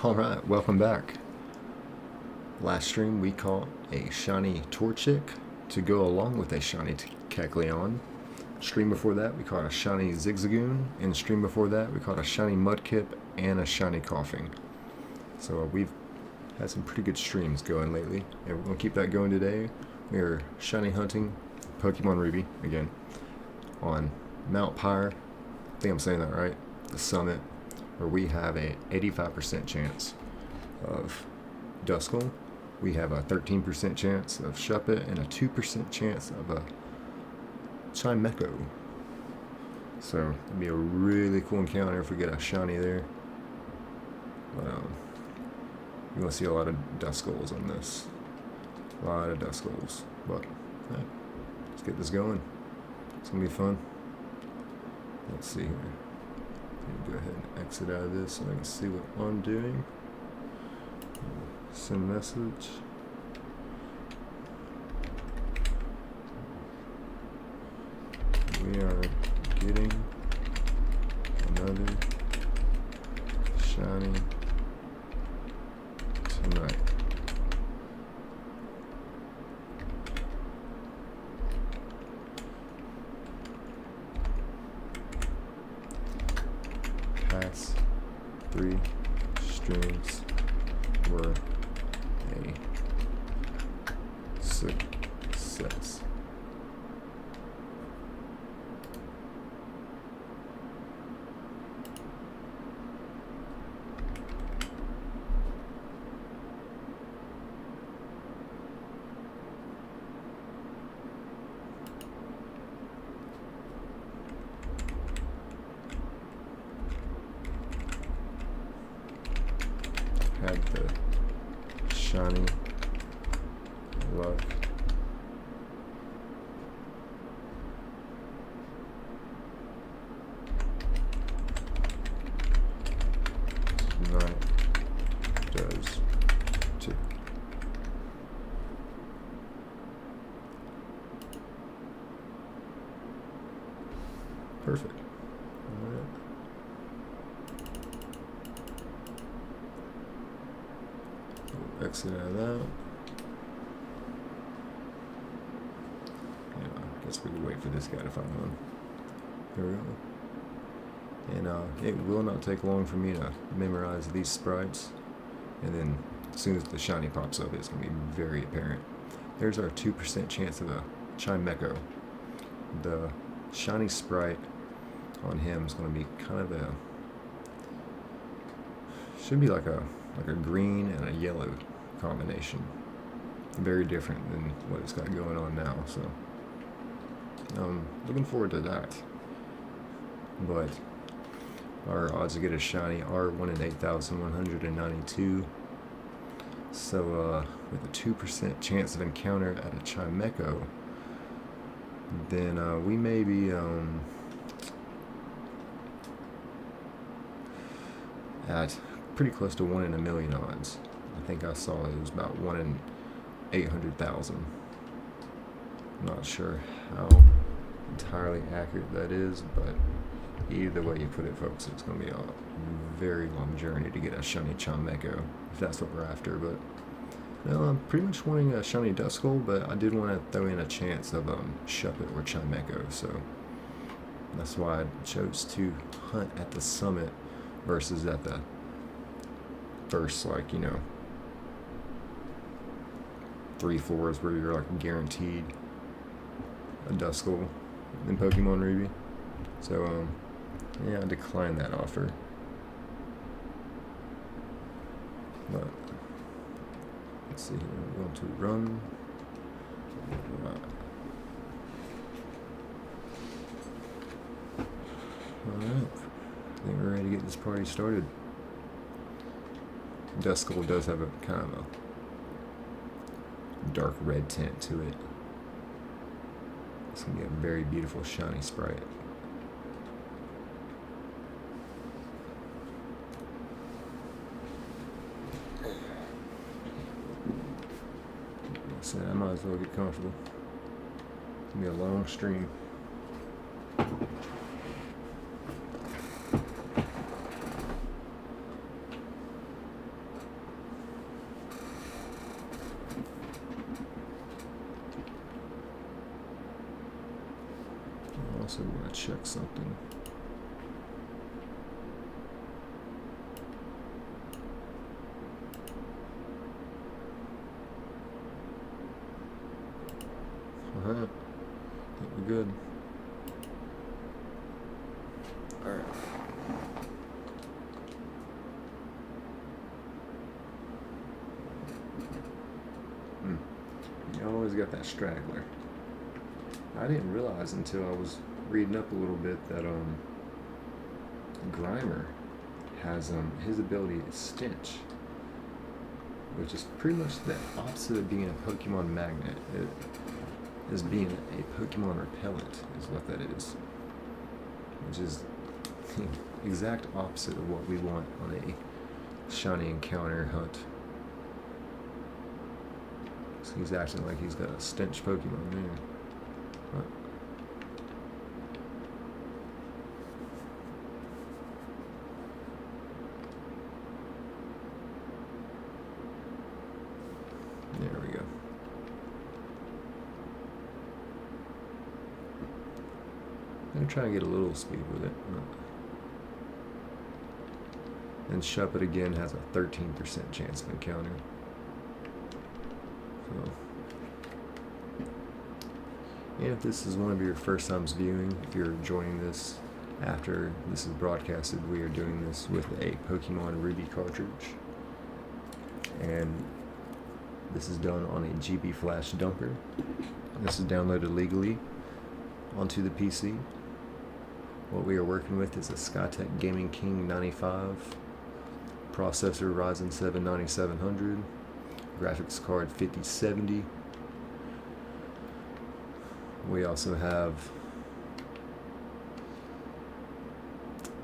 Alright, welcome back. Last stream we caught a shiny Torchic to go along with a shiny Kecleon. Stream before that we caught a shiny Zigzagoon, and stream before that we caught a shiny Mudkip and a shiny Coughing. So we've had some pretty good streams going lately, and we're going to keep that going today. We are shiny hunting Pokemon Ruby again on Mount Pyre. I think I'm saying that right. The summit, where we have a 85% chance of Duskull. We have a 13% chance of Shuppet and a 2% chance of a Chimecho. So it'd be a really cool encounter if we get a shiny there. But you're gonna see a lot of Duskulls on this. A lot of Duskulls. But hey, let's get this going. It's gonna be fun. Let's see here. Go ahead and exit out of this so I can see what I'm doing. Send message. We are getting another shiny tonight. Past 3 streams were a success. Had the shiny luck tonight does too. Perfect. All right. Exit out of that. Yeah, I guess we can wait for this guy to find one. There we go. And it will not take long for me to memorize these sprites. And then as soon as the shiny pops up, it's going to be very apparent. There's our 2% chance of a Chimecho. The shiny sprite on him is going to be kind of a... should be like a green and a yellow combination. Very different than what it's got going on now, so looking forward to that. But our odds to get a shiny are 1 in 8,192. So with a 2% chance of encounter at a Chimecho, then we may be at pretty close to 1 in a million odds. I think I saw it was about 1 in 800,000. Not sure how entirely accurate that is, but either way you put it, folks, it's going to be a very long journey to get a shiny Chimecho, if that's what we're after. But no, I'm pretty much wanting a shiny Duskull, but I did want to throw in a chance of Shuppet or Chimecho, so that's why I chose to hunt at the summit versus at the first, like, 3/4 where you're like guaranteed a Duskull in Pokemon Ruby. So yeah, I declined that offer. But let's see here, we're going to run. Alright, I think we're ready to get this party started. Duskull does have a kind of a dark red tint to it. It's going to be a very beautiful shiny sprite. So I might as well get comfortable. It's going to be a long stream. So we want to check something. Alright, I think we're good. Alright. You always got that straggler. I didn't realize until I was reading up a little bit that Grimer has his ability is Stench, which is pretty much the opposite of being a Pokemon magnet. It is being a Pokemon repellent is what that is, which is the exact opposite of what we want on a shiny encounter hunt. So he's acting like he's got a Stench Pokemon there. But there we go. I'm going to try and get a little speed with it. And Shuppet again has a 13% chance of encounter. So, and if this is one of your first times viewing, if you're joining this after this is broadcasted, we are doing this with a Pokemon Ruby cartridge. And this is done on a GB Flash dumper. This is downloaded legally onto the PC. What we are working with is a Skytech Gaming King 95, processor Ryzen 7 9700, graphics card 5070. We also have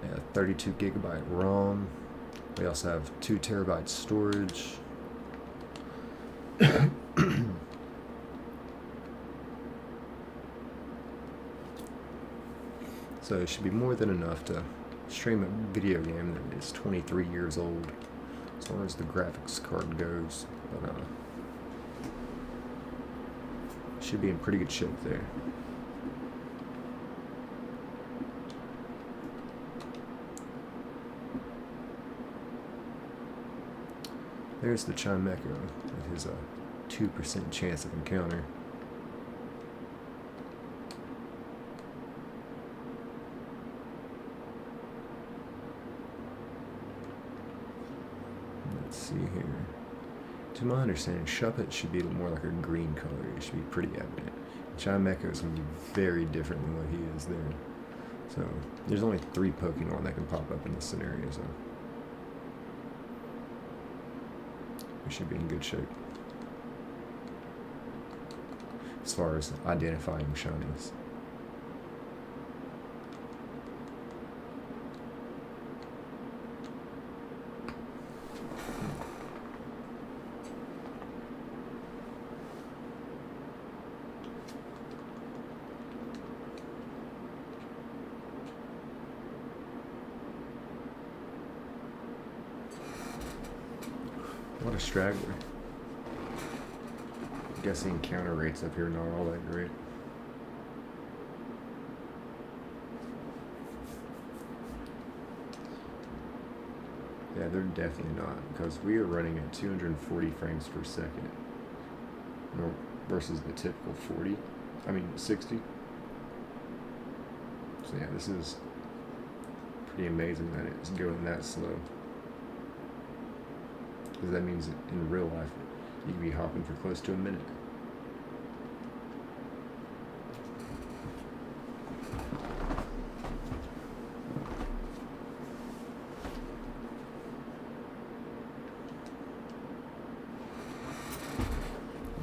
a 32 gigabyte ROM. We also have 2 terabyte storage. So it should be more than enough to stream a video game that is 23 years old, as far as the graphics card goes. But should be in pretty good shape there. There's the Chimecho with his 2% chance of encounter. Let's see here. To my understanding, Shuppet should be more like a green color. It should be pretty evident. Chimecho is going to be very different than what he is there. So there's only 3 Pokemon that can pop up in this scenario, so we should be in good shape as far as identifying shinies. What a straggler. I'm guessing encounter rates up here are not all that great. Yeah, they're definitely not, because we are running at 240 frames per second versus the typical 60. So yeah, this is pretty amazing that it's going that slow. Because that means that in real life, you can be hopping for close to a minute.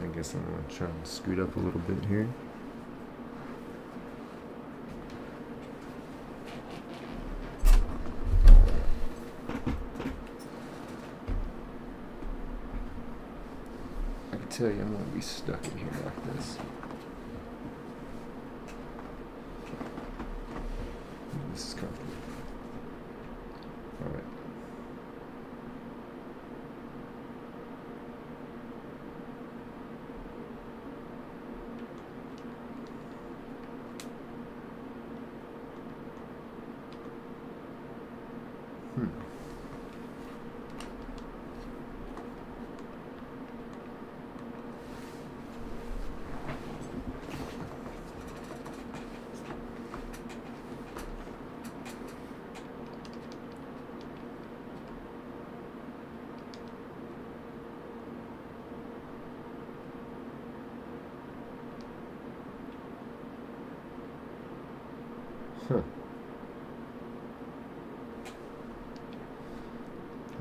I guess I'm going to try and scoot up a little bit here. I tell you, I'm going to be stuck in here like this. This is comfortable. Alright. Huh.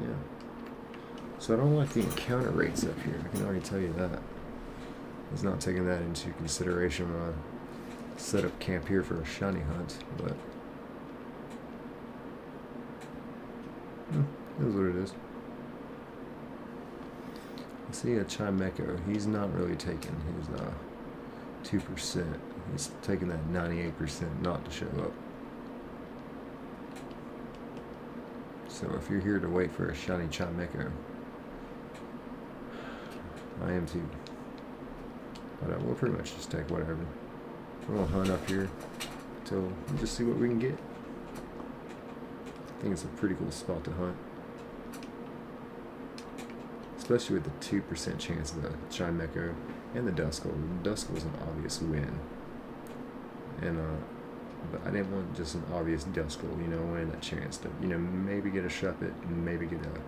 Yeah. So I don't like the encounter rates up here. I can already tell you that. I was not taking that into consideration when I set up camp here for a shiny hunt, but it is what it is. I see a Chimeco. He's not really taking his 2%. He's taking that 98% not to show up. So if you're here to wait for a shiny Chimeco, I am too. But we'll pretty much just take whatever. We're gonna hunt up here till we just see what we can get. I think it's a pretty cool spot to hunt, especially with the 2% chance of the Chimeco and the Duskull. The Duskull is an obvious win, and but I didn't want just an obvious Duskull. You know, I wanted that chance to maybe get a Shuppet and maybe get a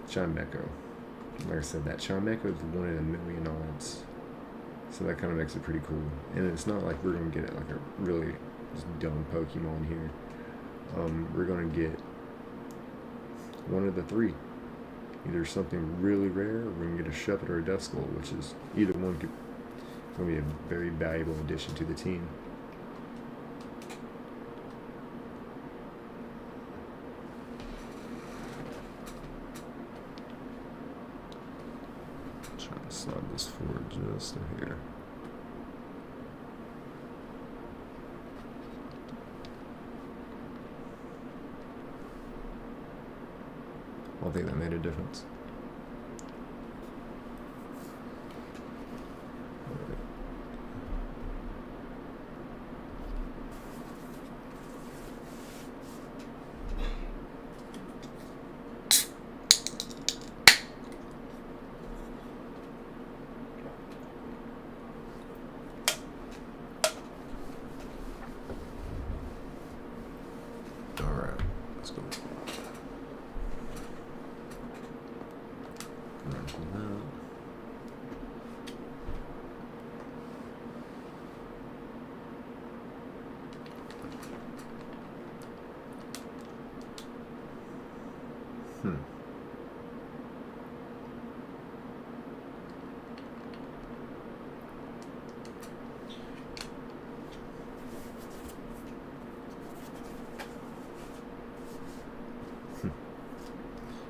Chimeco. Like I said, that Chimeco is 1 in a million odds. So that kind of makes it pretty cool. And it's not like we're going to get like a really just dumb Pokemon here. We're going to get one of the 3. Either something really rare, or we're going to get a Shuppet or a Duskull, which is either one could going to be a very valuable addition to the team. Trying to slide this forward just to here. I think that made a difference. Alright, let's go.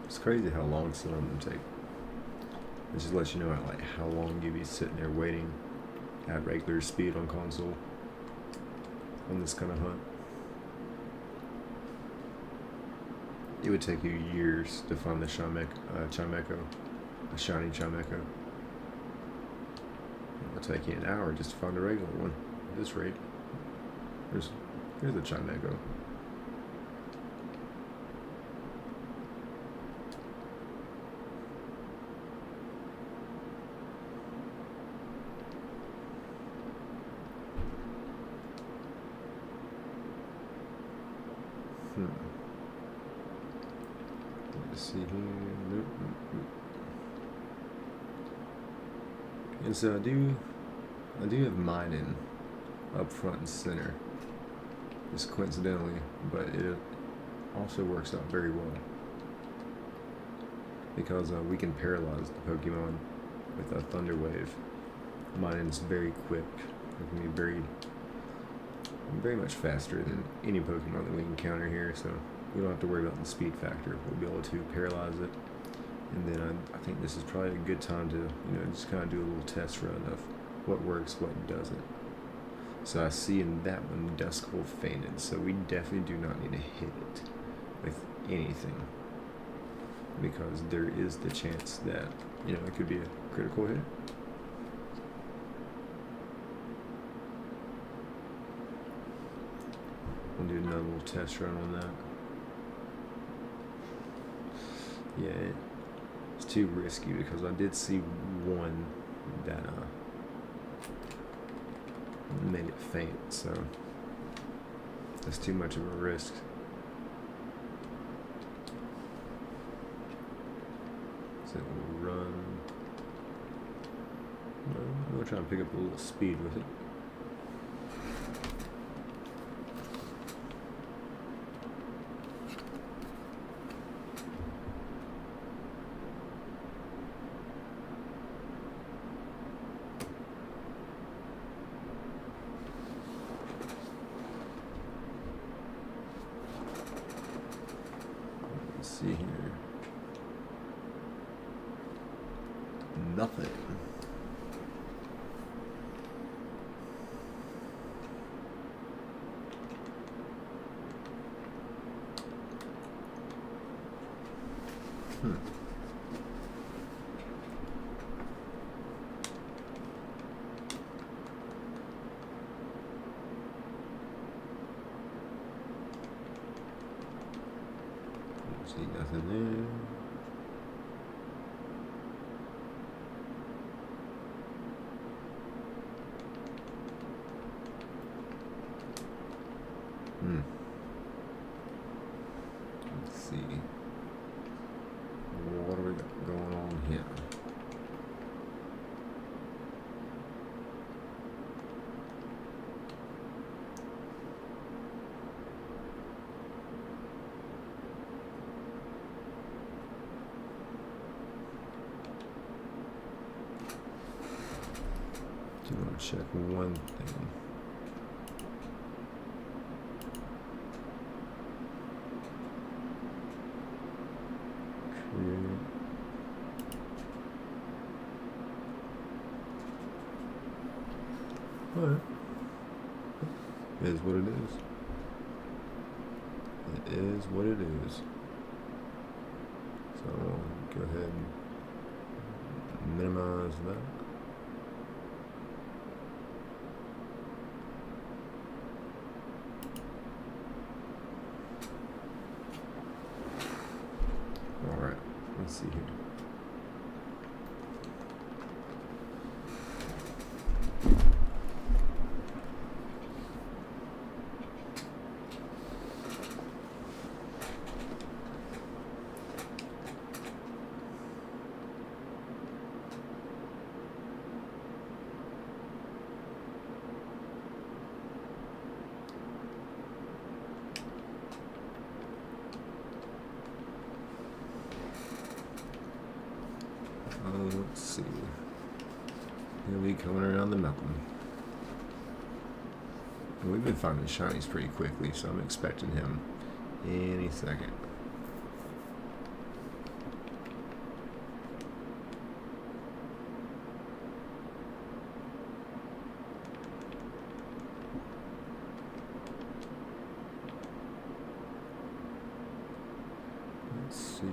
It's crazy how long some of them take. It just lets you know like how long you'd be sitting there waiting at regular speed on console on this kind of hunt. It would take you years to find the Chimeco, a shiny Chimeco. It'll take you an hour just to find a regular one at this rate. Here's a Chimeco. Let's see here. Nope. And so I do have mining up front and center, just coincidentally, but it also works out very well because we can paralyze the Pokemon with a Thunder Wave. Mining's very quick. It can be very much faster than any Pokemon that we encounter here, so we don't have to worry about the speed factor. We'll be able to paralyze it, and then I think this is probably a good time to just kind of do a little test run of what works, what doesn't. So I see in that one Duskull fainted, so we definitely do not need to hit it with anything, because there is the chance that it could be a critical hit. We'll do another little test run on that. Yeah, it's too risky because I did see one that made it faint, so that's too much of a risk. So we'll run. I'm gonna try and pick up a little speed with it. nothing. See nothing there. Let's see. What do we got going on here? Do you want to check one thing? Alright. It is what it is. It is what it is. So I'll go ahead and minimize that. Alright, let's see here. Let's see. He'll be coming around the mountain. We've been finding shinies pretty quickly, so I'm expecting him any second. Let's see.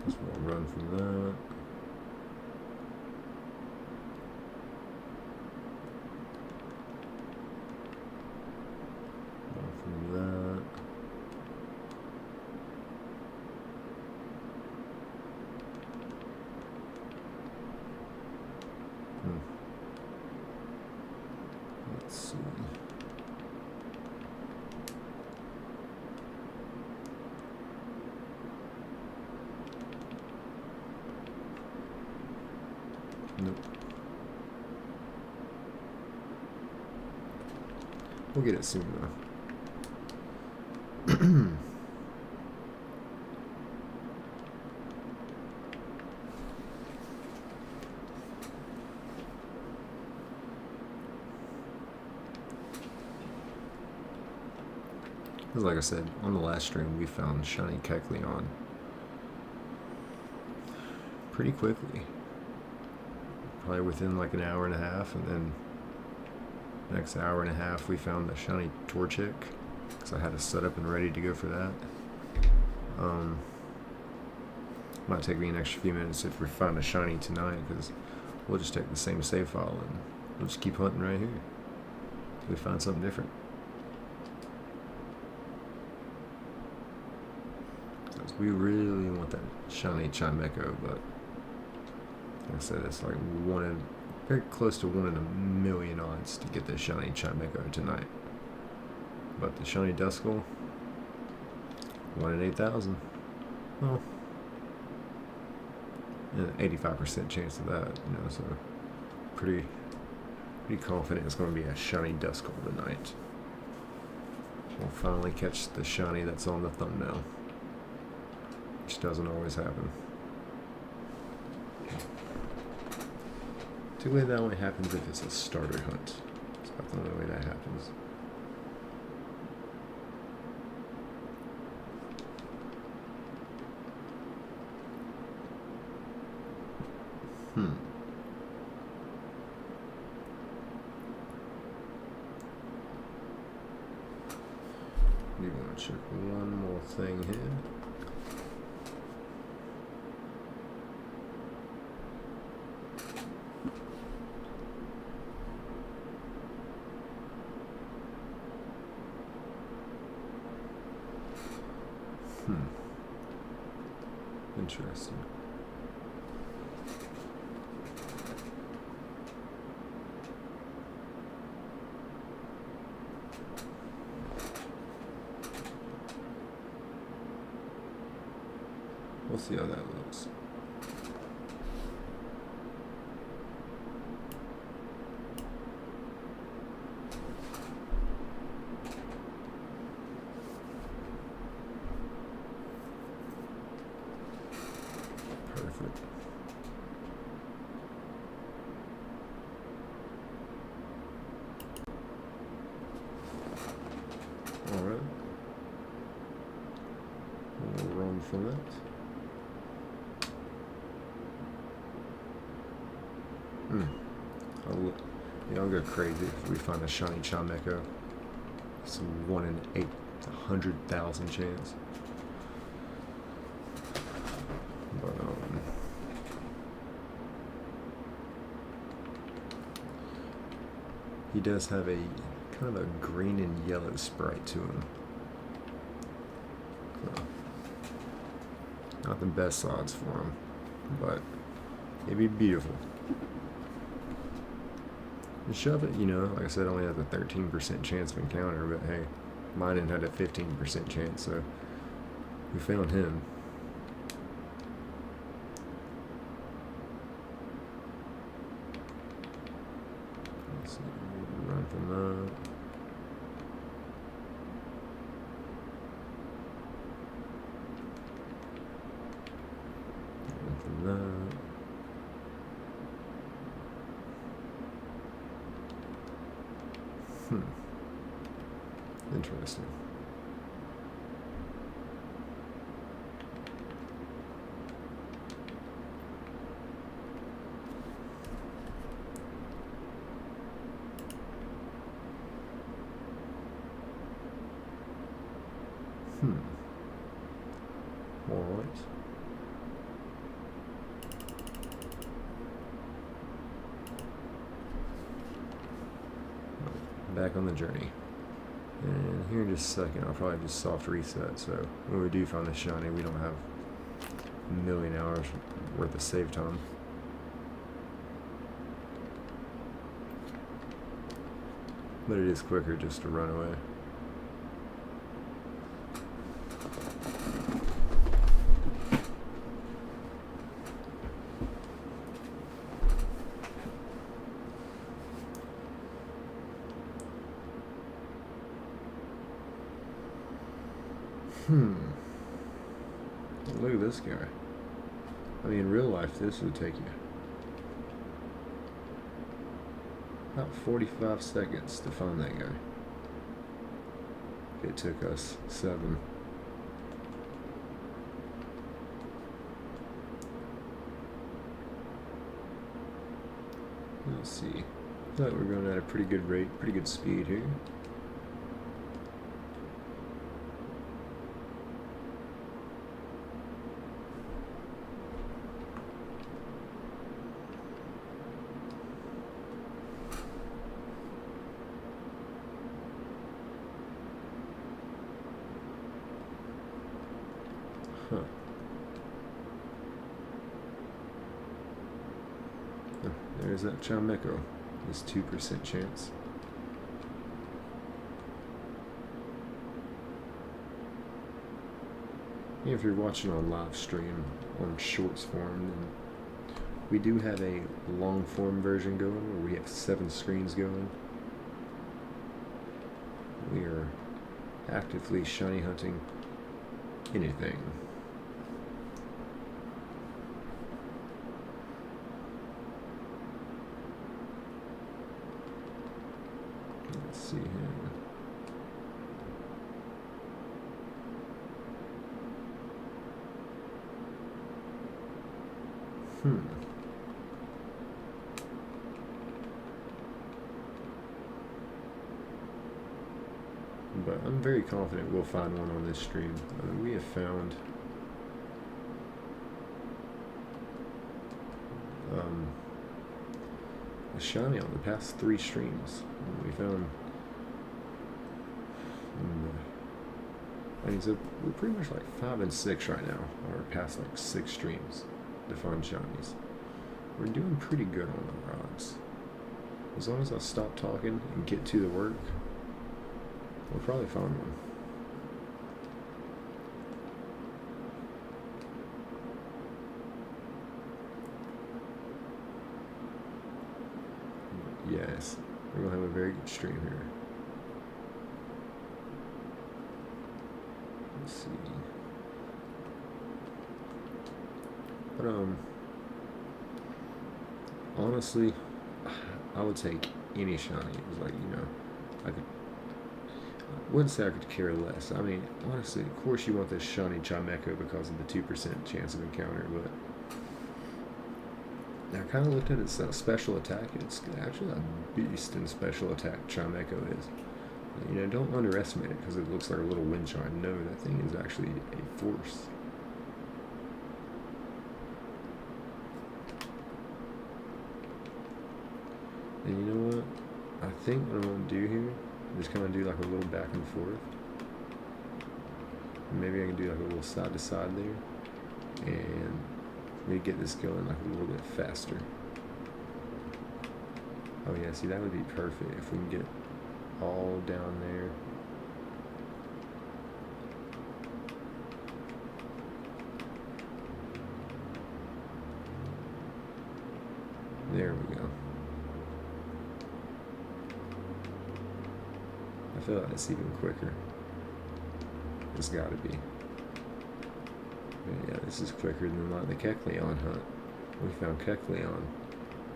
Guess we'll run from that. Run from that. Let's see. Nope. We'll get it soon though. Because like I said, on the last stream we found shiny Kecleon pretty quickly. Probably within like an hour and a half, and then next hour and a half we found the shiny Torchic, because I had it set up and ready to go for that. Might take me an extra few minutes if we find a shiny tonight, because we'll just take the same save file and we'll just keep hunting right here till we find something different. Because we really want that shiny Chimecho, but like I said, it's like very close to 1 in a million odds to get the shiny Chimecho tonight. But the shiny Duskull, 1 in 8,000. Well, an 85% chance of that, you know, so pretty confident it's going to be a shiny Duskull tonight. We'll finally catch the shiny that's on the thumbnail, which doesn't always happen. Typically that only happens if it's a starter hunt. That's about the only way that happens. You want to check one more thing here. Interesting. We'll see how that looks. Perfect. All right. We'll run from that. I'll go crazy if we find a shiny Chameco. It's a 1 in 800,000 chance. But he does have a kind of a green and yellow sprite to him. So, not the best odds for him, but it'd be beautiful. And shove it, you know, like I said, only has a 13% chance of encounter, but hey, mine had a 15% chance, so we found him. Let's see, run from that. Run from that. Interesting. All right. Back on the journey. And here in just a second, I'll probably just soft reset. So when we do find the shiny, we don't have a million hours worth of save time. But it is quicker just to run away. Look at this guy. I mean, in real life, this would take you about 45 seconds to find that guy. It took us 7. Let's see. I feel like we're going at a pretty good rate, pretty good speed here. There's that Chameco. There's 2% chance. And if you're watching on live stream on shorts form, then we do have a long form version going where we have 7 screens going. We are actively shiny hunting anything. Let's see here. But I'm very confident we'll find one on this stream. I mean, we have found a shiny on the past 3 streams. We found, like I said, we're pretty much like 5 and 6 right now, or past like 6 streams to find shinies. We're doing pretty good on the rods. As long as I stop talking and get to the work, we'll probably find one. Yes, we're gonna have a very good stream here. Let's see. But honestly, I would take any shiny. It was like, I wouldn't say I could care less. I mean, honestly, of course you want this shiny Chimecho because of the 2% chance of encounter, but I kind of looked at its special attack. It's actually a beast in special attack, Chimecho is. Don't underestimate it because it looks like a little wind chime. No, that thing is actually a force. And you know what? I think what I'm going to do here is kind of do like a little back and forth. Maybe I can do like a little side to side there. And maybe get this going like a little bit faster. Oh yeah, see, that would be perfect if we can get all down there. There we go. I feel like it's even quicker. It's gotta be. But yeah, this is quicker than like the Kecleon hunt. We found Kecleon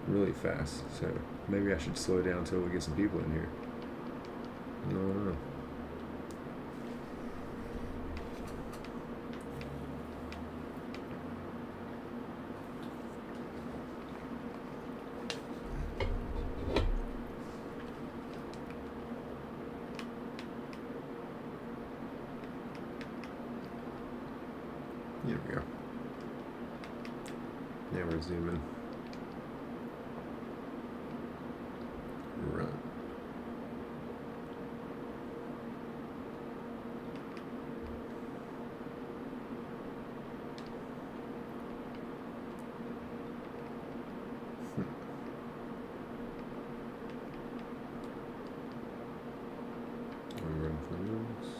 really fast, so maybe I should slow down until we get some people in here. No. Here we go. Now we're zooming. Run. Run for this.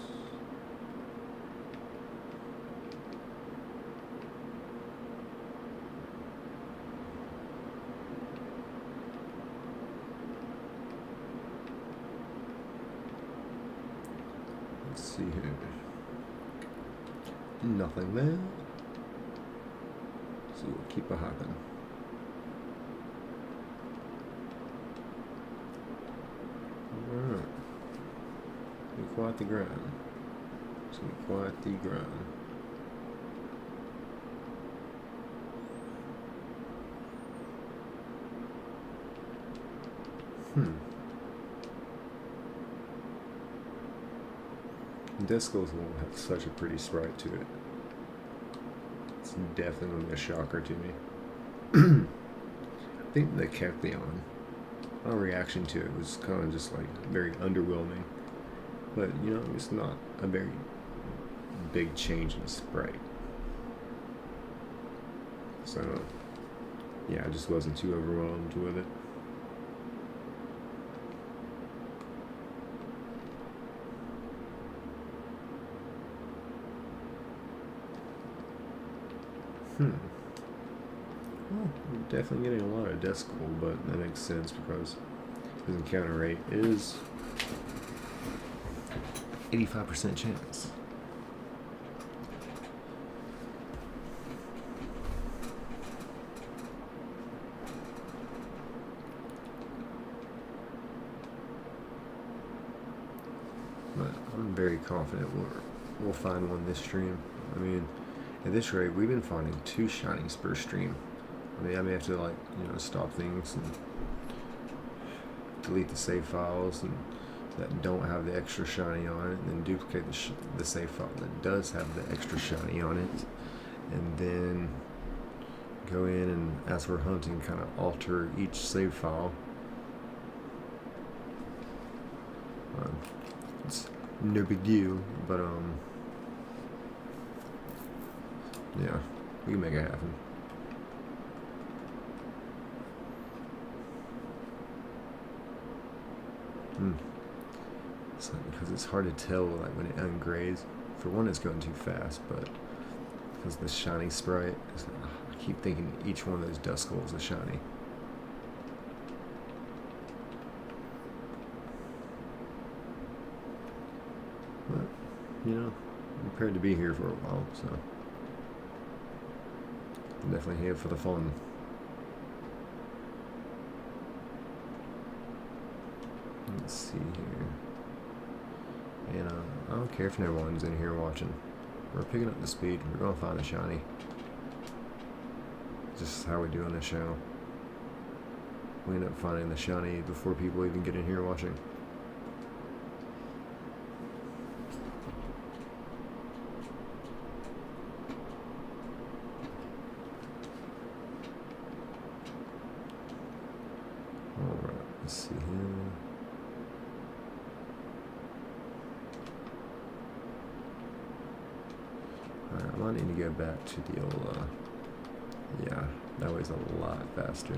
Let's see here. Nothing there. So we'll keep a hopping. Alright. We quiet the ground. So we quiet the ground. Discos won't have such a pretty sprite to it. It's definitely a shocker to me. I think the Kecleon, my reaction to it was kind of just like very underwhelming. But it's not a very big change in sprite. So yeah, I just wasn't too overwhelmed with it. Well, we're definitely getting a lot of Decibel, but that makes sense because his encounter rate is 85% chance. But I'm very confident we'll find one this stream. I mean, at this rate, we've been finding 2 shinies per stream. I mean, I may have to stop things and delete the save files and that don't have the extra shiny on it, and then duplicate the save file that does have the extra shiny on it, and then go in and, as we're hunting, kind of alter each save file. It's no big deal, but yeah, we can make it happen. So, because it's hard to tell, like when it ungrades. For one, it's going too fast, but because the shiny sprite, I keep thinking each one of those dust skulls is shiny. But, you know, I'm prepared to be here for a while, so I'm definitely here for the fun. Let's see here. And I don't care if no one's in here watching. We're picking up the speed. We're going to find the shiny. Just how we do on this channel. We end up finding the shiny before people even get in here watching. Alright, let's see here. Alright, I might need to go back to the old, yeah, that way's a lot faster.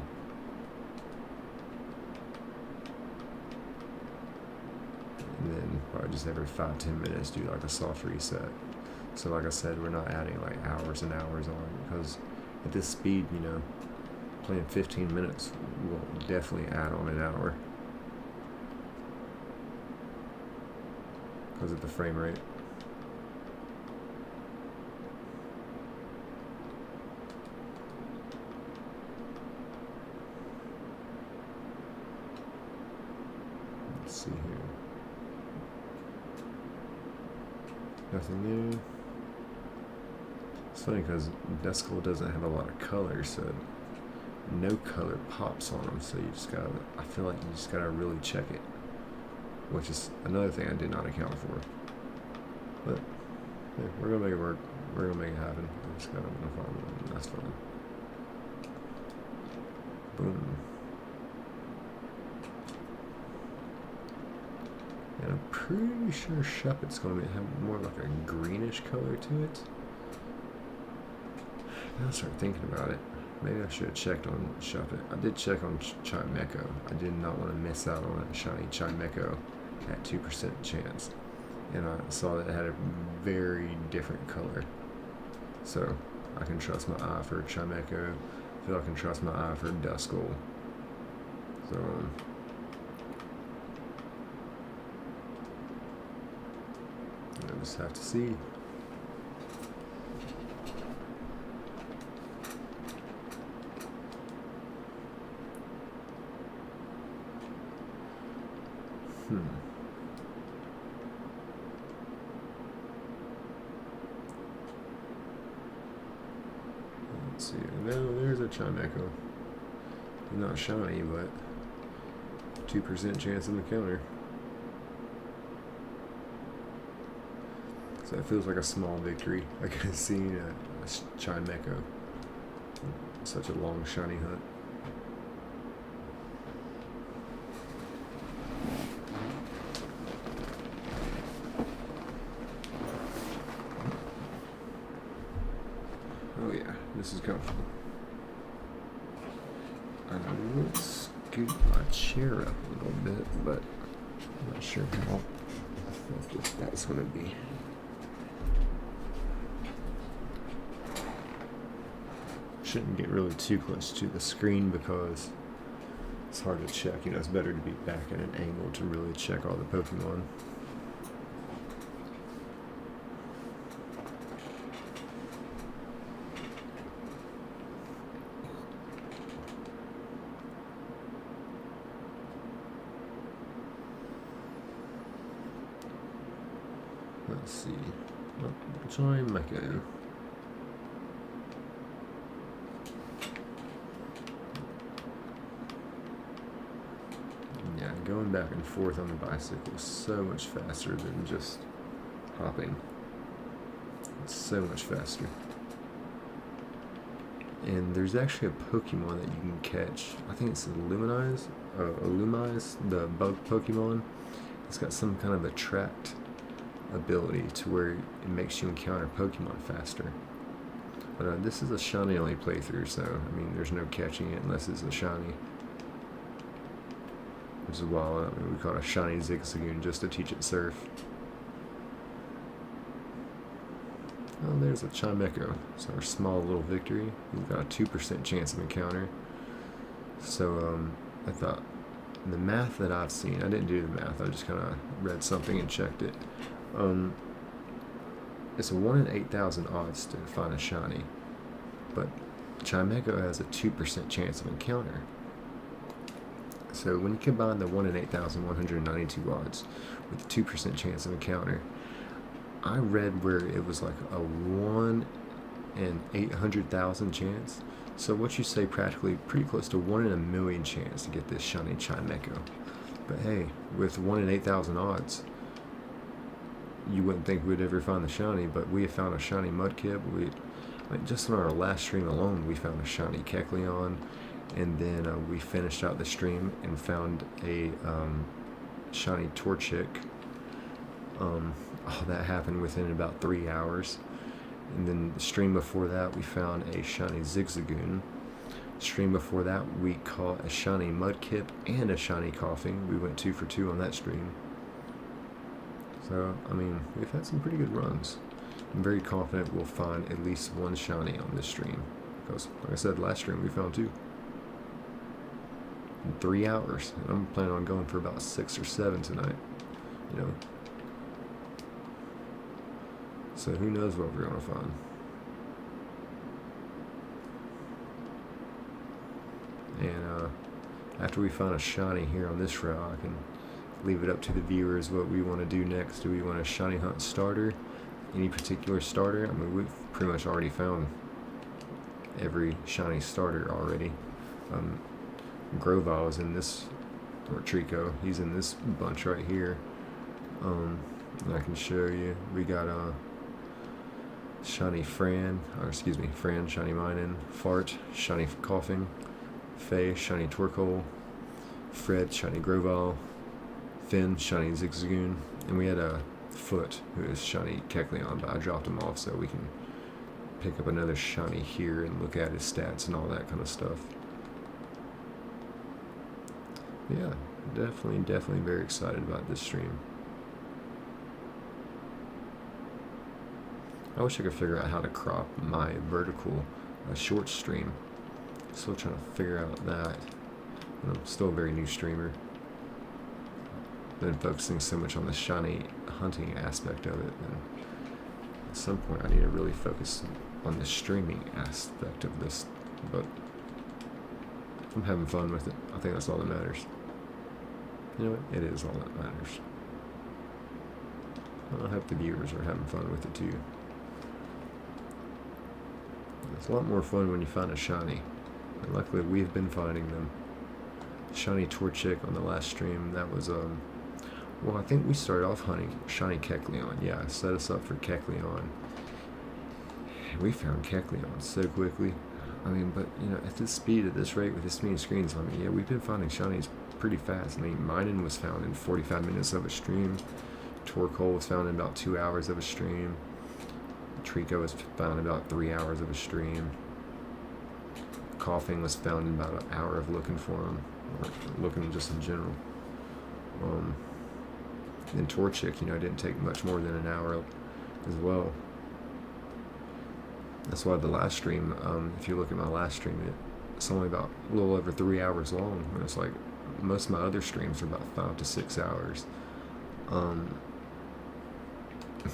And then probably just every 5-10 minutes do like a soft reset. So like I said, we're not adding like hours and hours on, because at this speed, you know, playing 15 minutes will definitely add on an hour because of the frame rate. Let's see here. Nothing new. It's funny because Duskull doesn't have a lot of color, so no color pops on them. So you just gotta, I feel like you just gotta really check it, which is another thing I did not account for. But yeah, we're gonna make it work. We're gonna make it happen. I just gotta find one. That's fine. Boom. And I'm pretty sure Shuppet's going to have more like a greenish color to it. Now I start thinking about it. Maybe I should have checked on Shuppet. I did check on Chimecho. I did not want to miss out on a shiny Chimecho at 2% chance. And I saw that it had a very different color. So I can trust my eye for Chimecho. I feel I can trust my eye for Duskull. So I just have to see. Let's see. No, there's a Chimecho. Not shiny, but 2% chance in the counter. So it feels like a small victory. Like seeing a Chimecho. Such a long shiny hunt. Oh yeah, this is comfortable. I will scoot my chair up a little bit, but I'm not sure how effective that's going to be. Shouldn't get really too close to the screen because it's hard to check. You know, it's better to be back at an angle to really check all the Pokemon. Let's see. Oh, Chimecho. going back and forth on the bicycle is so much faster than just hopping. It's so much faster. And there's actually a Pokemon that you can catch. I think it's Illumise, the bug Pokemon. It's got some kind of attract ability to where it makes you encounter Pokemon faster. But this is a shiny only playthrough, so I mean there's no catching it unless it's a shiny. Which is wild. I mean, we caught a shiny Zigzagoon just to teach it surf. Oh, there's a Chimecho. So our small little victory. We've got a 2% chance of encounter. So I thought the math that I've seen, I didn't do the math, I just kind of read something and checked it. It's a 1 in 8,000 odds to find a shiny, but Chimecho has a 2% chance of encounter. So when you combine the 1 in 8,192 odds with the 2% chance of encounter, I read where it was like a 1 in 800,000 chance. So what you say practically pretty close to 1 in a million chance to get this shiny Chimecho. But hey, with 1 in 8,000 odds, you wouldn't think we'd ever find the shiny, but we have found a shiny Mudkip. Just in our last stream alone, we found a shiny Kecleon, and then we finished out the stream and found a shiny Torchic. All that happened within about 3 hours. And then the stream before that, we found a shiny Zigzagoon. Stream before that, we caught a shiny Mudkip and a shiny Coughing. We went 2 for 2 on that stream. So, I mean, we've had some pretty good runs. I'm very confident we'll find at least one shiny on this stream. Because, like I said, last stream we found 2. In 3 hours. And I'm planning on going for about 6 or 7 tonight. You know. So who knows what we're going to find. And after we find a shiny here on this route, I can leave it up to the viewers what we want to do next. Do we want a shiny hunt starter? Any particular starter? I mean, we've pretty much already found every shiny starter already. Grovyle is in this, or Trico, he's in this bunch right here. And I can show you. We got shiny Fran, shiny Minun, Fart, shiny Coughing, Faye, shiny Torkoal, Fred, shiny Grovyle, Finn, shiny Zigzagoon, and we had a Foot, who is shiny Kecleon, but I dropped him off so we can pick up another shiny here and look at his stats and all that kind of stuff. Yeah, definitely very excited about this stream. I wish I could figure out how to crop my vertical short stream. Still trying to figure out that. And I'm still a very new streamer. Been focusing so much on the shiny hunting aspect of it, and at some point I need to really focus on the streaming aspect of this, but I'm having fun with it. I think that's all that matters. You know what? It is all that matters. I hope the viewers are having fun with it too. It's a lot more fun when you find a shiny, and luckily we've been finding them. Shiny Torchic on the last stream, that was well, I think we started off hunting shiny Kecleon. Yeah, set us up for Kecleon. We found Kecleon so quickly. I mean, but, you know, at this speed, at this rate, with this many screens, I mean, yeah, we've been finding shinies pretty fast. I mean, Minun was found in 45 minutes of a stream. Torkoal was found in about 2 hours of a stream. Trico was found in about 3 hours of a stream. Coughing was found in about an hour of looking for him, or looking just in general. And Torchic, you know, didn't take much more than an hour as well. That's why the last stream, if you look at my last stream, it's only about a little over 3 hours long. And it's like most of my other streams are about 5 to 6 hours.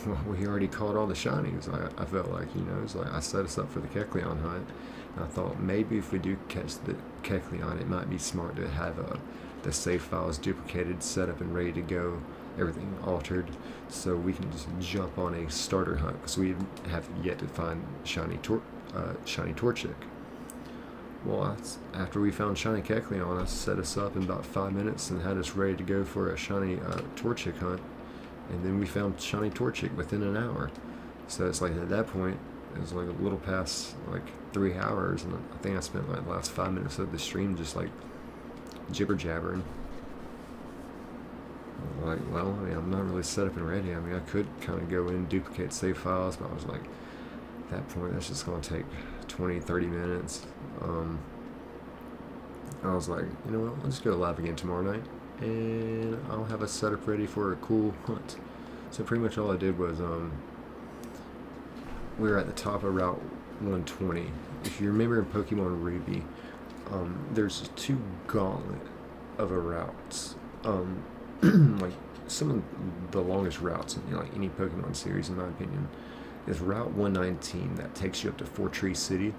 Well, we already caught all the shinies. I felt like, you know, it's like I set us up for the Kecleon hunt. And I thought maybe if we do catch the Kecleon, it might be smart to have the save files duplicated, set up and ready to go, everything altered, so we can just jump on a starter hunt, because we have yet to find shiny Torchic. Well, after we found Shiny Kecleon, I set us up in about 5 minutes and had us ready to go for a Shiny Torchic hunt. And then we found Shiny Torchic within an hour. So it's like at that point, it was like a little past like 3 hours, and I think I spent like the last 5 minutes of the stream just like jibber jabbering. Like, well, I mean, I'm not really set up and ready. I mean, I could kind of go in and duplicate save files, but I was like, at that point, that's just going to take 20-30 minutes. I was like, you know what, I'll just go live again tomorrow night, and I'll have a setup ready for a cool hunt. So pretty much all I did was, we were at the top of Route 120. If you remember in Pokemon Ruby, there's 2 gauntlet of a routes. Like some of the longest routes in like any Pokemon series, in my opinion, is Route 119 that takes you up to Four Tree City,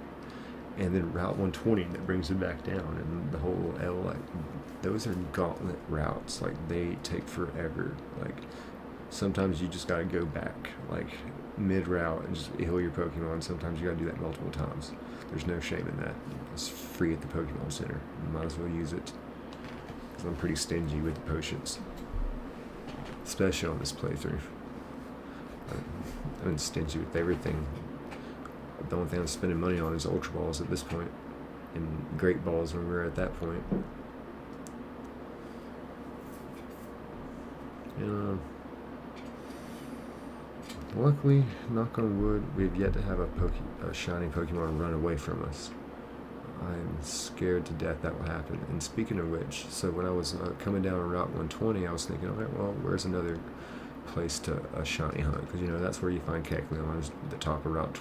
and then Route 120 that brings you back down, and the whole L. Like those are gauntlet routes. Like they take forever. Like sometimes you just gotta go back like mid route and just heal your Pokemon. Sometimes you gotta do that multiple times. There's no shame in that. It's free at the Pokemon Center. You might as well use it. Because I'm pretty stingy with the potions, especially on this playthrough. I've been stingy with everything. The only thing I'm spending money on is Ultra Balls at this point, and Great Balls when we were at that point. And luckily, knock on wood, we've yet to have a shiny Pokemon run away from us. I'm scared to death that will happen. And speaking of which, so when I was coming down Route 120, I was thinking, alright, well, where's another place to a shiny hunt? Because, you know, that's where you find Kecleon, is the top of Route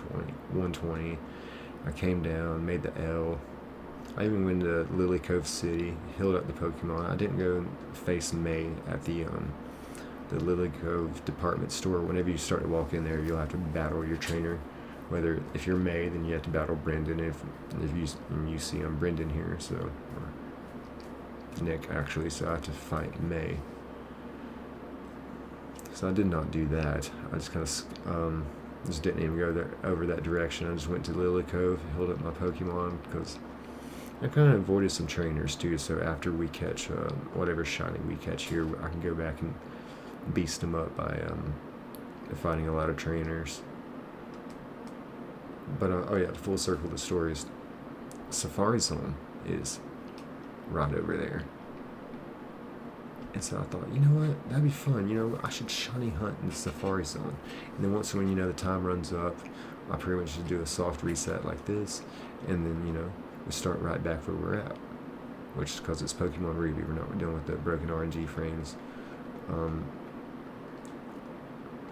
120. I came down, made the L. I even went to Lily Cove City, healed up the Pokemon. I didn't go and face May at the Lily Cove department store. Whenever you start to walk in there, you'll have to battle your trainer. Whether if you're May, then you have to battle Brendan. If you see I'm Brendan here, so or Nick actually, so I have to fight May. So I did not do that. I just kind of just didn't even go there over that direction. I just went to Lily Cove, healed up my Pokemon because I kind of avoided some trainers too. So after we catch whatever shiny we catch here, I can go back and beast them up by fighting a lot of trainers. But, oh yeah, the full circle of the story is Safari Zone is right over there. And so I thought, you know what, that'd be fun. You know, I should shiny hunt in the Safari Zone. And then once when, you know, the time runs up, I pretty much just do a soft reset like this. And then, you know, we start right back where we're at. Which is because it's Pokemon Ruby. We're not dealing with the broken RNG frames.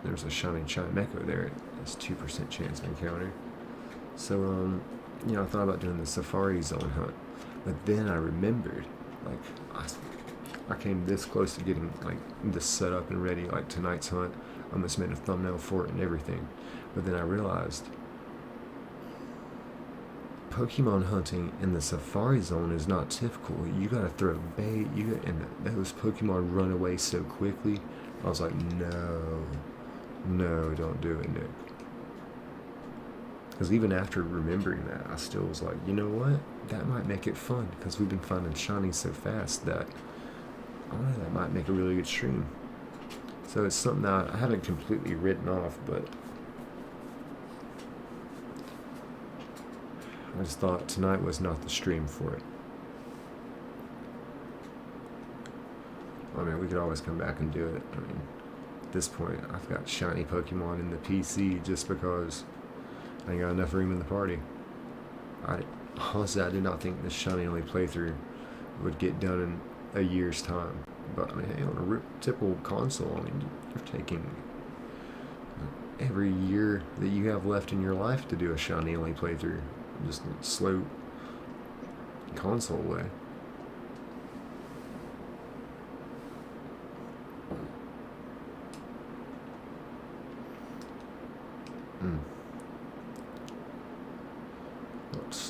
There's a shiny Chimecho there. It's 2% chance of encounter. So, you know, I thought about doing the Safari Zone hunt, but then I remembered, like, I came this close to getting, like, this set up and ready, like, tonight's hunt. I almost made a thumbnail for it and everything, but then I realized Pokemon hunting in the Safari Zone is not typical. You gotta throw bait, and those Pokemon run away so quickly. I was like, no, don't do it, Nick. Because even after remembering that, I still was like, you know what? That might make it fun. Because we've been finding shinies so fast that, I don't know, that might make a really good stream. So it's something that I haven't completely written off, but I just thought tonight was not the stream for it. I mean, we could always come back and do it. I mean, at this point, I've got shiny Pokemon in the PC just because I ain't got enough room in the party. Honestly, I did not think this shiny only playthrough would get done in a year's time. But I mean, hey, on a typical console, I mean, you're taking every year that you have left in your life to do a shiny only playthrough. Just slow console way.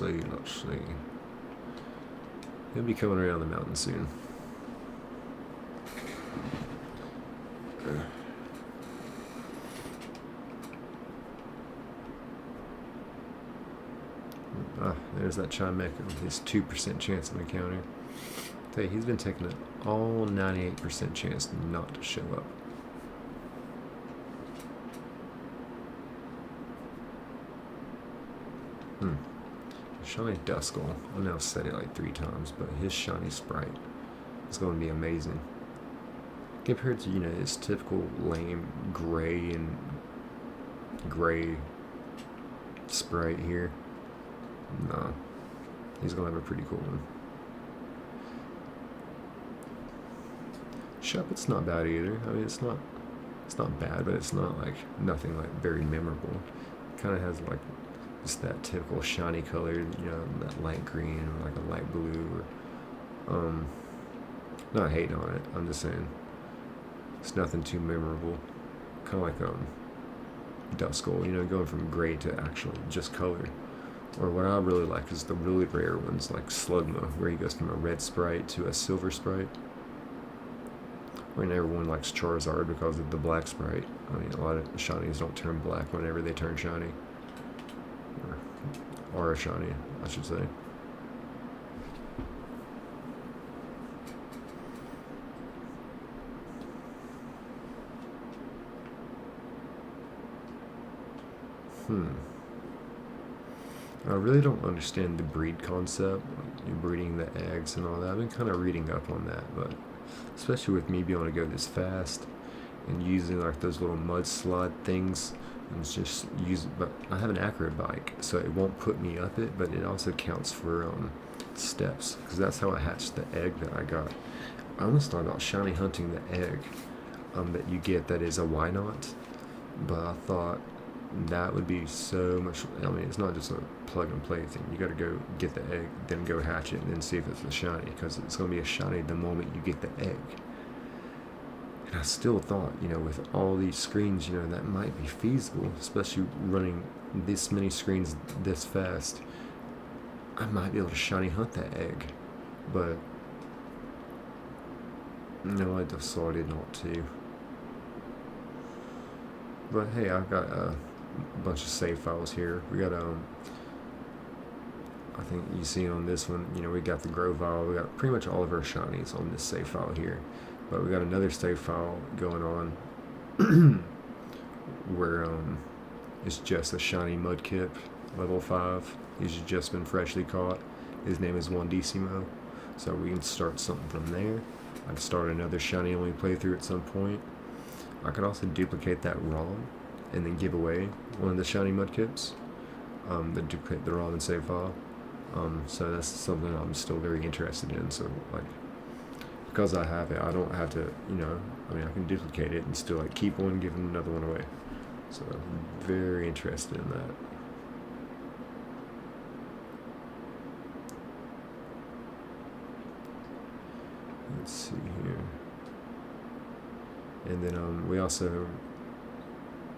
Let's see. He'll be coming around the mountain soon. Ah, there's that Chimeco with his 2% chance of encounter. Tell you, he's been taking an all 98% chance not to show up. Shiny Duskull. I've now said it like 3 times, but his shiny sprite is going to be amazing. Compared to, you know, his typical lame gray and gray sprite here. Nah, he's going to have a pretty cool one. Shuppet's not bad either. I mean, it's not bad, but it's not like nothing like very memorable. Kind of has like just that typical shiny color, you know, that light green or like a light blue, or not hating on it. I'm just saying it's nothing too memorable. Kind of like Duskull, you know, going from gray to actually just color. Or what I really like is the really rare ones like Slugma, where he goes from a red sprite to a silver sprite. I mean, everyone likes Charizard because of the black sprite. I mean, a lot of shinies don't turn black whenever they turn shiny. Or a shiny, I should say. I really don't understand the breed concept, like you breeding the eggs and all that. I've been kind of reading up on that, but especially with me being able to go this fast and using like those little mudslide things, and it's just use. But I have an accurate bike, so it won't put me up it, but it also counts for steps, because that's how I hatched the egg that I got. I almost thought about shiny hunting the egg that you get that is a why not, but I thought that would be so much. I mean, it's not just a plug and play thing. You got to go get the egg, then go hatch it, and then see if it's a shiny, because it's going to be a shiny the moment you get the egg. And I still thought, you know, with all these screens, you know, that might be feasible, especially running this many screens this fast. I might be able to shiny hunt that egg, but no, I decided not to. But hey, I've got a bunch of save files here. We got I think you see on this one, you know, we got the grow file. We got pretty much all of our shinies on this save file here. But we got another save file going on where it's just a shiny Mudkip, level 5. He's just been freshly caught. His name is 1Decimo. So we can start something from there. I can start another shiny only playthrough at some point. I could also duplicate that ROM and then give away one of the shiny Mudkips. Then duplicate the ROM and save file. So that's something I'm still very interested in. So like, because I have it, I don't have to, you know, I mean, I can duplicate it and still like keep one, give another one away. So I'm very interested in that. Let's see here. And then we also,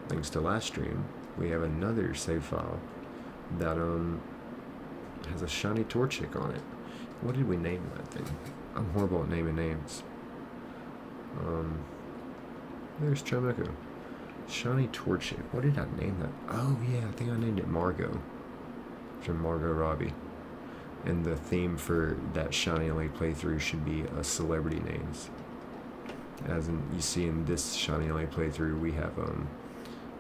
thanks to last stream, we have another save file that has a shiny Torchic on it. What did we name that thing? I'm horrible at naming names. There's Chimeco. Shiny Torchic. What did I name that? Oh yeah, I think I named it Margot. From Margot Robbie. And the theme for that shiny LA playthrough should be celebrity names. As in, you see in this shiny LA playthrough, we have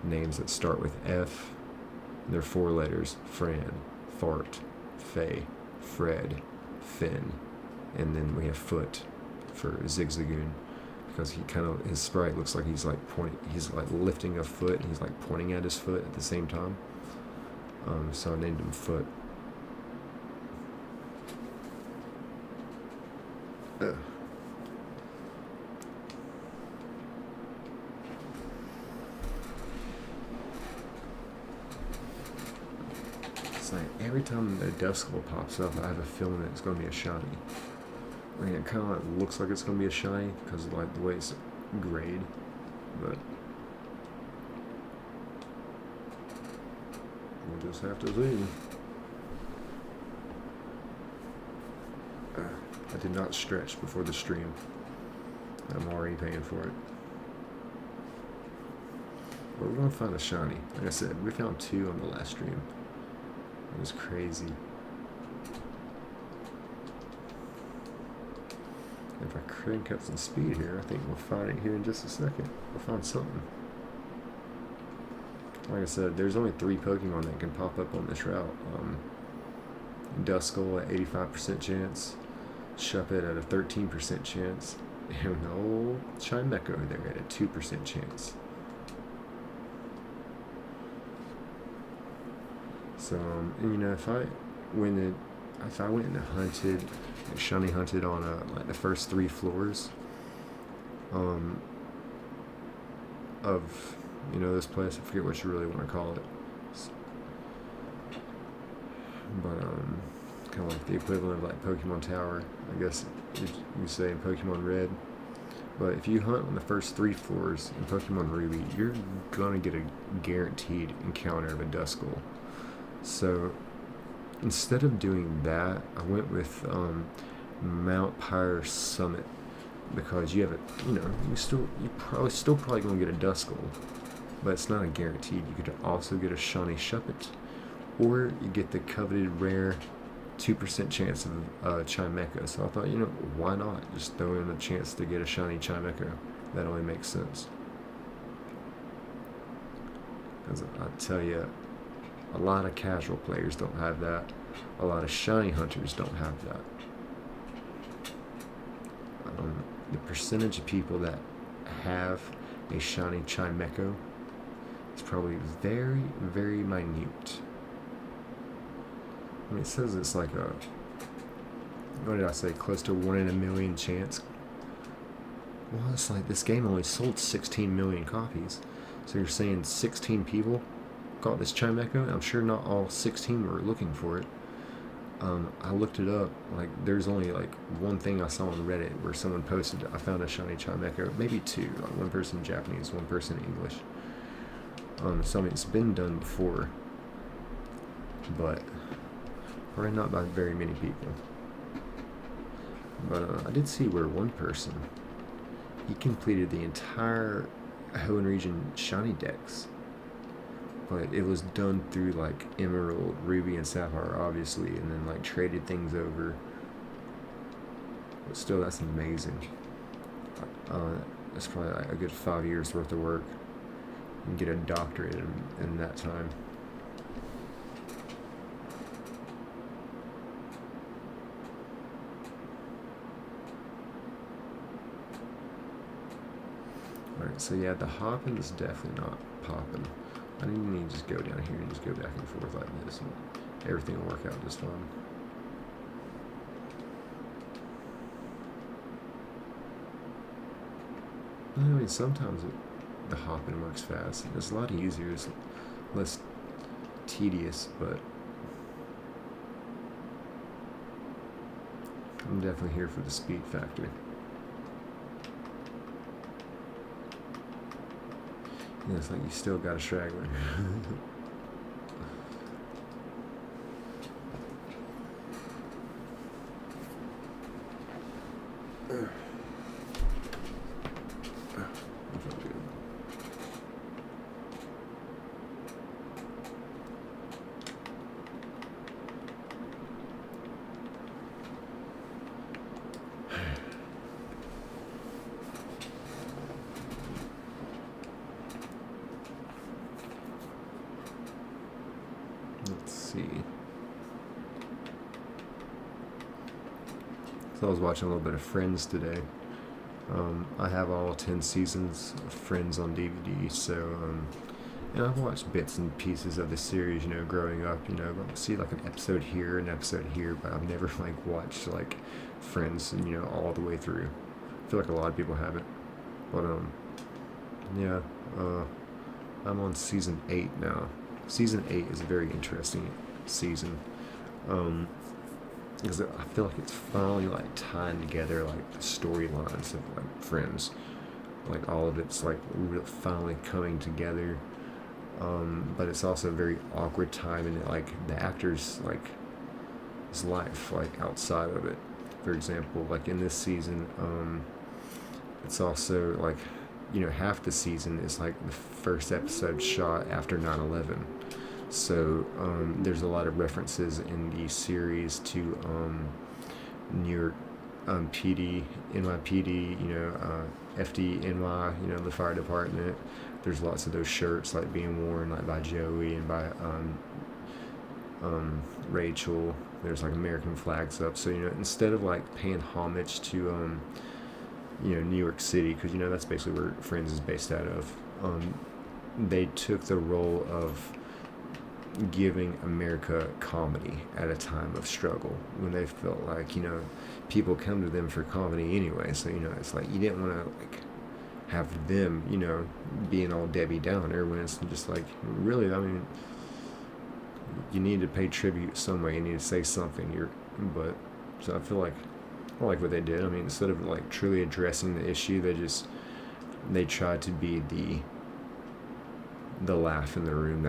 names that start with F. And they're 4 letters: Fran, Fart, Faye, Fred, Finn, and then we have Foot for Zigzagoon, because his sprite looks like he's like lifting a foot, and he's like pointing at his foot at the same time. So I named him Foot. It's like every time a Duskull pops up, I have a feeling that it's going to be a shiny. I mean, it kind of like looks like it's going to be a shiny because of like the way it's grayed, but we'll just have to see. I did not stretch before the stream. I'm already paying for it. But we're going to find a shiny. Like I said, we found 2 on the last stream. It was crazy. If I crank up some speed here, I think we'll find it here in just a second. We'll find something. Like I said, there's only 3 Pokemon that can pop up on this route. Duskull at 85% chance, Shuppet at a 13% chance, and old Chimecho there at a 2% chance. So, and you know, if I went and hunted, shiny hunted on like the first 3 floors, of, you know, this place, I forget what you really want to call it, but kind of like the equivalent of like Pokemon Tower, I guess you say in Pokemon Red. But if you hunt on the first 3 floors in Pokemon Ruby, you're gonna get a guaranteed encounter of a Duskull. So instead of doing that, I went with Mount Pyre Summit, because you have it, you know, you probably gonna get a Duskull, but it's not a guaranteed. You could also get a shiny Shuppet, or you get the coveted rare 2% chance of Chimecho. So I thought, you know, why not just throw in a chance to get a shiny Chimecho? That only makes sense. Because I tell you, a lot of casual players don't have that. A lot of shiny hunters don't have that. The percentage of people that have a shiny Chimecho is probably very, very minute. I mean, it says it's like a, what did I say, close to 1 in a million chance. Well, it's like this game only sold 16 million copies. So you're saying 16 people got this Chimecho? I'm sure not all 16 were looking for it. I looked it up. Like, there's only like 1 thing I saw on Reddit where someone posted, I found a shiny Chimecho. Maybe 2. Like 1 person Japanese, 1 person English. So I mean, it's been done before, but probably not by very many people. But I did see where 1 person, he completed the entire Hoenn region shiny decks, but it was done through like Emerald, Ruby, and Sapphire, obviously, and then like traded things over. But still, that's amazing. That's probably like a good 5 years worth of work. You can get a doctorate in that time. Alright, so yeah, the hopping is definitely not popping. I need to just go down here and just go back and forth like this, and everything will work out just fine. I mean, sometimes the hopping works fast. It's a lot easier, it's less tedious, but I'm definitely here for the speed factor. Yeah, it's like you still got a straggler. Let's see. So I was watching a little bit of Friends today. I have all 10 seasons of Friends on DVD, so and I've watched bits and pieces of the series, you know, growing up. You know, I'll see like an episode here, but I've never like watched like Friends, you know, all the way through. I feel like a lot of people haven't, but yeah, I'm on season 8 now. Season 8 is a very interesting season, because I feel like it's finally like tying together like the storylines of like Friends, like all of it's like finally coming together, but it's also a very awkward time in like the actors like his life like outside of it. For example, like in this season, it's also like, you know, half the season is like the first episode shot after 9/11. So there's a lot of references in the series to New York PD, NYPD, FDNY, the fire department. There's lots of those shirts like being worn like by Joey and by Rachel. There's like American flags up. So instead of like paying homage to New York City, because that's basically where Friends is based out of, they took the role of giving America comedy at a time of struggle when they felt like people come to them for comedy anyway. So it's like you didn't want to like have them being all Debbie Downer when it's just like, really, I mean, you need to pay tribute some way. You need to say something. So I feel like I like what they did. I mean, instead of like truly addressing the issue, they tried to be the laugh in the room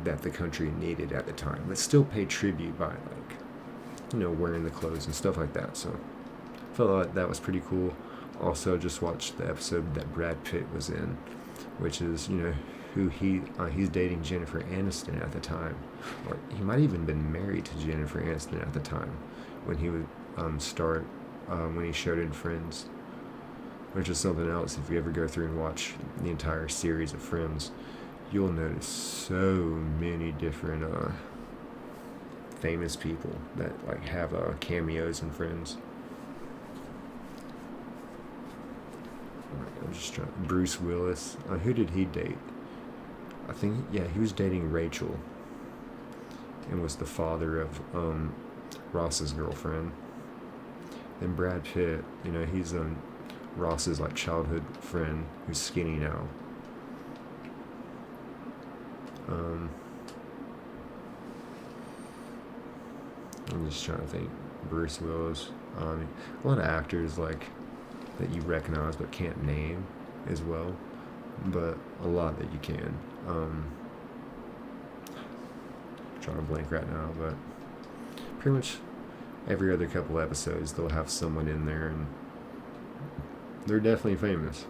that the country needed at the time, but still pay tribute by like wearing the clothes and stuff like that. So I felt like that was pretty cool. Also, just watched the episode that Brad Pitt was in, which is who he's dating Jennifer Aniston at the time, or he might even been married to Jennifer Aniston at the time when he would when he showed in Friends, which is something else. If you ever go through and watch the entire series of Friends, you'll notice so many different famous people that like have cameos in Friends. I'm just trying. Bruce Willis. Who did he date? I think he was dating Rachel, and was the father of Ross's girlfriend. Then Brad Pitt, he's Ross's like childhood friend who's skinny now. I'm just trying to think. Bruce Willis. A lot of actors like that you recognize but can't name as well, but a lot that you can. Trying to blank right now, but pretty much every other couple episodes they'll have someone in there, and they're definitely famous.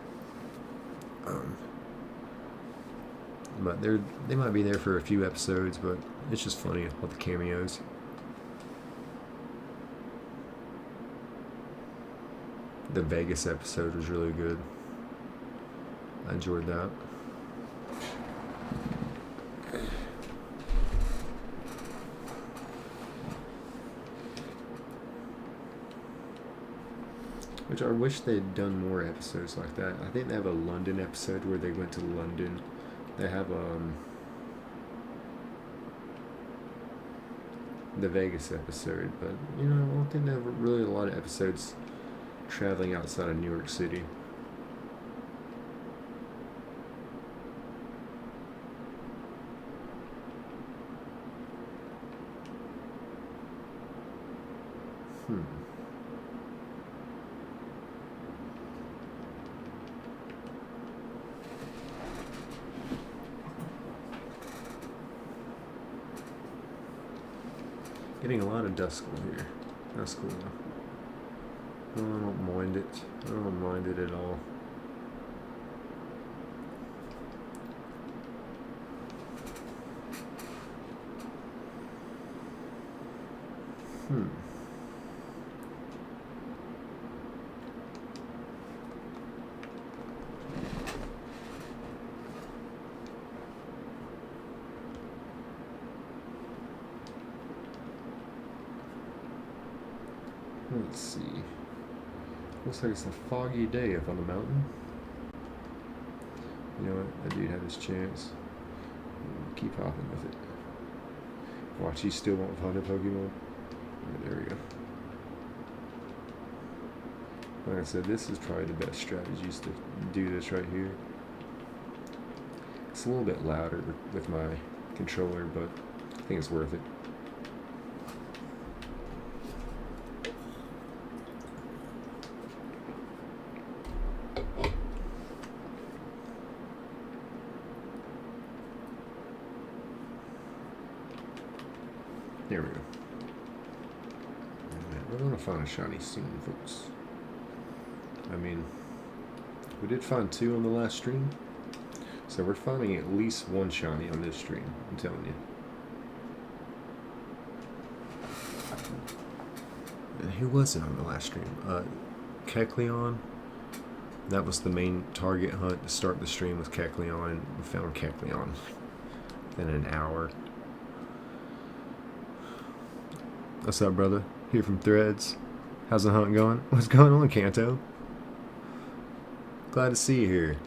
But they might be there for a few episodes, but it's just funny with the cameos. The Vegas episode was really good. I enjoyed that. Which I wish they'd done more episodes like that. I think they have a London episode where they went to London. They have the Vegas episode, but I don't think they have really a lot of episodes traveling outside of New York City. Getting a lot of dust here. That's cool. I don't mind it. I don't mind it at all. Let's see. Looks like it's a foggy day up on the mountain. You know what? That dude had his chance. Keep hopping with it. Watch, he still won't find a Pokemon. There we go. Like I said, this is probably the best strategies to do this right here. It's a little bit louder with my controller, but I think it's worth it. There we go. We're going to find a shiny soon, folks. I mean, we did find 2 on the last stream. So we're finding at least one shiny on this stream, I'm telling you. And who was it on the last stream? Kecleon. That was the main target hunt to start the stream with Kecleon, and we found Kecleon in an hour. What's up, brother? Here from Threads. How's the hunt going? What's going on, Kanto? Glad to see you here.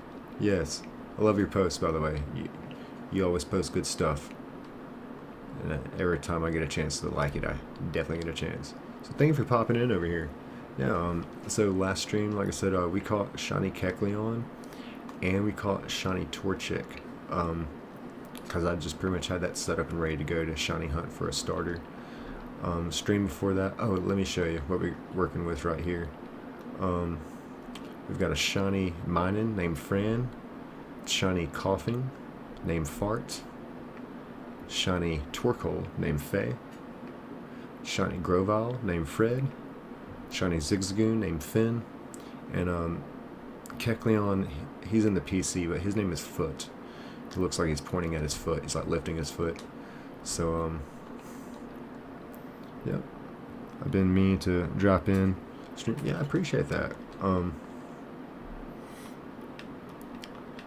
Yes, I love your posts, by the way. You always post good stuff. And every time I get a chance to like it, I definitely get a chance. So thank you for popping in over here. Yeah, so last stream, like I said, we caught shiny Kecleon, and we caught shiny Torchic, because I just pretty much had that set up and ready to go to shiny hunt for a starter. Stream before that, oh, let me show you what we're working with right here. We've got a shiny Minun named Fran, shiny Coughing named Fart, shiny Torkoal named Faye, shiny Grovyle named Fred, shiny Zigzagoon named Finn, and Kecleon, he's in the PC, but his name is Foot. It looks like he's pointing at his foot. He's like lifting his foot. So, yep. I've been meaning to drop in. Yeah, I appreciate that.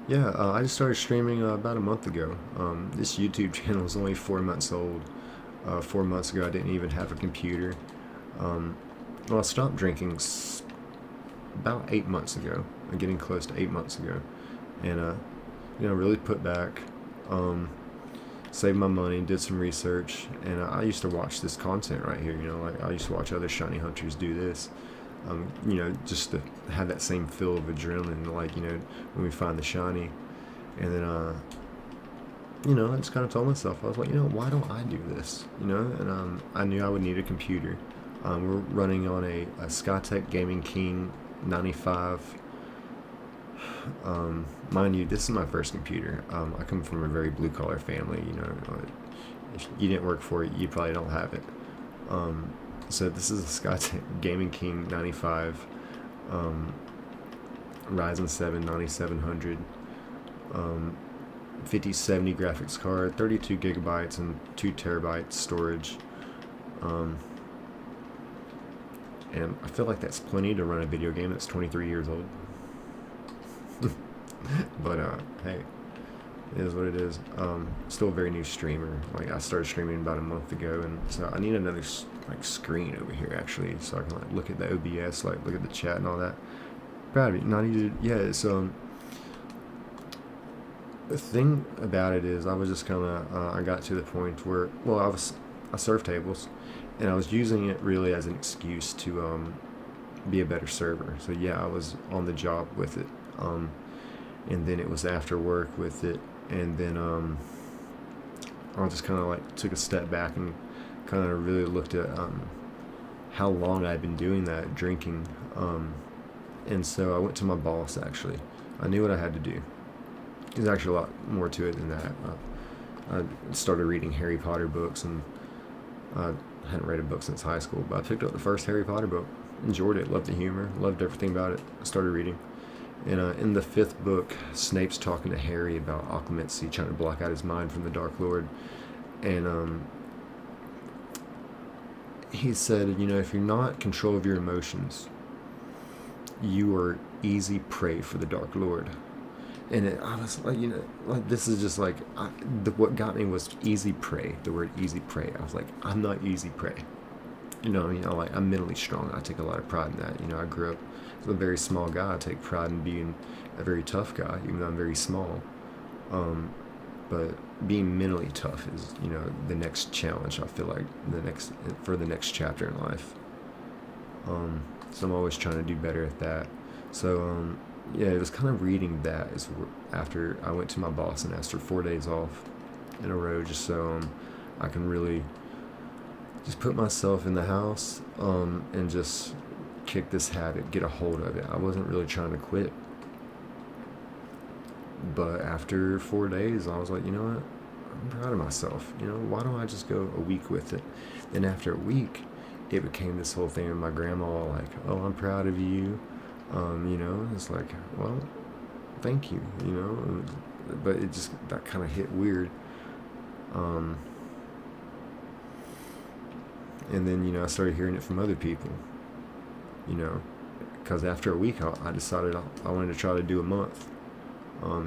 Yeah, I just started streaming about a month ago. This YouTube channel is only 4 months old. 4 months ago, I didn't even have a computer. Well, I stopped drinking about 8 months ago. I'm getting close to 8 months ago. And, really put back, saved my money, did some research. And I used to watch this content right here, like I used to watch other shiny hunters do this. Just to have that same feel of adrenaline, like, when we find the shiny. And then, I just kind of told myself, I was like, why don't I do this? And I knew I would need a computer. We're running on a Skytech Gaming King 95. Mind you, this is my first computer. I come from a very blue-collar family, If you didn't work for it, you probably don't have it. So this is a Skytech Gaming King 95, Ryzen 7 9700, 5070 graphics card, 32 gigabytes and 2 terabytes storage. And I feel like that's plenty to run a video game that's 23 years old. But hey, it is what it is. Still a very new streamer. Like, I started streaming about a month ago, and so I need another screen over here actually, so I can look at the OBS, look at the chat and all that. Proud of you. Not easy. Yeah, it's the thing about it is, I was just kind of I got to the point where, well, I serve tables, and I was using it really as an excuse to be a better server. So yeah, I was on the job with it, and then it was after work with it, and then I just kind of took a step back and kind of really looked at how long I'd been doing that, drinking, and so I went to my boss. Actually, I knew what I had to do. There's actually a lot more to it than that. I started reading Harry Potter books, and I hadn't read a book since high school, but I picked up the first Harry Potter book, enjoyed it, loved the humor, loved everything about it. I started reading, and in the 5th book, Snape's talking to Harry about occlumency, trying to block out his mind from the Dark Lord, and he said, if you're not in control of your emotions, you are easy prey for the Dark Lord. And I was like, this is just what got me was easy prey, the word easy prey. I was like, I'm not easy prey. I'm mentally strong. I take a lot of pride in that. I grew up as a very small guy. I take pride in being a very tough guy, even though I'm very small. But being mentally tough is, the next challenge, I feel like, for the next chapter in life. So I'm always trying to do better at that. So, yeah, it was kind of reading that is after I went to my boss and asked for 4 days off in a row, just so I can really just put myself in the house and just kick this habit, get a hold of it. I wasn't really trying to quit. But after 4 days, I was like, you know what? I'm proud of myself. Why don't I just go a week with it? Then after a week, it became this whole thing with my grandma, like, oh, I'm proud of you. It's like, well, thank you, but it just, that kind of hit weird. Um, and then, I started hearing it from other people, you know, because after a week, I decided I wanted to try to do a month.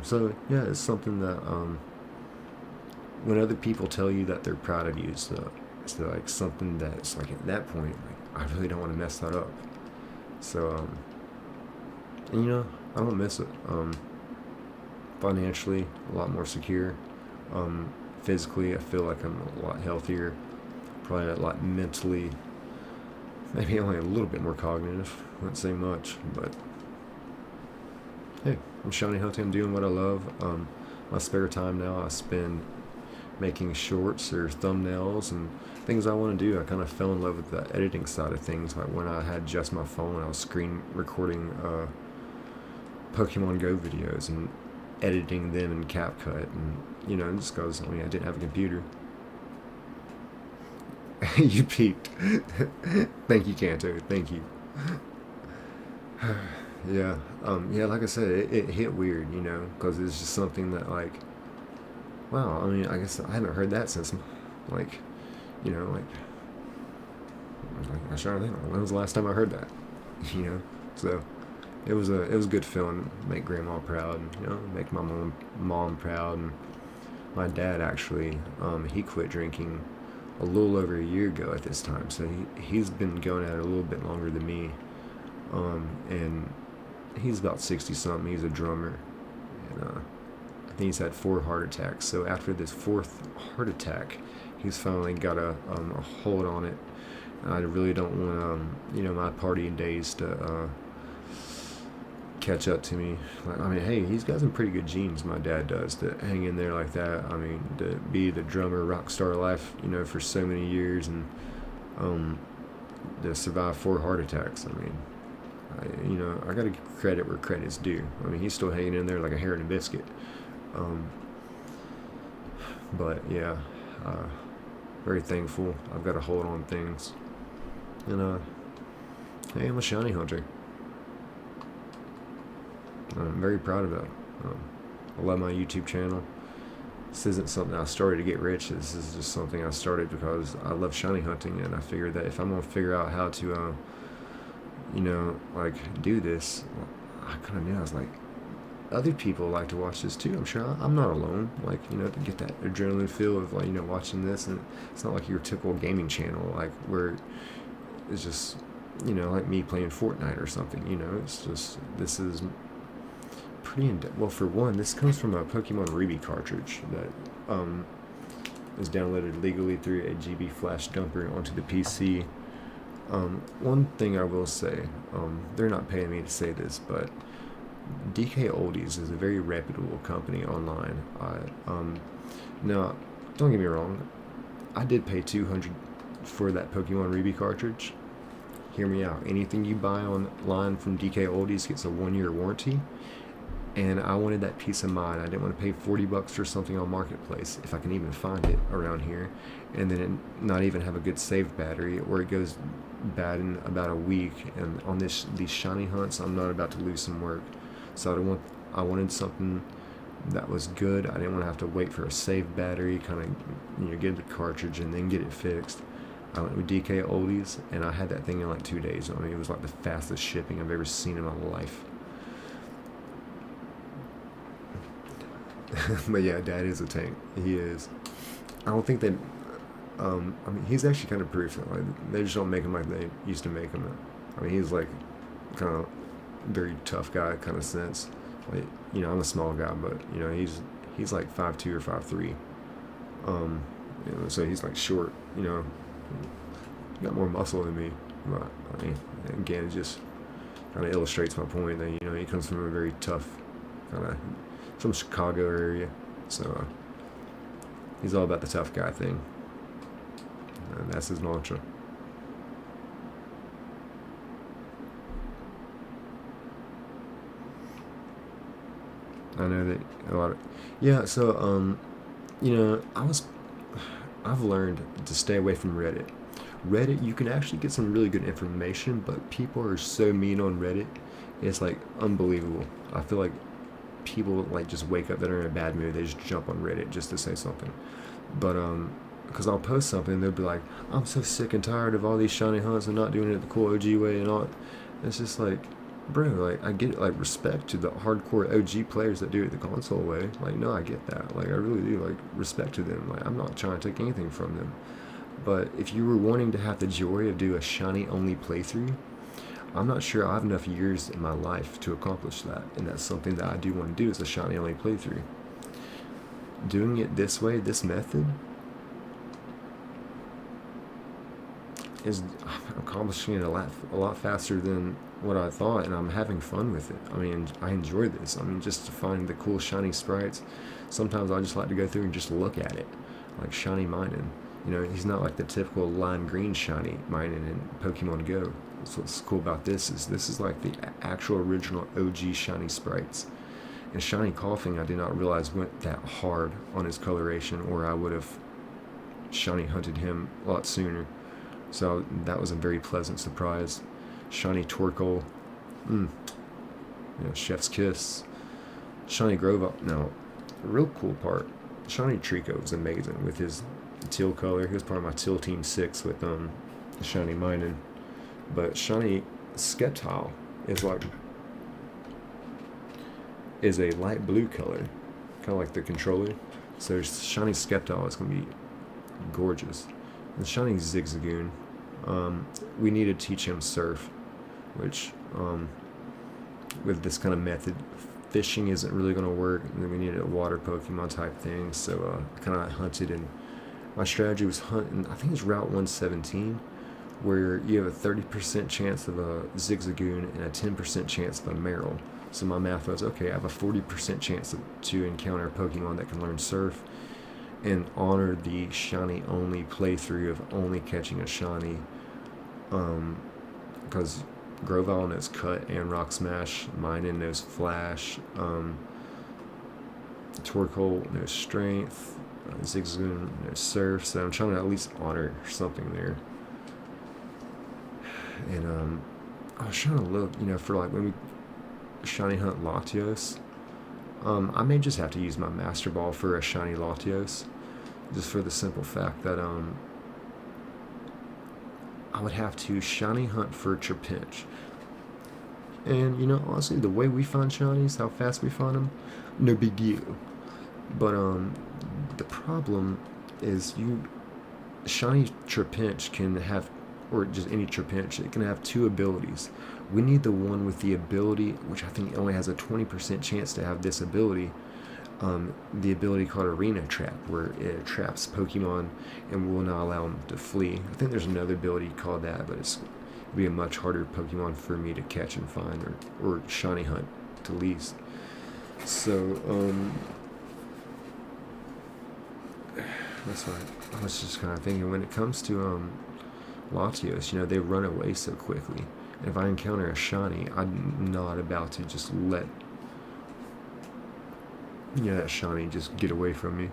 So yeah, it's something that, when other people tell you that they're proud of you, it's like something that's like, at that point, like, I really don't want to mess that up. So, and I don't miss it. Financially, a lot more secure. Physically, I feel like I'm a lot healthier. Probably a lot mentally, maybe only a little bit more cognitive. I wouldn't say much, but hey, I'm shiny hunting. I'm doing what I love. My spare time now, I spend making shorts or thumbnails and things I want to do. I kind of fell in love with the editing side of things. Like when I had just my phone, I was screen recording Pokemon Go videos and editing them in CapCut, and just because I didn't have a computer. You peaked. Thank you, Kanto. Thank you. Yeah. Yeah. Like I said, it hit weird, because it's just something that, like, wow. I guess I haven't heard that since, like, like I'm trying to think. When was the last time I heard that? So it was a good feeling. Make grandma proud, and make my mom proud, and my dad actually, he quit drinking a little over a year ago at this time, so he's been going at it a little bit longer than me, and he's about 60 something. He's a drummer, and I think he's had 4 heart attacks. So after this 4th heart attack, he's finally got a hold on it. And I really don't want my partying days to catch up to me. Like, hey, he's got some pretty good genes, my dad does, to hang in there like that. To be the drummer, rock star life, for so many years, and to survive 4 heart attacks. I gotta give credit where credit's due. He's still hanging in there like a hair in a biscuit. But yeah, very thankful. I've got to hold on things, and hey, I'm a shiny hunter. I'm very proud of it. I love my YouTube channel. This isn't something I started to get rich. This is just something I started because I love shiny hunting, and I figured that if I'm gonna figure out how to, do this, I kind of knew, I was like, other people like to watch this too. I'm sure I'm not alone. To get that adrenaline feel of watching this, and it's not like your typical gaming channel, where it's just like me playing Fortnite or something. It's just, this is pretty well, for one, this comes from a Pokemon Ruby cartridge that is downloaded legally through a GB flash dumper onto the PC. One thing I will say, they're not paying me to say this, but DK Oldies is a very reputable company online. Now, don't get me wrong, I did pay $200 for that Pokemon Ruby cartridge. Hear me out. Anything you buy online from DK Oldies gets a 1-year warranty, and I wanted that peace of mind. I didn't want to pay $40 for something on Marketplace, if I can even find it around here, and then it not even have a good save battery, or it goes bad in about a week. And on these shiny hunts, I'm not about to lose some work, so I wanted something that was good. I didn't want to have to wait for a save battery, kind of get the cartridge and then get it fixed. I went with DK Oldies, and I had that thing in like 2 days. It was like the fastest shipping I've ever seen in my life. But yeah, Dad is a tank. He is. I don't think they. He's actually kind of proof that they just don't make him like they used to make him. He's like kind of very tough guy kind of sense. I'm a small guy, but he's like 5'2" or 5'3". So he's like short. Got more muscle than me. But again, it just kind of illustrates my point that he comes from a very tough kind of, from Chicago area, so he's all about the tough guy thing, and that's his mantra. I know that a lot of, yeah. So I've learned to stay away from Reddit. Reddit, you can actually get some really good information, but people are so mean on Reddit. It's like unbelievable. I feel like people like just wake up that are in a bad mood, they just jump on Reddit just to say something. But because I'll post something, they'll be like, I'm so sick and tired of all these shiny hunts and not doing it the cool OG way and all. It's just like, bro, like, I get, like, respect to the hardcore OG players that do it the console way. Like, no, I get that. Like, I really do. Like, respect to them. Like, I'm not trying to take anything from them. But if you were wanting to have the joy of do a shiny only playthrough, I'm not sure I have enough years in my life to accomplish that. And that's something that I do want to do, is a shiny only playthrough. Doing it this way, this method, is accomplishing it a lot faster than what I thought, and I'm having fun with it. I mean, I enjoy this. I mean, just to find the cool shiny sprites. Sometimes I just like to go through and just look at it, like shiny mining. You know, he's not like the typical lime green shiny mining in Pokemon Go. So what's cool about this is like the actual original OG shiny sprites. And shiny coughing, I did not realize went that hard on his coloration, or I would have shiny hunted him a lot sooner. So that was a very pleasant surprise. Shiny Torkoal, you know, Chef's Kiss. Shiny Grovyle. Now, the real cool part, Shiny Trico was amazing with his teal color. He was part of my teal team 6 with Shiny Minun. But Shiny Sceptile is a light blue color, kind of like the controller. So Shiny Sceptile is going to be gorgeous. And Shiny Zigzagoon, we need to teach him Surf, which with this kind of method, fishing isn't really going to work, and then we needed a water Pokemon type thing. So I kind of hunted, and my strategy was hunting, I think it's Route 117, where you have a 30% chance of a Zigzagoon and a 10% chance of a Marill. So my math was, okay, I have a 40% chance to encounter a Pokemon that can learn Surf, and honor the shiny only playthrough of only catching a shiny, because Grovyle knows Cut and Rock Smash, Minun knows Flash, Torkoal knows Strength, Zigzagoon knows Surf, so I'm trying to at least honor something there. And I was trying to look, you know, for like when we shiny hunt Latios, I may just have to use my Master Ball for a shiny Latios, just for the simple fact that I would have to shiny hunt for Trapinch. And, you know, honestly, the way we find shinies, how fast we find them, no big deal. But the problem is shiny Trapinch can have, or just any Trapinch, it can have 2 abilities. We need the one with the ability, which I think only has a 20% chance to have this ability, the ability called Arena Trap, where it traps Pokemon and will not allow them to flee. I think there's another ability called that, but it'd be a much harder Pokemon for me to catch and find, or shiny hunt to least. So that's why I was just kind of thinking, when it comes to Latios, you know, they run away so quickly. And if I encounter a shiny, I'm not about to just let, you know, that shiny just get away from me.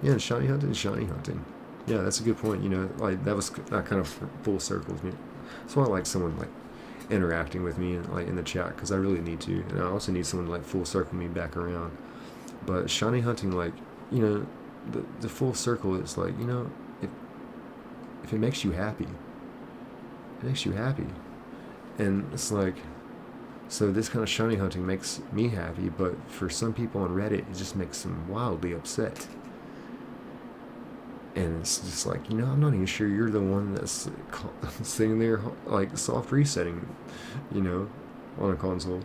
Yeah, shiny hunting. Yeah, that's a good point. You know, like that kind of full circles me. That's why I like someone like interacting with me and like in the chat, because I really need to, and I also need someone to like full circle me back around. But shiny hunting, like, you know, the full circle is like, you know, if it makes you happy, it makes you happy. And it's like, so this kind of shiny hunting makes me happy, but for some people on Reddit, it just makes them wildly upset. And it's just like, you know, I'm not even sure you're the one that's sitting there like soft resetting, you know, on a console.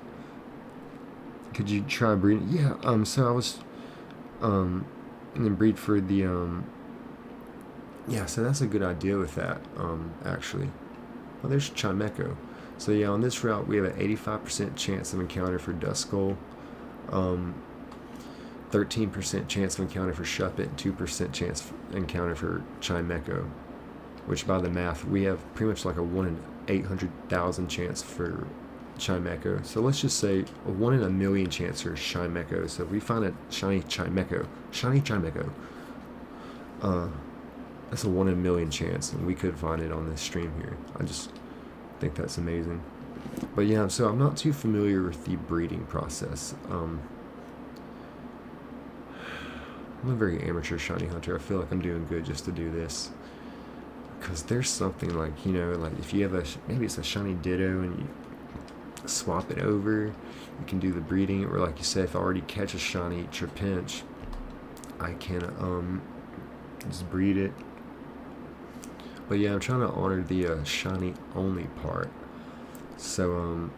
Could you try breeding? Yeah, so I was and then breed for the yeah, so that's a good idea with that, actually. Well, there's Chimecho. So yeah, on this route we have an 85% chance of encounter for Duskull, 13% chance of encounter for Shuppet, and 2% chance of encounter for Chimecho, which by the math, we have pretty much like a 1 in 800,000 chance for Chimecho. So let's just say a 1 in a million chance for Chimecho. So if we find a shiny Chimecho, that's a 1 in a million chance, and we could find it on this stream here. I just think that's amazing. But yeah, so I'm not too familiar with the breeding process. I'm a very amateur shiny hunter. I feel like I'm doing good just to do this. Because there's something like, like if you have maybe it's a shiny Ditto and you swap it over, you can do the breeding. Or like you said, if I already catch a shiny Trapinch, I can just breed it. But yeah, I'm trying to honor the shiny only part. So,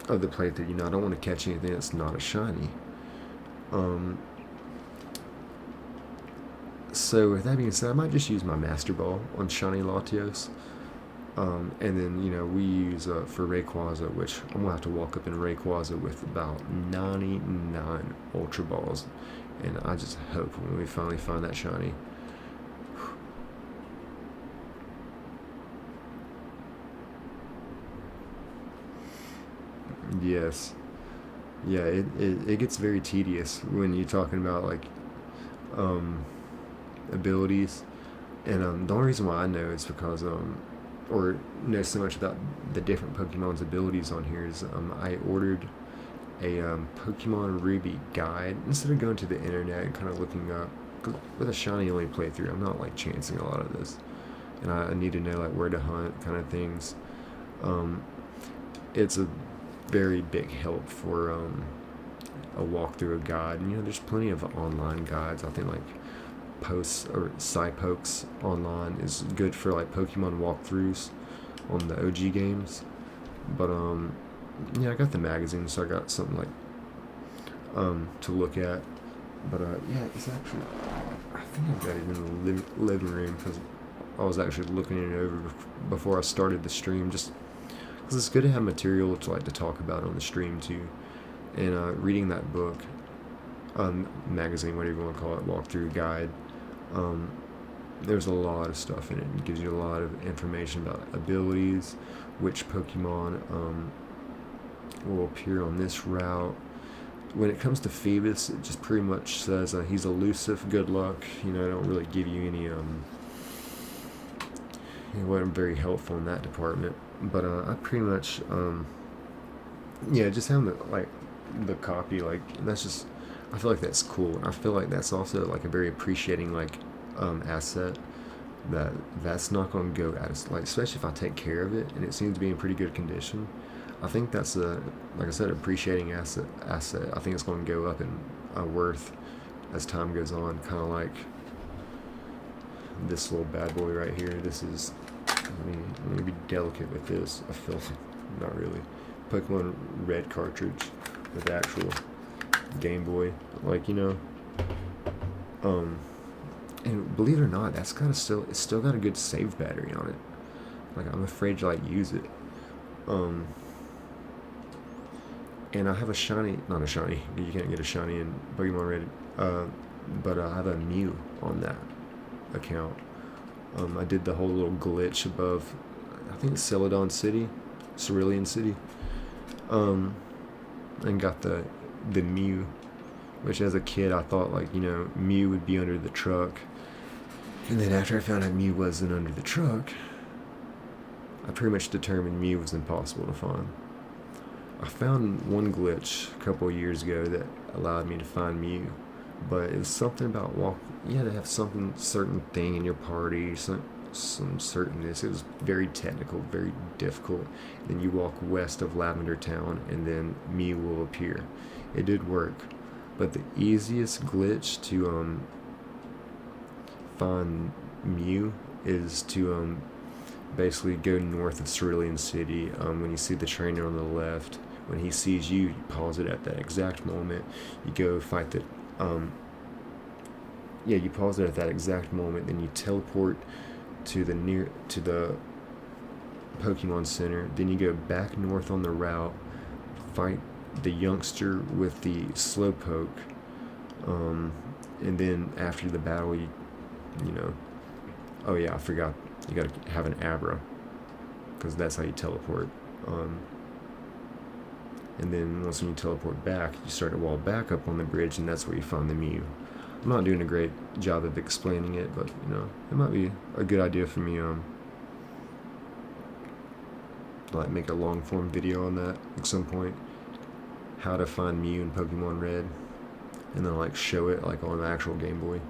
of the plate that, I don't want to catch anything that's not a shiny. So with that being said, I might just use my Master Ball on shiny Latios. And then, we use for Rayquaza, which I'm going to have to walk up in Rayquaza with about 99 Ultra Balls. And I just hope when we finally find that shiny. Yes. Yeah, it gets very tedious when you're talking about, like, abilities. And the only reason why I know is because, or know so much about the different Pokemon's abilities on here is I ordered a Pokemon Ruby guide instead of going to the internet and kind of looking up. 'Cause with a shiny only playthrough, I'm not like chancing a lot of this, and I need to know like where to hunt, kind of things. It's a very big help for a walkthrough guide. And there's plenty of online guides. I think like posts or Psypokes online is good for like Pokemon walkthroughs on the OG games. But yeah, I got the magazine, so I got something like to look at. But yeah, it's actually, I think I've got it in the living room because I was actually looking it over before I started the stream, just because it's good to have material to talk about on the stream too. And reading that book, magazine, whatever you want to call it, walkthrough guide, there's a lot of stuff in it. It gives you a lot of information about abilities, which Pokemon will appear on this route. When it comes to Phoebus, it just pretty much says he's elusive, good luck. I don't really give you any, wasn't very helpful in that department. But I pretty much, yeah, just having the copy, that's just, I feel like that's cool. I feel like that's also like a very appreciating asset that's not going to go out of, especially if I take care of it and it seems to be in pretty good condition. I think that's like I said, appreciating asset. I think it's going to go up in worth as time goes on. Kind of like this little bad boy right here. This is, let me be delicate with this. I feel not really. Pokemon Red cartridge with actual Game Boy, and believe it or not, it's still got a good save battery on it. I'm afraid to use it. And I have not a shiny. You can't get a shiny in Pokemon Red. But I have a Mew on that account. I did the whole little glitch above, I think it's Celadon City, Cerulean City. And got the Mew, which as a kid I thought Mew would be under the truck. And then after I found out Mew wasn't under the truck, I pretty much determined Mew was impossible to find. I found one glitch a couple of years ago that allowed me to find Mew, but it was something about you had to have certain thing in your party, some certainness. It was very technical, very difficult. Then you walk west of Lavender Town, and then Mew will appear. It did work, but the easiest glitch to find Mew is to basically go north of Cerulean City. When you see the trainer on the left, when he sees you, you pause it at that exact moment. You go fight the you pause it at that exact moment. Then you teleport to the Pokemon Center. Then you go back north on the route, fight the youngster with the Slowpoke, and then after the battle, oh yeah, I forgot. You gotta have an Abra, because that's how you teleport. And then once you teleport back, you start to wall back up on the bridge, and that's where you find the Mew. I'm not doing a great job of explaining it, but it might be a good idea for me like make a long form video on that at some point. How to find Mew in Pokemon Red, and then like show it like on the actual Game Boy.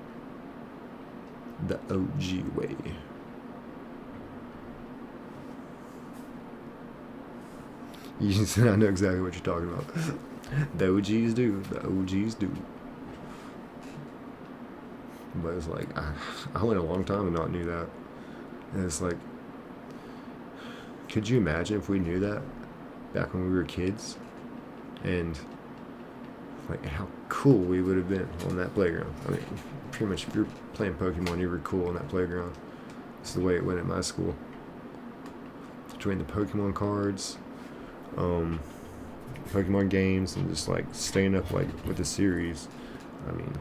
The OG way. I know exactly what you're talking about. The OGs do. The OGs do. But it's like, I went a long time and not knew that. And it's like, could you imagine if we knew that back when we were kids? And like how cool we would have been on that playground. I mean, pretty much if you're playing Pokemon, you were cool on that playground. It's the way it went at my school. Between the Pokemon cards, Pokemon games, and just like staying up like with the series. I mean,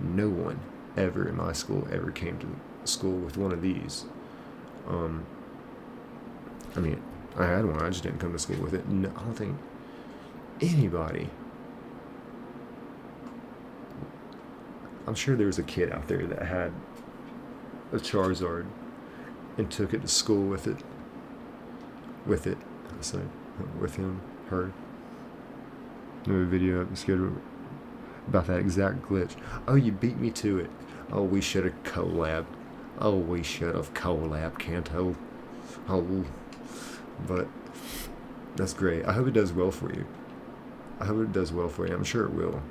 no one ever in my school ever came to school with one of these. I mean, I had one, I just didn't come to school with it. No, I don't think anybody. I'm sure there was a kid out there that had a Charizard and took it to school with it. So, with him, her. Another video up scheduled about that exact glitch. Oh, you beat me to it. Oh, we should have collabed. Oh, we should have collabed, Kanto. Oh, but that's great. I hope it does well for you. I'm sure it will,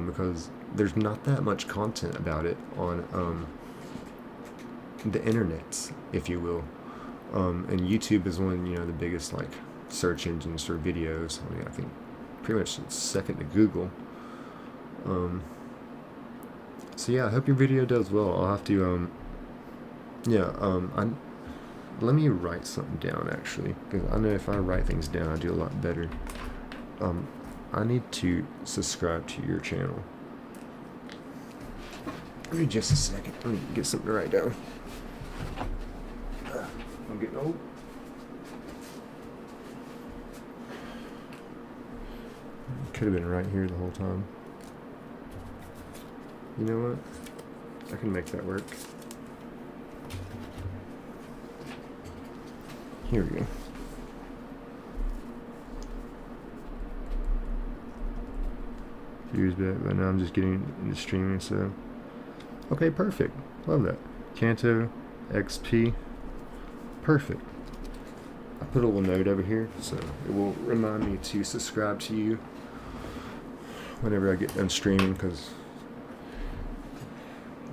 because there's not that much content about it on the internets, if you will. And YouTube is one, the biggest like search engines for videos. I mean, I think pretty much it's second to Google. So yeah, I hope your video does well. I'll have to let me write something down, actually, because I know if I write things down I do a lot better. I need to subscribe to your channel. Give me just a second. Let me get something to write down. I'm getting old. Could have been right here the whole time. You know what? I can make that work. Here we go. Years back, but now I'm just getting into streaming, so. Okay, perfect. Love that. Kanto XP. Perfect. I put a little note over here, so it will remind me to subscribe to you whenever I get done streaming, because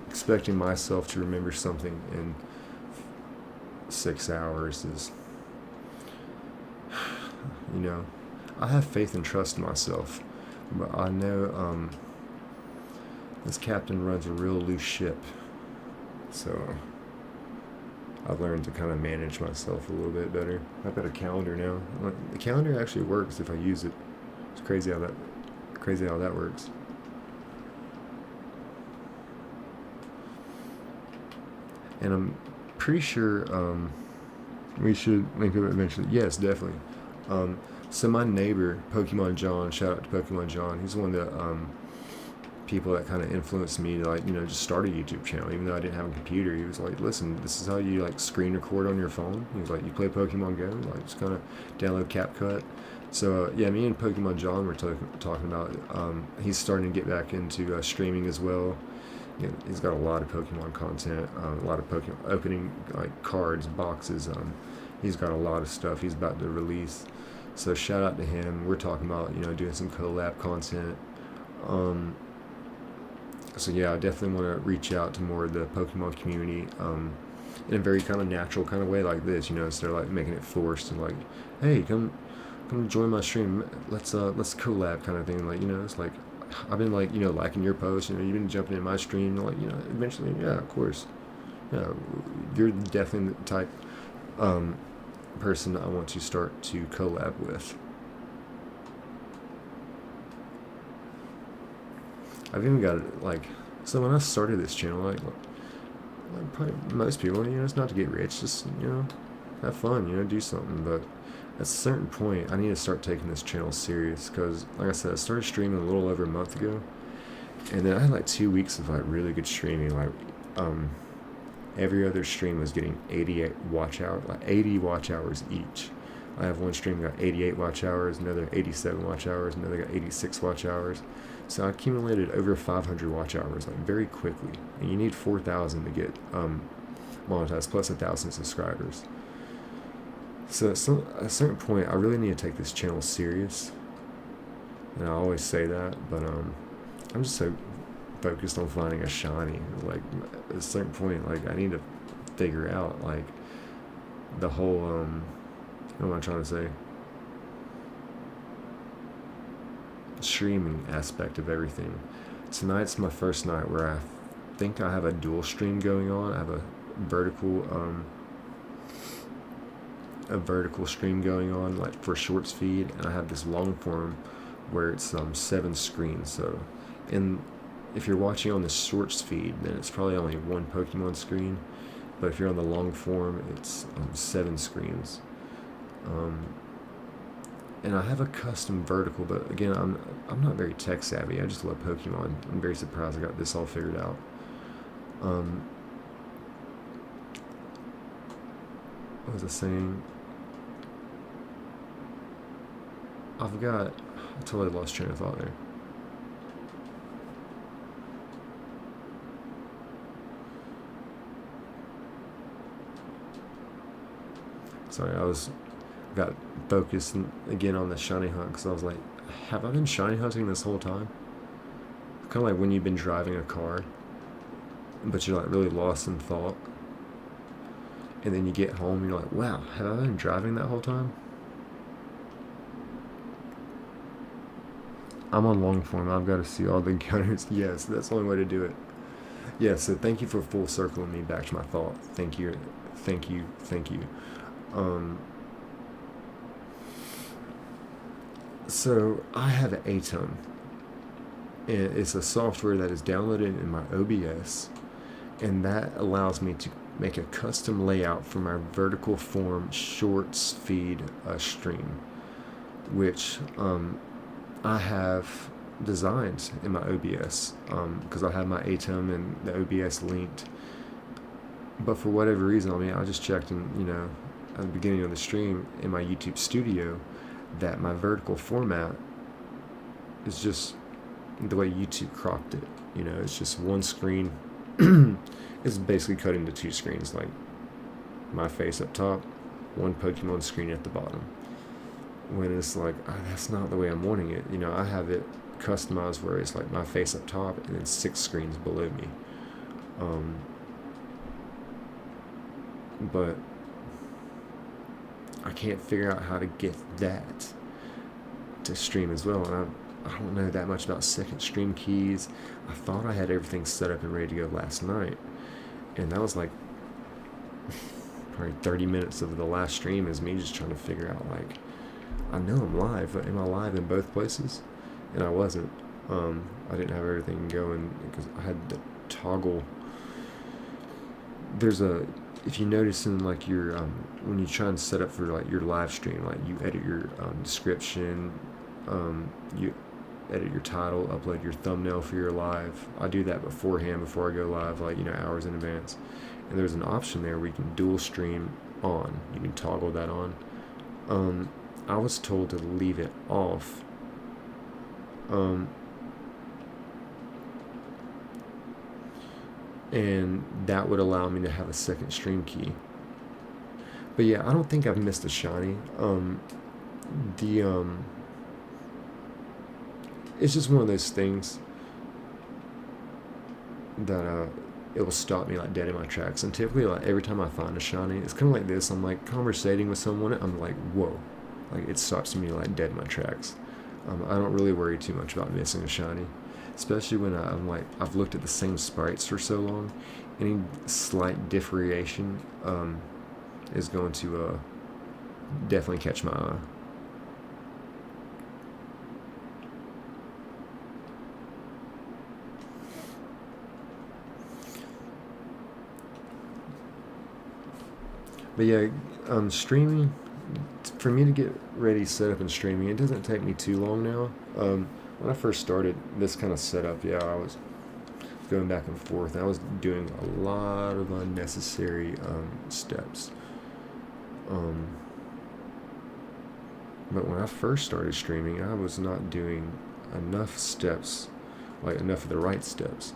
expecting myself to remember something in 6 hours is, I have faith and trust in myself, but I know this captain runs a real loose ship, so I've learned to kind of manage myself a little bit better. I've got a calendar now. The calendar actually works if I use it. It's crazy how that works. And I'm pretty sure we should link up eventually. Yes, definitely. So my neighbor, Pokemon John, shout out to Pokemon John. He's one of the people that kind of influenced me to just start a YouTube channel. Even though I didn't have a computer, he was like, "Listen, this is how you screen record on your phone." He was like, "You play Pokemon Go, just kind of download CapCut." So yeah, me and Pokemon John were talking about. He's starting to get back into streaming as well. He's got a lot of Pokemon content, a lot of Pokemon opening cards, boxes. He's got a lot of stuff he's about to release. So shout out to him. We're talking about doing some collab content. So yeah, I definitely want to reach out to more of the Pokemon community in a very kind of natural kind of way like this, instead of making it forced and hey, come join my stream. Let's collab kind of thing. It's like I've been liking your posts. You've been jumping in my stream. Eventually, yeah, of course, yeah, you're definitely the type person I want to start to collab with. I've even got so when I started this channel, like probably most people, it's not to get rich, just have fun, do something. But at a certain point, I need to start taking this channel serious, because like I said, I started streaming a little over a month ago, and then I had 2 weeks of really good streaming. Every other stream was getting 80 watch hours each. I have one stream got 88 watch hours, another 87 watch hours, another got 86 watch hours. So I accumulated over 500 watch hours like very quickly, and you need 4,000 to get monetized plus 1,000 subscribers. So at a certain point, I really need to take this channel serious, and I always say that, but I'm just so focused on finding a shiny. Like at a certain point, like I need to figure out like the whole what am I trying to say? Streaming aspect of everything. Tonight's my first night where I think I have a dual stream going on. I have a vertical stream going on, like for shorts feed, and I have this long form where it's 7 screens. So if you're watching on the shorts feed, then it's probably only one Pokemon screen, but if you're on the long form, it's 7 screens. And I have a custom vertical, but again, I'm not very tech savvy. I just love Pokemon. I'm very surprised I got this all figured out. What was I saying? I totally lost train of thought there. Sorry, got focused again on the shiny hunt because I was like, have I been shiny hunting this whole time? Kind of like when you've been driving a car, but you're like really lost in thought, and then you get home and you're like, wow, have I been driving that whole time? I'm on long form. I've got to see all the encounters. Yes, that's the only way to do it. Yeah, so thank you for full circling me back to my thought. Thank you. So I have an Atom, and it's a software that is downloaded in my OBS, and that allows me to make a custom layout for my vertical form shorts feed stream, which I have designed in my OBS because I have my Atom and the OBS linked. But for whatever reason, I just checked, and at the beginning of the stream in my YouTube studio, that my vertical format is just the way YouTube cropped it. It's just one screen. It's basically cut into 2 screens, like my face up top, one Pokemon screen at the bottom. When it's like, that's not the way I'm wanting it. I have it customized where it's like my face up top and then 6 screens below me. But I can't figure out how to get that to stream as well, and I don't know that much about second stream keys. I thought I had everything set up and ready to go last night, and that was like probably 30 minutes of the last stream is me just trying to figure out, like, I know I'm live, but am I live in both places? And I wasn't. I didn't have everything going because I had to toggle. If you notice in like your when you try and set up for like your live stream, like you edit your description, you edit your title, upload your thumbnail for your live. I do that beforehand before I go live, like hours in advance. And there's an option there where you can dual stream on. You can toggle that on. I was told to leave it off. And that would allow me to have a second stream key. But yeah, I don't think I've missed a shiny. It's just one of those things that it will stop me like dead in my tracks. And typically, like every time I find a shiny, it's kind of like this. I'm like conversating with someone. I'm like, whoa, like it stops me like dead in my tracks. I don't really worry too much about missing a shiny. Especially when I've looked at the same sprites for so long. Any slight differentiation is going to definitely catch my eye. But yeah, streaming, for me to get ready, set up, and streaming, it doesn't take me too long now. When I first started this kind of setup, I was going back and forth. I was doing a lot of unnecessary steps. But when I first started streaming, I was not doing enough steps, like enough of the right steps.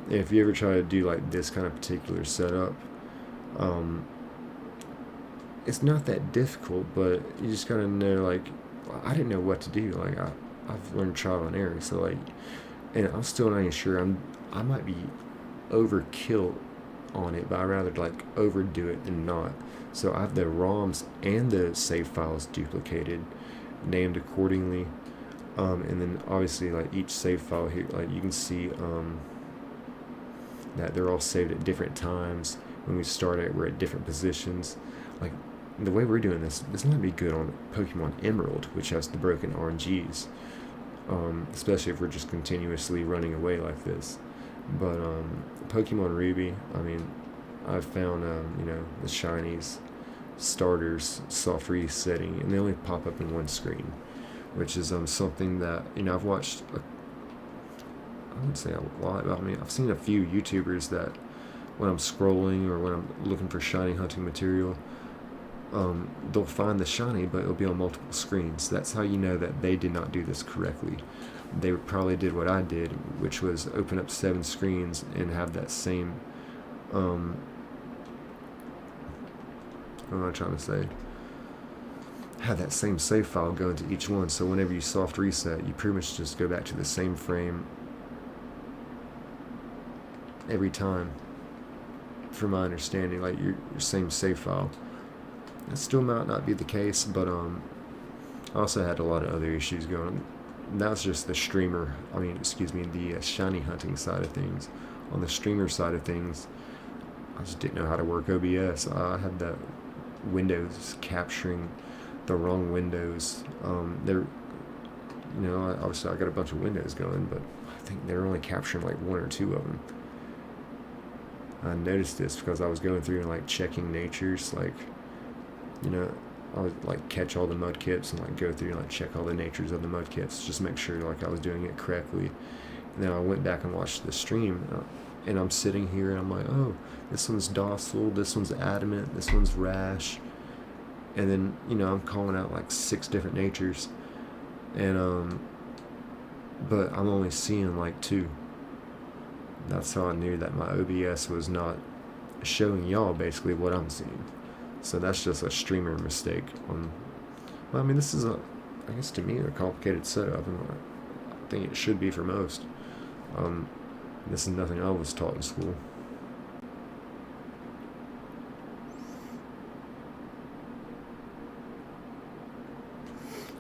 If you ever try to do like this kind of particular setup, um, it's not that difficult, but you just gotta know, like, I didn't know what to do. Like, I've learned trial and error, so like, and I'm still not even sure. I might be overkill on it, but I rather like overdo it than not. So I have the ROMs and the save files duplicated, named accordingly, and then obviously like each save file here, like you can see that they're all saved at different times. When we start it, we're at different positions. Like the way we're doing this might be good on Pokemon Emerald, which has the broken RNGs, especially if we're just continuously running away like this. But Pokemon Ruby, I mean, I've found the shinies starters soft resetting, and they only pop up in one screen, which is something that I've watched. I wouldn't say a lot, but I mean I've seen a few YouTubers that when I'm scrolling or when I'm looking for shiny hunting material, they'll find the shiny, but it'll be on multiple screens. That's how you know that they did not do this correctly. They probably did what I did, which was open up 7 screens and have that same, what am I trying to say? Have that same save file go into each one, so whenever you soft reset, you pretty much just go back to the same frame every time, from my understanding, like your same save file. That still might not be the case, but I also had a lot of other issues going on. That's just the the shiny hunting side of things. On the streamer side of things, I just didn't know how to work OBS. I had that windows capturing the wrong windows. Obviously I got a bunch of windows going, but I think they're only capturing like 1 or 2 of them. I noticed this because I was going through and like checking natures, like, I would like catch all the mudkips and like go through and like check all the natures of the mudkips, just make sure like I was doing it correctly. And then I went back and watched the stream, and I'm sitting here and I'm like, oh, this one's docile, this one's adamant, this one's rash, and then I'm calling out like 6 different natures, and but I'm only seeing like 2. That's how I knew that my OBS was not showing y'all basically what I'm seeing. So that's just a streamer mistake. Well, I mean, this is I guess to me, a complicated setup, and I think it should be for most. This is nothing I was taught in school.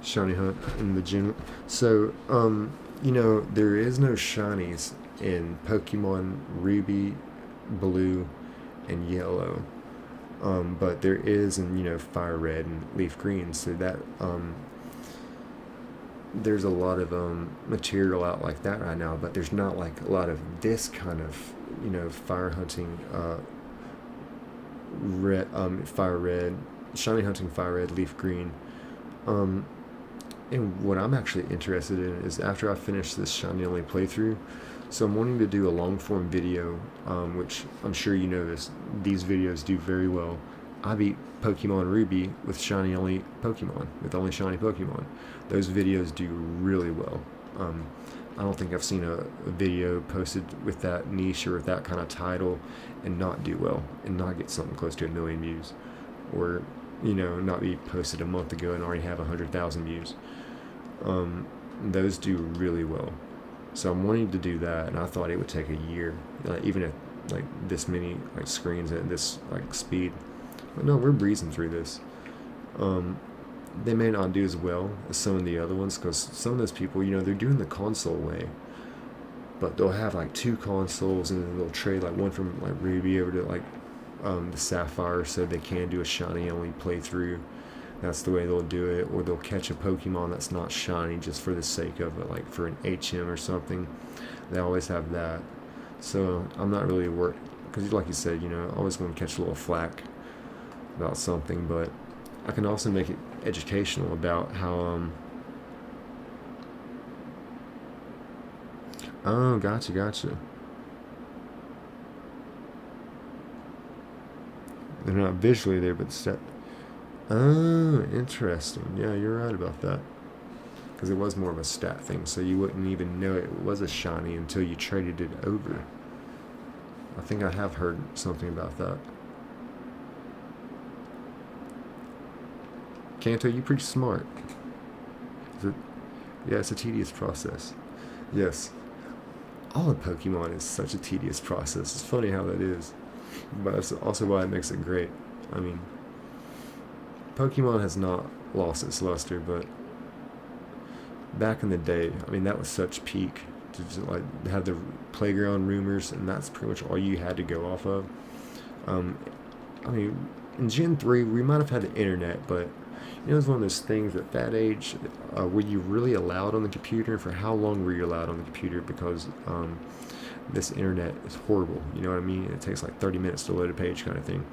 Shiny hunt in the gym. So, there is no shinies in Pokemon Ruby, Blue, and Yellow. But there is in Fire Red and Leaf Green, so that there's a lot of material out like that right now, but there's not like a lot of this kind of fire hunting Fire Red, shiny hunting Fire Red, Leaf Green. And what I'm actually interested in is after I finish this shiny only playthrough, so I'm wanting to do a long form video, which I'm sure you know these videos do very well. I beat Pokemon Ruby with shiny only Pokemon, with only shiny Pokemon. Those videos do really well. I don't think I've seen a video posted with that niche or with that kind of title and not do well, and not get something close to 1 million views, or not be posted a month ago and already have 100,000 views. Those do really well. So I'm wanting to do that, and I thought it would take a year, even at like this many like screens at this like speed. But no, we're breezing through this. They may not do as well as some of the other ones, because some of those people, they're doing the console way, but they'll have like 2 consoles, and then they'll trade like one from like Ruby over to like the Sapphire, so they can do a shiny only playthrough. That's the way they'll do it. Or they'll catch a Pokemon that's not shiny just for the sake of it, like for an HM or something. They always have that. So I'm not really worried, because like you said, I always want to catch a little flack about something, but I can also make it educational about how oh, gotcha. They're not visually there, but Oh, interesting. Yeah, you're right about that. Because it was more of a stat thing, so you wouldn't even know it was a shiny until you traded it over. I think I have heard something about that. Kanto, you're pretty smart. Is it? Yeah, it's a tedious process. Yes. All of Pokemon is such a tedious process. It's funny how that is. But that's also why it makes it great. I mean, Pokemon has not lost its luster, but back in the day, I mean, that was such peak to just like have the playground rumors, and that's pretty much all you had to go off of. Um, I mean, in Gen 3, we might have had the internet, but it was one of those things at that age, were you really allowed on the computer? For how long were you allowed on the computer? Because this internet is horrible. You know what I mean? It takes like 30 minutes to load a page, kind of thing.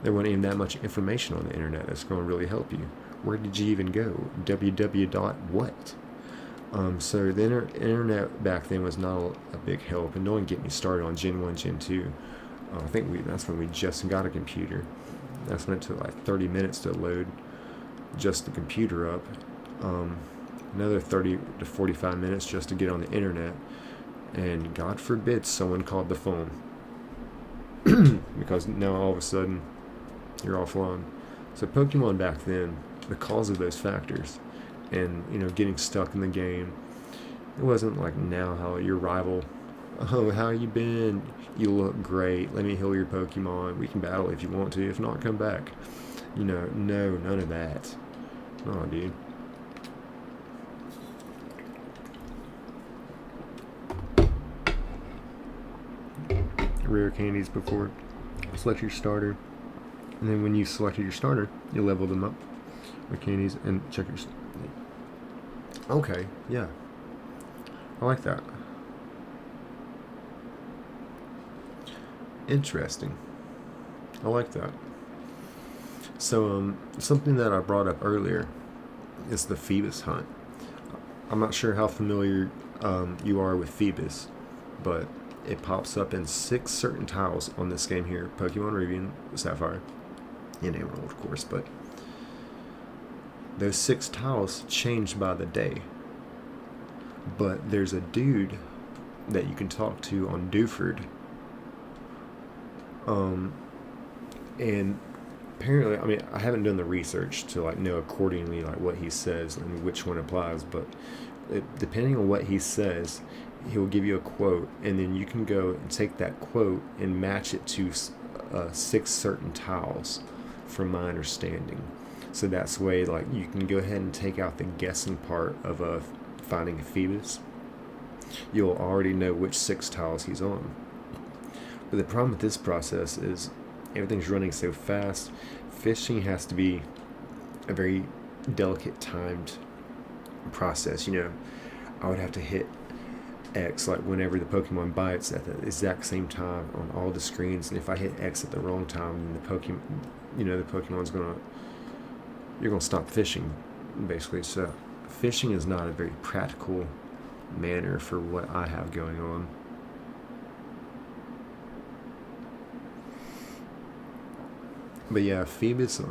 There wasn't even that much information on the internet that's going to really help you. Where did you even go? www dot what? So the internet back then was not a big help, and don't get me started on Gen 1, Gen 2. I think that's when we just got a computer. That's when it took like 30 minutes to load just the computer up. Another 30 to 45 minutes just to get on the internet. And God forbid someone called the phone. Because now all of a sudden you're offline. So Pokemon back then, because of those factors, and getting stuck in the game, it wasn't like now how your rival, oh, how you been? You look great. Let me heal your Pokemon. We can battle if you want to. If not, come back. No, none of that. Oh, dude. Rare candies before. Select your starter. And then when you selected your starter, you level them up with candies and check your... Okay, yeah. I like that. Interesting. I like that. So, something that I brought up earlier is the Phoebus hunt. I'm not sure how familiar you are with Phoebus, but it pops up in 6 certain tiles on this game here. Pokemon Ruby and Sapphire. And Emerald, of course, but those 6 tiles change by the day. But there's a dude that you can talk to on Dewford. And apparently, I mean, I haven't done the research to like know accordingly like what he says and which one applies, but depending on what he says, he'll give you a quote, and then you can go and take that quote and match it to 6 certain tiles, from my understanding. So that's the way like you can go ahead and take out the guessing part of finding a Phoebus. You'll already know which 6 tiles he's on. But the problem with this process is everything's running so fast. Fishing has to be a very delicate timed process. I would have to hit X like whenever the Pokemon bites at the exact same time on all the screens, and if I hit X at the wrong time, then the Pokemon's you're gonna stop fishing, basically. So fishing is not a very practical manner for what I have going on. But yeah, Phoebus,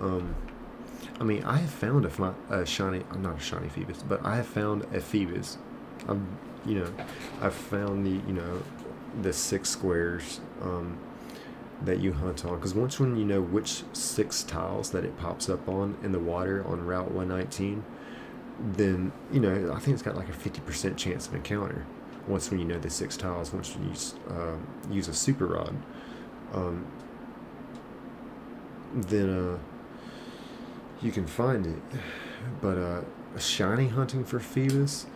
I mean, I have found a shiny, I'm not a shiny Phoebus, but I have found a Phoebus. I've found the 6 squares that you hunt on. Because once when you know which 6 tiles that it pops up on in the water on Route 119, then, I think it's got like a 50% chance of encounter. Once when you know the 6 tiles, once you use a super rod. Then you can find it. But shiny hunting for Phoebus,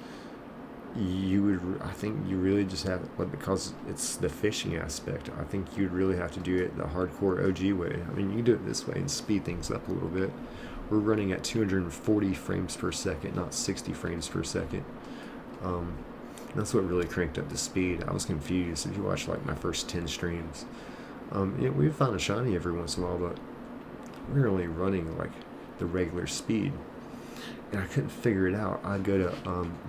I think you really just have, but because it's the fishing aspect, I think you'd really have to do it the hardcore OG way. I mean, you can do it this way and speed things up a little bit. We're running at 240 frames per second, not 60 frames per second. That's what really cranked up the speed. I was confused if you watch like my first 10 streams. We'd find a shiny every once in a while, but we're only running like the regular speed. And I couldn't figure it out. I'd go to,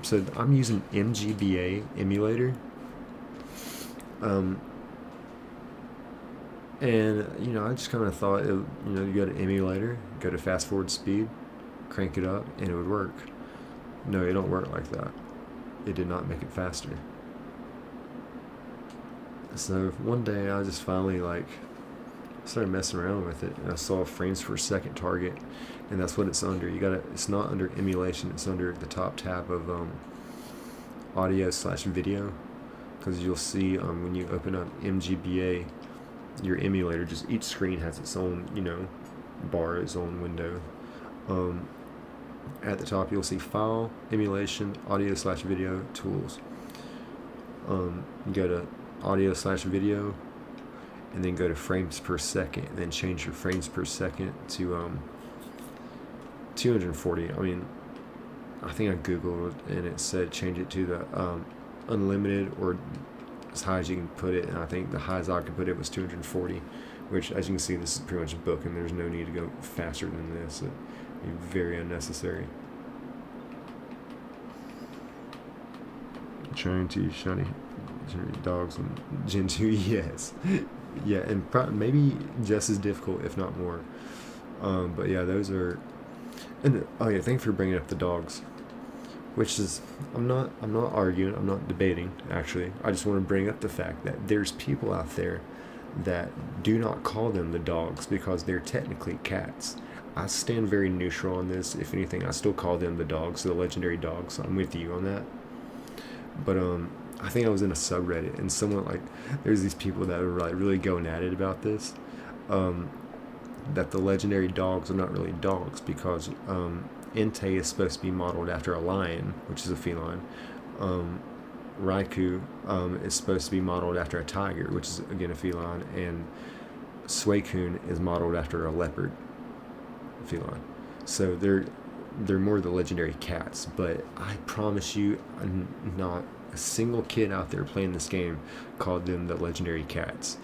so I'm using MGBA emulator. And I just kind of thought, you go to emulator, go to fast forward speed, crank it up, and it would work. No, it don't work like that. It did not make it faster. So one day I just finally started messing around with it, and I saw frames per second target, and that's what it's under. It's not under emulation. It's under the top tab of audio/video, because you'll see when you open up MGBA, your emulator, just each screen has its own bar, its own window. At the top you'll see file, emulation, audio/video, tools. You go to audio/video, and then go to frames per second, and then change your frames per second to 240. I think I googled and it said change it to the unlimited, or as high as you can put it, and I think the highest I could put it was 240, which, as you can see, this is pretty much book, and there's no need to go faster than this. It'd be very unnecessary. Trying to shiny dogs and Gen 2, yes. Yeah, and maybe just as difficult, if not more. But yeah, those are. And thanks for bringing up the dogs, which is I'm not arguing, I'm not debating. Actually, I just want to bring up the fact that there's people out there that do not call them the dogs because they're technically cats. I stand very neutral on this. If anything, I still call them the dogs, the legendary dogs. I'm with you on that. But I think I was in a subreddit, and someone there's these people that are really going at it about this, that the legendary dogs are not really dogs, because Entei is supposed to be modeled after a lion, which is a feline. Raikou is supposed to be modeled after a tiger, which is again a feline, and Suicune is modeled after a leopard, feline. So they're more the legendary cats, but I promise you, not a single kid out there playing this game called them the legendary cats.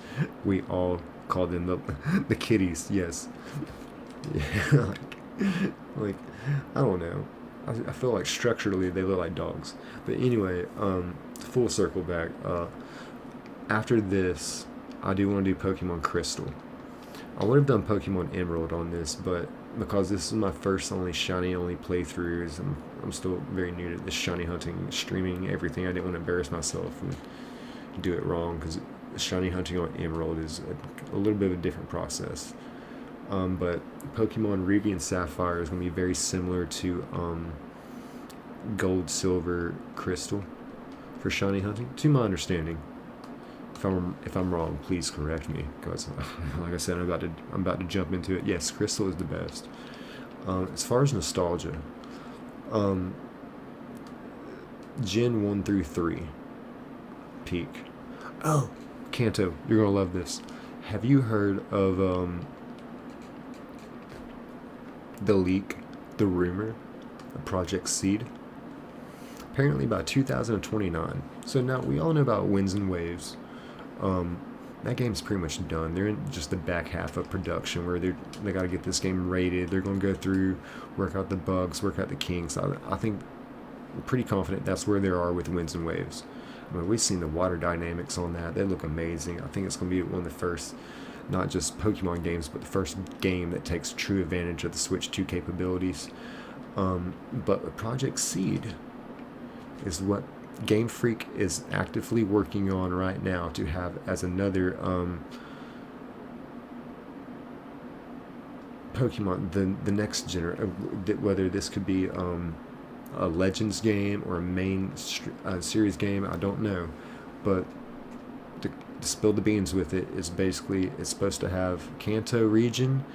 We all called them the kitties, yes. Yeah, I don't know. I feel like structurally they look like dogs. But anyway, full circle back. After this, I do want to do Pokemon Crystal. I would have done Pokemon Emerald on this, but because this is my first shiny only playthroughs, I'm still very new to this shiny hunting, streaming, everything. I didn't want to embarrass myself and do it wrong, because shiny hunting on Emerald is a little bit of a different process. But Pokemon Ruby and Sapphire is going to be very similar to Gold, Silver, Crystal for shiny hunting, to my understanding. If I'm wrong, please correct me, because like I said, I'm about to jump into it. Yes, Crystal is the best. As far as nostalgia, Gen 1 through 3 peak. Oh, Kanto, you're gonna love this. Have you heard of the leak, the rumor, of Project Seed? Apparently by 2029. So now we all know about Winds and Waves. That game's pretty much done. They're in just the back half of production, where they got to get this game rated. They're going to go through, work out the bugs, work out the kinks. I think I'm pretty confident that's where they are with Winds and Waves. We've seen the water dynamics on that. They look amazing. I think it's going to be one of the first, not just Pokemon games, but the first game that takes true advantage of the Switch 2 capabilities. But Project Seed is what Game Freak is actively working on right now to have as another Pokemon, the next generation, whether this could be a Legends game or a main series game, I don't know. But to spill the beans with it, it's supposed to have Kanto region,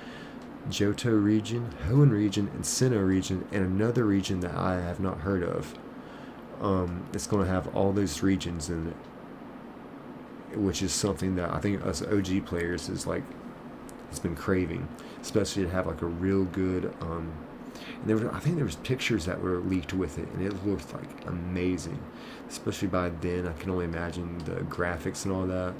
Johto region, Hoenn region, and Sinnoh region, and another region that I have not heard of. It's going to have all those regions in it, which is something that I think us OG players has been craving, especially to have a real good. And I think there was pictures that were leaked with it, and it looked amazing. Especially by then, I can only imagine the graphics and all that,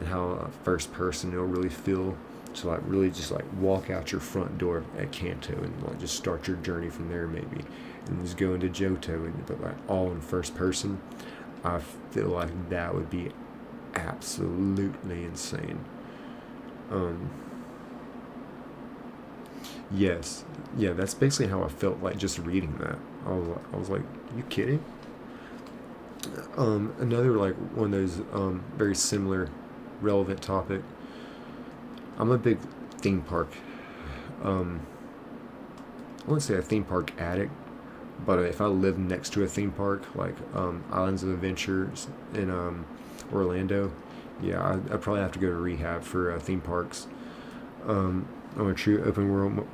and how first person it'll really feel to really just walk out your front door at Kanto and just start your journey from there maybe. And just go into Johto, but all in first person. I feel like that would be absolutely insane. Um, yes, yeah, that's basically how I felt like just reading that. I was like, you kidding? Another like one of those very similar, relevant topic. I'm a big theme park. Um, I wouldn't say a theme park addict, but if I lived next to a theme park like Islands of Adventures in Orlando, yeah, I'd probably have to go to rehab for theme parks. On a true open world,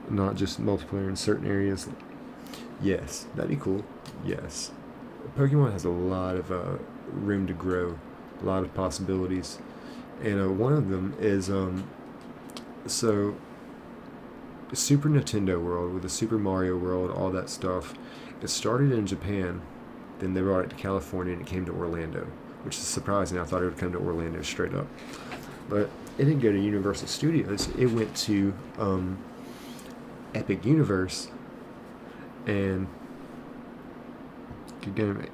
not just multiplayer in certain areas. Yes, that'd be cool. Yes, Pokemon has a lot of room to grow, a lot of possibilities, and one of them is so Super Nintendo World with the Super Mario World, all that stuff. It started in Japan, then they brought it to California, and it came to Orlando, which is surprising. I thought it would come to Orlando straight up, but it didn't go to Universal Studios. It went to Epic Universe, and good game, mate.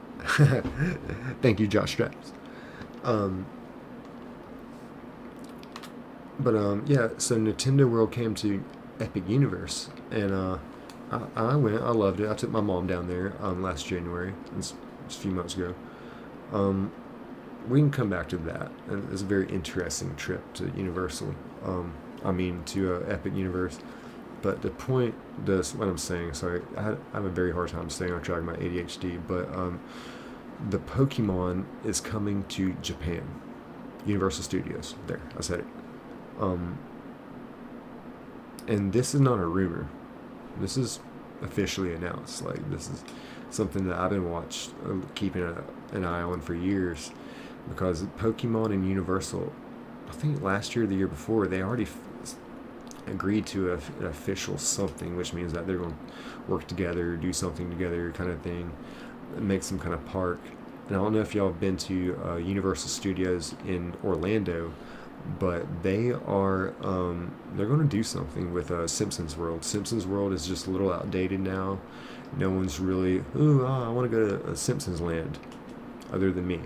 Thank you, Josh Straps. Um, yeah, so Nintendo World came to Epic Universe, and I went. I loved it. I took my mom down there last January. It's a few months ago. Um, we can come back to that. And it's a very interesting trip to Universal. To Epic Universe. But the point, what I'm saying. Sorry, I have a very hard time staying on track of my ADHD. But the Pokemon is coming to Japan, Universal Studios. There, I said it. Um, and this is not a rumor. This is officially announced. Like, this is something that I've been keeping an eye on for years, because Pokemon and Universal, I think last year or the year before, they already agreed to an official something, which means that they're going to work together, do something together, kind of thing, make some kind of park. And I don't know if y'all have been to Universal Studios in Orlando, but they are they're going to do something with Simpsons World. Simpsons World is just a little outdated now. No one's really, I want to go to Simpsons Land, other than me.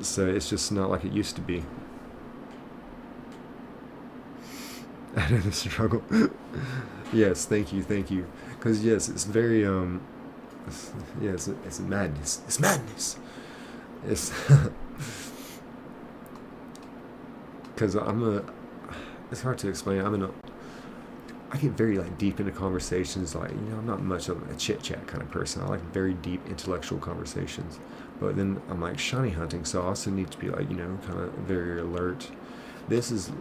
So it's just not like it used to be. I know the struggle. Yes, thank you. Because yes, it's very it's madness. It's madness. It's because it's hard to explain. I get very like deep into conversations. Like, I'm not much of a chit chat kind of person. I like very deep intellectual conversations. But then I'm like shiny hunting, so I also need to be like kind of very alert. This is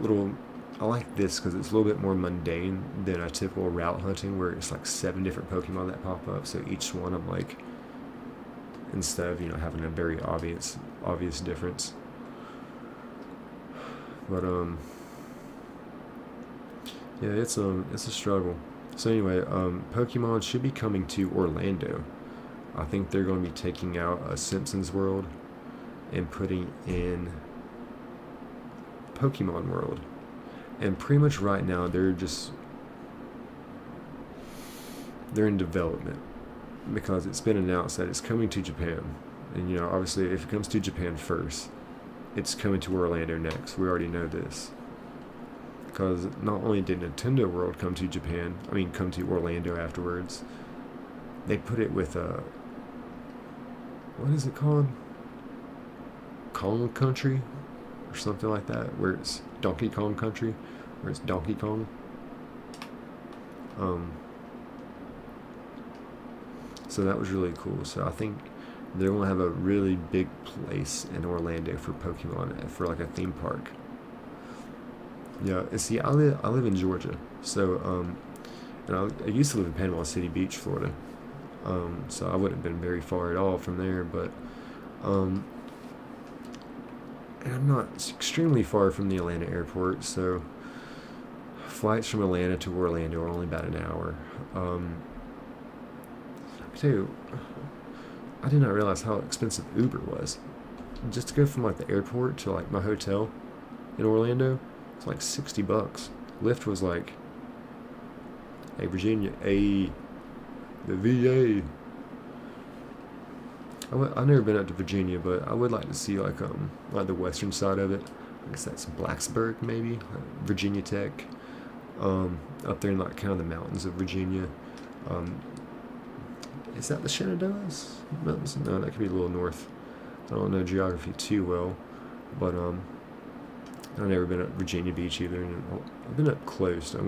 I like this because it's a little bit more mundane than a typical route hunting where it's like 7 different Pokemon that pop up. So each one I'm like, instead of having a very obvious difference. But yeah, it's a struggle. So anyway, Pokemon should be coming to Orlando. I think they're going to be taking out a Simpsons World and putting in Pokemon World. And pretty much right now they're in development, because it's been announced that it's coming to Japan. And obviously if it comes to Japan first, it's coming to Orlando next. We already know this. Because not only did Nintendo World come to Orlando afterwards, they put it with what is it called? Kong Country? Or something like that, where it's Donkey Kong Country, where it's Donkey Kong. So that was really cool. So I think they're going to have a really big place in Orlando for Pokemon, for like a theme park. Yeah, and see, I live in Georgia, so and I used to live in Panama City Beach, Florida. So I wouldn't have been very far at all from there, but and I'm not extremely far from the Atlanta airport, so flights from Atlanta to Orlando are only about an hour. I tell you, I did not realize how expensive Uber was. Just to go from like the airport to like my hotel in Orlando, it's like $60. Lyft was like, hey Virginia, hey, the VA. I've never been out to Virginia, but I would like to see like the western side of it. I guess that's Blacksburg, maybe, Virginia Tech, up there in like kind of the mountains of Virginia. Um, is that the Shenandoahs Mountains? No, that could be a little north. I don't know geography too well, but I've never been at Virginia Beach either. And I've been up close. I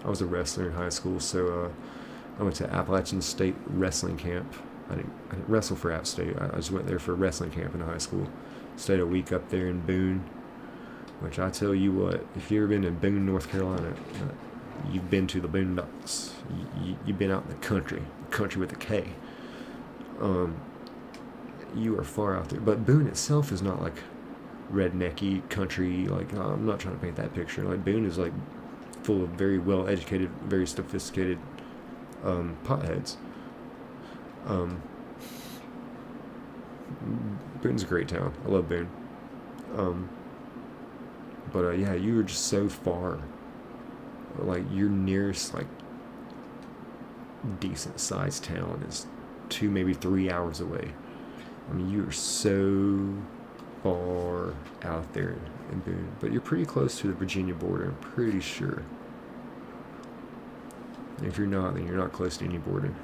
was a wrestler in high school, so I went to Appalachian State Wrestling Camp. I didn't wrestle for App State. I just went there for a wrestling camp in high school. Stayed a week up there in Boone, which I tell you what, if you've ever been in Boone, North Carolina, you've been to the Boondocks. You've been out in the country with a K. You are far out there. But Boone itself is not like rednecky country. Like, I'm not trying to paint that picture. Like, Boone is like full of very well educated, very sophisticated potheads. Boone's a great town. I love Boone. But yeah, you were just so far. Like, your nearest like decent sized town is 2, maybe 3 hours away. I mean, you are so far out there in Boone, but you're pretty close to the Virginia border, I'm pretty sure. And if you're not, then you're not close to any border.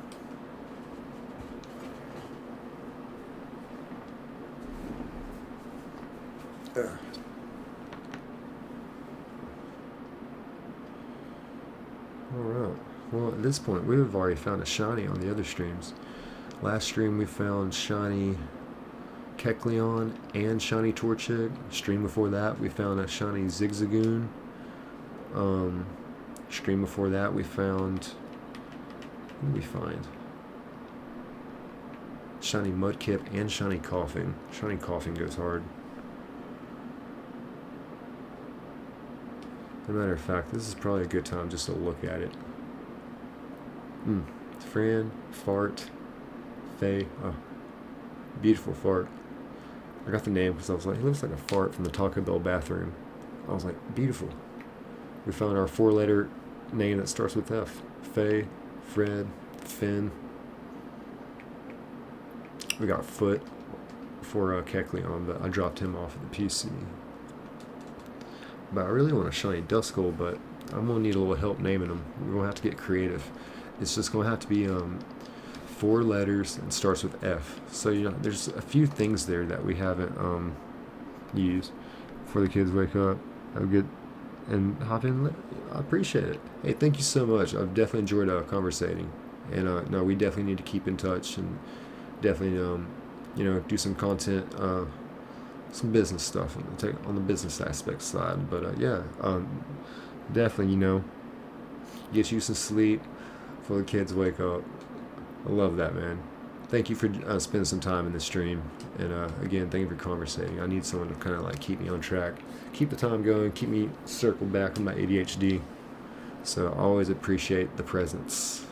Alright, well at this point we've already found a shiny on the other streams. Last stream we found shiny Kecleon and shiny Torchic. Stream before that we found a shiny Zigzagoon. Stream before that we found, what did we find? Shiny Mudkip and shiny Coughing. Shiny Coughing goes hard. As a matter of fact, this is probably a good time just to look at it. Fran, Fart, Faye. Oh, beautiful fart. I got the name because I was like, he looks like a fart from the Taco Bell bathroom. I was like, beautiful. We found our 4-letter name that starts with F. Faye, Fred, Finn. We got Foot for Kecleon, but I dropped him off at the PC. But I really want a shiny Duskull, but I'm going to need a little help naming them. We're going to have to get creative. It's just going to have to be 4 letters and starts with F. So, you know, there's a few things there that we haven't used before the kids wake up. I'll get and hop in. I appreciate it. Hey, thank you so much. I've definitely enjoyed conversating. And no, we definitely need to keep in touch and definitely, you know, do some content, some business stuff on the business aspect side. But yeah, definitely, you know, get you some sleep before the kids wake up. I love that, man. Thank you for spending some time in the stream, and again, thank you for conversating. I need someone to kind of like keep me on track, keep the time going, keep me circled back on my ADHD. So I always appreciate the presence.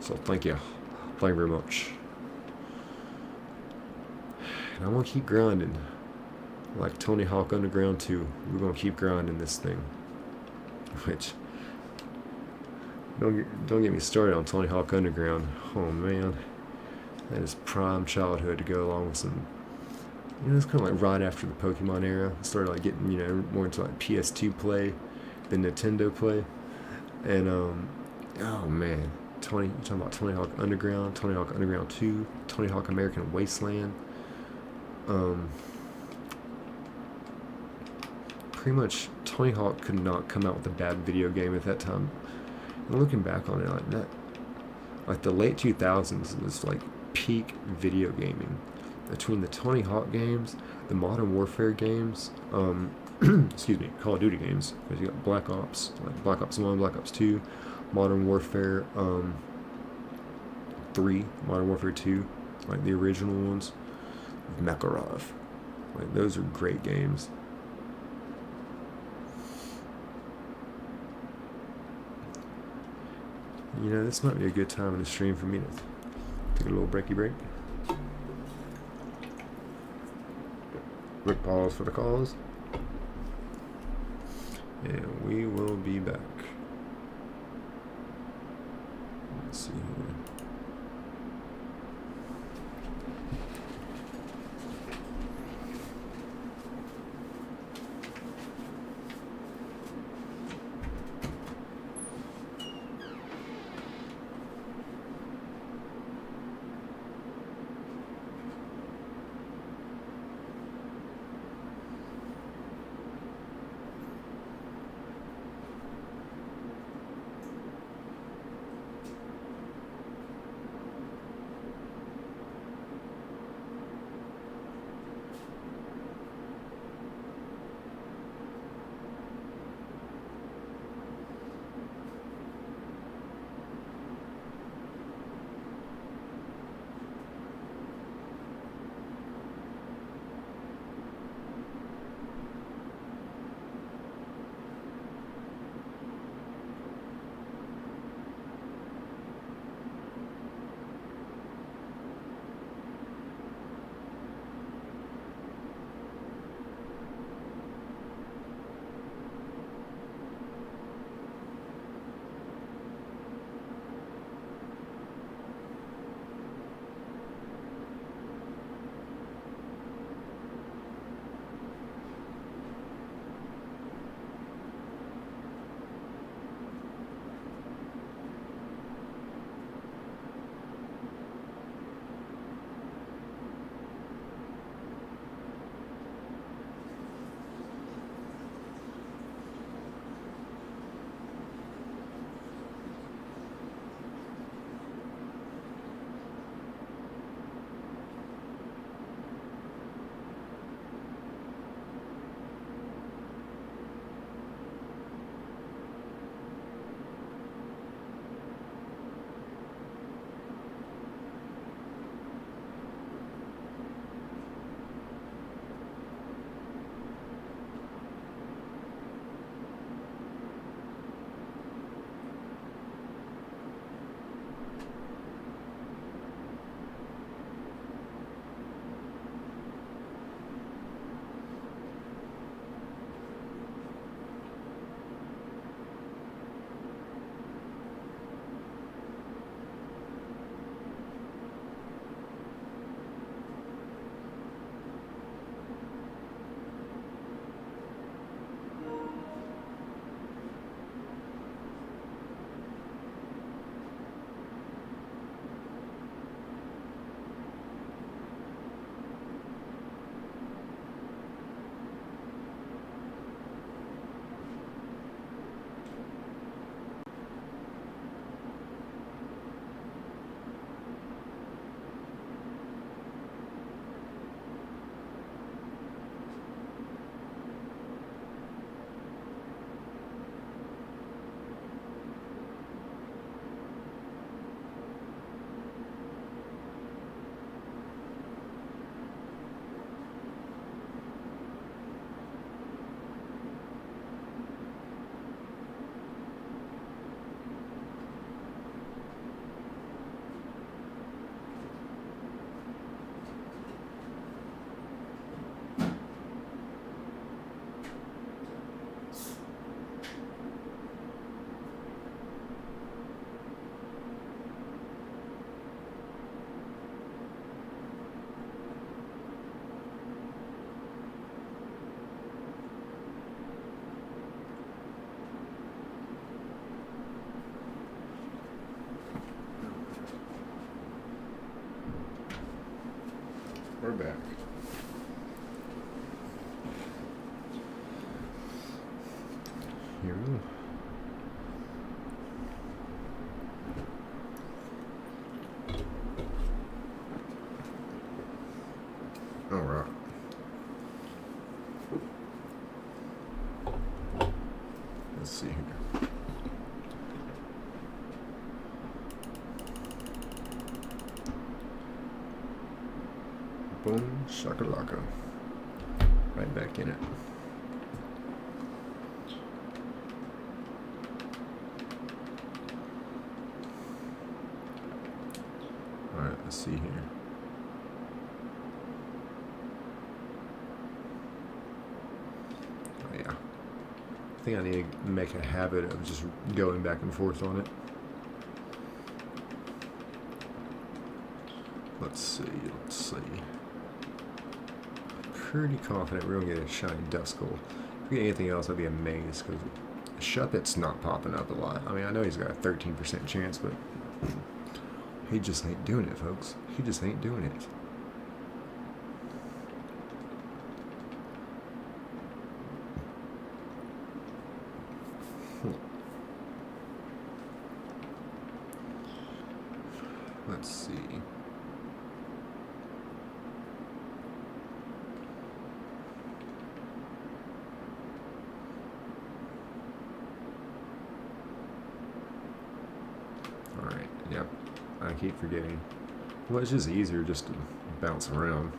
So thank you very much. And I'm gonna keep grinding, like Tony Hawk Underground 2. We're gonna keep grinding this thing. Which don't get me started on Tony Hawk Underground. Oh man, that is prime childhood to go along with some. You know, it's kind of like right after the Pokemon era. I started like getting, you know, more into like PS2 play, the Nintendo play, and oh man, you're talking about Tony Hawk Underground 2, Tony Hawk American Wasteland. Pretty much Tony Hawk could not come out with a bad video game at that time. And looking back on it like that, like the late 2000s was like peak video gaming. Between the Tony Hawk games, the Modern Warfare games, excuse me, Call of Duty games, because you got Black Ops, like Black Ops 1, Black Ops 2, Modern Warfare 3, Modern Warfare 2, like the original ones, Makarov. Like, those are great games. You know, this might be a good time in the stream for me to take a little breaky break. Quick pause for the calls. And we will be back. Let's see here. back. Here we go. Alright. Let's see here. Boom, shakalaka. Right back in it. Alright, let's see here. Oh yeah. I think I need to make a habit of just going back and forth on it. Let's see. Pretty confident we're gonna get a shiny Duskull. If we get anything else, I'd be amazed, because Shuppet's not popping up a lot. I mean, I know he's got a 13% chance, but he just ain't doing it, folks. He just ain't doing it. Let's see. Alright, yep. I keep forgetting. Well, it's just easier just to bounce around.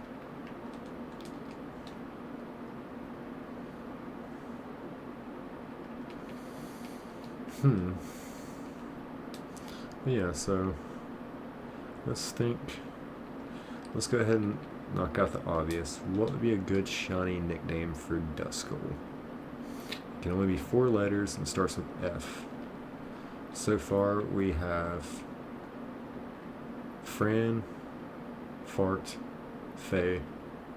Yeah, so let's think. Let's go ahead and knock out the obvious. What would be a good shiny nickname for Duskull? It can only be 4 letters and starts with F. So far we have Fran, Fart, Faye,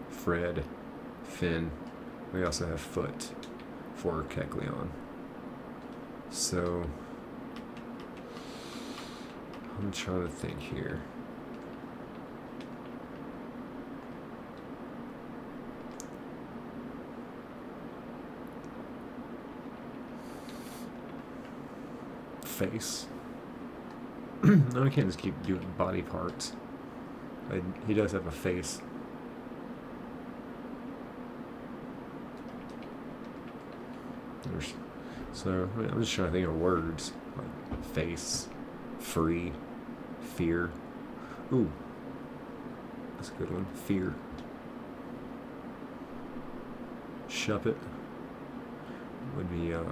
Fred, Finn. We also have Foot for Kecleon. So I'm trying to think here. Face. No, I can't just keep doing body parts. He does have a face. So I mean, I'm just trying to think of words like face, free, fear. Ooh, that's a good one. Fear. Shuppet would be you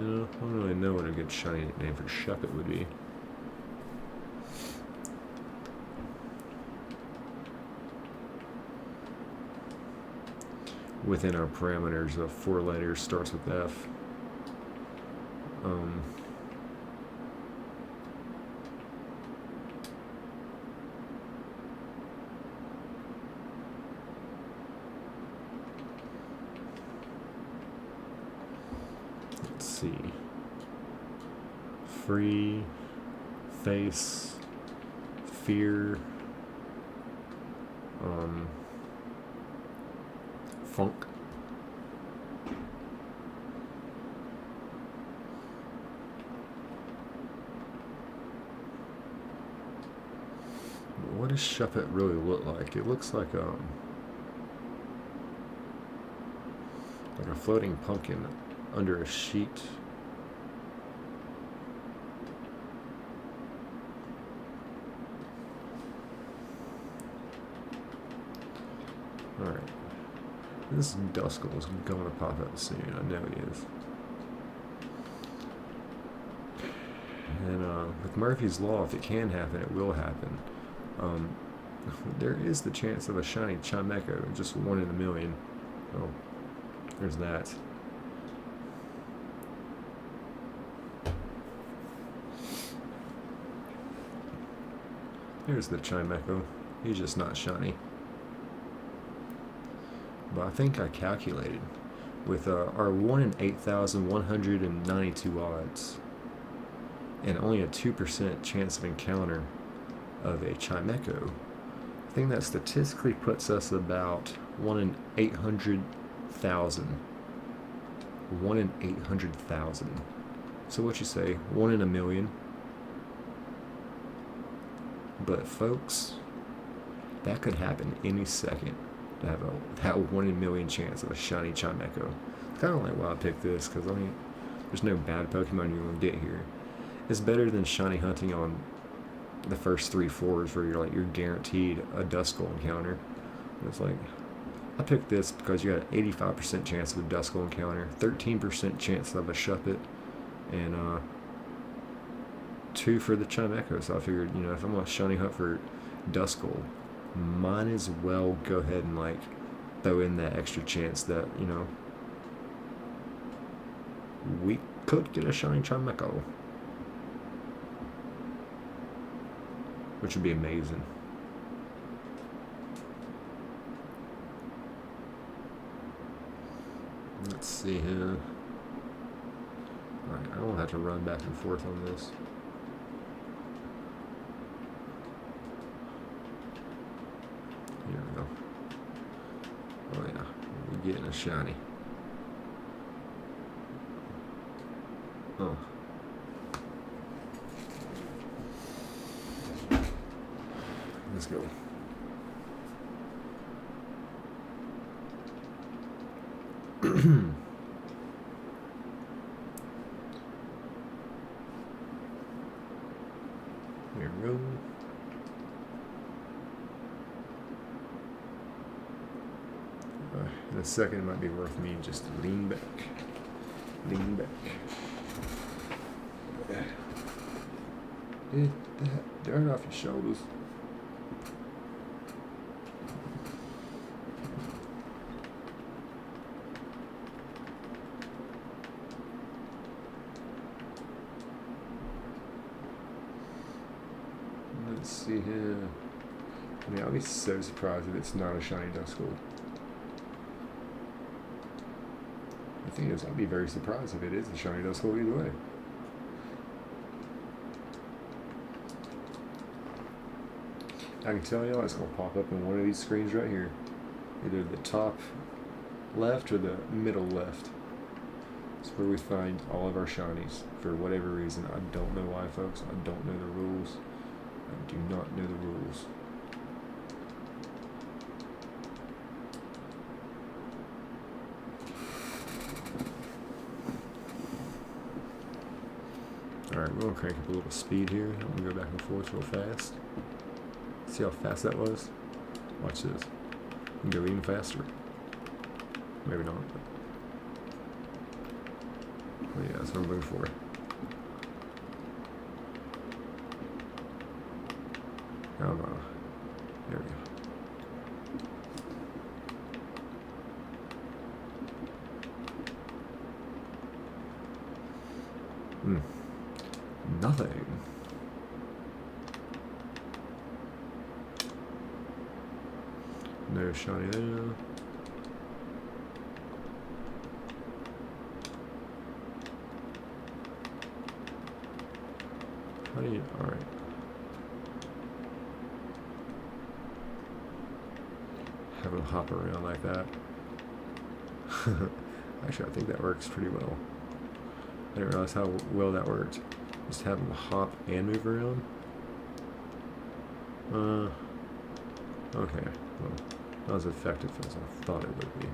know, I don't really know what a good shiny name for Shuppet would be. Within our parameters of 4 letters, starts with F. Let's see. Free, face, fear, funk. What does Shuppet really look like? It looks like a floating pumpkin under a sheet. Alright. This Duskull is going to pop up soon. I know he is. And with Murphy's Law, if it can happen, it will happen. There is the chance of a shiny Chimecho, just 1 in a million. Oh, there's that. Here's the Chimecho. He's just not shiny. But I think I calculated with our 1 in 8,192 odds. and only a 2% chance of encounter of a Chimeco. I think that statistically puts us about 1 in 800,000. 1 in 800,000. So what you say, 1 in a million? But folks, that could happen any second. To have that 1 in a million chance of a shiny Chimeco. Kind of like why I picked this, because I mean, there's no bad Pokemon you're gonna get here. It's better than shiny hunting on the first 3/4s where you're guaranteed a Duskull encounter. And it's like, I picked this because you got an 85% chance of a Duskull encounter, 13% chance of a Shuppet, and 2 for the Chimeco. So I figured, if I'm gonna shiny hunt for Duskull, might as well go ahead and like throw in that extra chance that we could get a shiny Chimeco, which would be amazing. Let's see here. Alright, I don't have to run back and forth on this. Here we go. Oh yeah, we're getting a shiny. Oh. Let's go. Here we go. In a second, it might be worth me just to lean back. Lean back. Get that dirt off your shoulders. Let's see here. I mean, I'll be so surprised if it's not a shiny Duskull. The thing is, I'd be very surprised if it is a shiny Duskull either way. I can tell y'all it's going to pop up on one of these screens right here. Either the top left or the middle left. It's where we find all of our shinies. For whatever reason, I don't know why, folks. I don't know the rules. I do not know the rules. Alright, we're going to crank up a little speed here. I'm going to go back and forth real fast. See how fast that was? Watch this. We can go even faster. Maybe not. But yeah, that's what I'm looking for. Come on. There we go. Nothing. No shiny there. How do you... Alright. Have them hop around like that. Actually, I think that works pretty well. I didn't realize how well that worked. Just have them hop and move around. Okay. Well, not as effective as I thought it would be.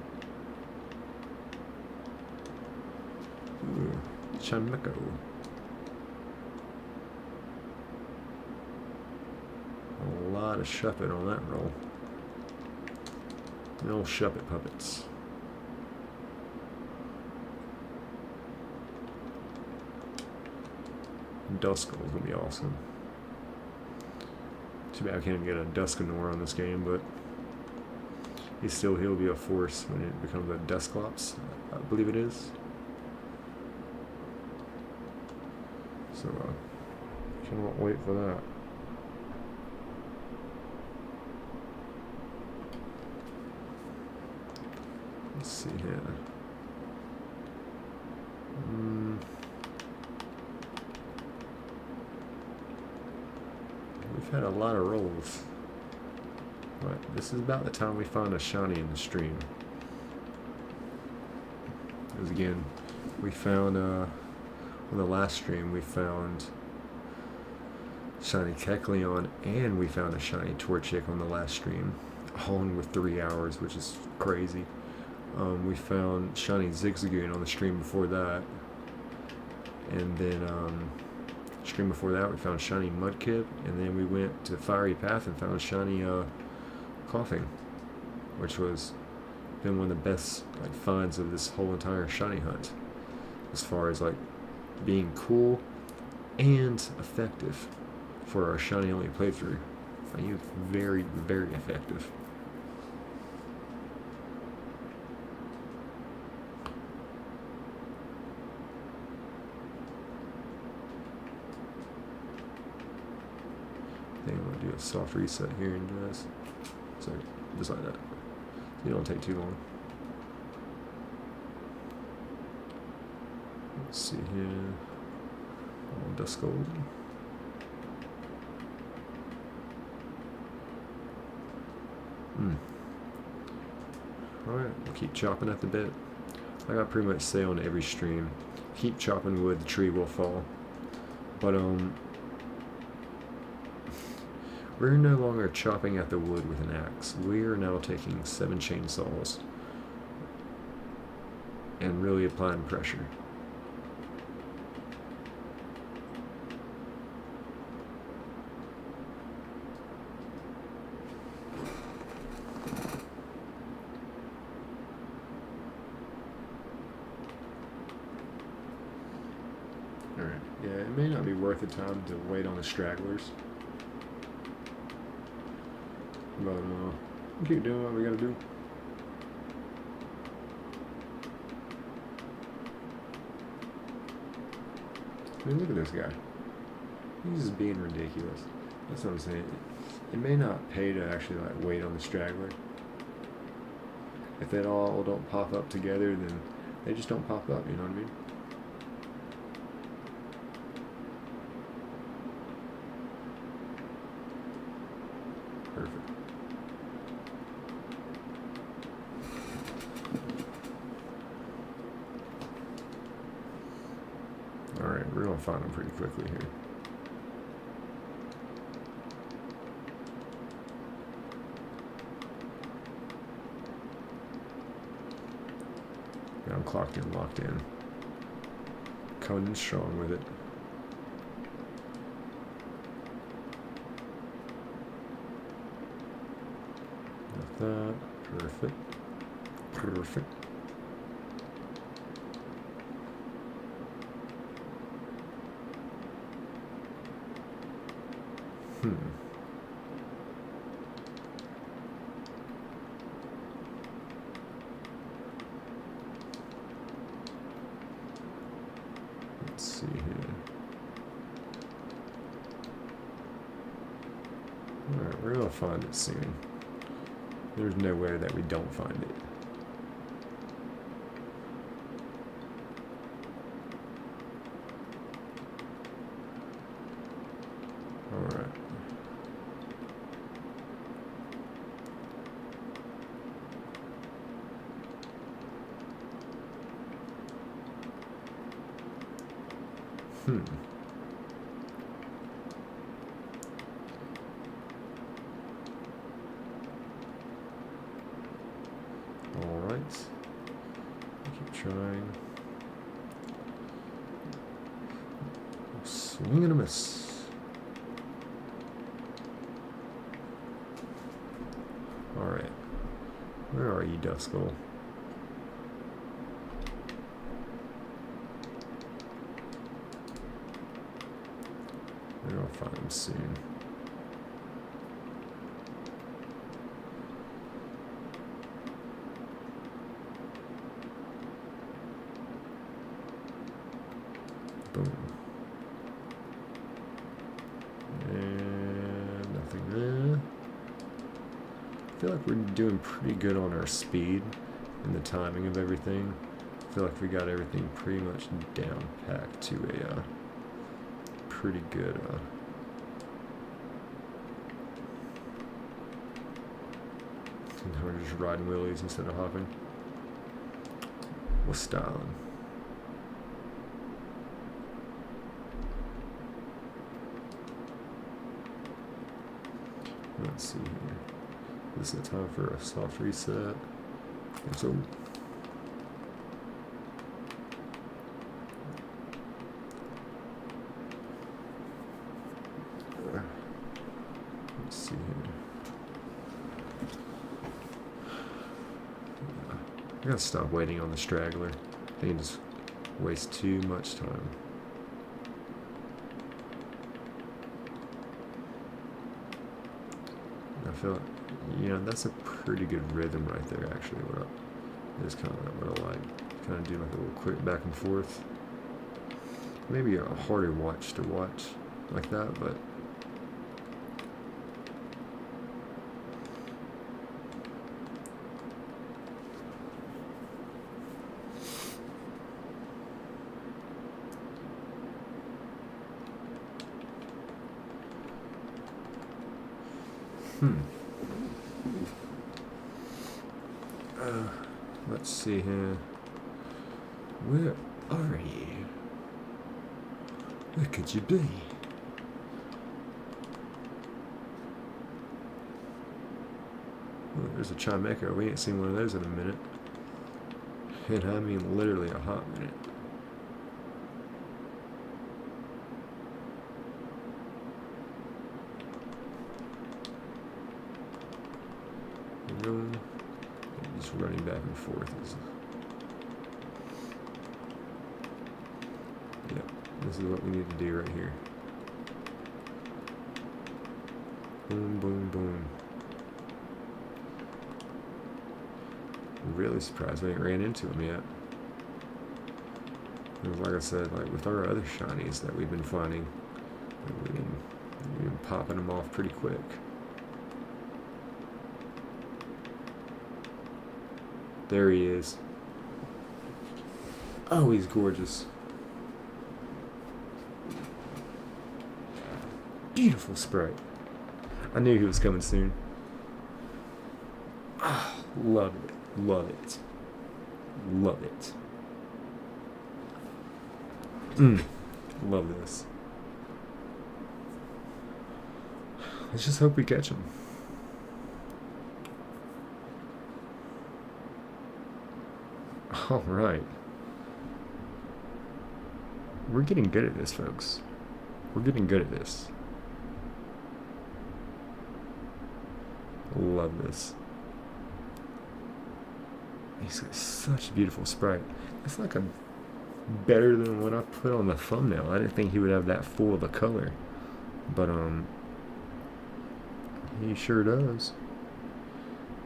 Ooh, Chimeco. A lot of Shuppet on that roll. No Shuppet puppets. Duskull is gonna be awesome. Too bad I can't even get a Duskanor on this game, but he'll be a force when it becomes a Dusclops, I believe it is. So cannot wait for that. Let's see here. we've had a lot of rolls. But this is about the time we find a shiny in the stream. Because again, we found, on the last stream, we found shiny Kecleon and we found a shiny Torchic on the last stream. All in with 3 hours, which is crazy. We found shiny Zigzagoon on the stream before that. And then, stream before that, we found shiny Mudkip. And then we went to Fiery Path and found shiny, Coughing, which was been one of the best like finds of this whole entire shiny hunt, as far as like being cool and effective for our shiny only playthrough. I think it's very, very effective. I think I'm gonna do a soft reset here and just like that. It don't take too long. Let's see here. All dust gold. Alright, we'll keep chopping at the bit. I got pretty much say on every stream. Keep chopping wood, the tree will fall. But we're no longer chopping at the wood with an axe. We are now taking 7 chainsaws and really applying pressure. Alright, yeah, it may not be worth the time to wait on the stragglers. But we keep doing what we gotta do. I mean, look at this guy. He's just being ridiculous. That's what I'm saying. It may not pay to actually like wait on the straggler. If they all don't pop up together, then they just don't pop up. You know what I mean? Perfect. Alright, we're gonna find them pretty quickly here. Yeah, I'm clocked in, locked in. Coming in strong with it. Got that. Perfect. Perfect. Let's see here. Alright, we're gonna find it soon. There's nowhere that we don't find it. Alright. Alright. Keep trying. Swing and a miss. Alright. Where are you, Duskull? We're gonna find him soon. Boom. And nothing there. I feel like we're doing pretty good on our speed and the timing of everything. I feel like we got everything pretty much down packed to a pretty good And we're just riding wheelies instead of hopping. What's styling? Let's see here. This is the time for a soft reset. So let's see here. I gotta stop waiting on the straggler. They just waste too much time. I feel, that's a pretty good rhythm right there. Actually, is kind of what I like. Kind of do like a little quick back and forth. Maybe a harder watch to watch like that, but. Let's see here. Where are you? Where could you be? Oh, there's a chime echo. We ain't seen one of those in a minute. And I mean literally a hot minute. Just running back and forth. Yep, this is what we need to do right here. Boom, boom, boom. I'm really surprised we ain't ran into him yet. And like I said, like with our other shinies that we've been finding, we've been popping them off pretty quick. There he is. Oh, he's gorgeous. Beautiful sprite. I knew he was coming soon. Oh, love it. Love it. Love it. Love this. Let's just hope we catch him. All right. We're getting good at this, folks. We're getting good at this. Love this. He's got such a beautiful sprite. It's like a better than what I put on the thumbnail. I didn't think he would have that full of a color. But he sure does.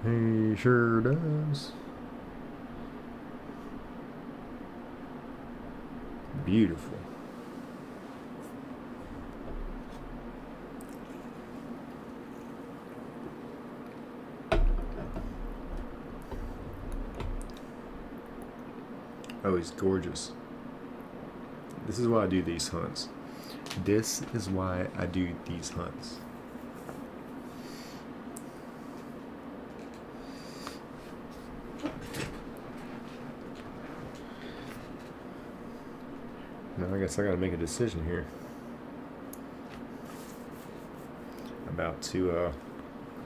He sure does. Beautiful. Oh, he's gorgeous. This is why I do these hunts. This is why I do these hunts. Now I guess I gotta make a decision here. About to,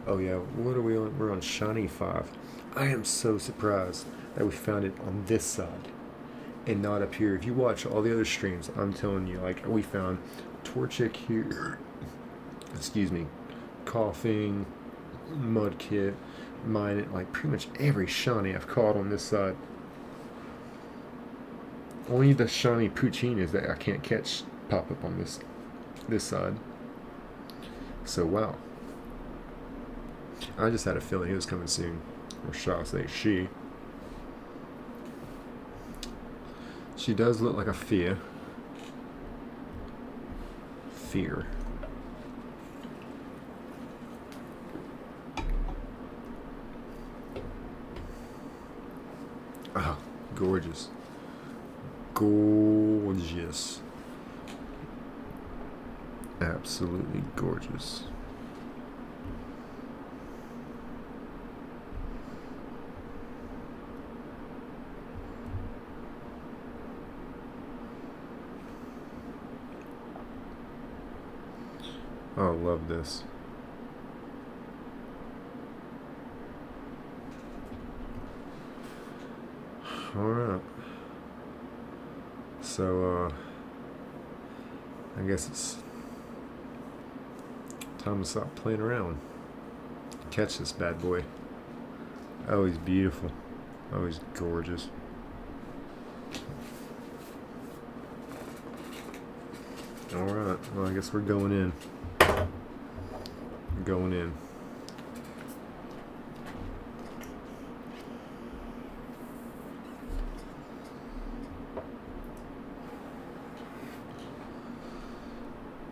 oh yeah, what are we on? We're on Shiny 5. I am so surprised that we found it on this side and not up here. If you watch all the other streams, I'm telling you, like, we found Torchic here, excuse me, Coughing, Mudkip, mine, like pretty much every shiny I've caught on this side. Only the shiny Puccinas that I can't catch pop up on this side. So wow. I just had a feeling he was coming soon. Or shall I say she. She does look like a fear. Fear. Oh, gorgeous. Gorgeous. Absolutely gorgeous. Oh, I love this. Alright. So, I guess it's time to stop playing around. Catch this bad boy. Oh, he's beautiful. Oh, he's gorgeous. Alright, well, I guess we're going in. Going in.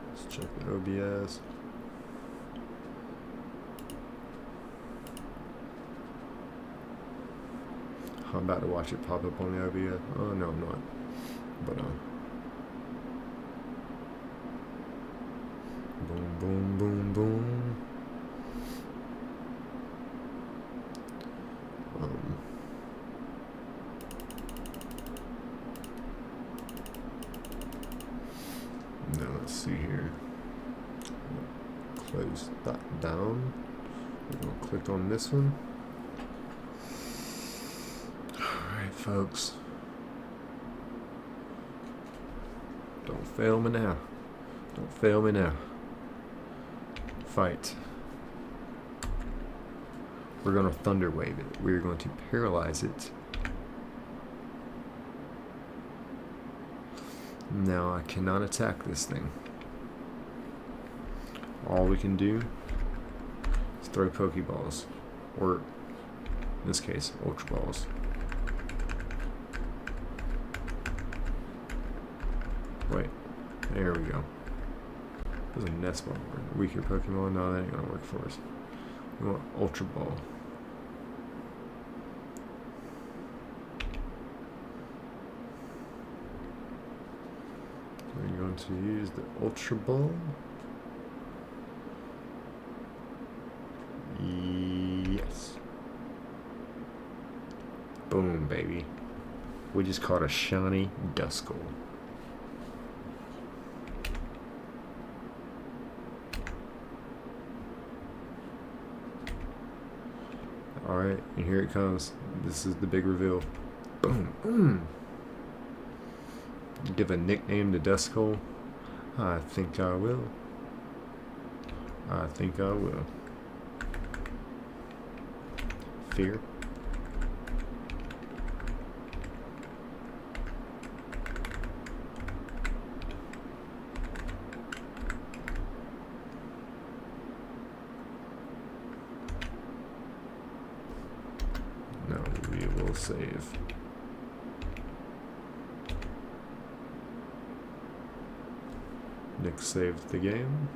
Let's check the OBS. I'm about to watch it pop up on the OBS. Oh, no, I'm not. But, boom, boom, boom, boom. Now let's see here. Close that down. We're going to click on this one. Alright, folks. Don't fail me now. Don't fail me now. Fight. We're going to thunder wave it. We're going to paralyze it. Now I cannot attack this thing. All we can do is throw Pokeballs. Or, in this case, Ultra Balls. Wait. There we go. There's a Nest Ball. Weaker Pokemon. No, that ain't gonna work for us. We want Ultra Ball. We're going to use the Ultra Ball. Yes. Boom, baby. We just caught a shiny Duskull. Alright, and here it comes. This is the big reveal. Boom. Give a nickname to Duskull? I think I will. I think I will. Fear. No, we will save. Nick saved the game.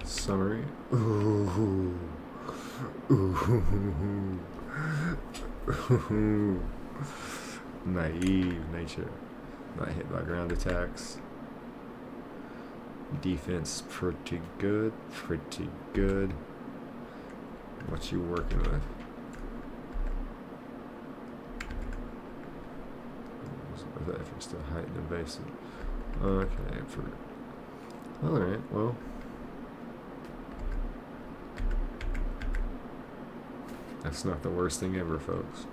Summary. Ooh. Ooh. Ooh. Naive nature. Not hit by ground attacks. Defense pretty good. Pretty good. What you working with? The efforts to heighten evasive. Okay, alright, well. That's not the worst thing ever, folks.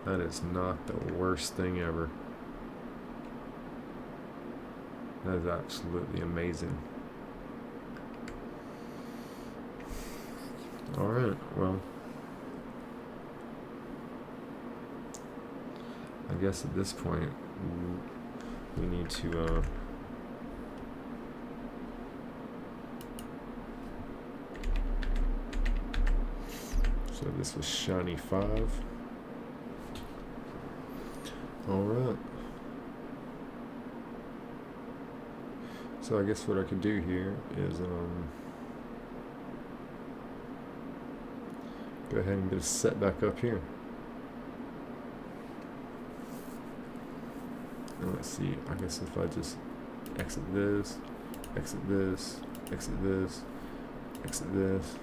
That is not the worst thing ever. That is absolutely amazing. Alright, well. I guess at this point, we need to, so this was Shiny 5. Alright. So I guess what I could do here is, go ahead and get a set back up here. Let's see, I guess if I just exit this, exit this, exit this, exit this,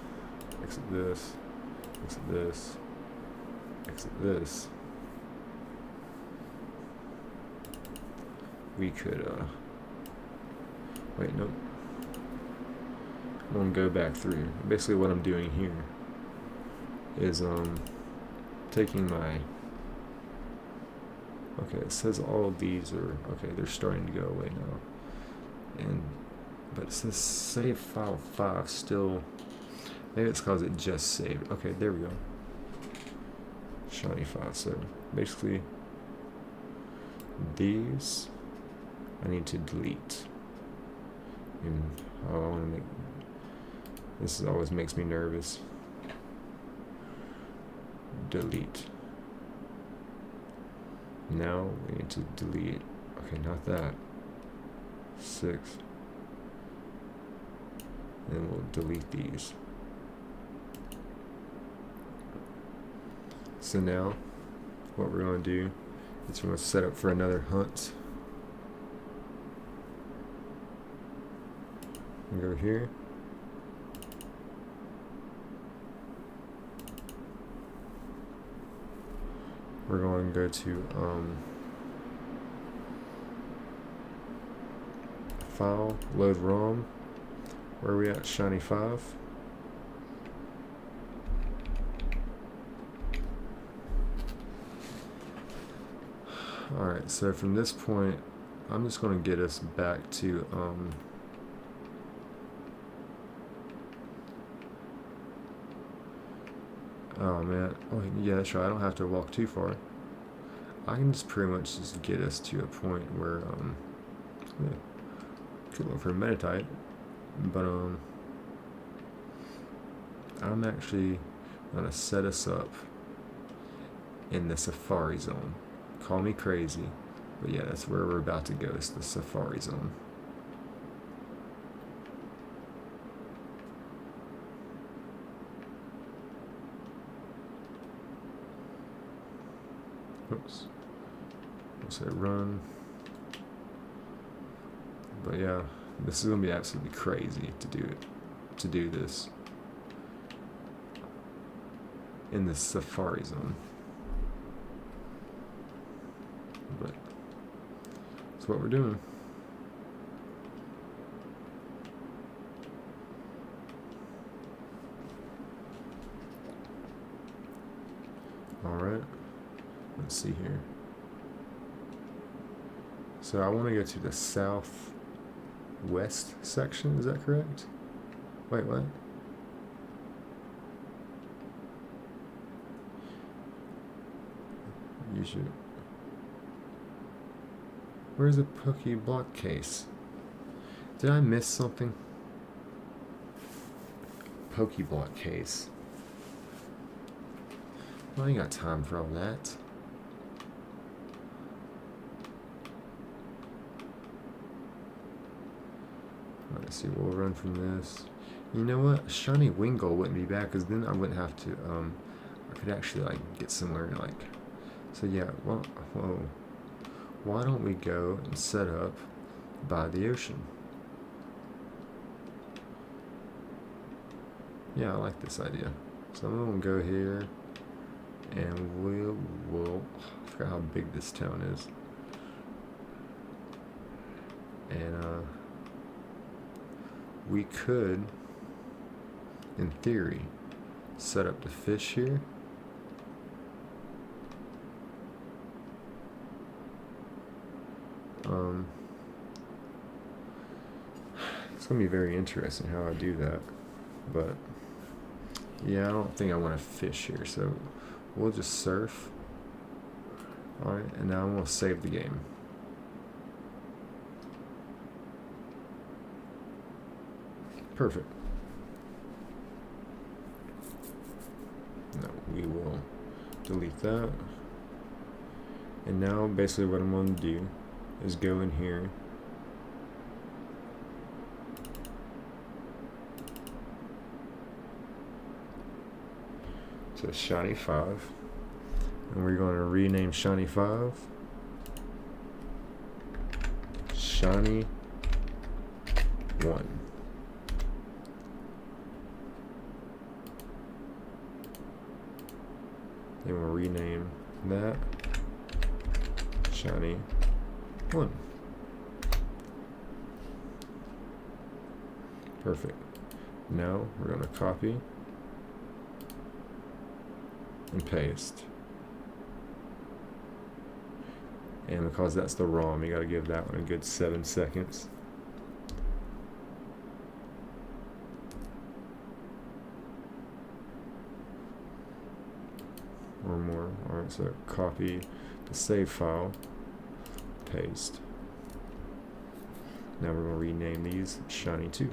exit this, exit this, exit this. we could, wait, nope. I'm gonna go back through. Basically what I'm doing here is, taking my, okay, it says all of these are, okay, they're starting to go away now. But it says save file 5 still, maybe it's because it just saved. Okay, there we go. Shiny 5, so basically these I need to delete. And I want to make, this always makes me nervous. Delete. Now we need to delete, okay, not that, 6, and we'll delete these. So now what we're going to do is we're going to set up for another hunt. And go here. We're going to go to file, load ROM. Where are we at? Shiny 5. Alright, so from this point, I'm just going to get us back to oh man, oh yeah, that's right, I don't have to walk too far. I can just pretty much just get us to a point where yeah, could look for Metatite, but I'm actually gonna set us up in the Safari Zone. Call me crazy, but yeah, that's where we're about to go. It's the Safari Zone. Oops. Let's hit run. But yeah, this is gonna be absolutely crazy to do it. To do this in the Safari Zone. But that's what we're doing. Alright, let's see here. So I want to go to the southwest section, is that correct? Wait, what? You should. Where's the Pokey block case? Did I miss something? Pokey block case. Well, I ain't got time for all that. Let's see, we'll run from this. You know what? A shiny Wingull wouldn't be bad, because then I wouldn't have to, I could actually, like, get somewhere, like, so yeah, well, whoa. Why don't we go and set up by the ocean? Yeah, I like this idea. So I'm gonna go here, and we'll I forgot how big this town is. And we could, in theory, set up the fish here. It's gonna be very interesting how I do that, but yeah, I don't think I want to fish here, so we'll just surf. Alright, and now I'm gonna save the game. Perfect. No, we will delete that. And now basically what I'm going to do is go in here . So Shiny 5. And we're going to rename Shiny 5 Shiny 1. Then we'll rename that Shiny 1. Perfect. Now we're going to copy and paste. And because that's the ROM, you got to give that one a good 7 seconds. Or more. Alright, so copy the save file, paste. Now we're going to rename these Shiny 2.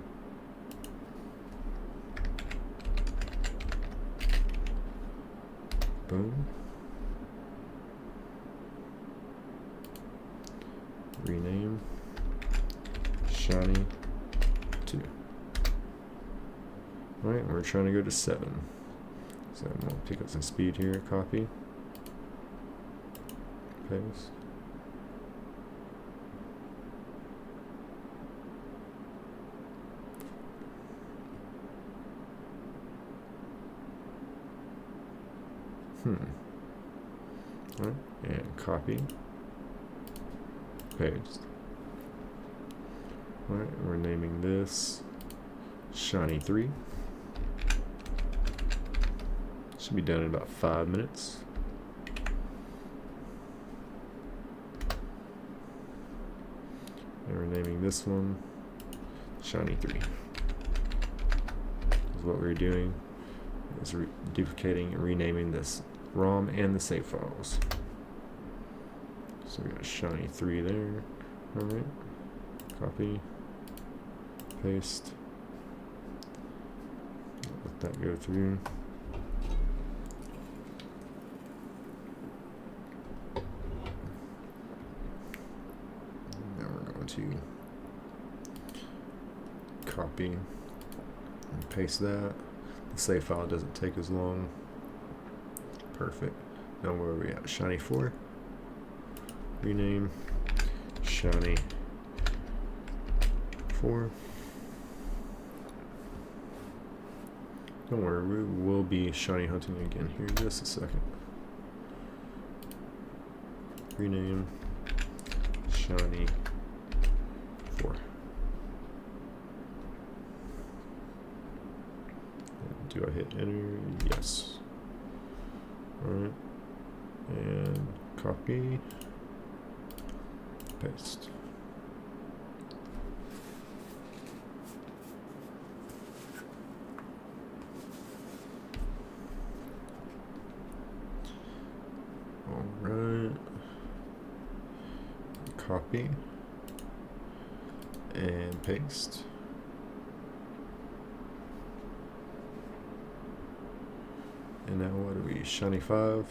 Boom. Rename Shiny 2. Alright, we're trying to go to 7. So I'm going to pick up some speed here, copy, paste. Alright, and copy, paste. Alright, we're naming this Shiny 3. Should be done in about 5 minutes. And we're naming this one Shiny 3. What we're doing is duplicating and renaming this ROM and the save files. So we got Shiny 3 there. Alright. Copy. Paste. Let that go through. Now we're going to copy and paste that. The save file doesn't take as long. Perfect. Now where are we at? Shiny 4. Rename Shiny 4. Don't worry, we will be shiny hunting again here in just a second. Rename Shiny 4. Do I hit enter? Yes. Alright. And copy. Paste. Alright. Copy. And paste. And now what are we? Shiny 5.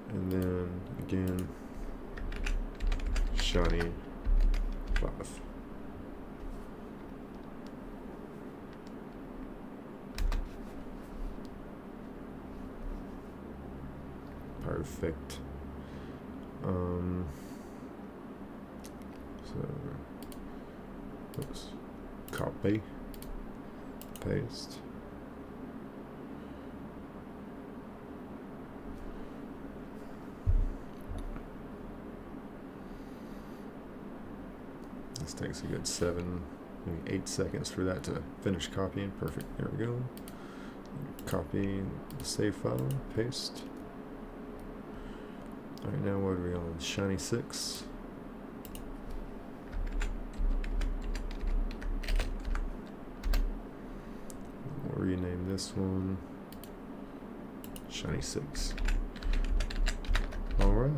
And then again, Shiny 5. Perfect. So oops. Copy, paste. This takes a good 7, maybe 8 seconds for that to finish copying. Perfect. There we go. Copy the save file, paste. Alright, now what are we on? Shiny 6. We'll rename this one Shiny 6. Alright,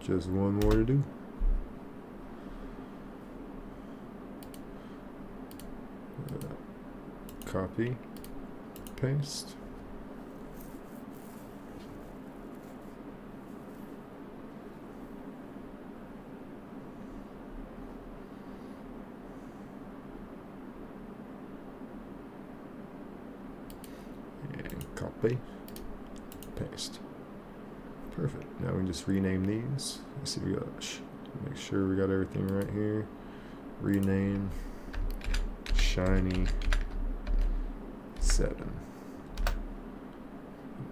just one more to do. Copy, paste. Copy, paste. Perfect. Now we can just rename these. Let's see, we got. Make sure we got everything right here. Rename Shiny 7.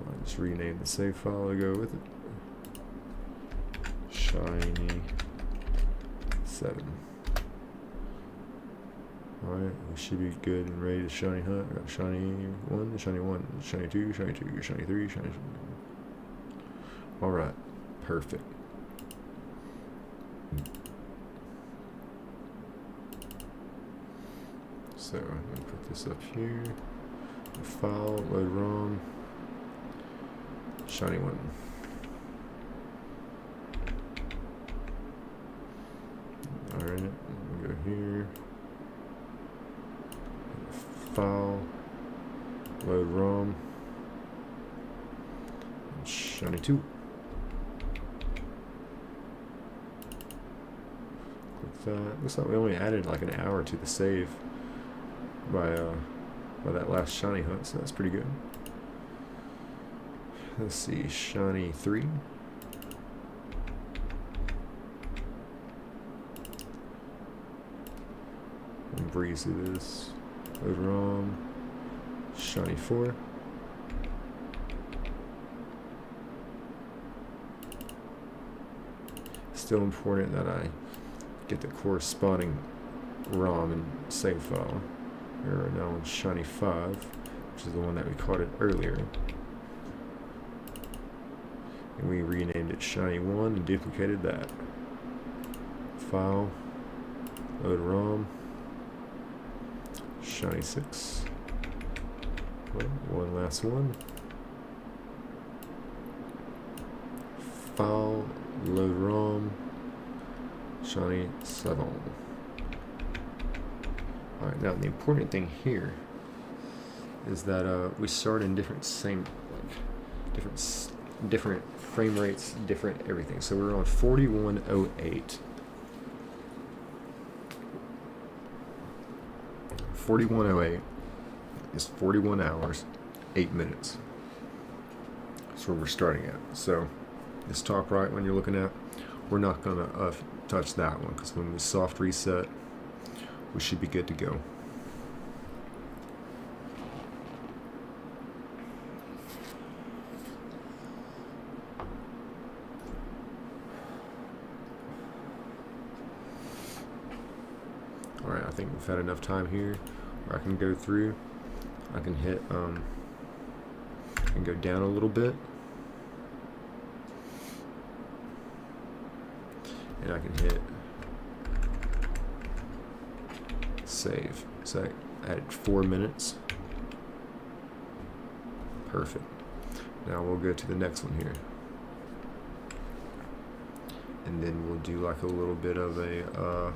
I'll just rename the save file to go with it. Shiny 7. Alright, we should be good and ready to shiny hunt. I got shiny 1, shiny 1, shiny 2, shiny 2, shiny 3, shiny. Alright, perfect. So I'm going to put this up here. File, load ROM, shiny 1. Alright, we'll go here. File, load ROM, shiny 2. Click that. Looks like we only added like an hour to the save by that last shiny hunt, so that's pretty good. Let's see, shiny 3. And breeze through this. Load ROM, shiny 4. Still important that I get the corresponding ROM and save file. We're now on shiny 5, which is the one that we caught it earlier. And we renamed it shiny 1 and duplicated that. File, load ROM, shiny 6. Well, one last one. File, load ROM, shiny 7. Alright, now the important thing here is that we start in different different frame rates, different everything. So we're on 4108. 4108 is 41 hours, 8 minutes. That's where we're starting at. So this top right one you're looking at, we're not gonna touch that one because when we soft reset, we should be good to go. Alright, I think we've had enough time here where I can go through. I can hit and go down a little bit. And I can hit save. So I added 4 minutes. Perfect. Now we'll go to the next one here. And then we'll do like a little bit of a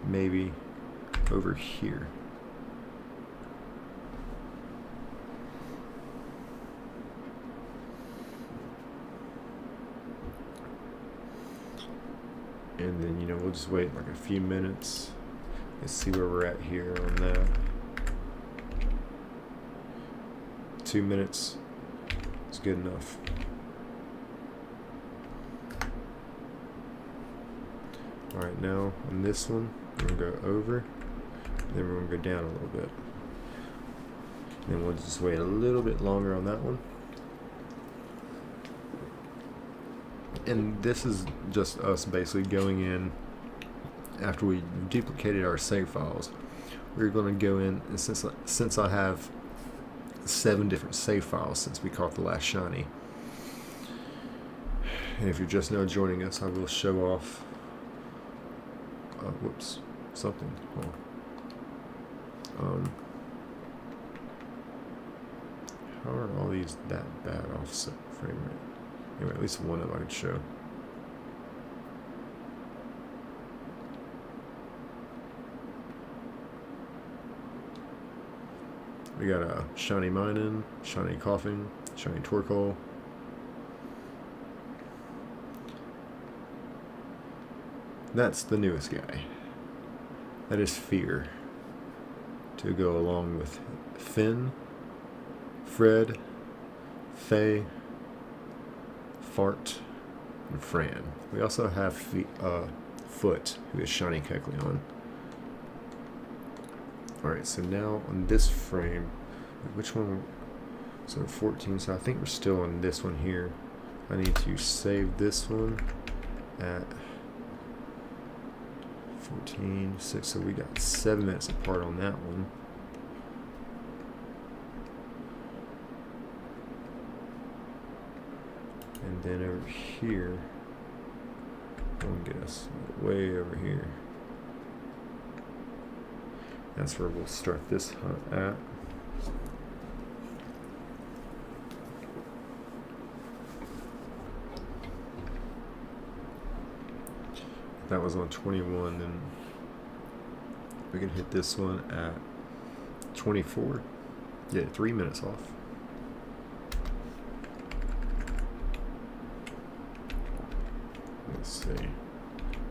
maybe over here. And then, you know, we'll just wait like a few minutes and see where we're at here on that. 2 minutes is good enough. Alright, now on this one, we're going to go over, then we're going to go down a little bit. And then we'll just wait a little bit longer on that one. And this is just us basically going in after we duplicated our save files. We're going to go in, and since I have 7 different save files since we caught the last shiny. And if you're just now joining us, I will show off whoops, something. How are all these that bad offset frame rate? Anyway, at least one of them I could show. We got a shiny mining, shiny coughing, shiny torkoal. That's the newest guy. That is Pyre. To go along with Finn, Fred, Faye, Fart, and Fran. We also have Foot, who is shiny Kecleon. Alright, so now on this frame, which one? So 14, so I think we're still on this one here. I need to save this one at 14, 6, so we got 7 minutes apart on that one. And then over here, we'll get us way over here. That's where we'll start this hunt at. That was on 21, then we can hit this one at 24. Yeah, 3 minutes off. Let's see.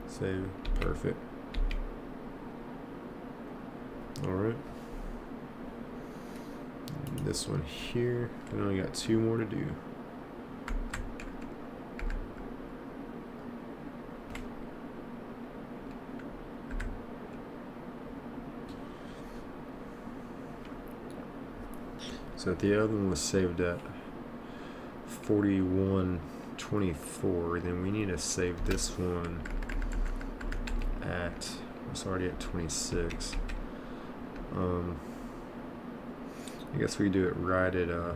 Save. Perfect. Alright. This one here, we only got 2 more to do. So the other one was saved at 41:24. Then we need to save this one at, it's already at 26. I guess we do it right at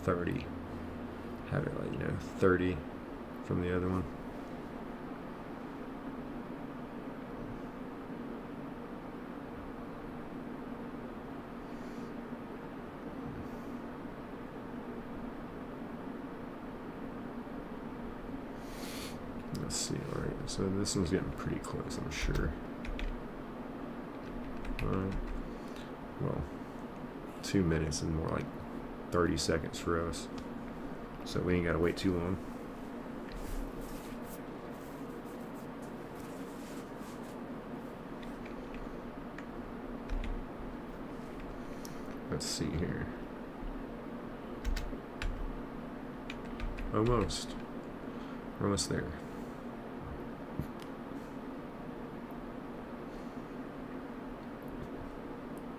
30. Have it like, 30 from the other one. Let's see, alright, so this one's getting pretty close, I'm sure. Alright, well, 2 minutes and more like 30 seconds for us. So we ain't gotta wait too long. Let's see here. Almost. We're almost there.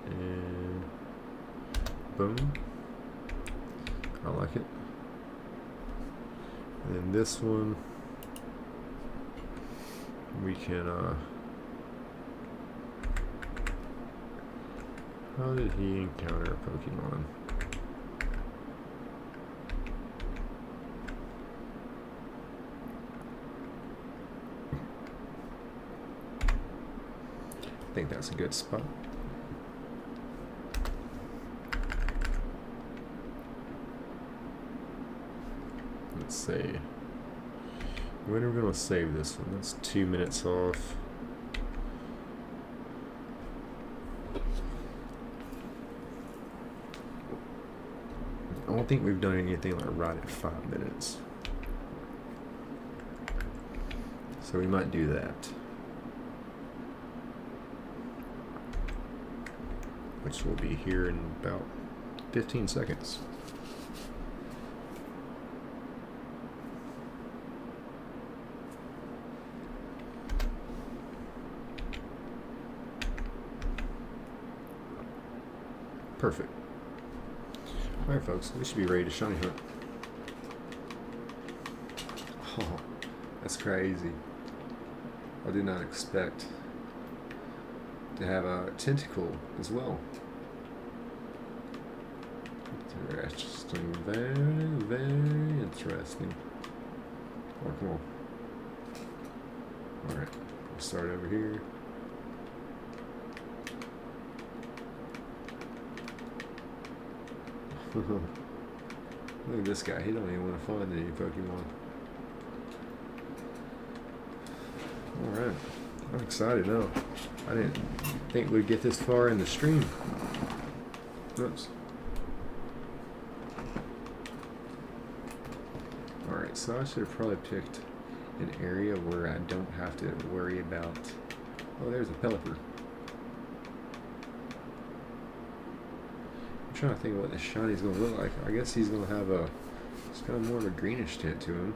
And boom. I like it. And then this one we can how did he encounter a Pokemon? I think that's a good spot. Let's see. When are we going to save this one? That's 2 minutes off. I don't think we've done anything like right at 5 minutes. So we might do that. Which will be here in about 15 seconds. Perfect. Alright folks, we should be ready to shiny hunt. Oh, that's crazy. I did not expect to have a tentacle as well. Interesting, very, very interesting. Oh, come on. Alright, we'll start over here. Look at this guy, he don't even want to find any Pokemon. Alright, I'm excited now. I didn't think we'd get this far in the stream. Oops. Alright, so I should have probably picked an area where I don't have to worry about... Oh, there's a Pelipper. I'm trying to think of what this shiny's going to look like. I guess he's going to have a... It's kind of more of a greenish tint to him.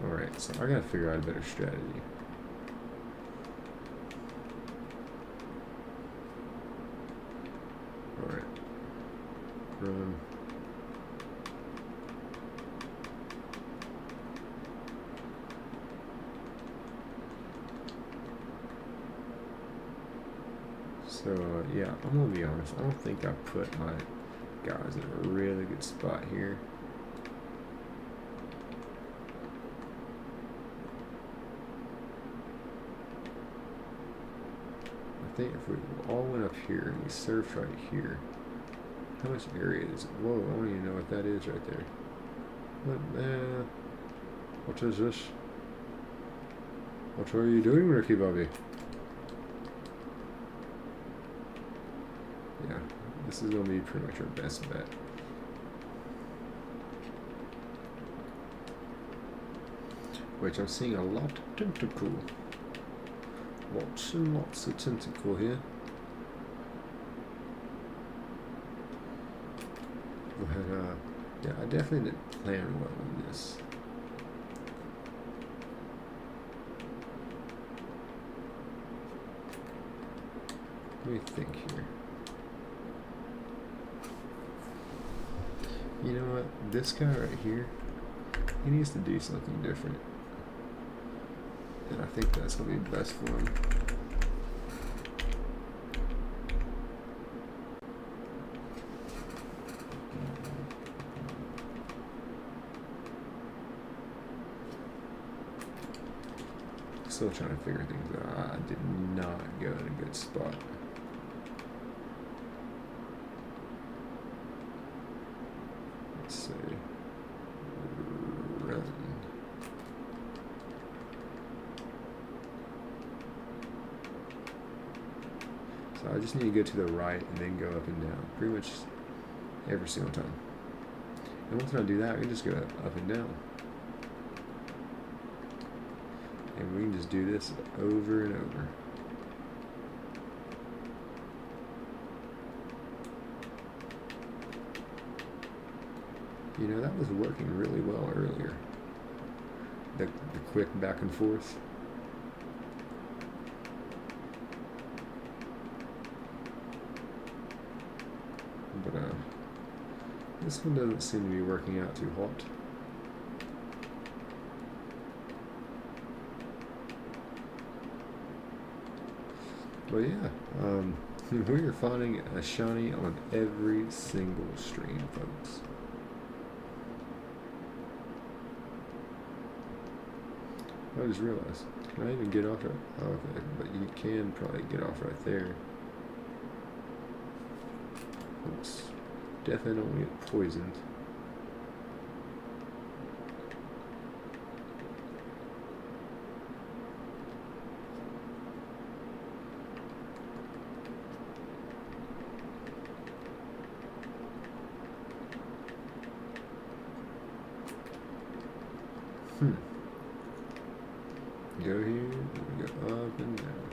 Alright, So I gotta figure out a better strategy. Alright. Run. So, yeah, I'm gonna be honest. I don't think I put my guys in a really good spot here. I think if we all went up here and we surfed right here, how much area is it? Whoa, I don't even know what that is right there. What is this? What are you doing, Ricky Bobby? Yeah, this is going to be pretty much our best bet. Which I'm seeing a lot of tentacle. Lots and lots of tentacle here. But, yeah, I definitely didn't plan well on this. Let me think here. You know what? This guy right here, he needs to do something different. And I think that's going to be best for him. Still trying to figure things out. I did not go in a good spot. Let's see. Run. So I just need to go to the right and then go up and down. Pretty much every single time. And once I do that, we can just go up and down. And we can just do this over and over. You know, that was working really well earlier. The quick back and forth. But this one doesn't seem to be working out too hot. But yeah, we are finding a shiny on every single stream, folks. I just realized, can I even get off it? Oh, okay, but you can probably get off right there. Oops. Definitely don't get poisoned. Go here, and go up and down.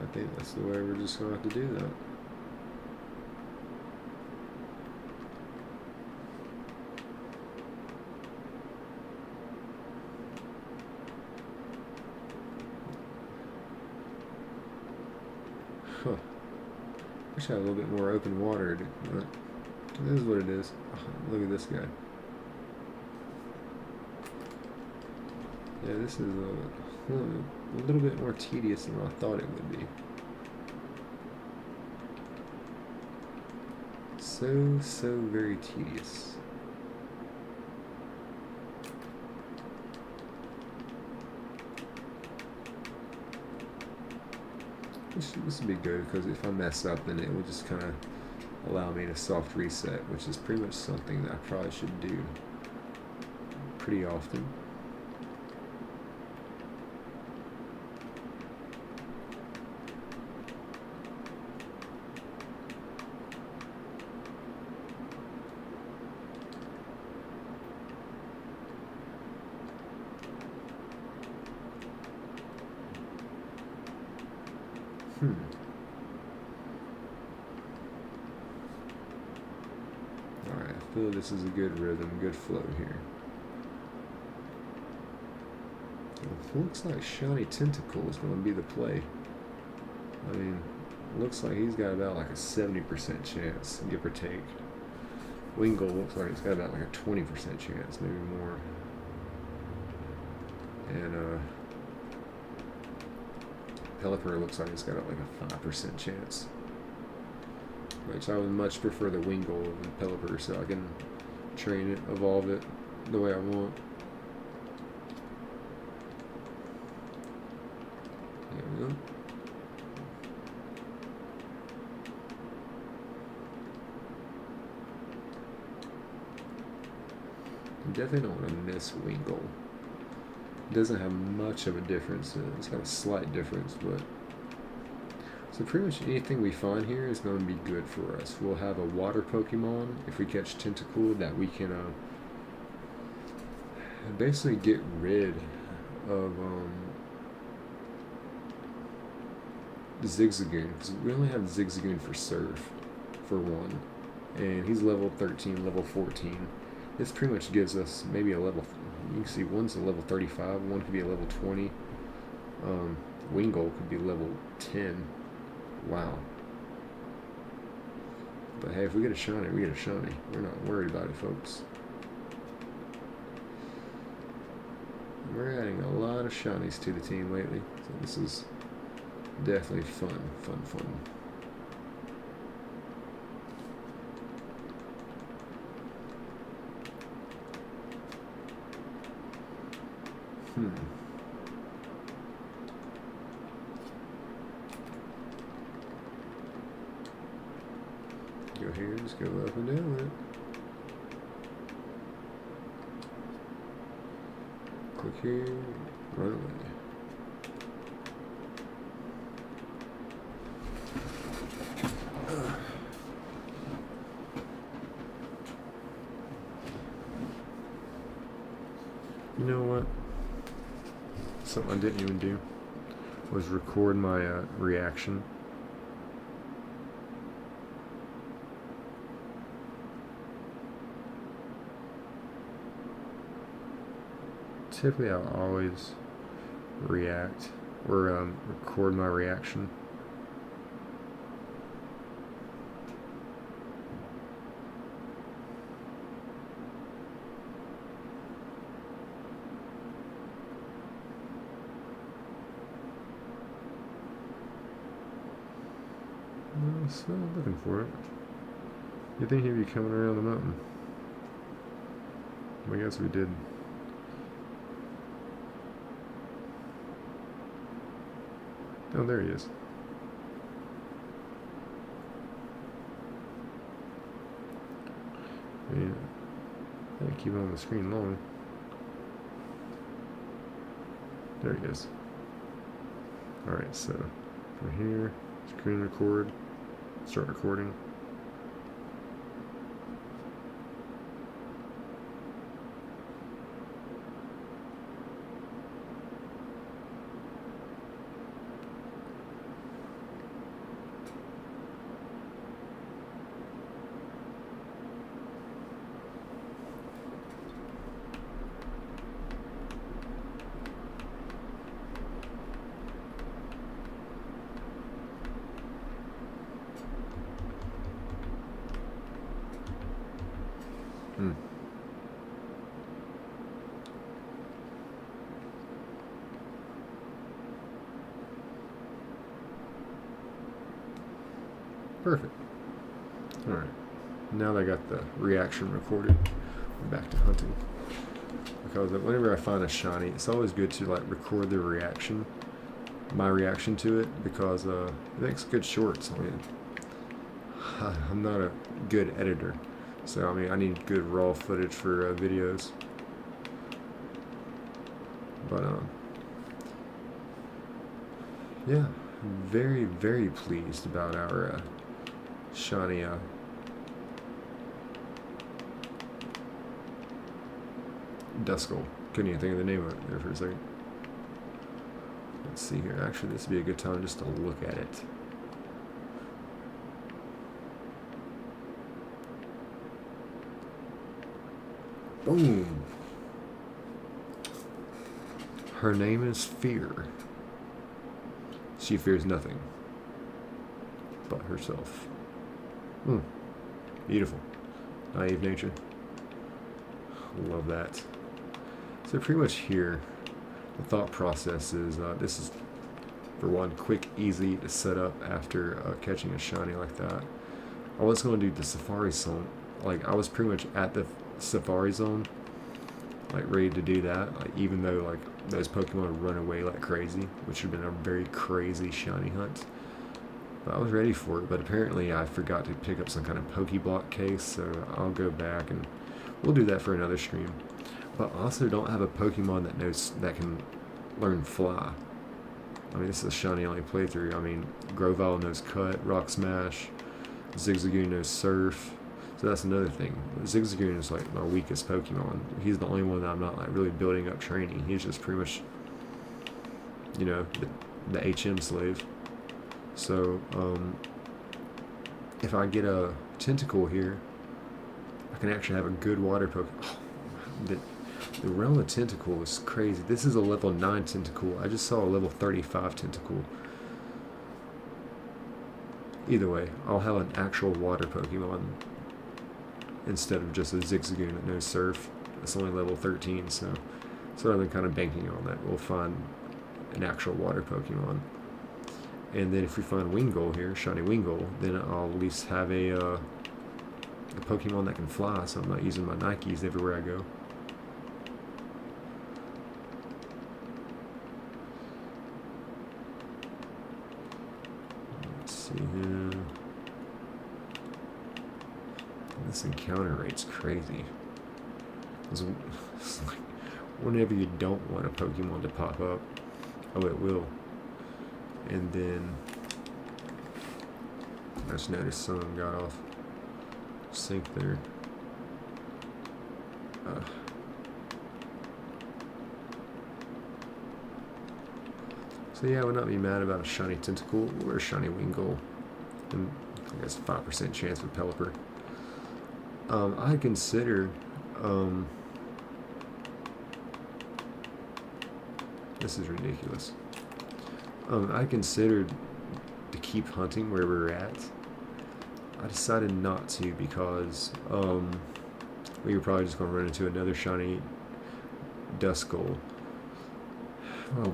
I think that's the way we're just going to have to do that. Huh. Wish I had a little bit more open water, but this is what it is. Oh, look at this guy. Yeah, this is a little bit more tedious than I thought it would be. So very tedious. This would be good, because if I mess up, then it will just kind of allow me to soft reset, which is pretty much something that I probably should do pretty often. Alright, I feel this is a good rhythm, good flow here. Looks like Shiny Tentacle is going to be the play. I mean, looks like he's got about like a 70% chance, give or take. Wingull looks like it's got about like a 20% chance, maybe more. And Pelipper looks like it's got like a 5% chance. Which I would much prefer the Wingull than Pelipper, so I can train it, evolve it the way I want. There we go. Definitely don't want to miss Wingull. It doesn't have much of a difference. It's got a slight difference, but so pretty much anything we find here is going to be good for us. We'll have a water Pokemon if we catch Tentacool that we can basically get rid of Zigzagoon, because we only have Zigzagoon for Surf for one, and he's level 13, level 14. This pretty much gives us maybe a level, you can see one's a level 35, one could be a level 20. Wingull could be level 10. Wow. But hey, if we get a shiny, we get a shiny. We're not worried about it, folks. We're adding a lot of shinies to the team lately, so this is definitely fun. Go here, just go up and down with it. Click here, run away. You know what? Something I didn't even do was record my reaction. Typically, I'll always react or record my reaction. So looking for it. You think he'd be coming around the mountain? I guess we did. Oh, there he is. Yeah. Yeah, keep it on the screen long. There he is. Alright, so from here, screen record, start recording. Perfect. Alright. Now that I got the reaction recorded, I'm back to hunting. Because whenever I find a shiny, it's always good to like record the reaction, my reaction to it, because it makes good shorts. I mean, I'm not a good editor, so I mean I need good raw footage for videos. But yeah, very, very pleased about our shiny Duskull. Couldn't even think of the name of it there for a second. Let's see here. Actually, this would be a good time just to look at it. Boom! Her name is Fear. She fears nothing but herself. Beautiful. Naive nature. Love that. So pretty much here, the thought process is, this is, for one, quick, easy to set up after catching a shiny like that. I was going to do the Safari Zone. Like, I was pretty much at the Safari Zone, like, ready to do that. Like, even though, like, those Pokemon run away like crazy, which would have been a very crazy shiny hunt. But I was ready for it, but apparently I forgot to pick up some kind of Pokeblock case, so I'll go back and we'll do that for another stream. But I also don't have a Pokemon that can learn Fly. I mean, this is a shiny only playthrough. I mean, Grovyle knows Cut, Rock Smash, Zigzagoon knows Surf. So that's another thing. Zigzagoon is like my weakest Pokemon. He's the only one that I'm not like really building up training. He's just pretty much, you know, the HM slave. So, if I get a Tentacle here, I can actually have a good water Pokemon. Oh, the realm of Tentacle is crazy. This is a level 9 Tentacle. I just saw a level 35 Tentacle. Either way, I'll have an actual water Pokemon instead of just a Zigzagoon that knows Surf. It's only level 13, so that's what I've been kind of banking on, that we'll find an actual water Pokemon. And then if we find Wingull here, shiny Wingull, then I'll at least have a Pokemon that can fly, so I'm not using my Nikes everywhere I go. Let's see here. This encounter rate's crazy. It's like whenever you don't want a Pokemon to pop up, oh, it will. And then I just noticed some of them got off sync there. So yeah, I would not be mad about a shiny Tentacle or a shiny Wingull. And I guess 5% chance with Pelipper. I considered this is ridiculous. I considered to keep hunting where we're at. I decided not to because we were probably just going to run into another shiny Duskull.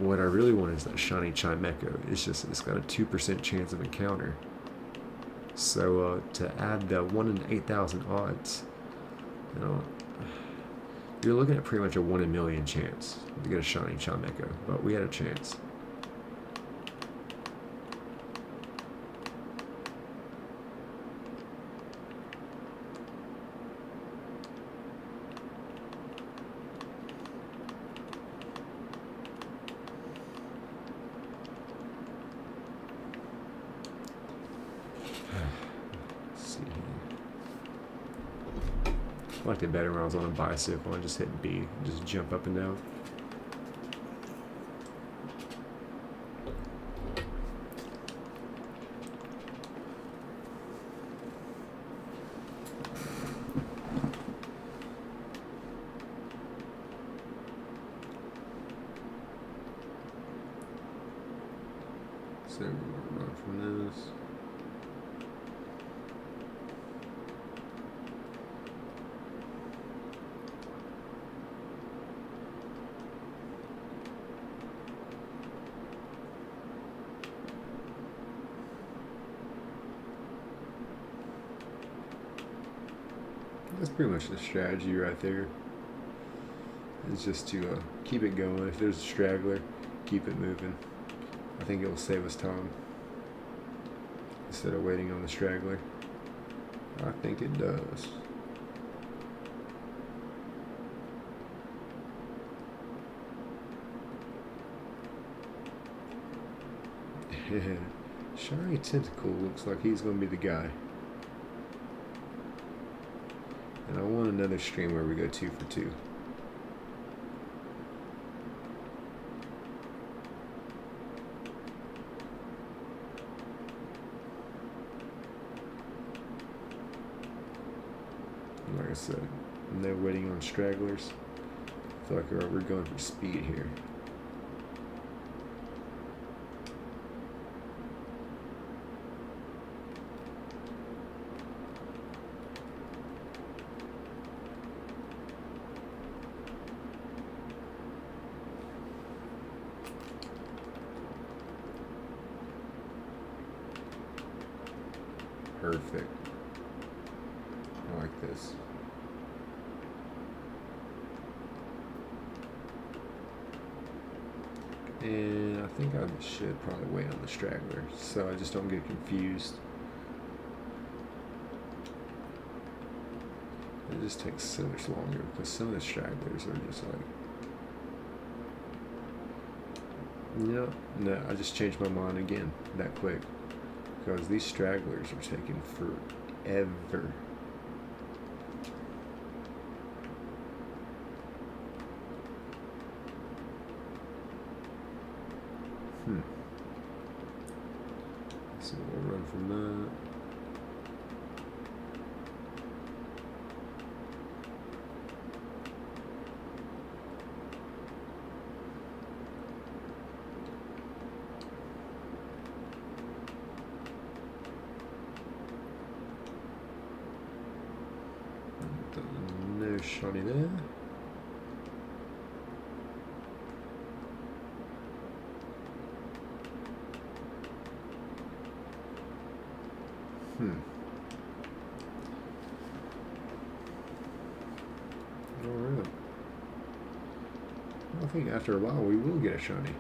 What I really want is that shiny Chimecho. It's got a 2% chance of encounter. So to add the 1 in 8,000 odds, you know, you're looking at pretty much a 1 in a million chance to get a shiny Chimecho. But we had a chance. I liked it better when I was on a bicycle and just hit B, just jump up and down. So we'll run from this. That's pretty much the strategy right there. It's just to keep it going. If there's a straggler, keep it moving. I think it will save us time instead of waiting on the straggler. I think it does. Shiny Tentacle looks like he's going to be the guy. And I want another stream where we go 2 for 2. Like I said, no waiting on stragglers. I feel like we're going for speed here. Perfect. I like this. And I think I should probably wait on the straggler so I just don't get confused. It just takes so much longer because some of the stragglers are just like, no, I just changed my mind again that quick because these stragglers are taking forever. So we'll run from that. No shiny there. Alright. I think after a while we will get a shiny.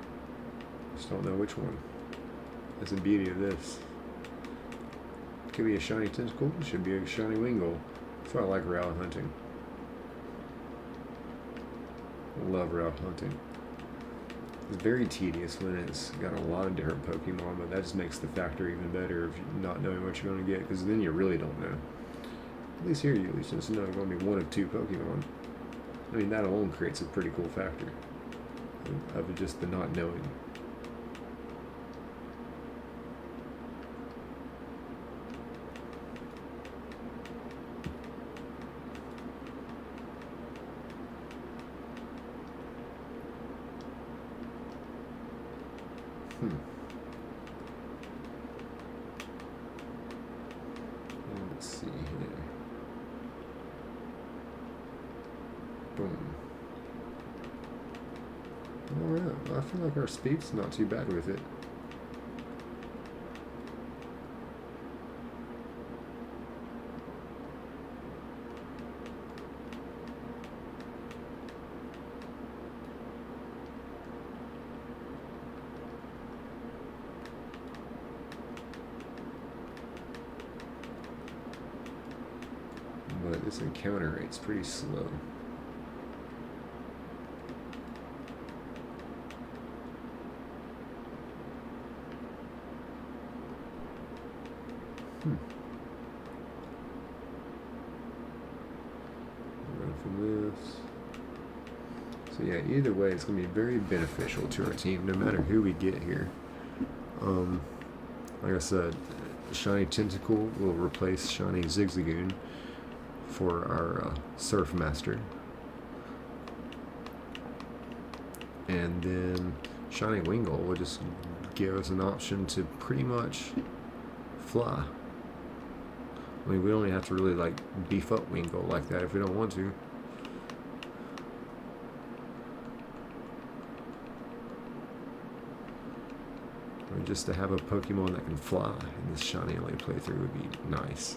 Just don't know which one. That's the beauty of this. Could be a shiny tentacle, should be a shiny wingle. That's why I like route hunting. Love route hunting. It's very tedious when it's got a lot of different Pokemon, but that just makes the factor even better of not knowing what you're going to get, because then you really don't know. At least here you at least just know it's going to be one of two Pokemon. I mean, that alone creates a pretty cool factor of just the not knowing. Let's see here. Boom. Alright, I feel like our speed's not too bad with it. But this encounter rate's pretty slow. Run from this. So yeah, either way, it's going to be very beneficial to our team, no matter who we get here. Like I said, Shiny Tentacle will replace Shiny Zigzagoon for our Surf Master. And then Shiny Wingull will just give us an option to pretty much fly. I mean, we only have to really like beef up Wingull like that if we don't want to. I mean, just to have a Pokemon that can fly in this Shiny only playthrough would be nice.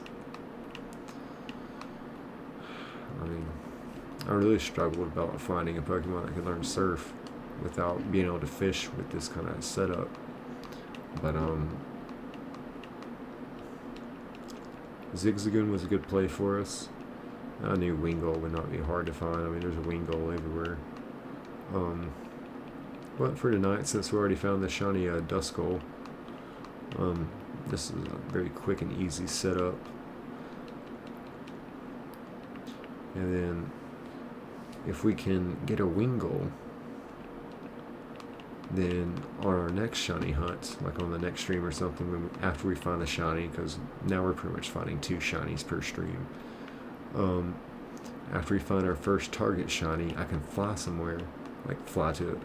I mean, I really struggled about finding a Pokemon that could learn Surf without being able to fish with this kind of setup. But Zigzagoon was a good play for us. I knew Wingull would not be hard to find. I mean, there's a Wingull everywhere. But for tonight, since we already found the shiny Duskull, this is a very quick and easy setup. And then, if we can get a Wingull, then on our next shiny hunt, like on the next stream or something, after we find a shiny, because now we're pretty much finding 2 shinies per stream. After we find our first target shiny, I can fly somewhere, like fly to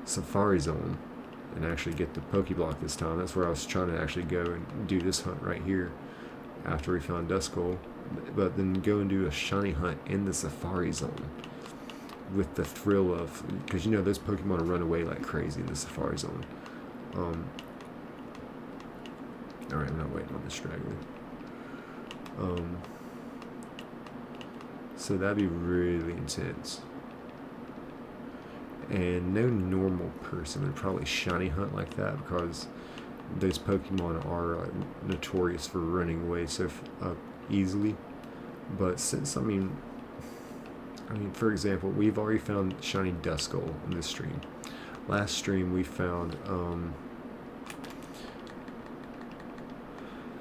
Safari Zone, and actually get the Pokeblock this time. That's where I was trying to actually go and do this hunt right here, after we found Duskull. But then go and do a shiny hunt in the Safari Zone, with the thrill of, because you know those Pokemon run away like crazy in the Safari Zone. Alright, I'm not waiting on this straggler. So that'd be really intense. And no normal person would probably shiny hunt like that, because those Pokemon are notorious for running away so easily. But since, I mean, for example, we've already found shiny Duskull in this stream. Last stream we found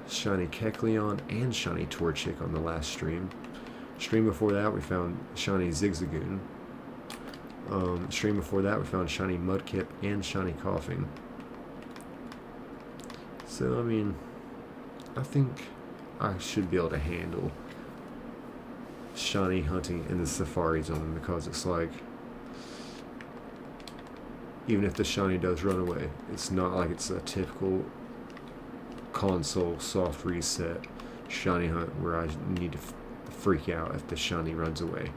shiny Kecleon and shiny Torchic on the last stream. Stream before that we found shiny Zigzagoon. Stream before that we found shiny Mudkip and shiny Coughing. So I mean, I think I should be able to handle shiny hunting in the Safari Zone, because it's like, even if the shiny does run away, it's not like it's a typical console soft reset shiny hunt where I need to freak out if the shiny runs away.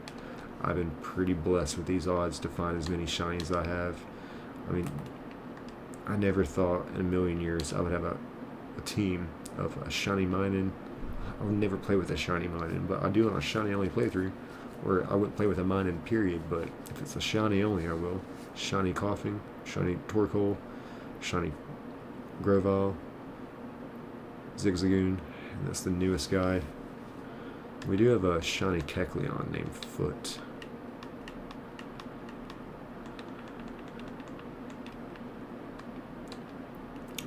I've been pretty blessed with these odds to find as many shinies as I have. I mean, I never thought in a million years I would have a team of a shiny Minun. I would never play with a shiny Minun, but I do on a shiny only playthrough, where I wouldn't play with a Minun period, but if it's a shiny only, I will. Shiny Coughing, shiny Torkoal, shiny Grovyle, Zigzagoon, and that's the newest guy. We do have a shiny Kecleon named Foot.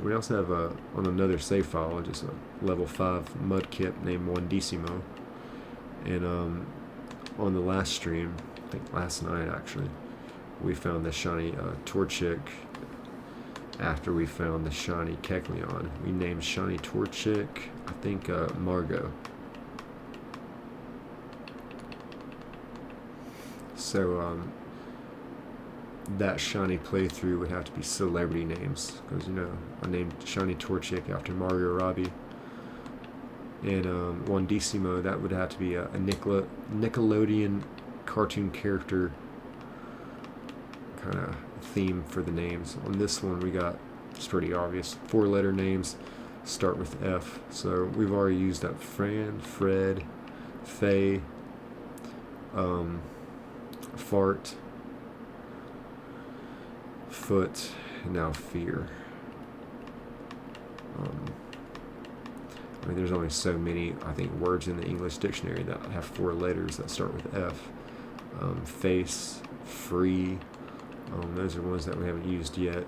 We also have on another save file just a level 5 Mudkip named Wandissimo. And on the last stream, I think last night actually, we found the shiny Torchic after we found the shiny Kecleon. We named shiny Torchic, I think, Margot. So that shiny playthrough would have to be celebrity names, because, you know, I named shiny Torchic after Mario Robbie. And Wandissimo, that would have to be a Nickelodeon cartoon character kind of theme for the names. On this one we got, it's pretty obvious, 4-letter names start with F. So we've already used up Fran, Fred, Faye, Fart, Foot, and now Fear. I mean, there's only so many, I think, words in the English dictionary that have 4 letters that start with F. Face, free, those are ones that we haven't used yet.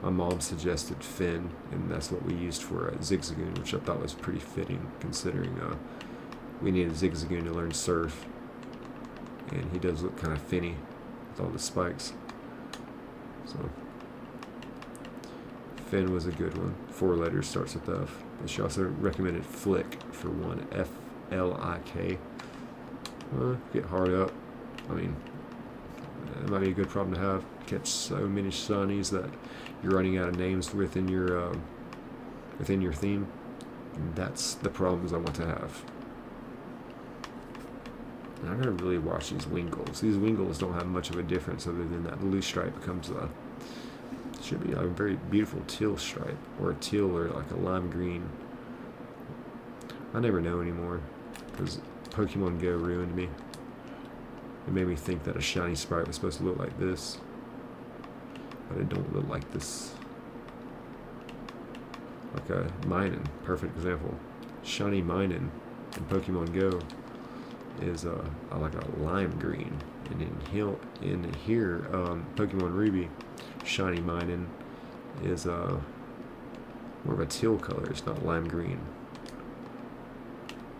My mom suggested Finn, and that's what we used for Zigzagoon, which I thought was pretty fitting, considering we needed Zigzagoon to learn Surf. And he does look kind of finny with all the spikes. So Finn was a good one. 4 letters, starts with F. But she also recommended Flick for one, F-L-I-K. Get hard up. I mean, it might be a good problem to have. Catch so many shinies that you're running out of names within your theme. And that's the problems I want to have. And I gotta really watch these Wingulls. These Wingulls don't have much of a difference other than that blue stripe becomes should be a very beautiful teal stripe, or a teal, or like a lime green. I never know anymore, because Pokemon Go ruined me. It made me think that a shiny sprite was supposed to look like this, but it don't look like this. Like a Minun, perfect example. Shiny Minun in Pokemon Go is like a lime green, and in here, Pokemon Ruby, shiny Minun is more of a teal color. It's not lime green.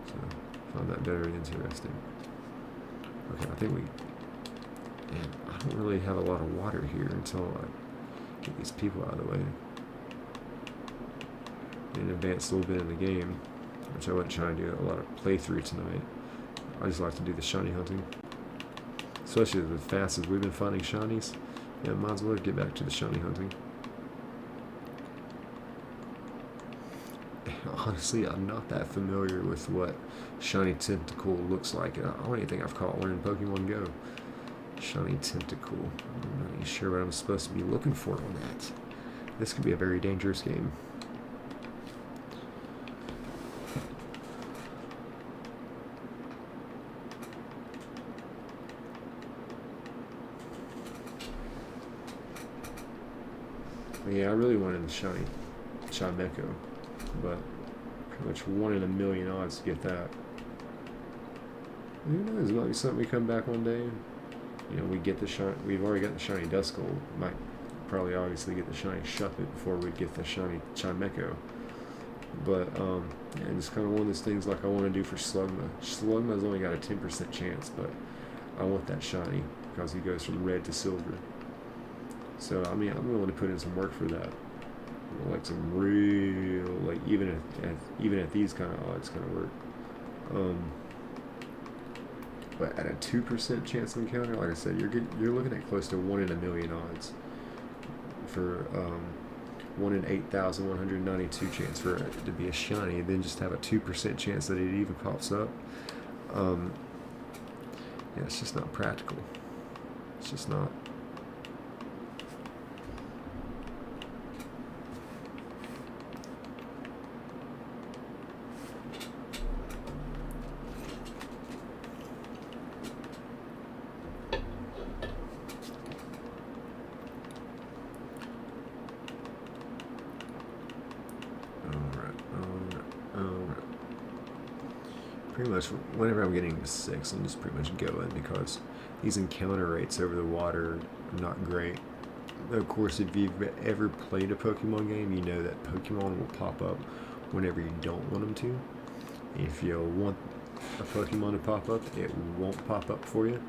So I found that very interesting. Okay, I think man, I don't really have a lot of water here until I get these people out of the way. And advance a little bit in the game, which I wasn't trying to do a lot of playthrough tonight. I just like to do the shiny hunting, especially as fast as we've been finding shinies. Yeah, might as well get back to the shiny hunting. Honestly, I'm not that familiar with what shiny Tentacool looks like. I don't even think I've caught one in Pokemon Go. Shiny Tentacool. I'm not even sure what I'm supposed to be looking for on that. This could be a very dangerous game. Yeah, I really wanted the shiny Chimecho, but pretty much 1 in a million odds to get that. Who knows? It might be something we come back one day. You know, we get the shiny. We've already got the shiny Duskull. Might probably obviously get the shiny Shuppet before we get the shiny Chimecho. But yeah, it's kind of one of those things like I want to do for Slugma. Slugma's only got a 10% chance, but I want that shiny because he goes from red to silver. So I mean, I'm willing to put in some work for that. Like some real, like even at these kind of odds, kind of work. But at a 2% chance of encounter, like I said, you're looking at close to 1 in a million odds for 1 in 8,192 chance for it to be a shiny, and then just have a 2% chance that it even pops up. Yeah, it's just not practical. It's just not. Pretty much whenever I'm getting to 6, I'm just pretty much going because these encounter rates over the water are not great. Of course, if you've ever played a Pokemon game, you know that Pokemon will pop up whenever you don't want them to. If you want a Pokemon to pop up, it won't pop up for you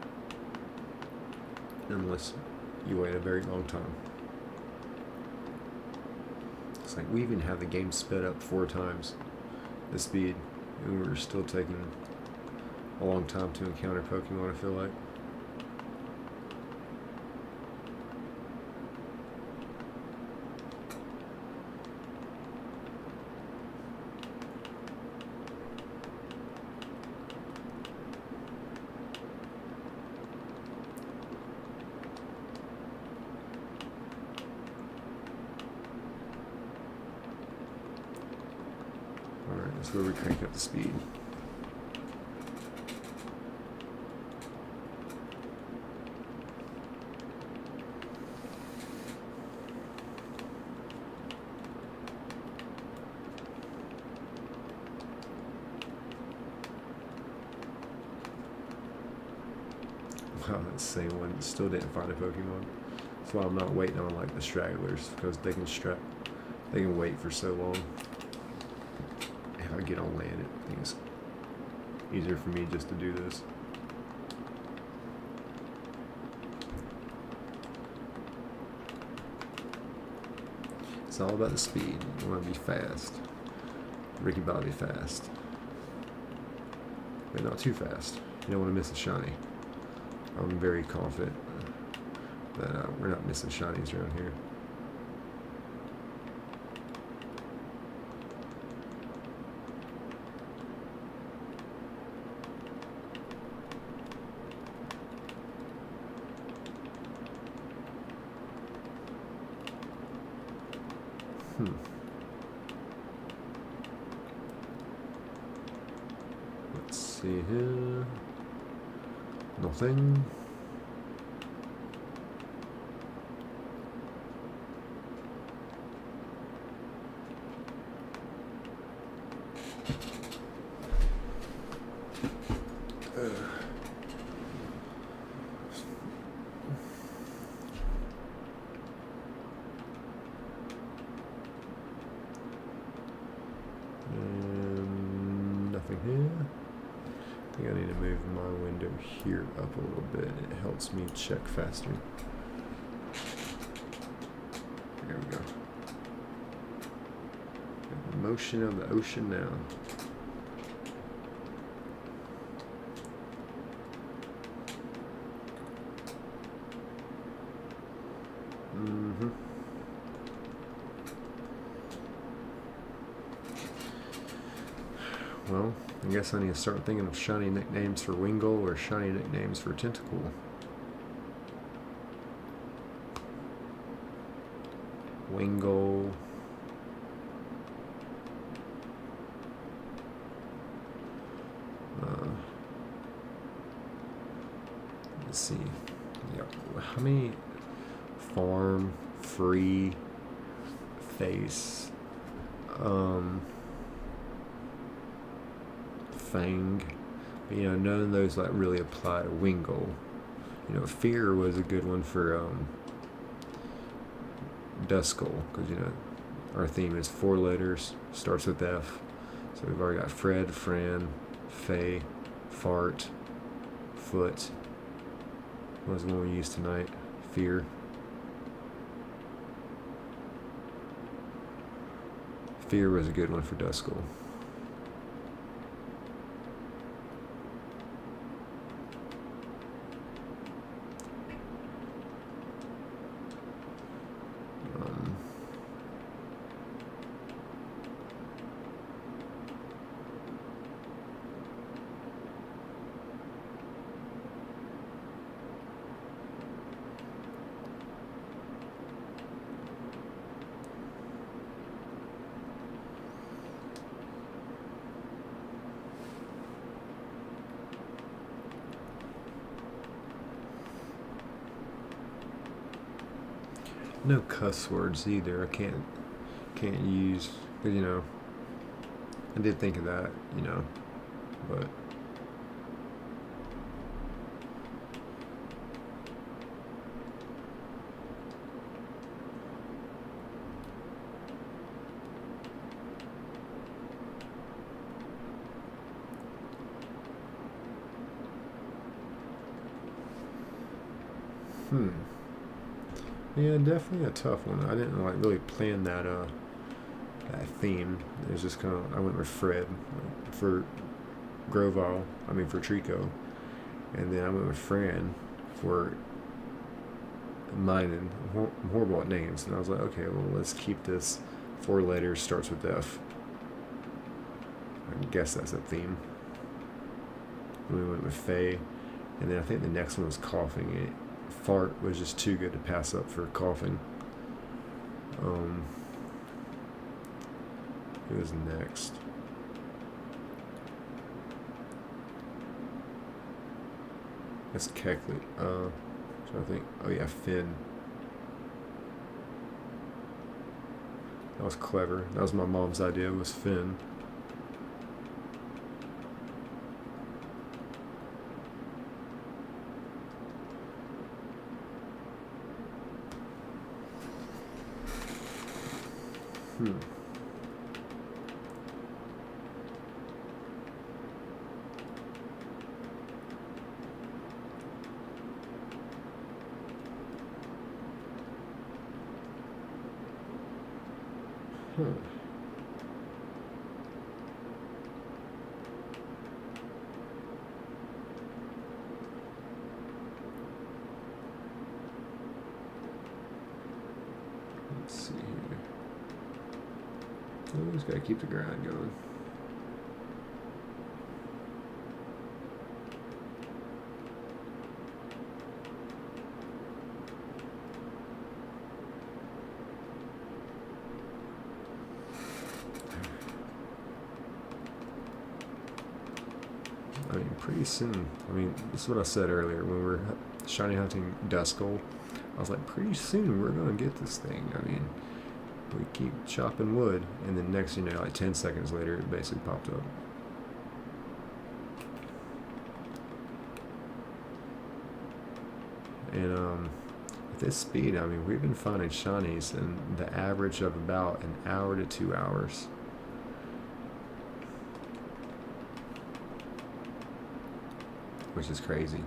unless you wait a very long time. It's like we even have the game sped up 4 times the speed, and we're still taking a long time to encounter Pokemon, I feel like. Alright, that's where we crank up the speed. Wow, that same one still didn't find a Pokemon. That's why I'm not waiting on like the stragglers, because they can wait for so long. If I get on land, I think it's easier for me just to do this. It's all about the speed. You want to be fast. Ricky Bobby fast. But not too fast. You don't want to miss a shiny. I'm very confident that we're not missing shinies around here. Let's see here. Nothing. Nothing here. I think I need to move my window here up a little bit. It helps me check faster. There we go. The motion of the ocean now. Well, I guess I need to start thinking of shiny nicknames for Wingull or shiny nicknames for Tentacool. Wingull. Let's see. Yep. How many farm, free, face. Fang. But, you know, none of those like really apply to Wingull. You know, Fear was a good one for Duskull, because, you know, our theme is 4 letters, starts with F. So we've already got Fred, Fran, Fay, Fart, Foot. What was the one we used tonight? Fear. Fear was a good one for Duskull. No cuss words either. I can't use, because, you know, I did think of that, you know, but yeah, definitely a tough one. I didn't like really plan that that theme. It was just kind of, I went with Fred for Grovile. I mean for Trico, and then I went with Fran for mine. And I'm horrible at names, and I was like, okay, well, let's keep this 4 letters, starts with F. I guess that's a theme. And we went with Faye, and then I think the next one was coughing. Fart was just too good to pass up for coughing. Who was next? That's Keckley. So I think, oh yeah, Finn. That was clever. That was my mom's idea, was Finn. Let's see here. We just gotta keep the grind going. I mean, pretty soon. I mean, this is what I said earlier when we were shiny hunting Duskull. I was like, pretty soon we're gonna get this thing. I mean, we keep chopping wood, and then next, you know, like 10 seconds later, it basically popped up. And at this speed, I mean, we've been finding shinies in the average of about an hour to 2 hours. Which is crazy.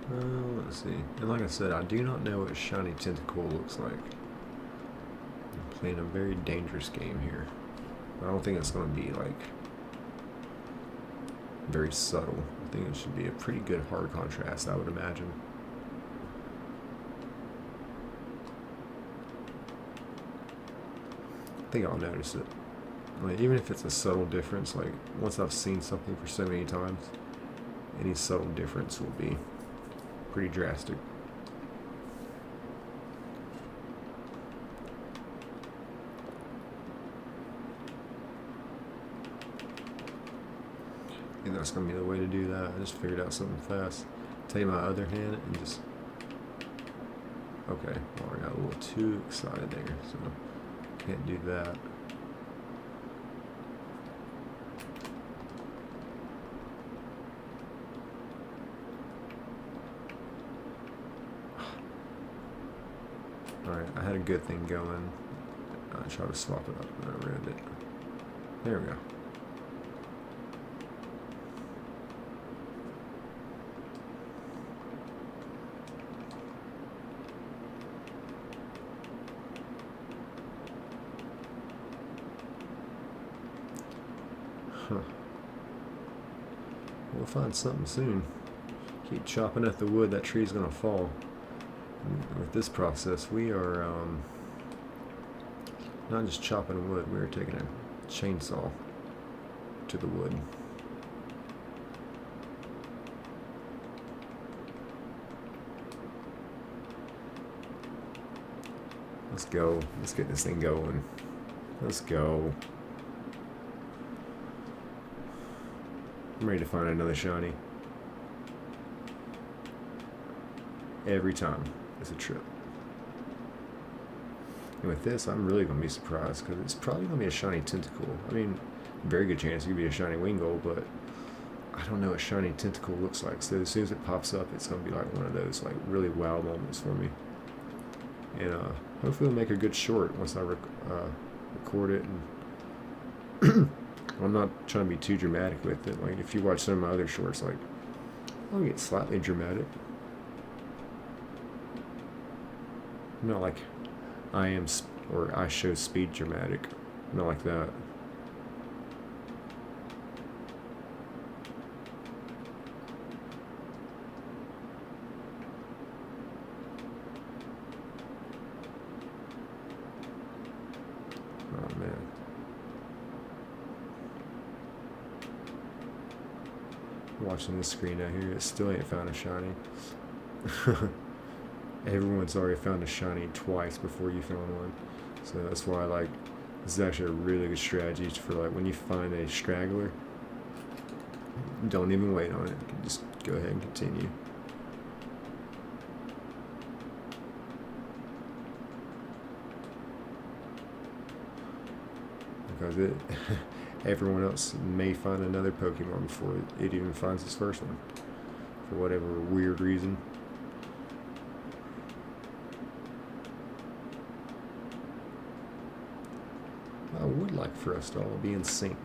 Let's see. And like I said, I do not know what shiny tentacle looks like. I'm playing a very dangerous game here. I don't think it's going to be like very subtle. I think it should be a pretty good hard contrast, I would imagine. I think I'll notice it. Like, even if it's a subtle difference, like once I've seen something for so many times, any subtle difference will be pretty drastic. I think that's going to be the way to do that. I just figured out something fast. Take my other hand and just... Okay, well, I got a little too excited there, so can't do that. Alright, I had a good thing going. I tried to swap it up and I ruined it. There we go. Huh. We'll find something soon. Keep chopping at the wood, that tree's gonna fall. With this process, we are not just chopping wood, we are taking a chainsaw to the wood. Let's go. Let's get this thing going. Let's go. I'm ready to find another shiny. Every time. It's a trip. And with this, I'm really going to be surprised because it's probably going to be a shiny tentacle. I mean, very good chance it could be a shiny Wingull, but I don't know what shiny tentacle looks like. So as soon as it pops up, it's going to be like one of those like really wow moments for me. And hopefully it'll make a good short once I record it. And I'm not trying to be too dramatic with it. Like if you watch some of my other shorts, like I'll get slightly dramatic. Not like I show speed dramatic. Not like that. Oh man. Watching this screen out here, it still ain't found a shiny. Everyone's already found a shiny twice before you found one. So that's why, like, this is actually a really good strategy for, like, when you find a straggler, don't even wait on it. Just go ahead and continue. Because everyone else may find another Pokemon before it even finds its first one. For whatever weird reason. I would like for us to all be in sync.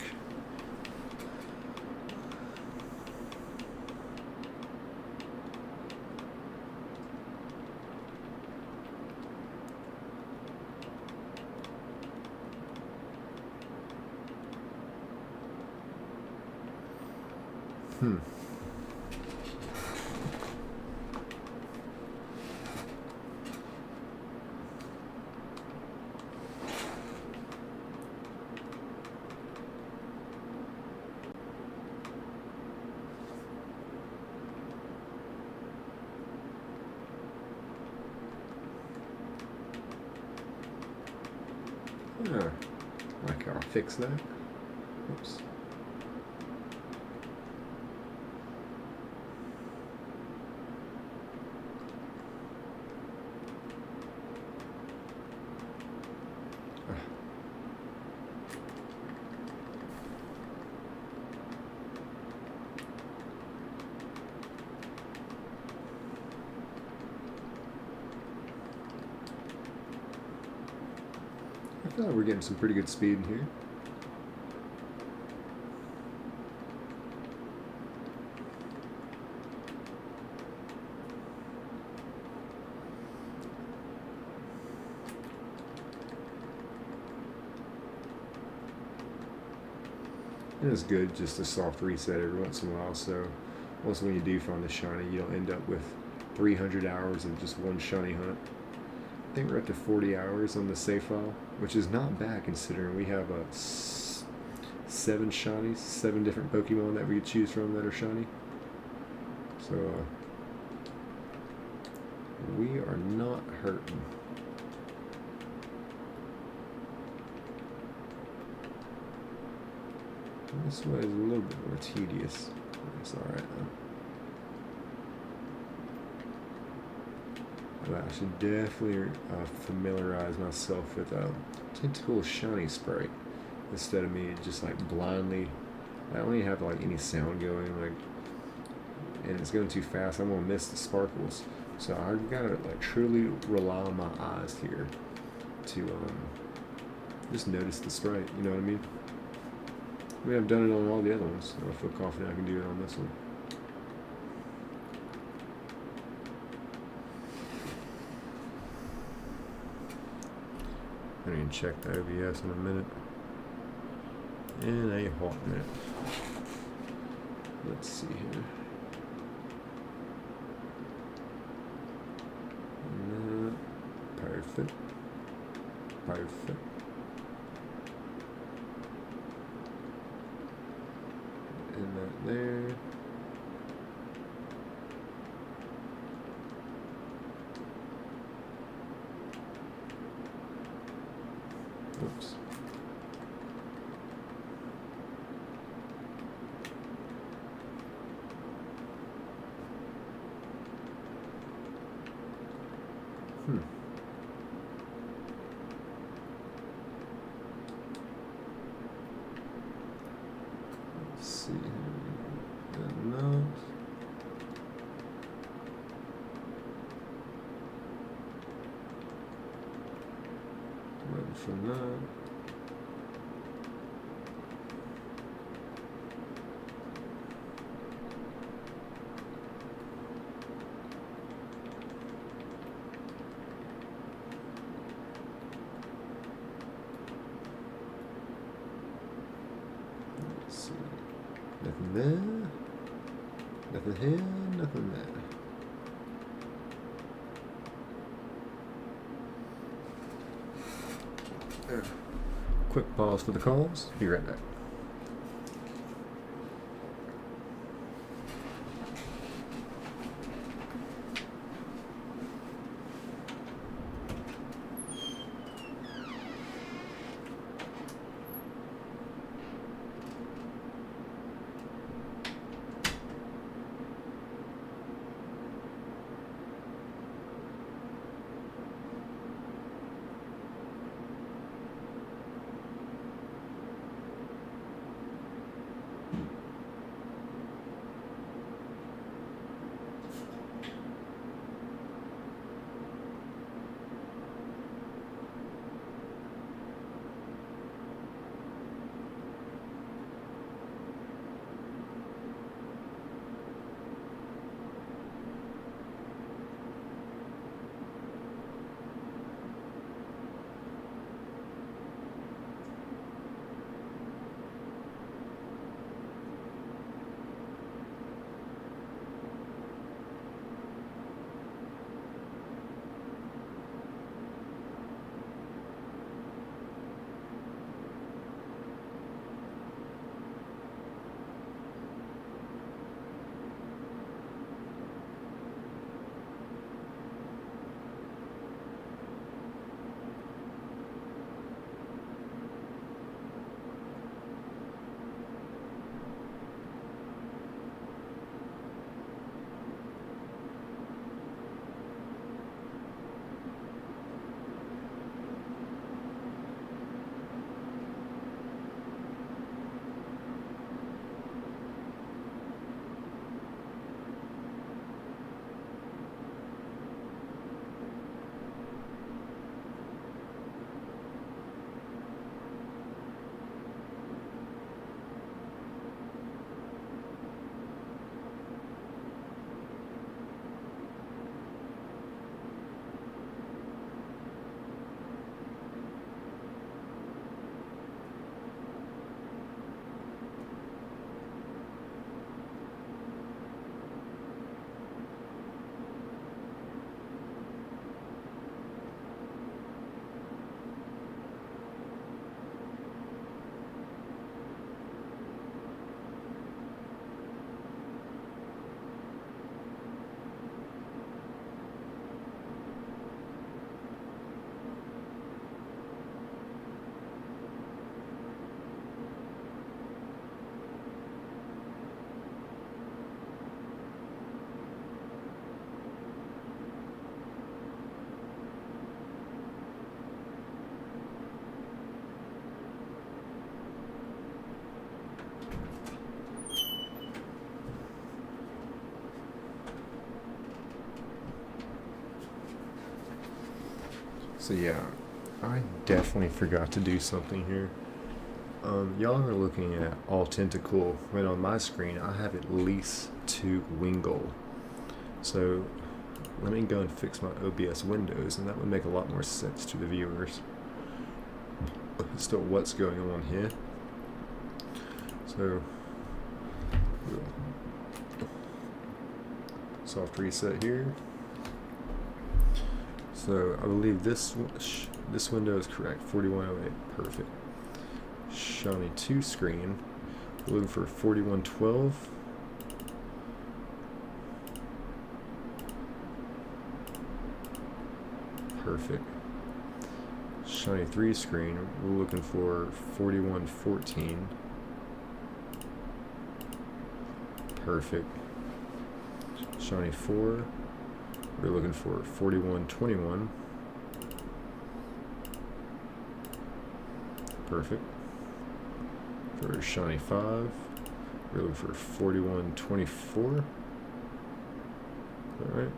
Okay, I'll fix that. Oops. I feel like we're getting some pretty good speed in here. And it's good just a soft reset every once in a while. So once when you do find the shiny, you don't end up with 300 hours of just one shiny hunt. I think we're up to 40 hours on the save file, which is not bad considering we have 7 shinies, 7 different Pokemon that we could choose from that are shiny. So we are not hurting. This way is a little bit more tedious. It's alright though. But I should definitely familiarize myself with Tentacle Shiny Spray instead of me just like blindly. I don't even have like any sound going, like, and it's going too fast. I'm gonna miss the sparkles. So I've got to like truly rely on my eyes here to just notice the sprite. You know what I mean? I mean, I've done it on all the other ones, so I feel confident I can do it on this one. I need to check the OBS in a minute. In a hot minute. Let's see here. Perfect. Perfect. And that there. Oops. Let's see here. Enough. Waiting for that. Let's see. Nothing there. Nothing here. Nothing there. Quick pause for the calls. Be right back. So yeah, I definitely forgot to do something here. Y'all are looking at all tentacle, but on my screen I have at least 2 wingle. So let me go and fix my OBS windows, and that would make a lot more sense to the viewers as to what's going on here. So soft reset here. So I believe this window is correct, 4108, perfect. Shawnee 2 screen, we're looking for 4112. Perfect. Shawnee 3 screen, we're looking for 4114. Perfect. Shawnee 4, we're looking for 4121. Perfect. For Shawnee 5, we're looking for 4124. Alright.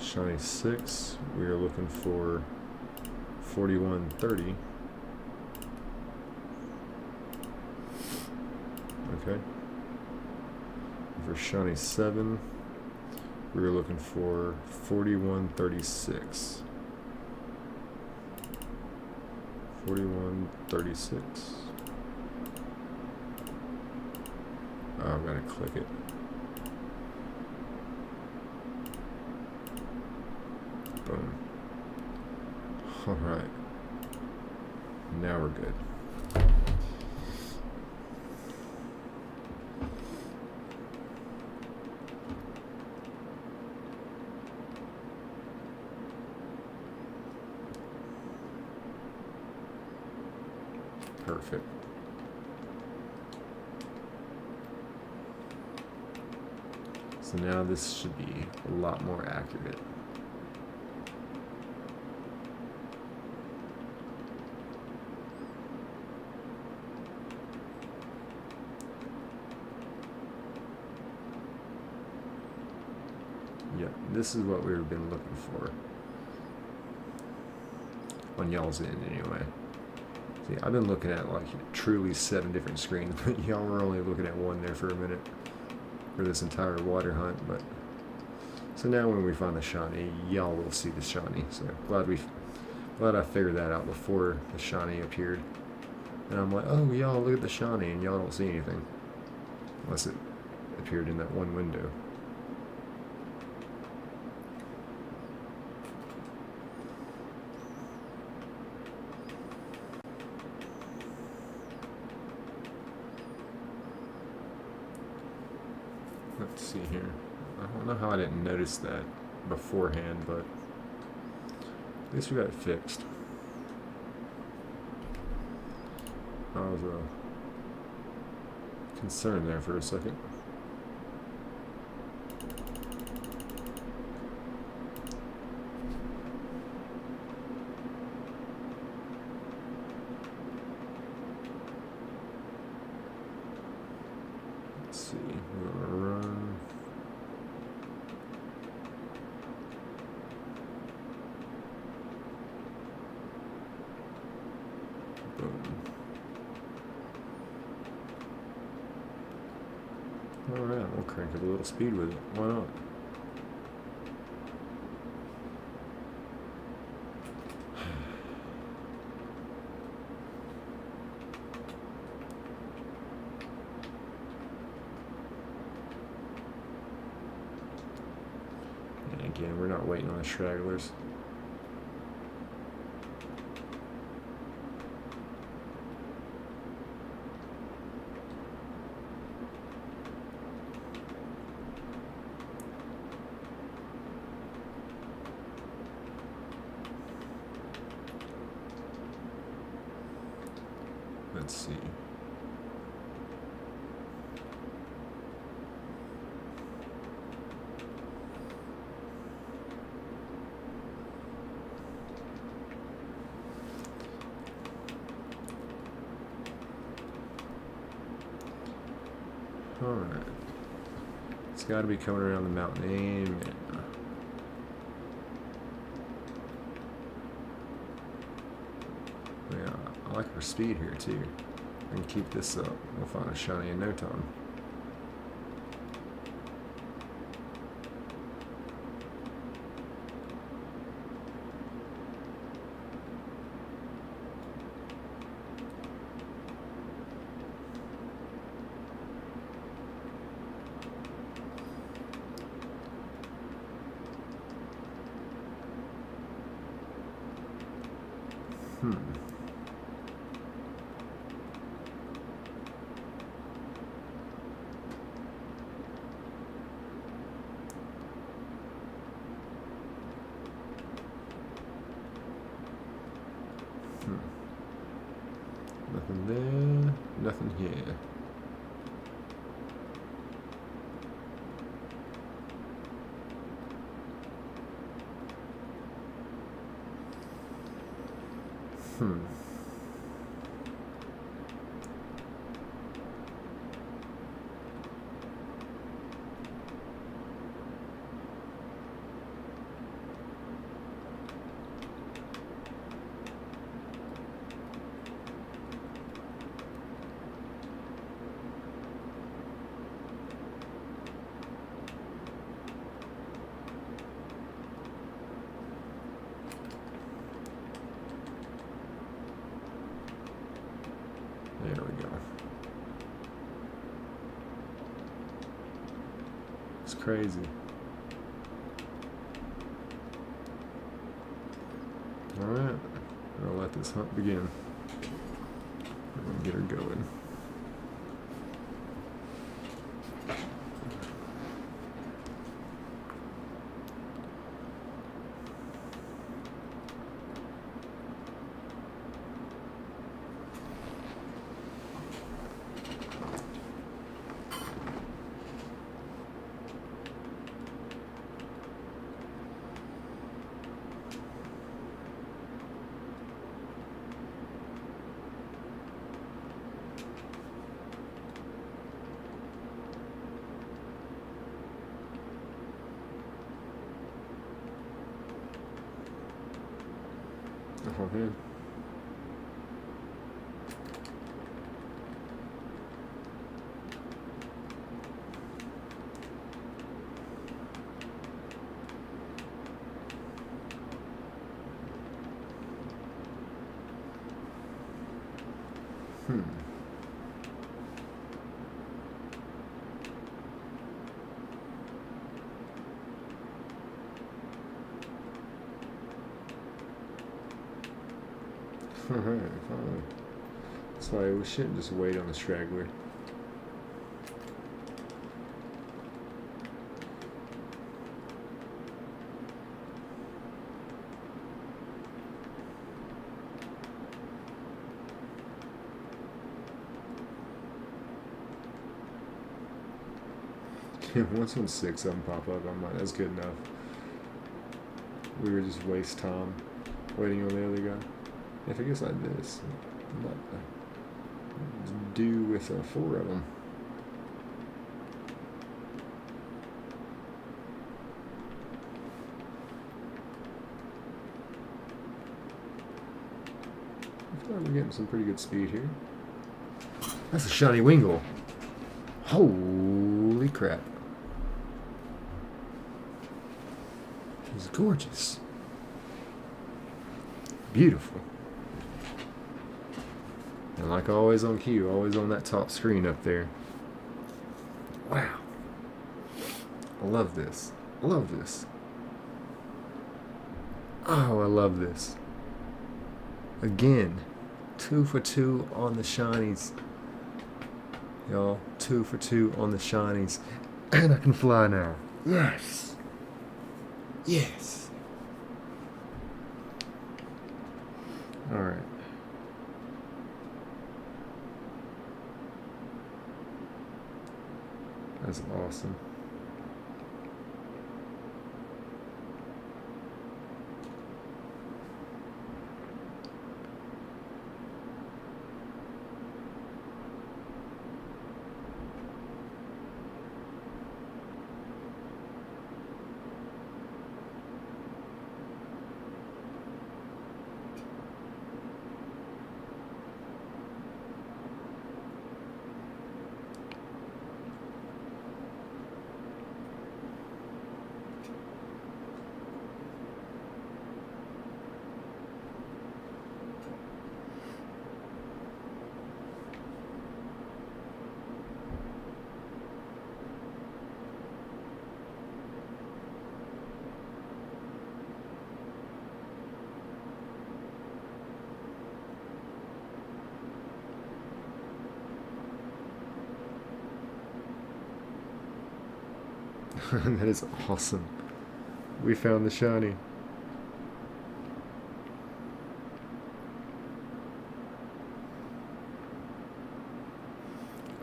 Shawnee 6, we are looking for 4130. Okay. For Shawnee 7, we were looking for 4136. 4136. Oh, I'm gonna click it. Boom. Alright. Now we're good. Perfect. So now this should be a lot more accurate. Yep, this is what we've been looking for. On y'all's end, anyway. See, I've been looking at like truly 7 different screens, but y'all were only looking at one there for a minute for this entire water hunt. But so now when we find the Shawnee, y'all will see the Shawnee. So glad I figured that out before the Shawnee appeared. And I'm like, oh y'all, look at the Shawnee, and y'all don't see anything unless it appeared in that one window. Let's see here. I don't know how I didn't notice that beforehand, but at least we got it fixed. I was concerned there for a second. Let's see. We're gonna run. Boom. Alright, we'll crank up a little speed with it. Why not? And again, we're not waiting on the stragglers. Let's see. Alright. It's got to be coming around the mountain. Amen. Yeah, I like our speed here too. I can keep this up. We'll find a shiny in no time. Nothing there, nothing here. There we go. It's crazy. Alright, I'll let this hunt begin. We're gonna get her going. Oh, man. Alright, fine. That's why we shouldn't just wait on the straggler. Once on 6 of them pop up, I'm like, that's good enough. We were just waste time waiting on the other guy. If it gets like this, I'm about to do with 4 of them. I feel like we're getting some pretty good speed here. That's a shiny Wingull. Holy crap. He's gorgeous. Beautiful. And like always on cue, always on that top screen up there. Wow. I love this. I love this. Oh, I love this. Again, 2 for 2 on the shinies. Y'all, 2 for 2 on the shinies. And I can fly now. Yes. Yes. Alright. That's awesome. That is awesome. We found the shiny.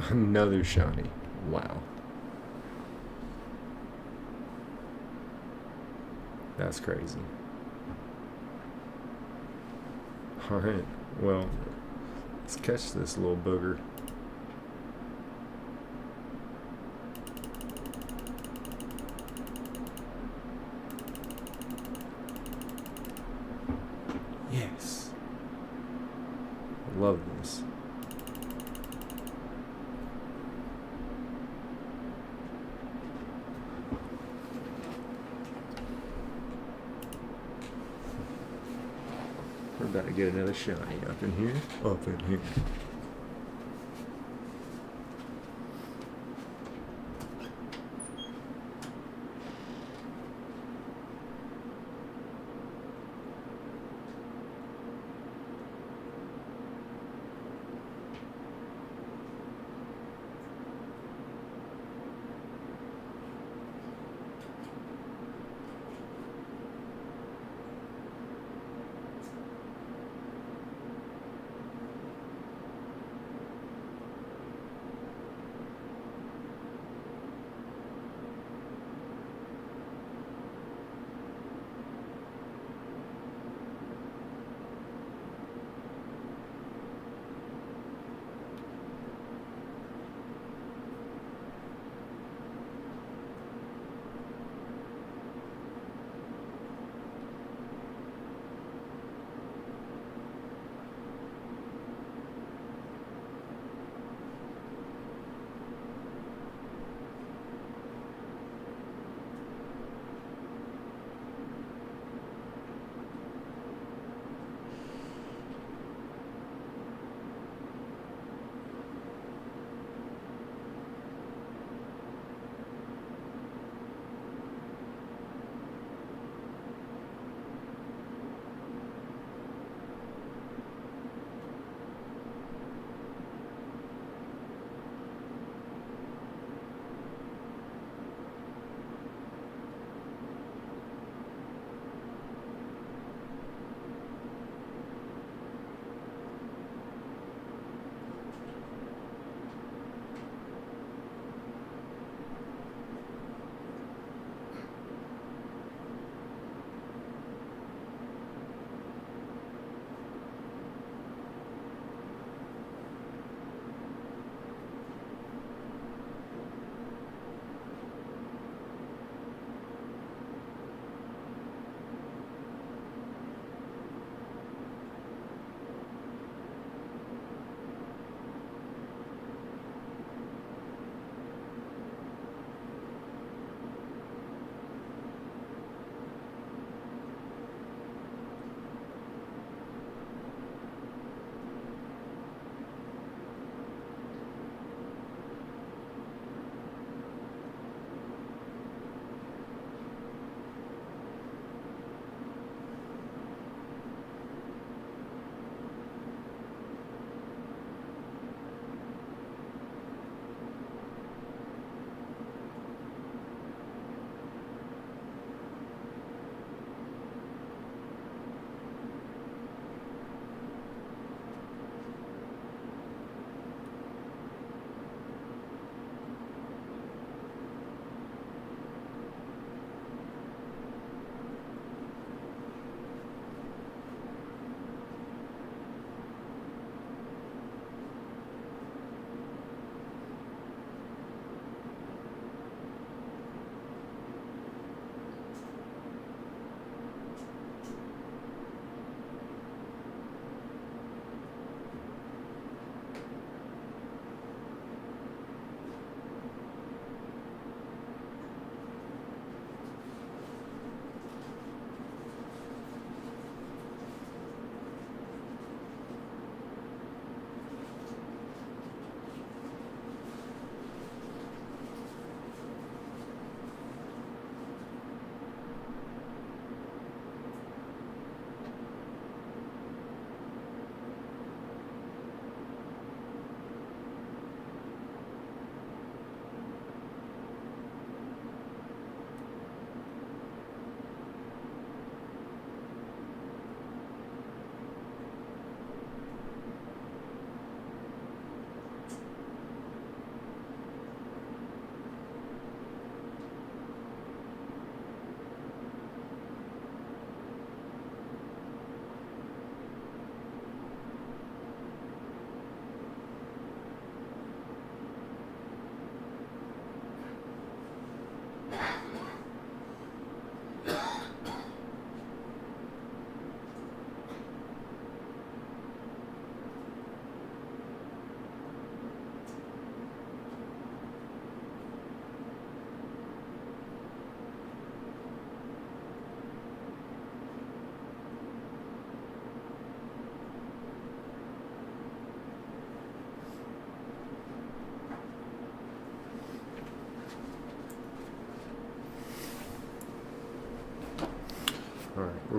Another shiny. Wow. That's crazy. Alright, well, let's catch this little booger. Yes. I love this. We're about to get another shiny up in here. Up in here.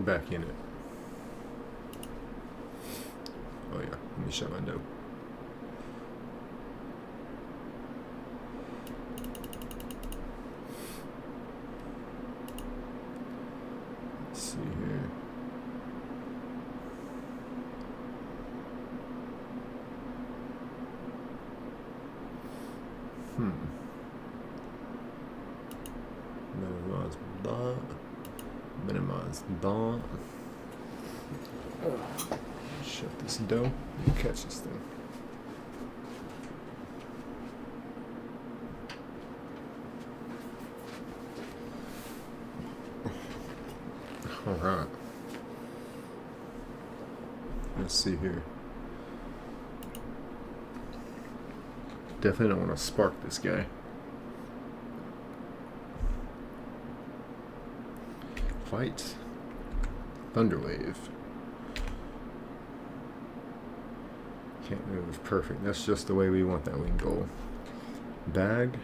back in it. Oh yeah, let me shut my window. Let's see here. Minimize that. Minimize that. Shut this door. You catch this thing. Alright. Let's see here. Definitely don't want to spark this guy. Fight. Thunderwave. Can't move. Perfect. That's just the way we want that wing goal. Bag.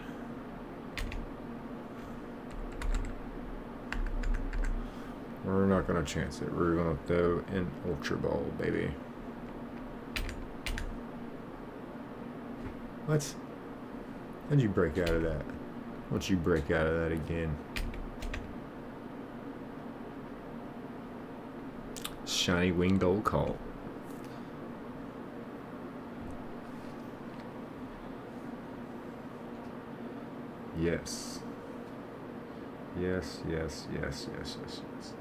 We're not going to chance it. We're going to throw an Ultra Ball, baby. What? How'd you break out of that? Why don't you break out of that again? Shiny wing goal call. Yes. Yes, yes, yes, yes, yes, yes.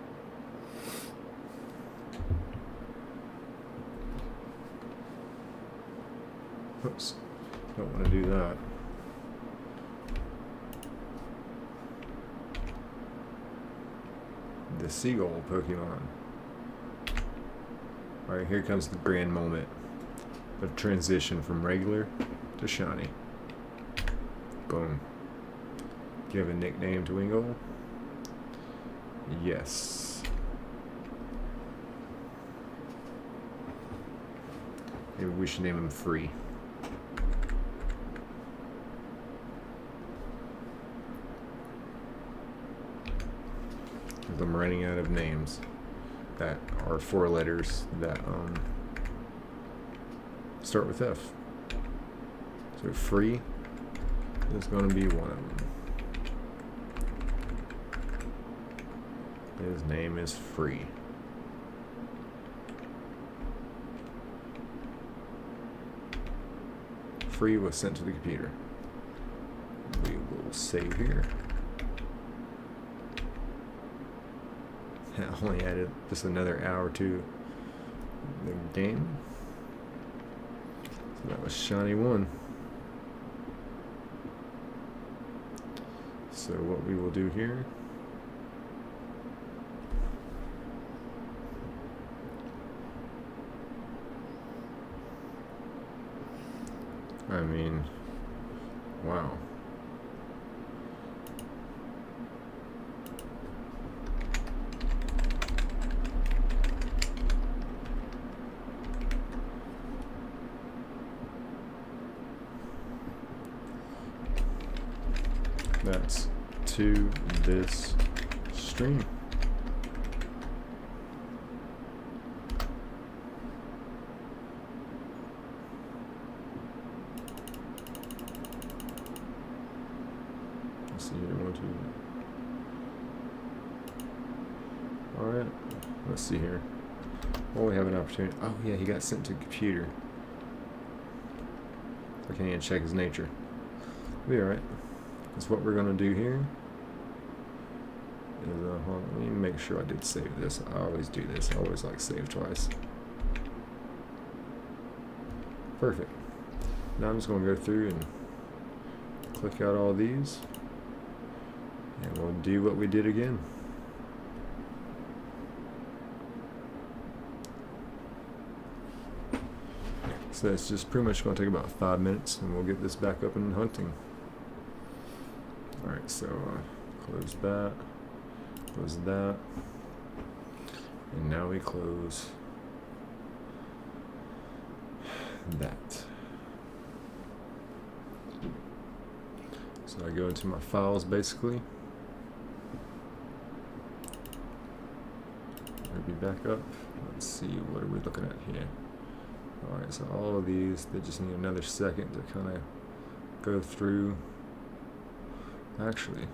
Oops. Don't want to do that. The Seagull Pokemon. Alright, here comes the grand moment of transition from regular to shiny. Boom. Do you have a nickname to Wingull? Yes. Maybe we should name him Free. I'm running out of names that are 4 letters that start with F. So Free is going to be one of them. His name is Free. Free was sent to the computer. We will save here. I only added just another hour to the game. So that was shiny 1. So what we will do here, I mean, wow. That's to this stream. Let's see here, 1, 2. All right, let's see here. Oh, we have an opportunity. Oh yeah, he got sent to the computer. I can't even check his nature. We'll be all right. That's what we're gonna do here. Is let me make sure I did save this. I always do this. I always like save twice. Perfect. Now I'm just gonna go through and click out all these, and we'll do what we did again. So it's just pretty much going to take about 5 minutes, and we'll get this back up and hunting. Alright, so close that, and now we close that. So I go into my files basically, back up. Let's see, what are we looking at here? Alright, so all of these, they just need another second to kind of go through. Actually,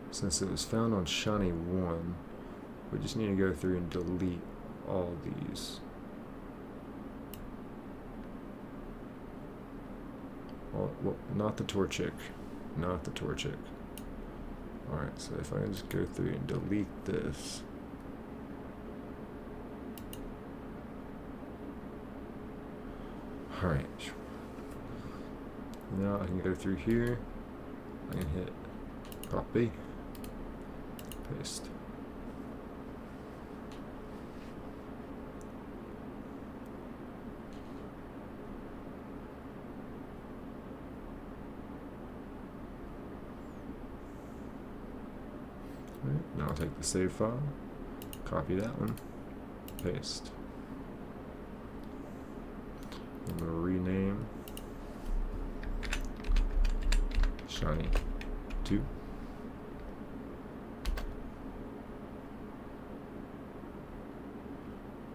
since it was found on Shiny 1, we just need to go through and delete all these. Well, not the Torchic. Not the Torchic. Alright, so if I can just go through and delete this. Alright. Now I can go through here. I can hit copy, paste. Right, now I'll take the save file, copy that one, paste. I'm going to rename Shiny 2.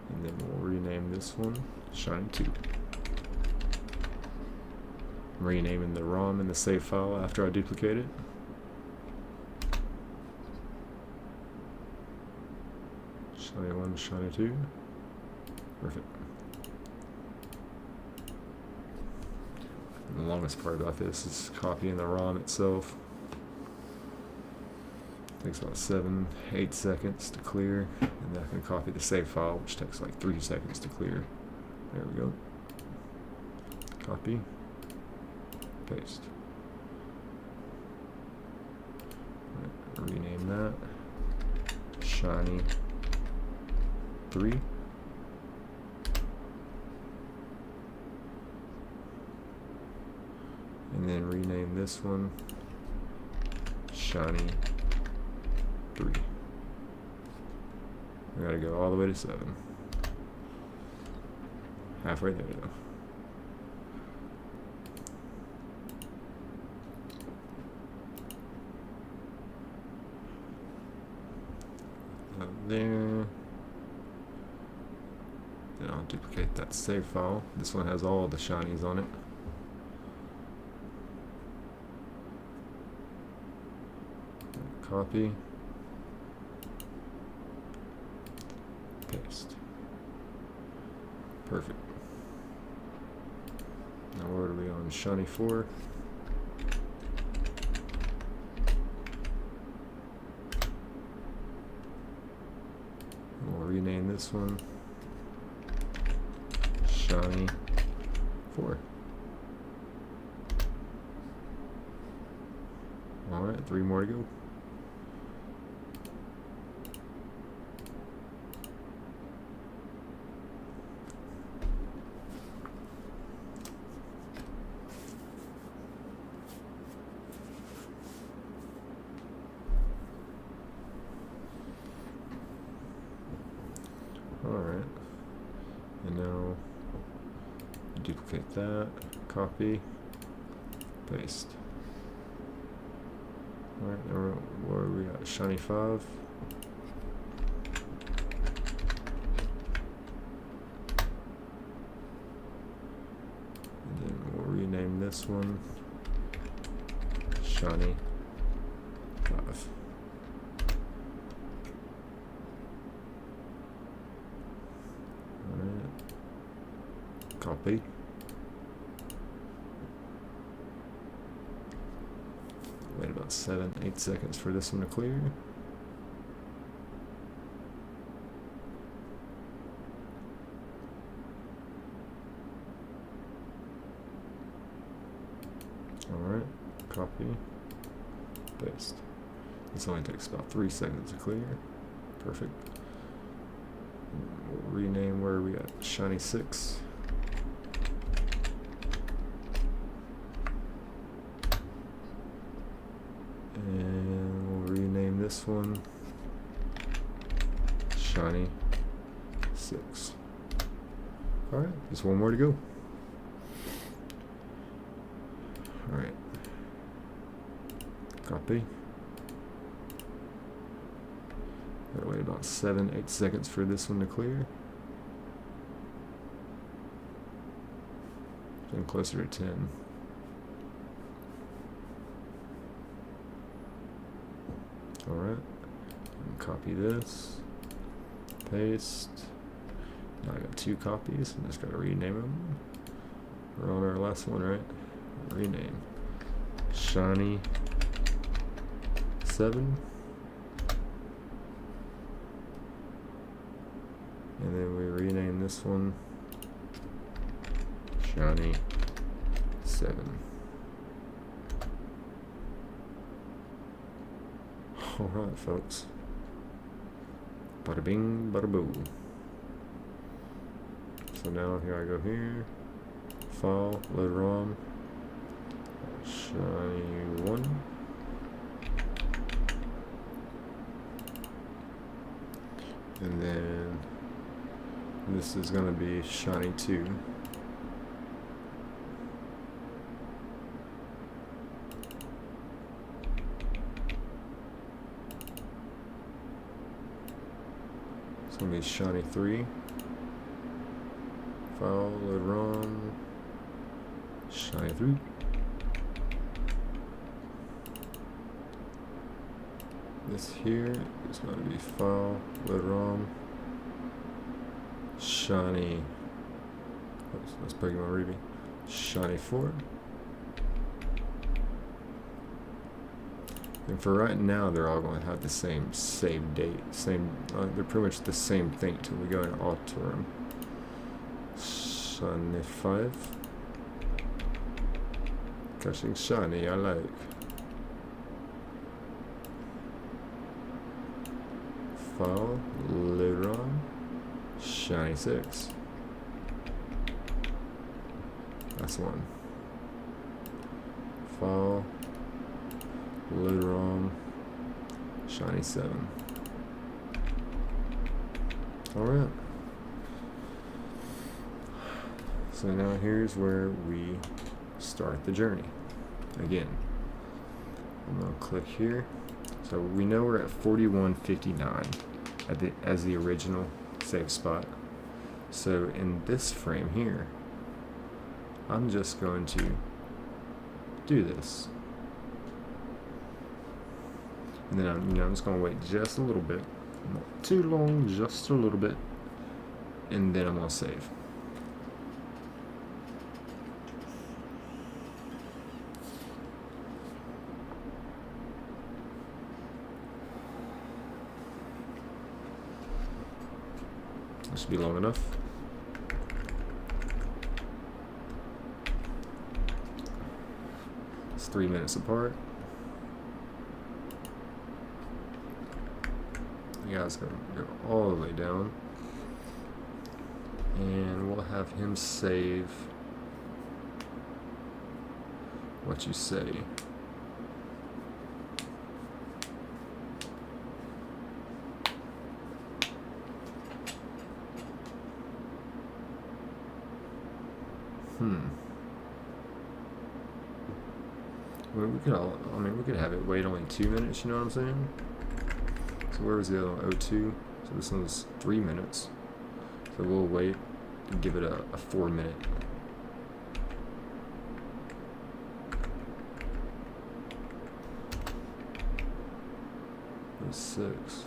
And then we'll rename this one Shiny 2. I'm renaming the ROM in the save file after I duplicate it. Shiny 1, Shiny 2. Perfect. And the longest part about this is copying the ROM itself. Takes about 7-8 seconds to clear, and then I can copy the save file, which takes like 3 seconds to clear. There we go. Copy, paste. Right, rename that Shiny 3. And then rename this one Shiny 3. We gotta go all the way to 7. Halfway there though. There. Then I'll duplicate that save file. This one has all the shinies on it. Copy. Paste. Perfect. Now what are we on? Shiny 4. We'll rename this one Shiny 4. Alright, 3 more to go. Alright, and now duplicate that, copy, paste. Alright, now where are we at? Shiny 5. And then we'll rename this one Shiny 5. Copy. Wait about 7-8 seconds for this one to clear. Alright, copy, paste. This only takes about 3 seconds to clear. Perfect. We'll rename where we at Shiny 6. And we'll rename this one Shiny 6. Alright, just one more to go. Alright. Copy. Gotta wait about 7-8 seconds for this one to clear. Getting closer to 10. Alright, copy this, paste. Now I got 2 copies, I'm just gotta rename them. We're on our last one, right? Rename. Shiny 7. And then we rename this one Shiny 7. Alright, folks. Bada bing, bada boo. So now here I go here. File, load ROM. Shiny 1. And then this is going to be Shiny 2. It's going to be Shiny 3. File, load ROM. Shiny 3. This here is going to be file, load ROM. Shiny. Oops, that's Pokemon Ruby. Shiny 4. And for right now, they're all going to have the same save date. They're pretty much the same thing till we go into alter them. Shiny 5. Catching shiny, I like. File, load ROM. Shiny 6. That's one. File, load ROM. Shiny 7. Alright. So now here's where we start the journey. Again, I'm going to click here. So we know we're at 4159 as the original save spot. So in this frame here, I'm just going to do this. And then I'm just going to wait just a little bit. Not too long, just a little bit. And then I'm going to save. That should be long enough. It's 3 minutes apart. You guys gotta go all the way down. And we'll have him save what you say. Well, we could have it wait only 2 minutes, you know what I'm saying? So where was the other one? 02. So this one's 3 minutes. So we'll wait and give it a 4 minute. It was 6.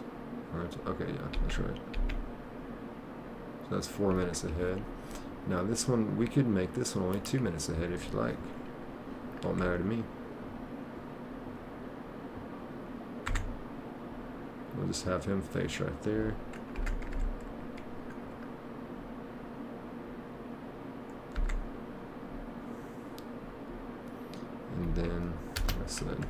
Alright, okay, yeah, that's right. So that's 4 minutes ahead. Now this one, we could make this one only 2 minutes ahead if you like. Don't matter to me. We'll just have him face right there. And then, like I said,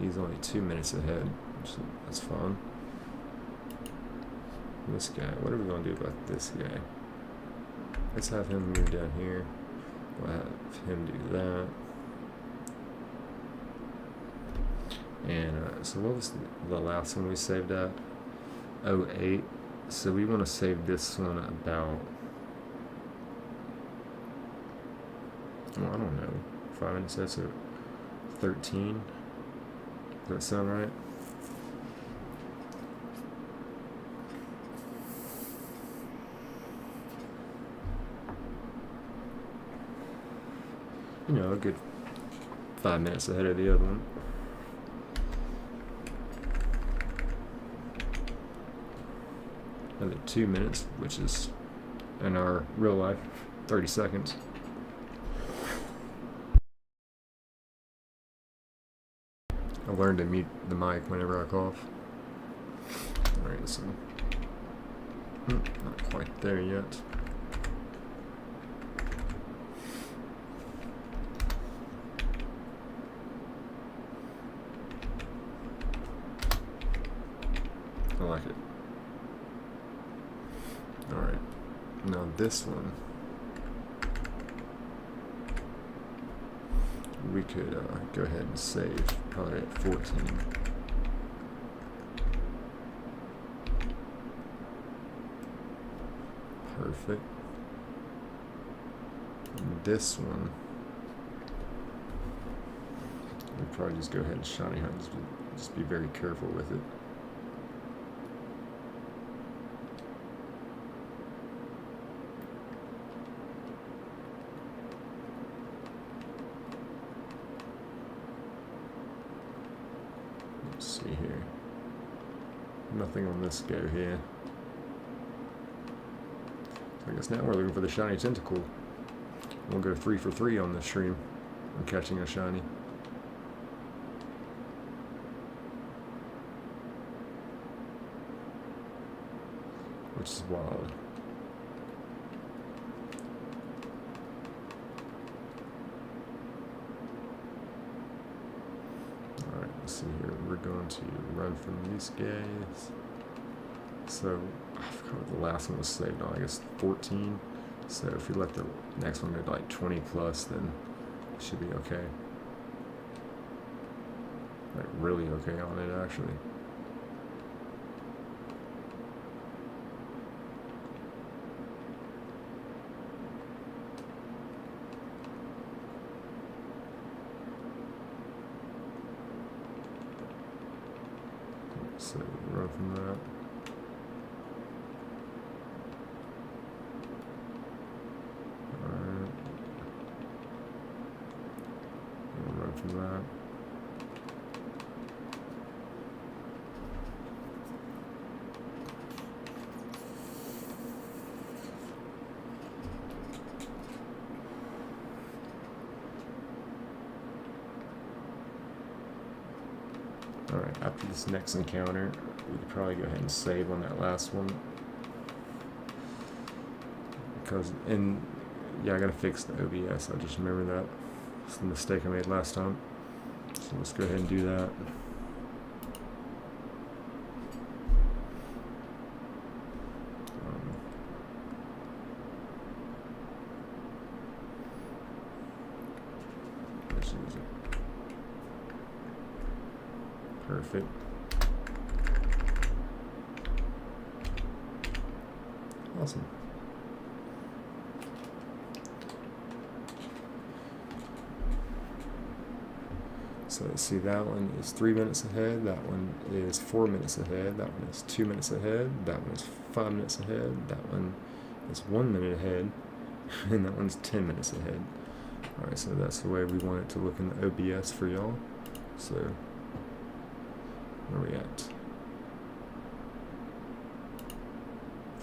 he's only 2 minutes ahead, so that's fine. This guy, what are we going to do about this guy? Let's have him move down here. We'll have him do that. And so what was the last one we saved at? 08. So we want to save this one about, I don't know, 5 minutes. That's a 13. Does that sound right? You know, a good 5 minutes ahead of the other one. Another 2 minutes, which is in our real life 30 seconds. I learned to mute the mic whenever I cough. Alright, so not quite there yet. I like it. Alright, now this one we could go ahead and save, probably at 14. Perfect. And this one, we'd probably just go ahead and shiny hunt, just be very careful with it. Let's see here. Nothing on this go here. So I guess now we're looking for the shiny tentacle. We'll go 3 for 3 on this stream. I'm catching a shiny. Which is wild. Alright, let's see here. We're going to run from these guys. So, I forgot what the last one was saved. No, I guess 14. So if we let the next one go to like 20 plus, then it should be okay. Like really okay on it, actually. So run from that. Alright. We'll run from that. Alright, after this next encounter, we could probably go ahead and save on that last one. Because, yeah, I gotta fix the OBS, I just remember that. It's the mistake I made last time. So let's go ahead and do that. Let's use it. Perfect. Awesome. So let's see, that one is 3 minutes ahead, that one is 4 minutes ahead, that one is 2 minutes ahead, that one is 5 minutes ahead, that one is 1 minute ahead, and that one's 10 minutes ahead. Alright, so that's the way we want it to look in the OBS for y'all. So, where are we at?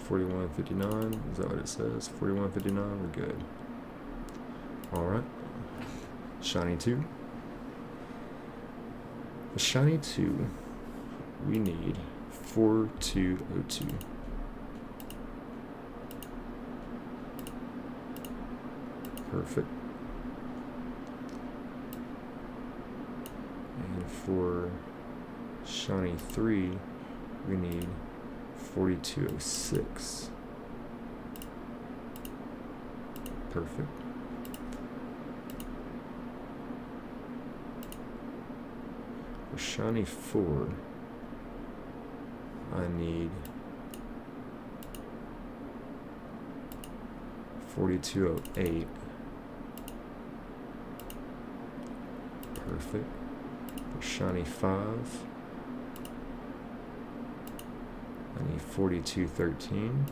41:59, is that what it says? 41:59, we're good. Alright, shiny 2. For shiny 2, we need 4202. Perfect. And for shiny 3, we need 4206. Perfect. For shiny 4, I need 4208. Perfect. For shiny 5. I need 4213.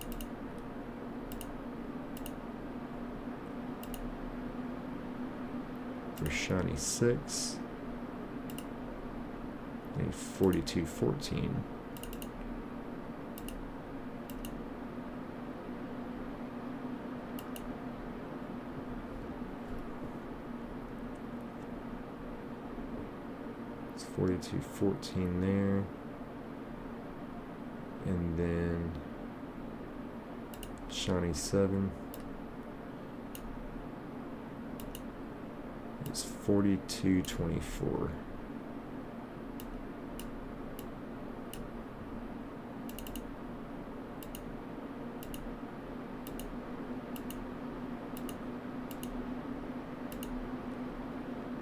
For shiny 6. I need 4214. It's 4214 there. And then shiny 7. It's 4224.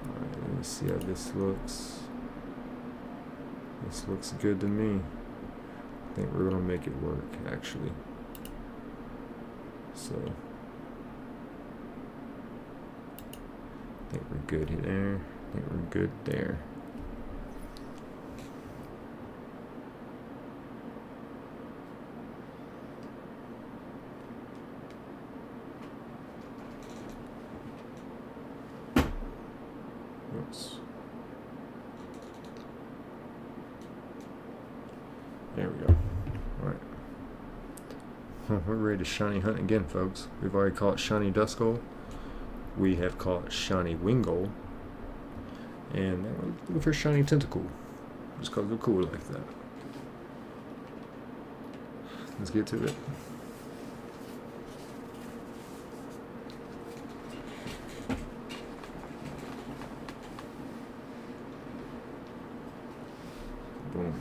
Alright, let me see how this looks. This looks good to me. I think we're gonna make it work, actually. So I think we're good there. I think we're good there. Oops. There we go. Alright. We're ready to shiny hunt again, folks. We've already caught shiny Duskull. We have caught shiny Wingull. And now we're looking for shiny Tentacle. Just because they're cool like that. Let's get to it. Boom.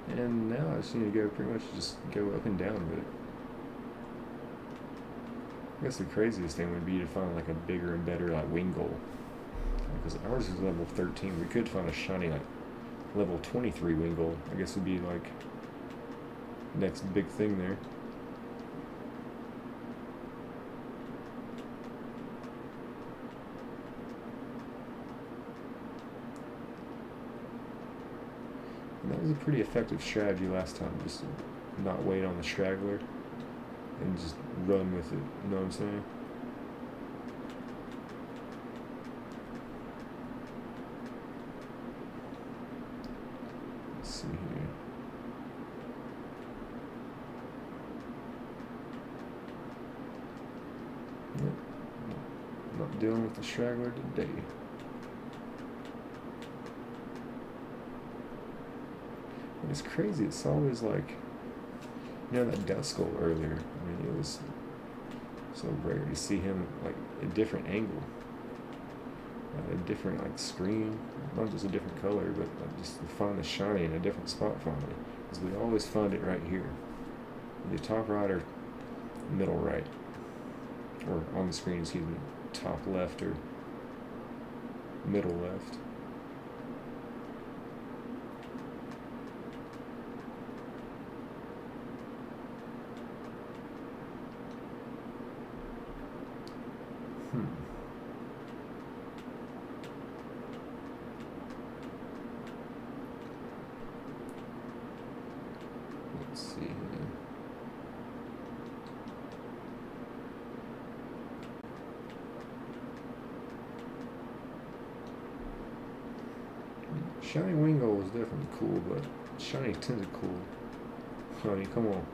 And now I just need to go pretty much just go up and down with it. I guess the craziest thing would be to find like a bigger and better like Wingull. Because ours is level 13. We could find a shiny like level 23 Wingull. I guess would be like next big thing there. And that was a pretty effective strategy last time, just to not wait on the straggler and just run with it, you know what I'm saying? Let's see here. Nope. Not dealing with the straggler today. It's crazy, it's always like, you know, that Duskull earlier, I mean, it was so rare to see him like a different angle, a different like screen, not just a different color, but like just to find the shiny in a different spot finally, because we always find it right here, either top right or middle right, or on the screen, excuse me, top left or middle left. Let's see here. Shiny Wingull was definitely cool, but shiny Tentacle, honey, come on.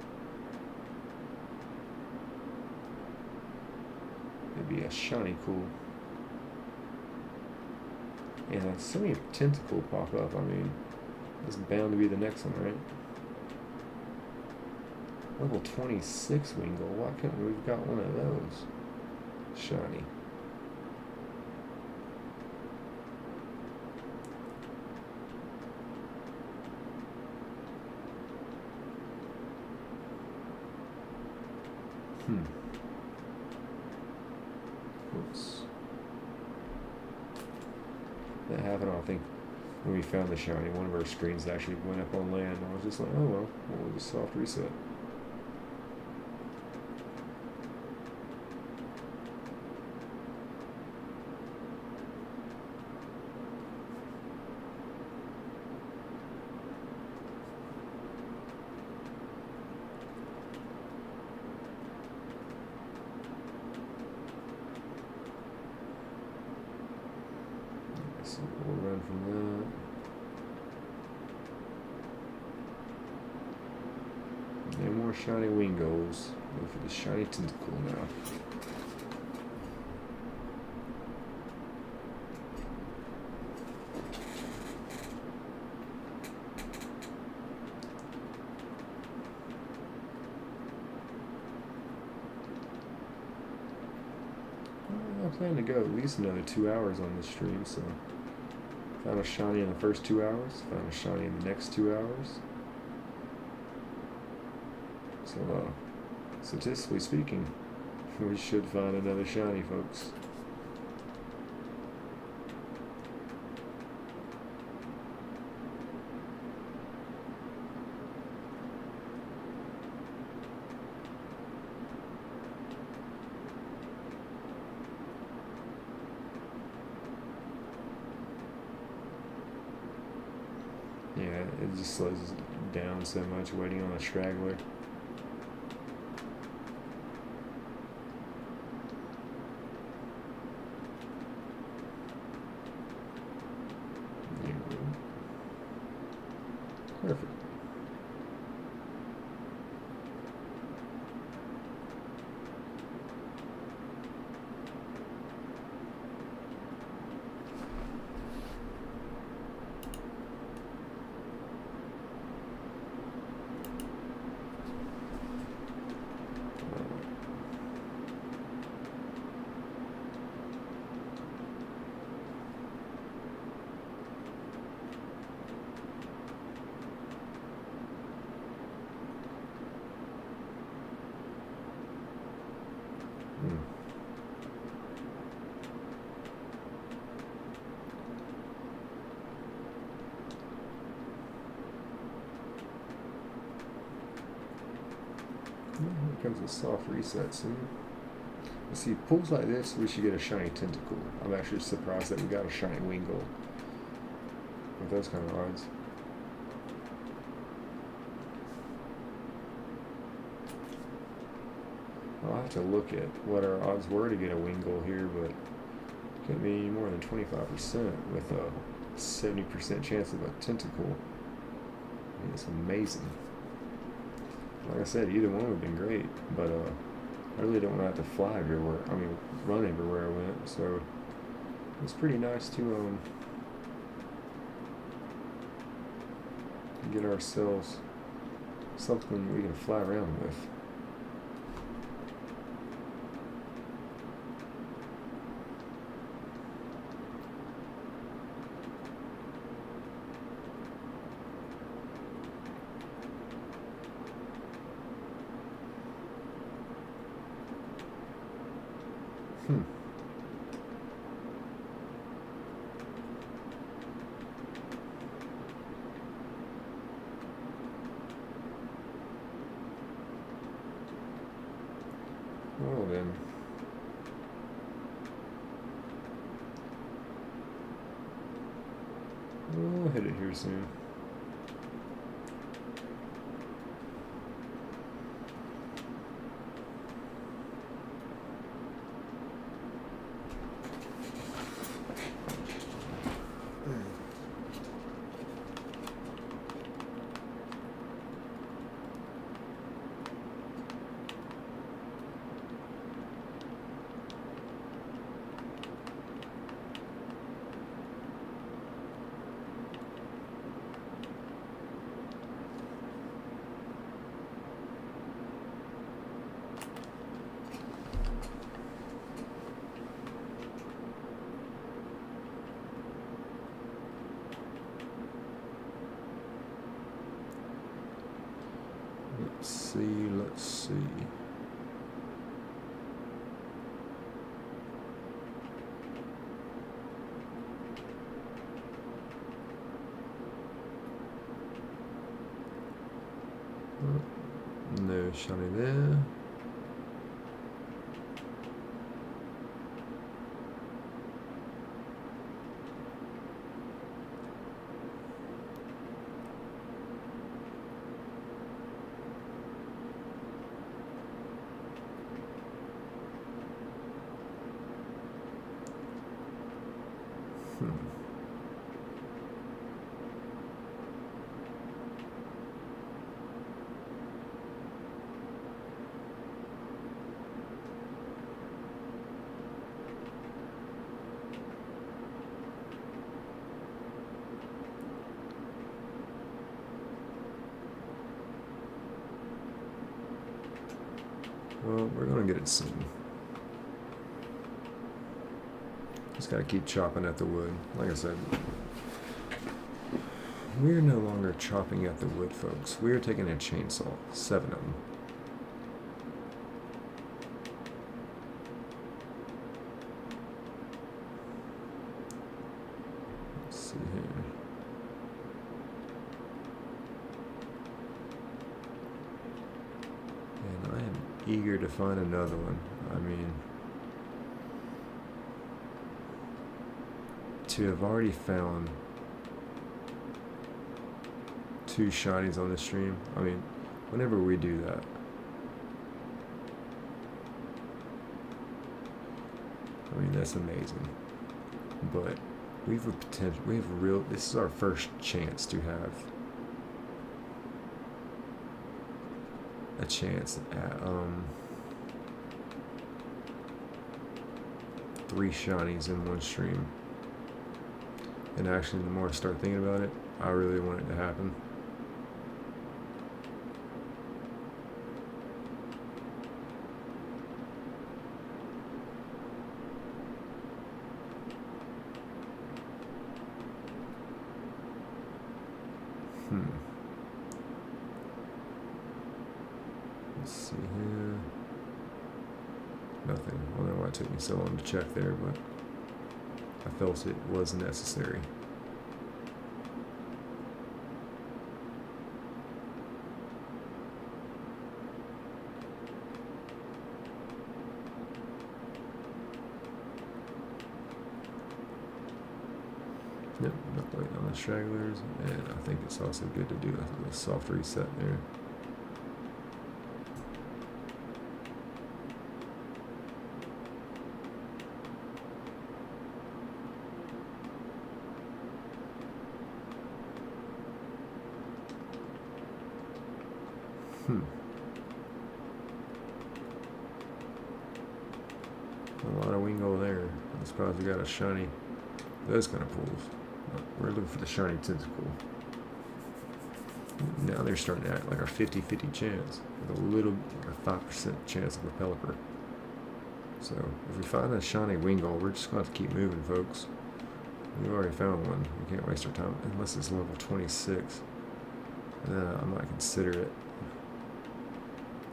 It'd be a shiny cool. And so many Tentacle pop up, I mean, it's bound to be the next one, right? Level 26 Wingull, why couldn't we've got one of those? Shiny. Oops. That happened, I think, when we found the shiny. One of our screens actually went up on land. I was just like, oh well, we'll just soft reset. from that. And more shiny wingos. Go for the shiny tentacle now. I plan to go at least another 2 hours on this stream, so found a shiny in the first 2 hours, found a shiny in the next 2 hours. So, statistically speaking, we should find another shiny, folks. Yeah, it just slows down so much waiting on a straggler. Perfect. Here comes a soft reset soon. Let's see, pulls like this, we should get a shiny tentacle. I'm actually surprised that we got a shiny wingle with those kind of odds. I'll have to look at what our odds were to get a wingle here, but it can't be any more than 25% with a 70% chance of a tentacle. I mean, it's amazing. Like I said, either one would have been great, but I really don't want to have to fly everywhere. I mean, run everywhere I went. So it's pretty nice to get ourselves something we can fly around with. Well then. We'll hit it here soon. Let's see. No shiny there. Well, we're gonna get it soon. Just gotta keep chopping at the wood. Like I said, we're no longer chopping at the wood, folks. We are taking a chainsaw, 7 of them. Let's see here. And I am eager to find another one. I mean, to have already found 2 shinies on the stream. I mean, whenever we do that, I mean, that's amazing. But we have a potential, we have a real, this is our first chance to have a chance at 3 shinies in one stream. And actually, the more I start thinking about it, I really want it to happen. Let's see here. Nothing. I don't know why it took me so long to check there, but I felt it was necessary. Yep, not waiting on the stragglers, and I think it's also good to do a little soft reset there. A lot of wingo there. I'm surprised we got a shiny. Those kind of pulls. We're looking for the shiny tentacle. Now they're starting to act like a 50-50 chance, with a little, like a 5% chance of a pelipper. So if we find a shiny wingo, we're just going to have to keep moving, folks. We already found one. We can't waste our time unless it's level 26. I might consider it,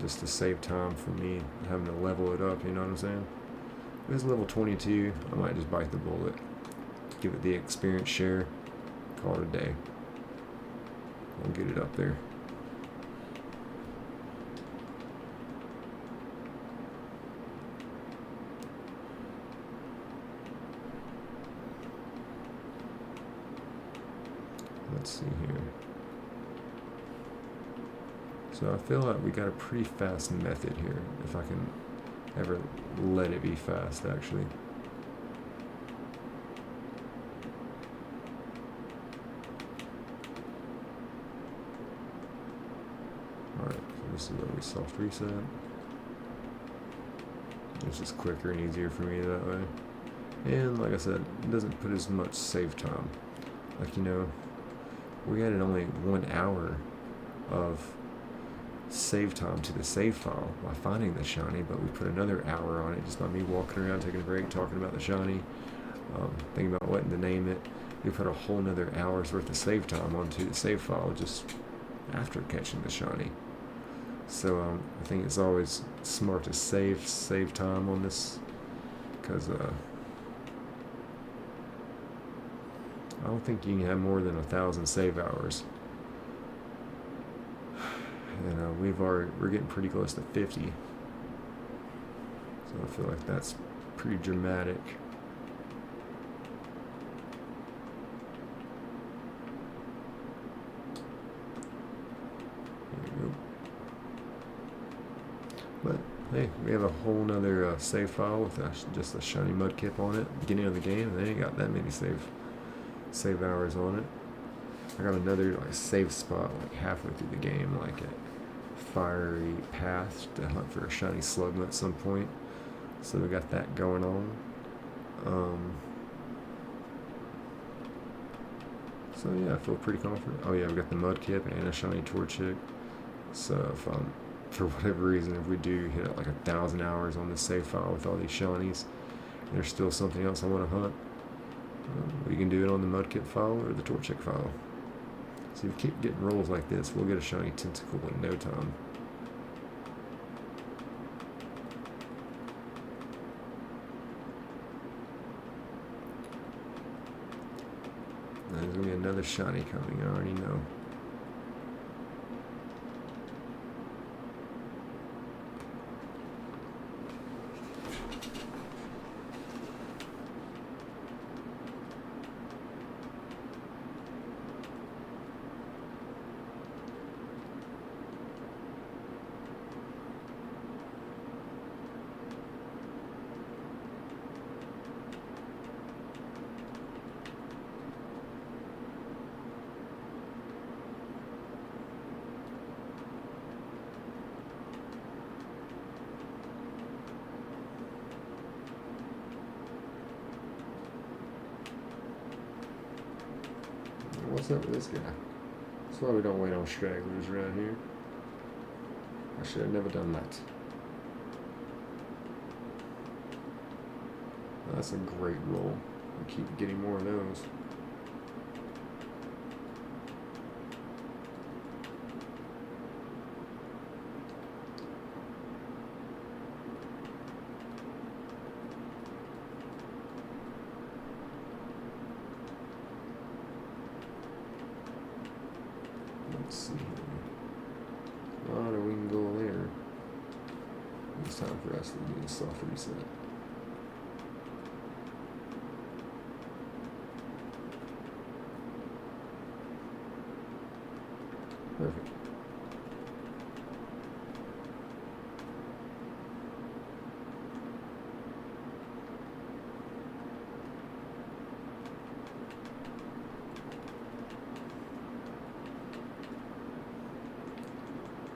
just to save time for me having to level it up. You know what I'm saying? If it's level 22, I might just bite the bullet, give it the experience share, call it a day. We'll get it up there. Let's see here. So I feel like we got a pretty fast method here, if I can ever let it be fast, actually. Alright, so this is where we soft reset. It's just quicker and easier for me that way. And like I said, it doesn't put as much save time. Like, you know, we added only 1 hour of save time to the save file by finding the shiny, but we put another hour on it just by me walking around, taking a break, talking about the shiny, thinking about what to name it. We put a whole nother hour's worth of save time onto the save file just after catching the shiny. So I think it's always smart to save time on this, because I don't think you can have more than 1,000 save hours. And we're getting pretty close to 50. So I feel like that's pretty dramatic. There we go. But hey, we have a whole nother save file with just a shiny mudkip on it, beginning of the game, and they ain't got that many save hours on it. I got another like save spot like halfway through the game, like at Fiery Path, to hunt for a shiny slugma at some point. So we got that going on. So yeah, I feel pretty confident. Oh yeah, we got the mudkip and a shiny Torchic. So if I'm for whatever reason, if we do hit like 1,000 hours on this save file with all these shinies, there's still something else I want to hunt. We can do it on the Mudkip file or the Torchic file. So if we keep getting rolls like this, we'll get a shiny tentacle in no time. There's going to be another shiny coming, I already know. What's up with this guy? That's why we don't wait on stragglers around here. I should have never done that. That's a great roll. I keep getting more of those. Let's see here. A lot of Wingull there. It's time for us to do a soft reset. Perfect.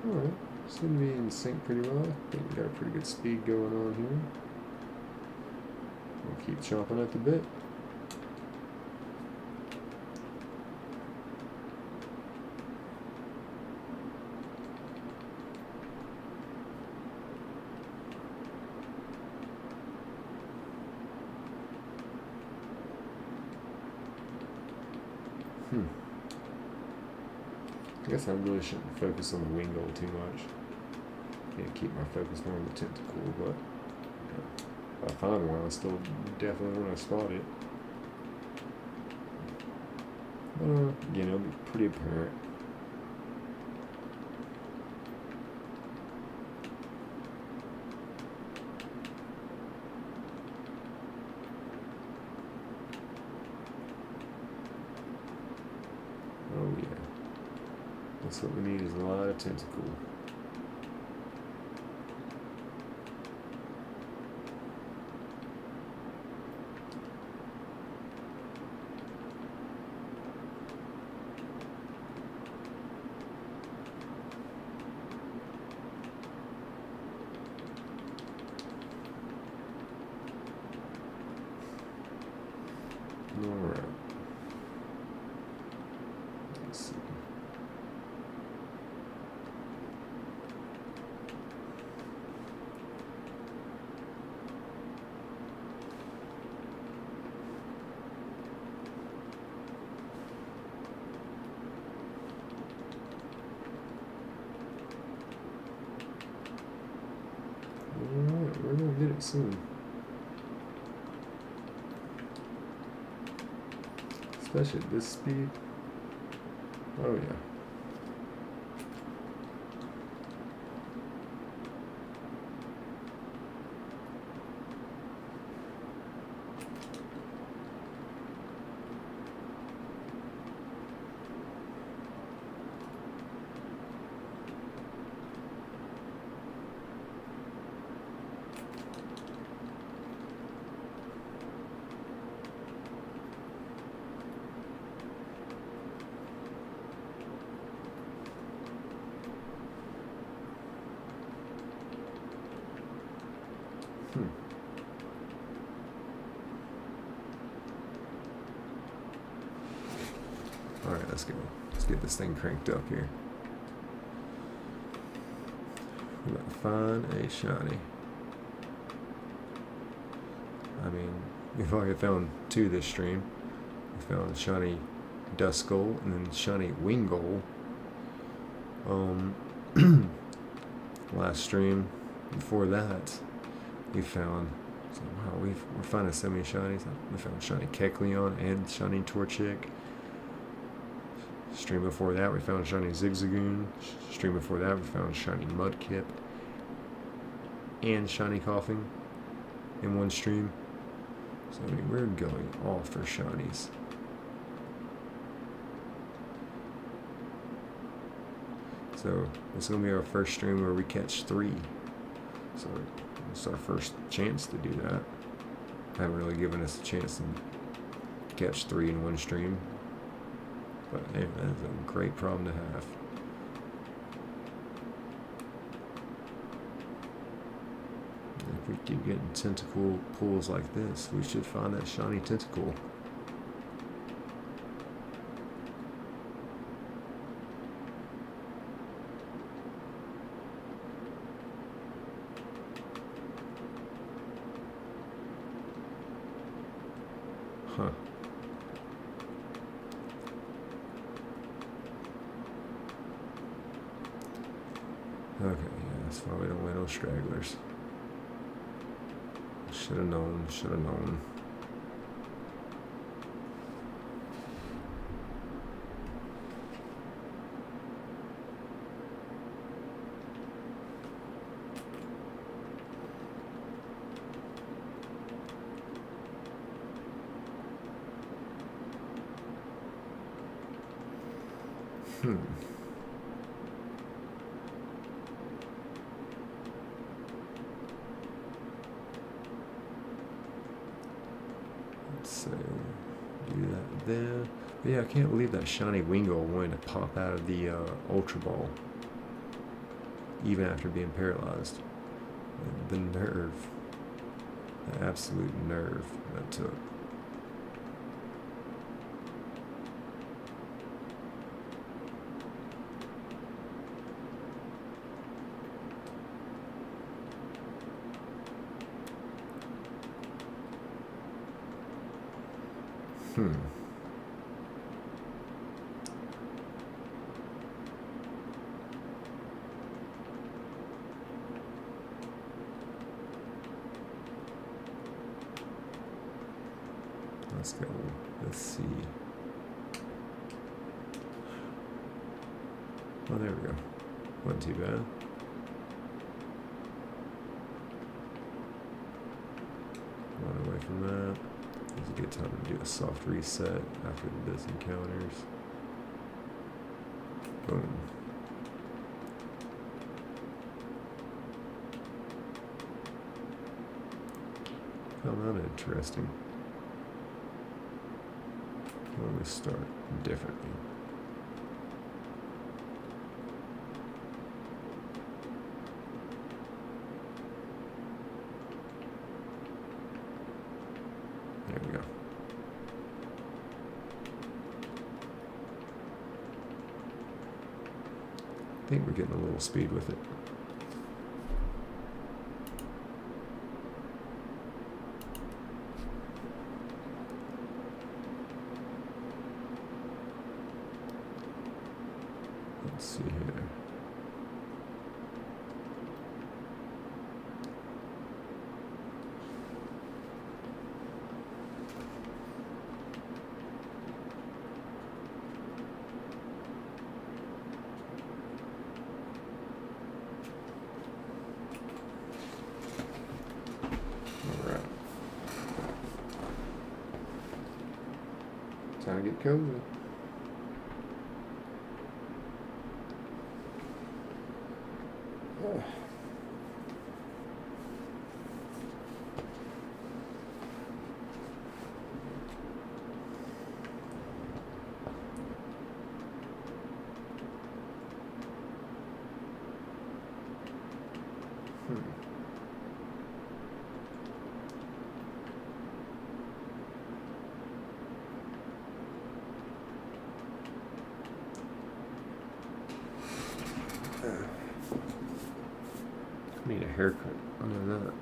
Alright, seem to be in sync pretty well. I think we got a pretty good speed going on here. We'll keep chomping at the bit. I guess I really shouldn't focus on the Wingull too much. Yeah, keep my focus more on the tentacle, but if I find one, I still definitely want to spot it. Again, it'll be pretty apparent. Oh yeah. That's what we need, is a lot of tentacle. Alright. Let's see. Alright, we're gonna get it soon. Especially at this speed. Oh yeah. Alright, let's go. Let's get this thing cranked up here. We're about to find a shiny. I mean, we've already found two this stream. We found shiny Duskull and then shiny Wingull. Last stream before that, we found. So, wow, we're finding so many shinies. We found shiny Kecleon and shiny Torchic. Stream before that, we found shiny Zigzagoon. Stream before that, we found shiny Mudkip and shiny Coughing in one stream. So I mean, we're going all for shinies. So this is gonna be our first stream where we catch 3. So it's our first chance to do that. I haven't really given us a chance to catch 3 in one stream. But hey, that's a great problem to have. If we keep getting tentacle pulls like this, we should find that shiny tentacle. Huh. Okay, yeah, that's why we don't win no stragglers. Should have known, should have known. So do that there. But yeah, I can't believe that shiny Wingull wanted to pop out of the Ultra Ball, even after being paralyzed. The nerve, the absolute nerve that took. Let's go. Let's see. Oh, there we go. Wasn't too bad. Run away from that. It's a good time to do a soft reset after this encounters. Boom. Found that interesting. Why don't we start differently? There we go. I think we're getting a little speed with it. Let's see here. All right. Time to get cozy. I need a haircut. I know that.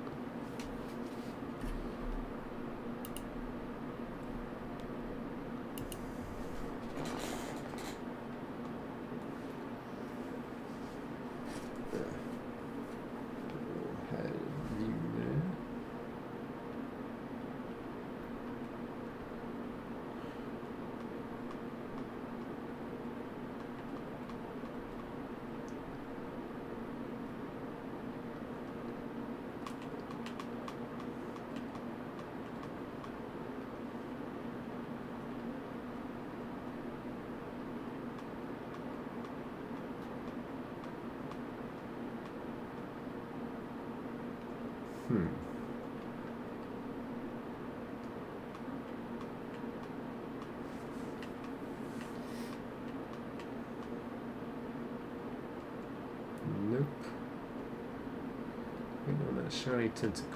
Nope. Waiting on that shiny tentacle.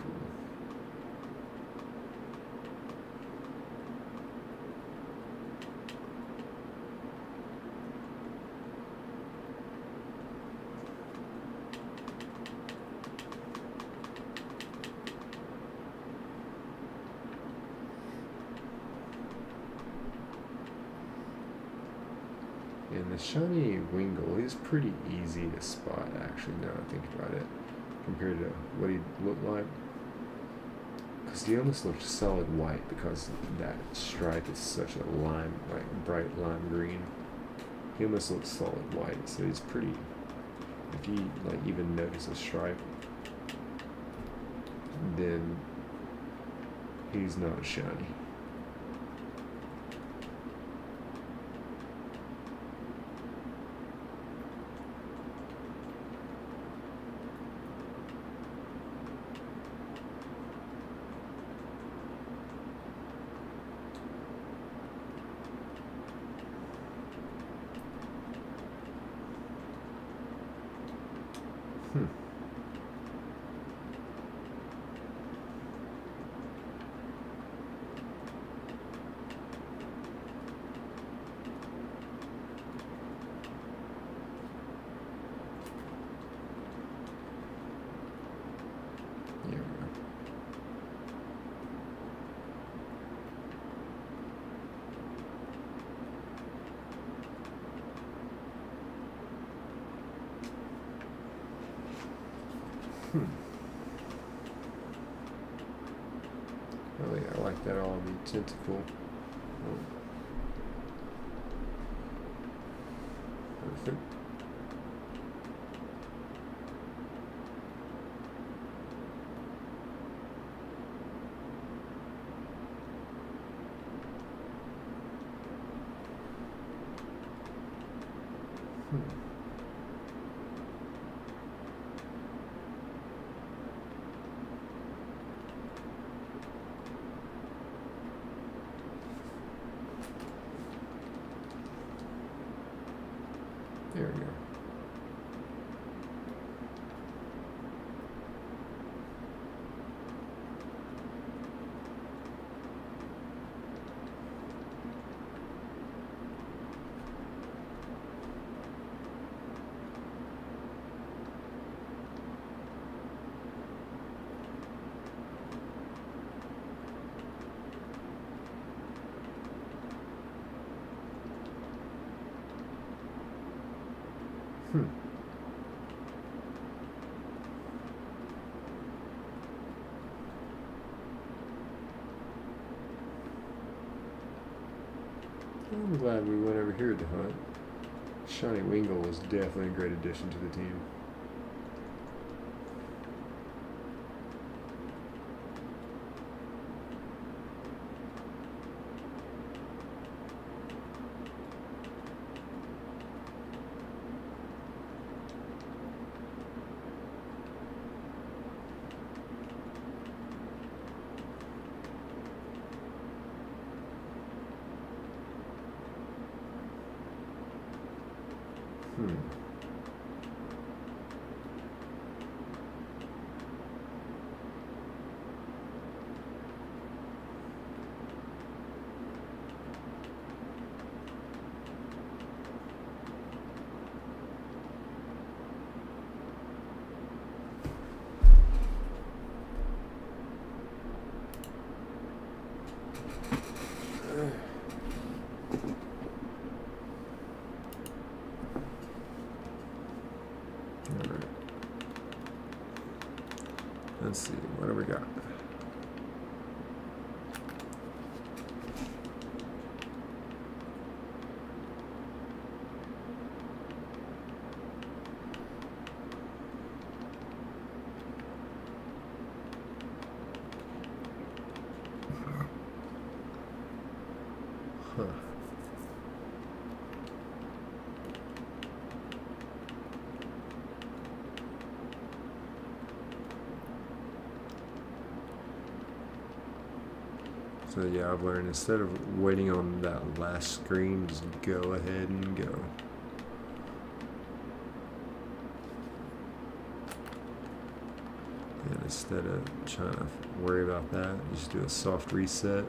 And the shiny Wingull is pretty easy to spot, actually, now I think about it, compared to what he looked like. Because he almost looked solid white because that stripe is such a lime, like bright lime green. He almost looks solid white, so he's pretty, if you like even notice a stripe, then he's not shiny. Oh yeah, I like that all the tentacle. Perfect. There we go. I'm glad we went over here to hunt. Shiny Wingull was definitely a great addition to the team. Alright. Let's see, what do we got? Huh. So yeah, I've learned instead of waiting on that last screen, just go ahead and go. And instead of trying to worry about that, just do a soft reset.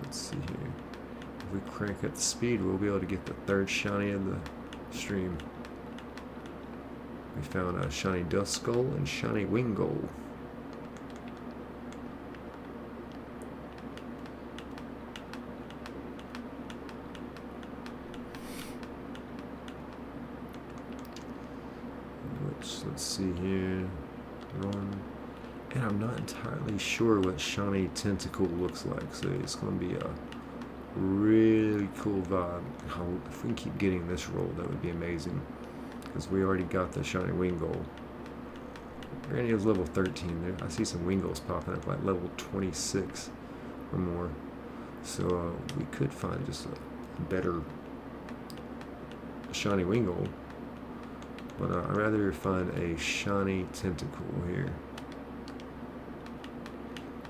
Let's see here. If we crank up the speed, we'll be able to get the third shiny of the stream. We found a shiny Dust Skull and shiny Wingull. Let's see here. Run. And I'm not entirely sure what shiny Tentacle looks like, so it's going to be a really cool vibe. If we can keep getting this roll, that would be amazing. Because we already got the shiny Wingull. Granny was level 13 there. I see some Wingulls popping up like level 26 or more. So we could find just a better shiny Wingull. But I'd rather find a shiny Tentacle here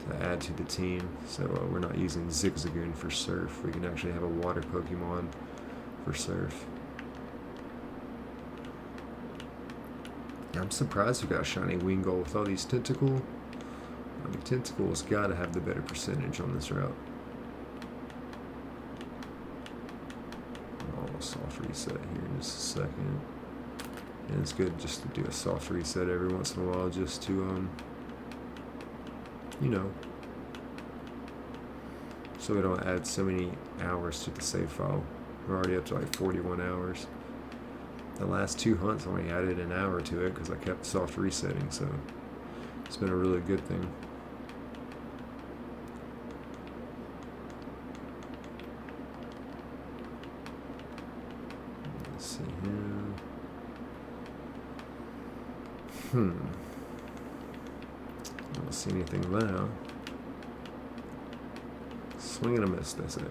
to add to the team. So we're not using Zigzagoon for Surf. We can actually have a water Pokemon for Surf. I'm surprised we got a shiny Wingull with all these Tentacle. I mean, Tentacle's got to have the better percentage on this route. Oh, soft reset here in just a second. And it's good just to do a soft reset every once in a while, just to, you know, so we don't add so many hours to the save file. We're already up to like 41 hours. The last 2 hunts only added an hour to it because I kept soft resetting, so it's been a really good thing. Let's see here. I don't see anything now. Swing and a miss, they say.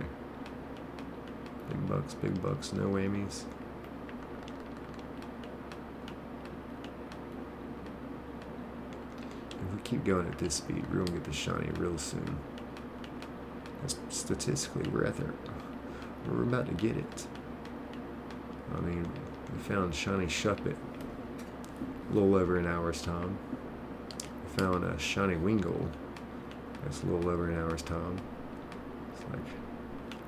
Big bucks, no whammies. If we keep going at this speed, we're gonna get the shiny real soon. Statistically, we're about to get it. I mean, we found shiny Shuppet a little over an hour's time. We found a shiny Wingull. That's a little over an hour's time. It's like,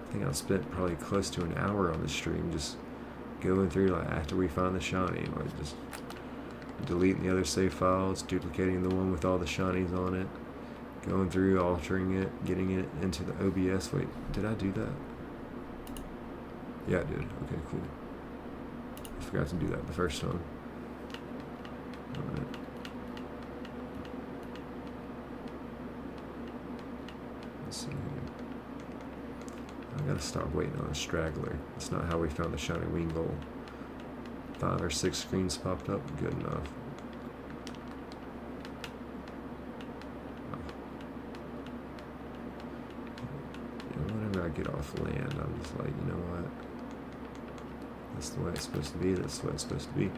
I think I spent probably close to an hour on the stream just going through, like, after we find the shiny, like just deleting the other save files, duplicating the one with all the shinies on it, going through, altering it, getting it into the OBS. Wait, did I do that? Yeah, I did. Okay, cool. I forgot to do that the first time. Alright. Let's see here. I gotta stop waiting on a straggler. That's not how we found the shiny Wingull. 5 or 6 screens popped up. Good enough. Whenever I get off land, I'm just like, you know what? That's the way it's supposed to be. That's the way it's supposed to be.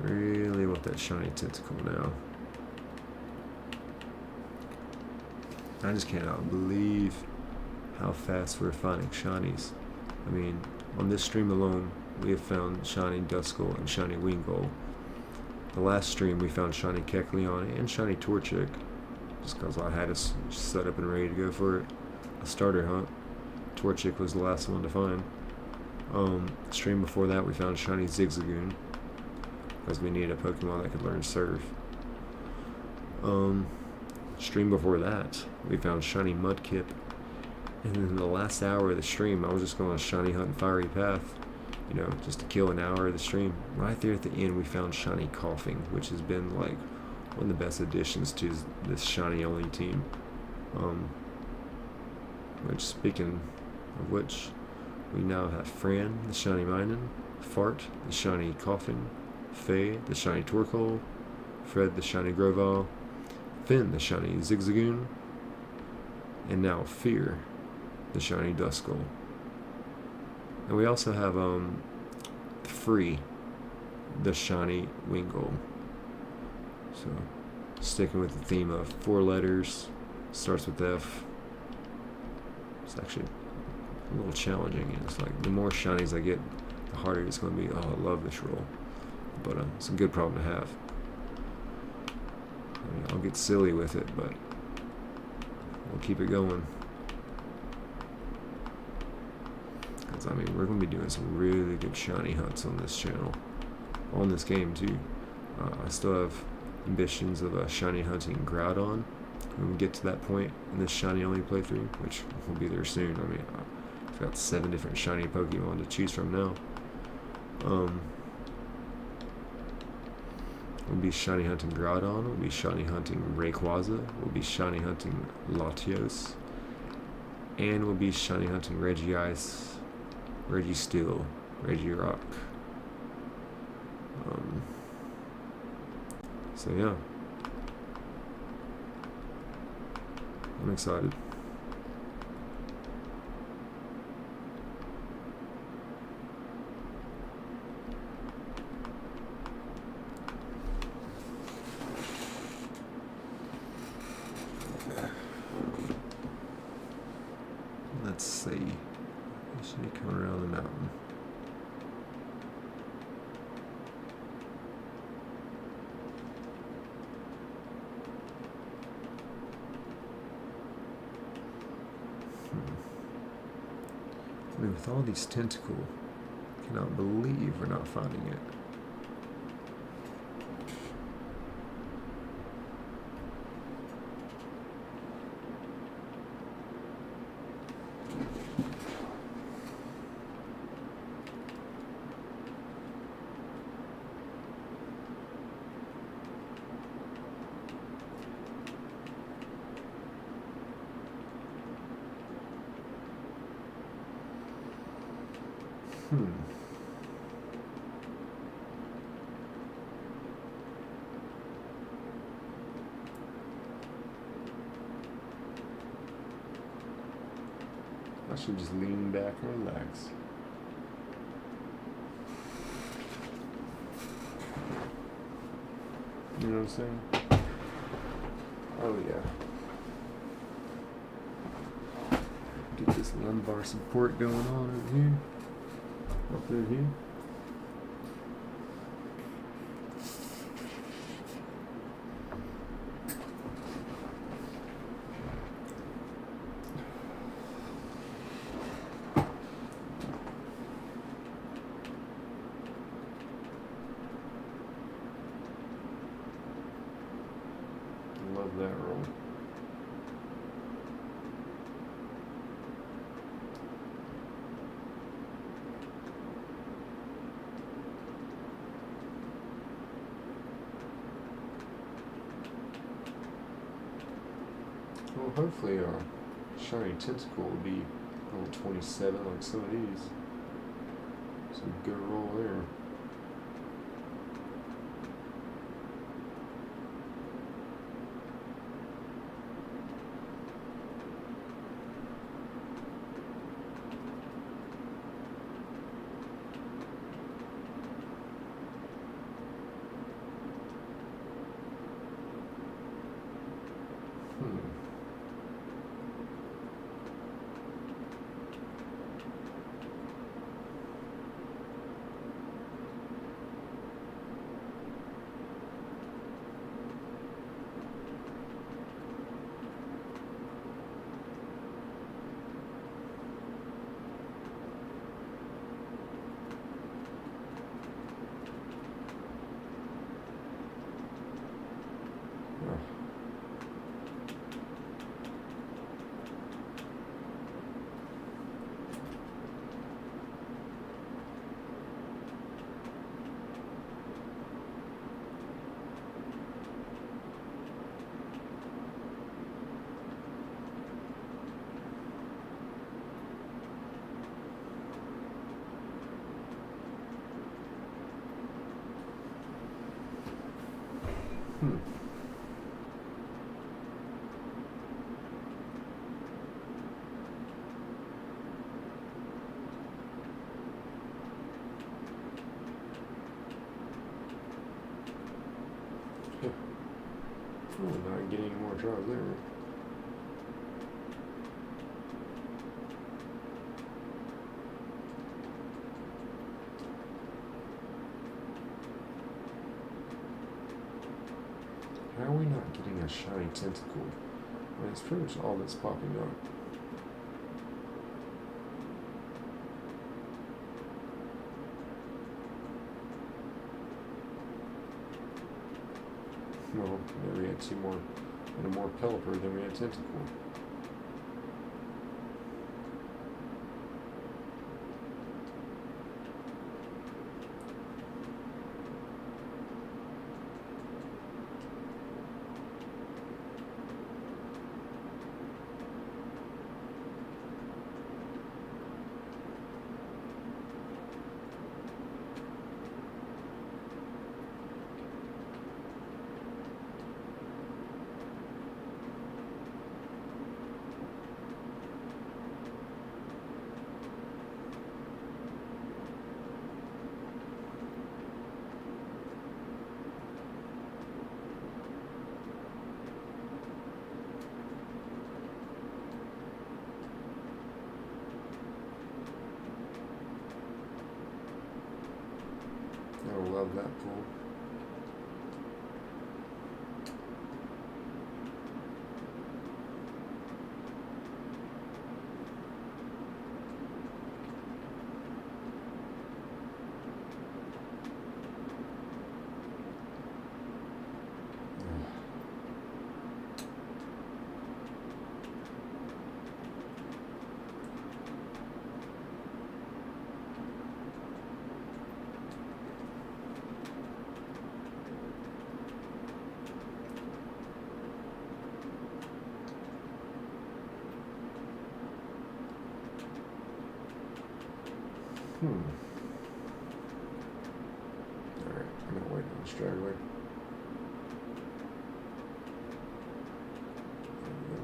Really want that shiny Tentacle now. I just cannot believe how fast we're finding shinies. I mean, on this stream alone, we have found shiny Duskull and shiny Wingull. The last stream we found shiny Kecleon and shiny Torchic, just because I had us set up and ready to go for it. A starter hunt. Torchic was the last one to find. Stream before that we found shiny Zigzagoon, because we needed a Pokemon that could learn Surf. Stream before that we found shiny Mudkip, and in the last hour of the stream I was just going to shiny hunt Fiery Path, just to kill an hour of the stream. Right there at the end we found shiny Coughing, which has been like one of the best additions to this shiny only team. Which, speaking of which, we now have Fran, the shiny Minun, Fart, the shiny Coughing, Faye, the shiny Torkoal, Fred, the shiny Grovyle, Finn, the shiny Zigzagoon, and now Fear, the shiny Duskull. And we also have Free, the shiny Wingull. So, sticking with the theme of 4 letters, starts with F. It's actually a little challenging. It's like the more shinies I get, the harder it's going to be. Oh, I love this roll. But it's a good problem to have. I'll get silly with it, but we'll keep it going. Because, we're going to be doing some really good shiny hunts on this channel. On this game, too. I still have ambitions of shiny hunting Groudon when we get to that point in this shiny only playthrough, which will be there soon. I've got 7 different shiny Pokemon to choose from now. We'll be shiny hunting Groudon, we'll be shiny hunting Rayquaza, we'll be shiny hunting Latios, and we'll be shiny hunting Regice, Registeel, Regirock. So yeah, I'm excited. Let's see. Should he come around the mountain? With all these tentacles, I cannot believe we're not finding it. I should just lean back and relax. You know what I'm saying? Oh yeah. Get this lumbar support going on over here. Up through here. Love that roll. Well, hopefully our shiny tentacle will be level 27 like some of these. Some good roll there. Hmm. Oh, not getting any more draws there. How are we not getting a shiny tentacle? I mean, it's pretty much all that's popping up. Well, there we had two more, and a more Pelipper than we had tentacle. I love that pool. Alright, I'm gonna wait on the straggler. There we go.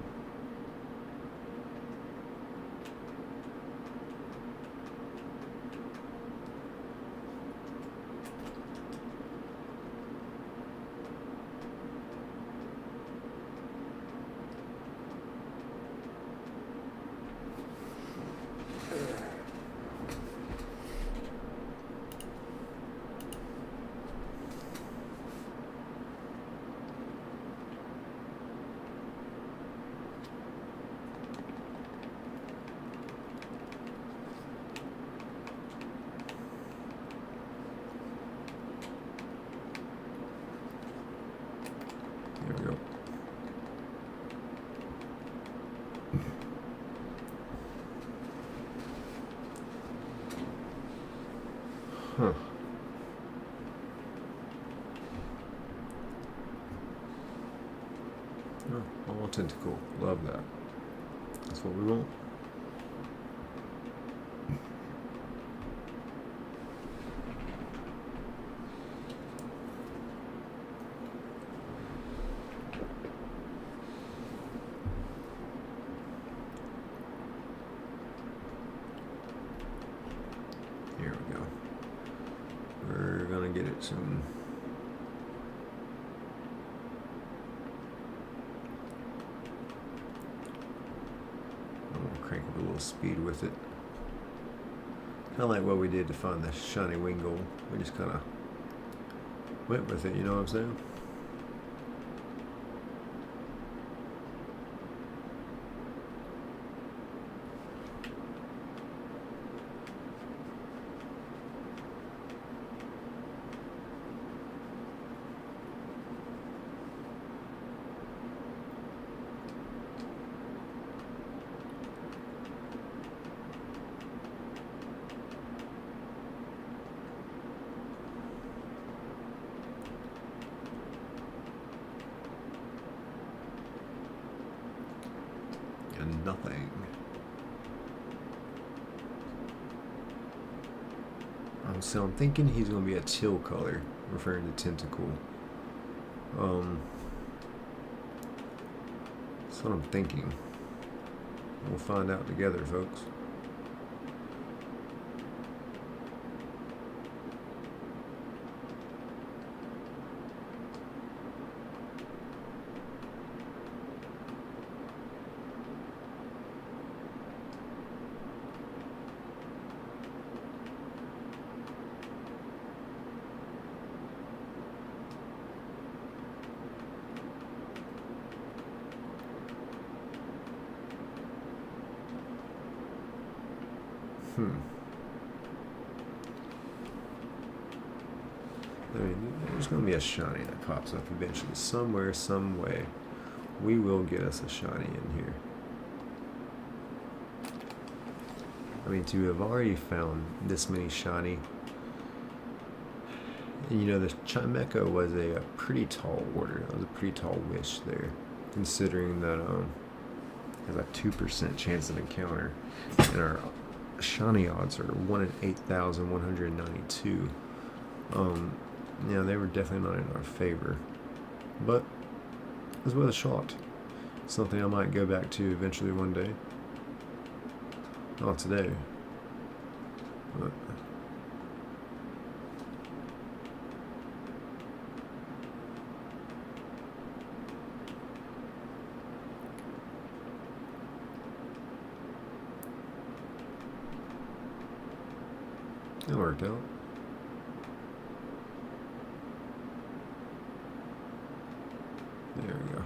There we go. Huh. Oh, all tentacle. Love that. That's what we want. Here we go. We're gonna get it soon. I'm gonna crank up a little speed with it. Kind of like what we did to find the shiny Wingull. We just kind of went with it, you know what I'm saying? And nothing. So I'm thinking he's going to be a teal color, referring to tentacle. That's what I'm thinking. We'll find out together, folks. I mean, there's going to be a shiny that pops up eventually. Somewhere, some way. We will get us a shiny in here. I mean, to have already found this many shiny. And you know, the Chimeco was a pretty tall order. That was a pretty tall wish there. Considering that it has a 2% chance of encounter. And our shiny odds are 1 in 8,192. Yeah, they were definitely not in our favor, but it was worth a shot. Something I might go back to eventually one day. Not today, but it worked out. There we go.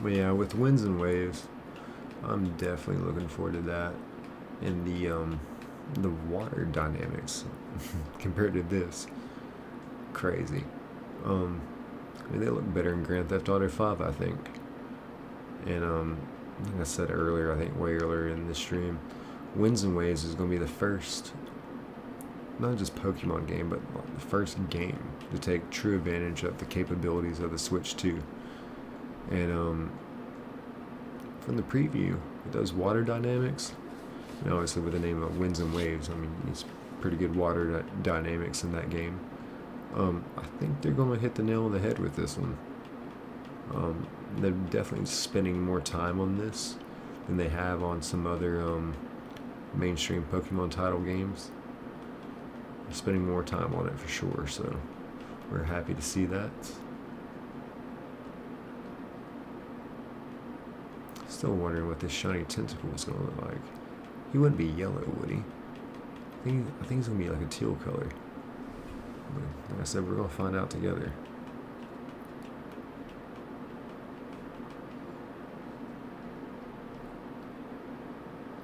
But yeah, with winds and waves, I'm definitely looking forward to that. And the water dynamics compared to this, crazy. I mean, they look better in Grand Theft Auto 5, I think. And like I said earlier, I think way earlier in this stream, Winds and Waves is going to be the first, not just Pokemon game, but the first game to take true advantage of the capabilities of the Switch 2. And from the preview, with those water dynamics, and obviously with the name of Winds and Waves, I mean, it's pretty good water dynamics in that game. I think they're going to hit the nail on the head with this one. They're definitely spending more time on this than they have on some other mainstream Pokemon title games. They're spending more time on it for sure, so we're happy to see that. Still wondering what this shiny tentacle is going to look like. He wouldn't be yellow, would he? I think he's going to be like a teal color. But like I said, we're going to find out together.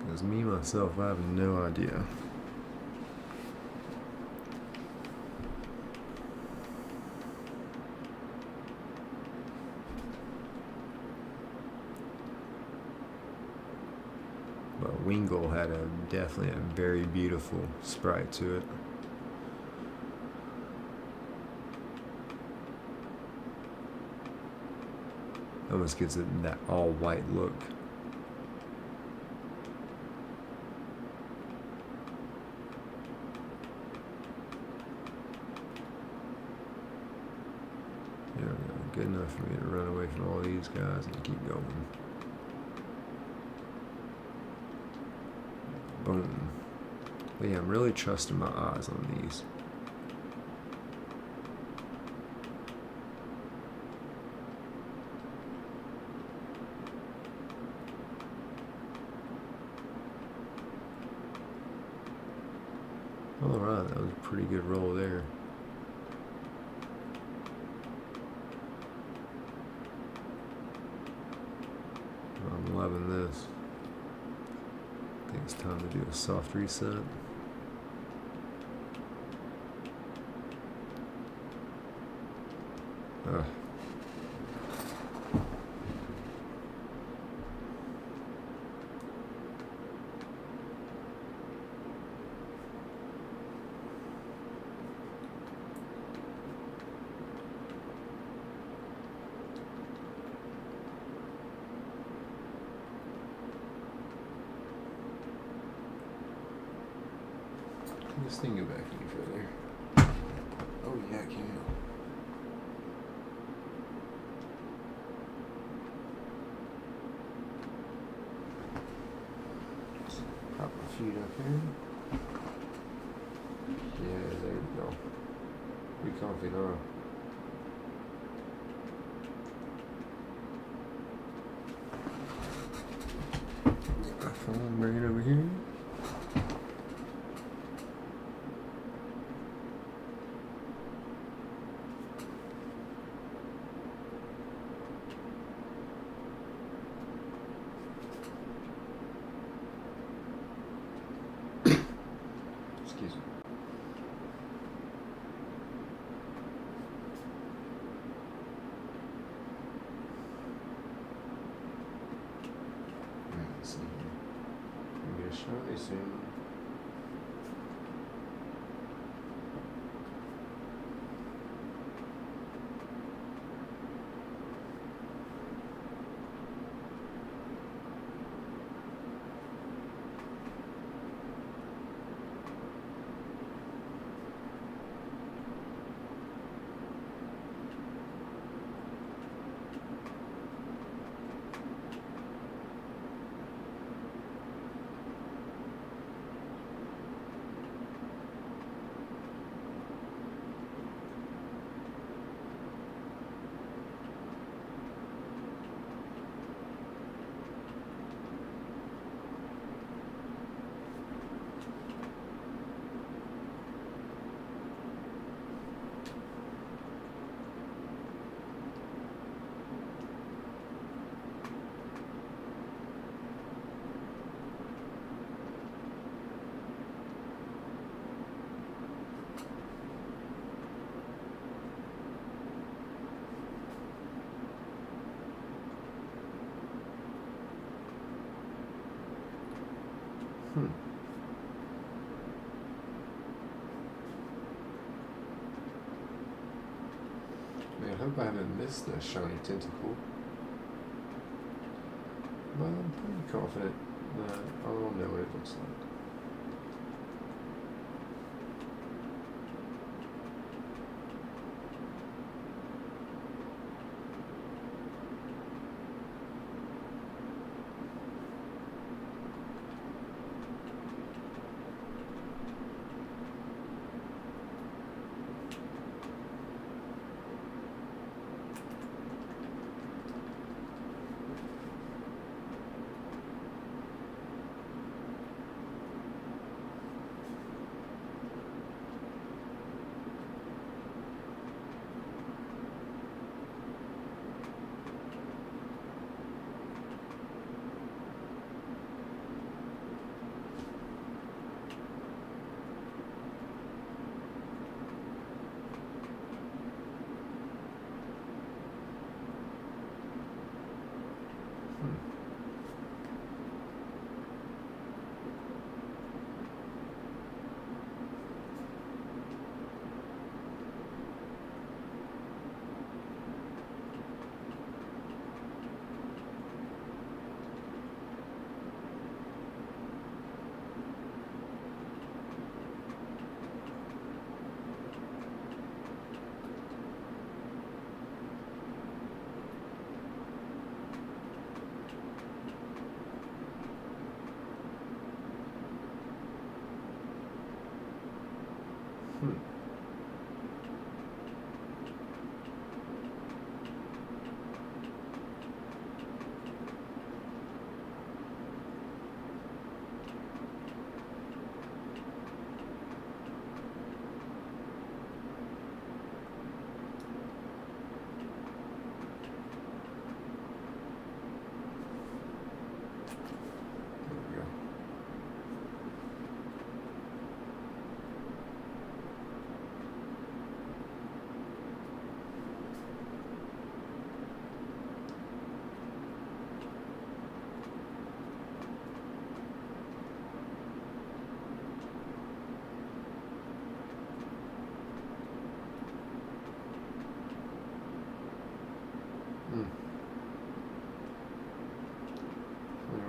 Because me, myself, I have no idea. But Wingull had definitely a very beautiful sprite to it. Almost gives it that all white look. There we go. Good enough for me to run away from all these guys and keep going. Boom. But yeah, I'm really trusting my eyes on these. Alright, that was a pretty good roll there. I'm loving this. I think it's time to do a soft reset. this thing go back any further? Oh yeah, it can. Pop my feet up here. Yeah, there we go. Pretty comfy, huh? Get my phone, bring it over here. Excuse me. Let's see here. We'll get a shiny soon. Man, I hope I haven't missed the shiny tentacle. But I'm pretty confident that I'll know what it looks like.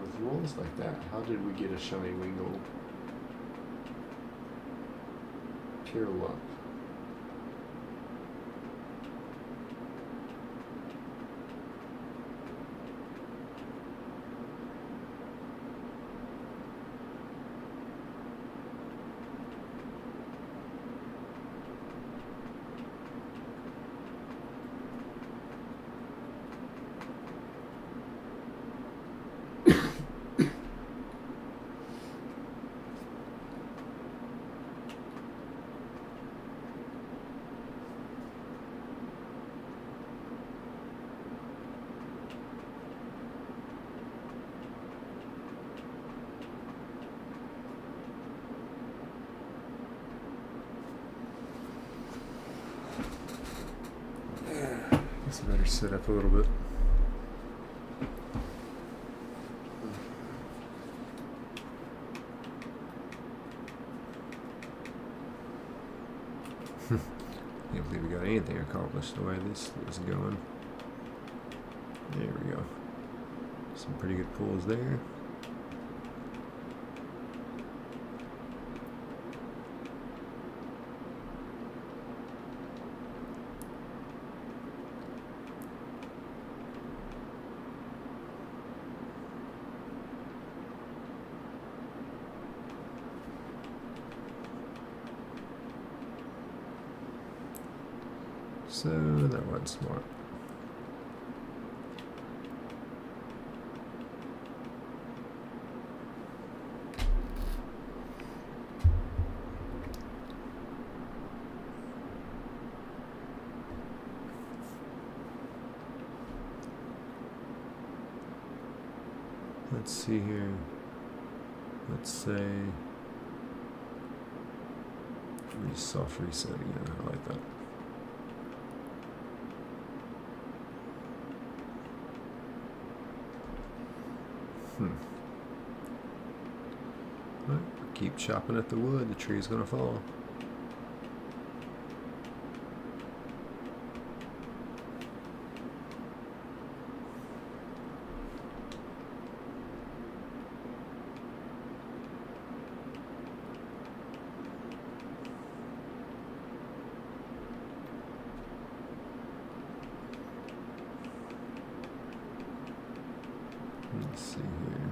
With rolls like that, how did we get a shiny Wingull? care what. Guess I better sit up a little bit. Can't believe we got anything accomplished the way this was going. There we go. Some pretty good pulls there. So that wasn't smart. Let's see here. Let's say soft reset again. I like that. Right, keep chopping at the wood, the tree's gonna fall. Let's see here.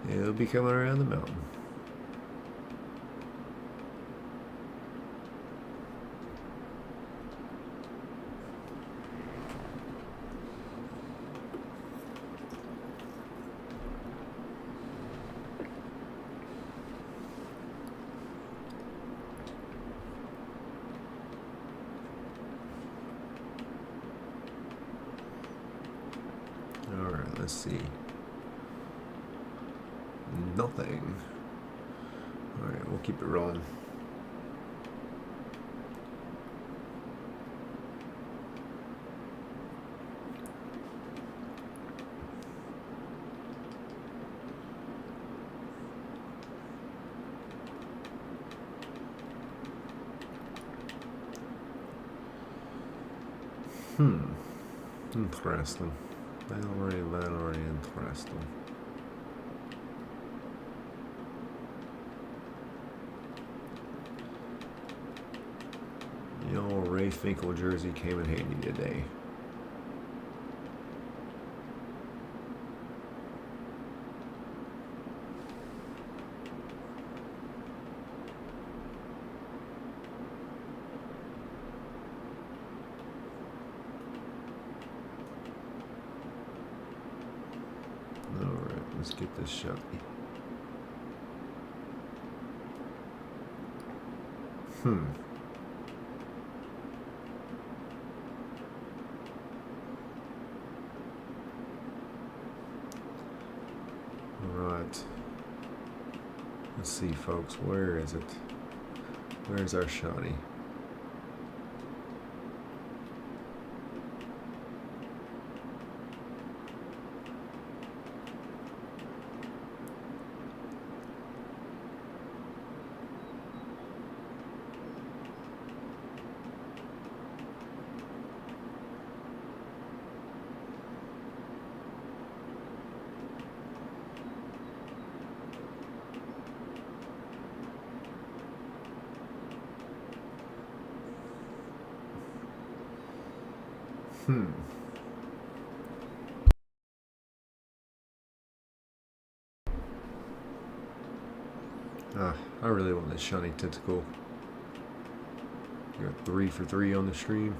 It'll be coming around the mountain. Alright, let's see. Nothing. Alright, we'll keep it rolling. Interesting. Very interesting. The old Ray Finkel jersey came in handy today. Alright, let's get this shot. Alright. Let's see, folks. Where is it? Where's our shotty? Hmm. I really want this shiny tentacle. Got 3 for 3 on the stream.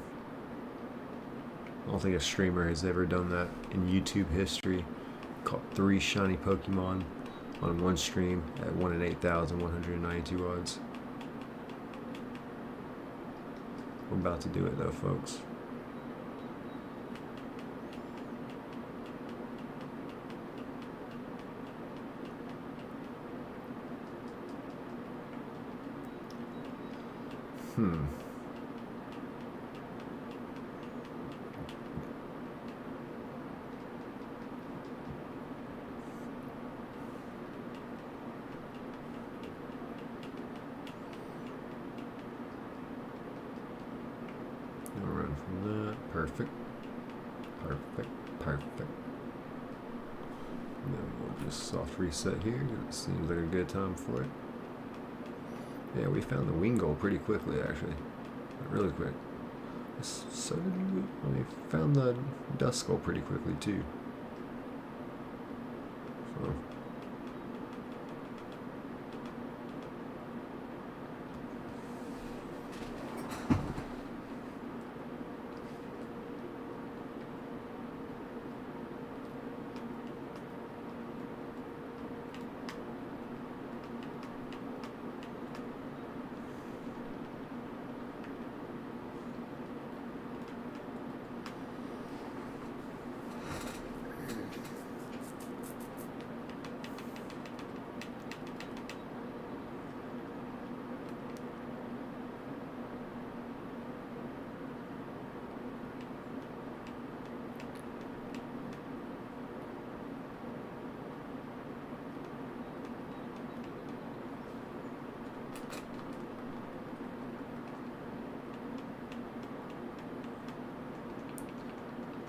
I don't think a streamer has ever done that in YouTube history. Caught 3 shiny Pokemon on one stream at 1 in 8,192 odds. We're about to do it though, folks. I'll run from that. Perfect. And then we'll just soft reset here. It seems like a good time for it. Yeah, we found the Wingull pretty quickly, actually. Really quick. So did we found the Duskull pretty quickly, too. So.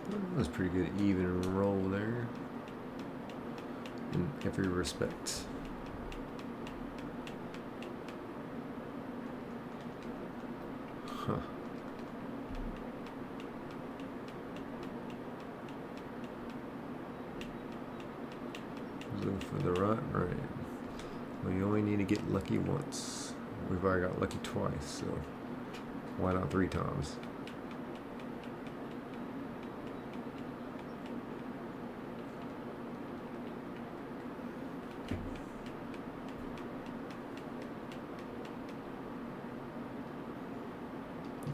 That was pretty good even roll there in every respect. Huh. Looking for the right. Well, you only need to get lucky once. We've already got lucky twice, so why not 3 times?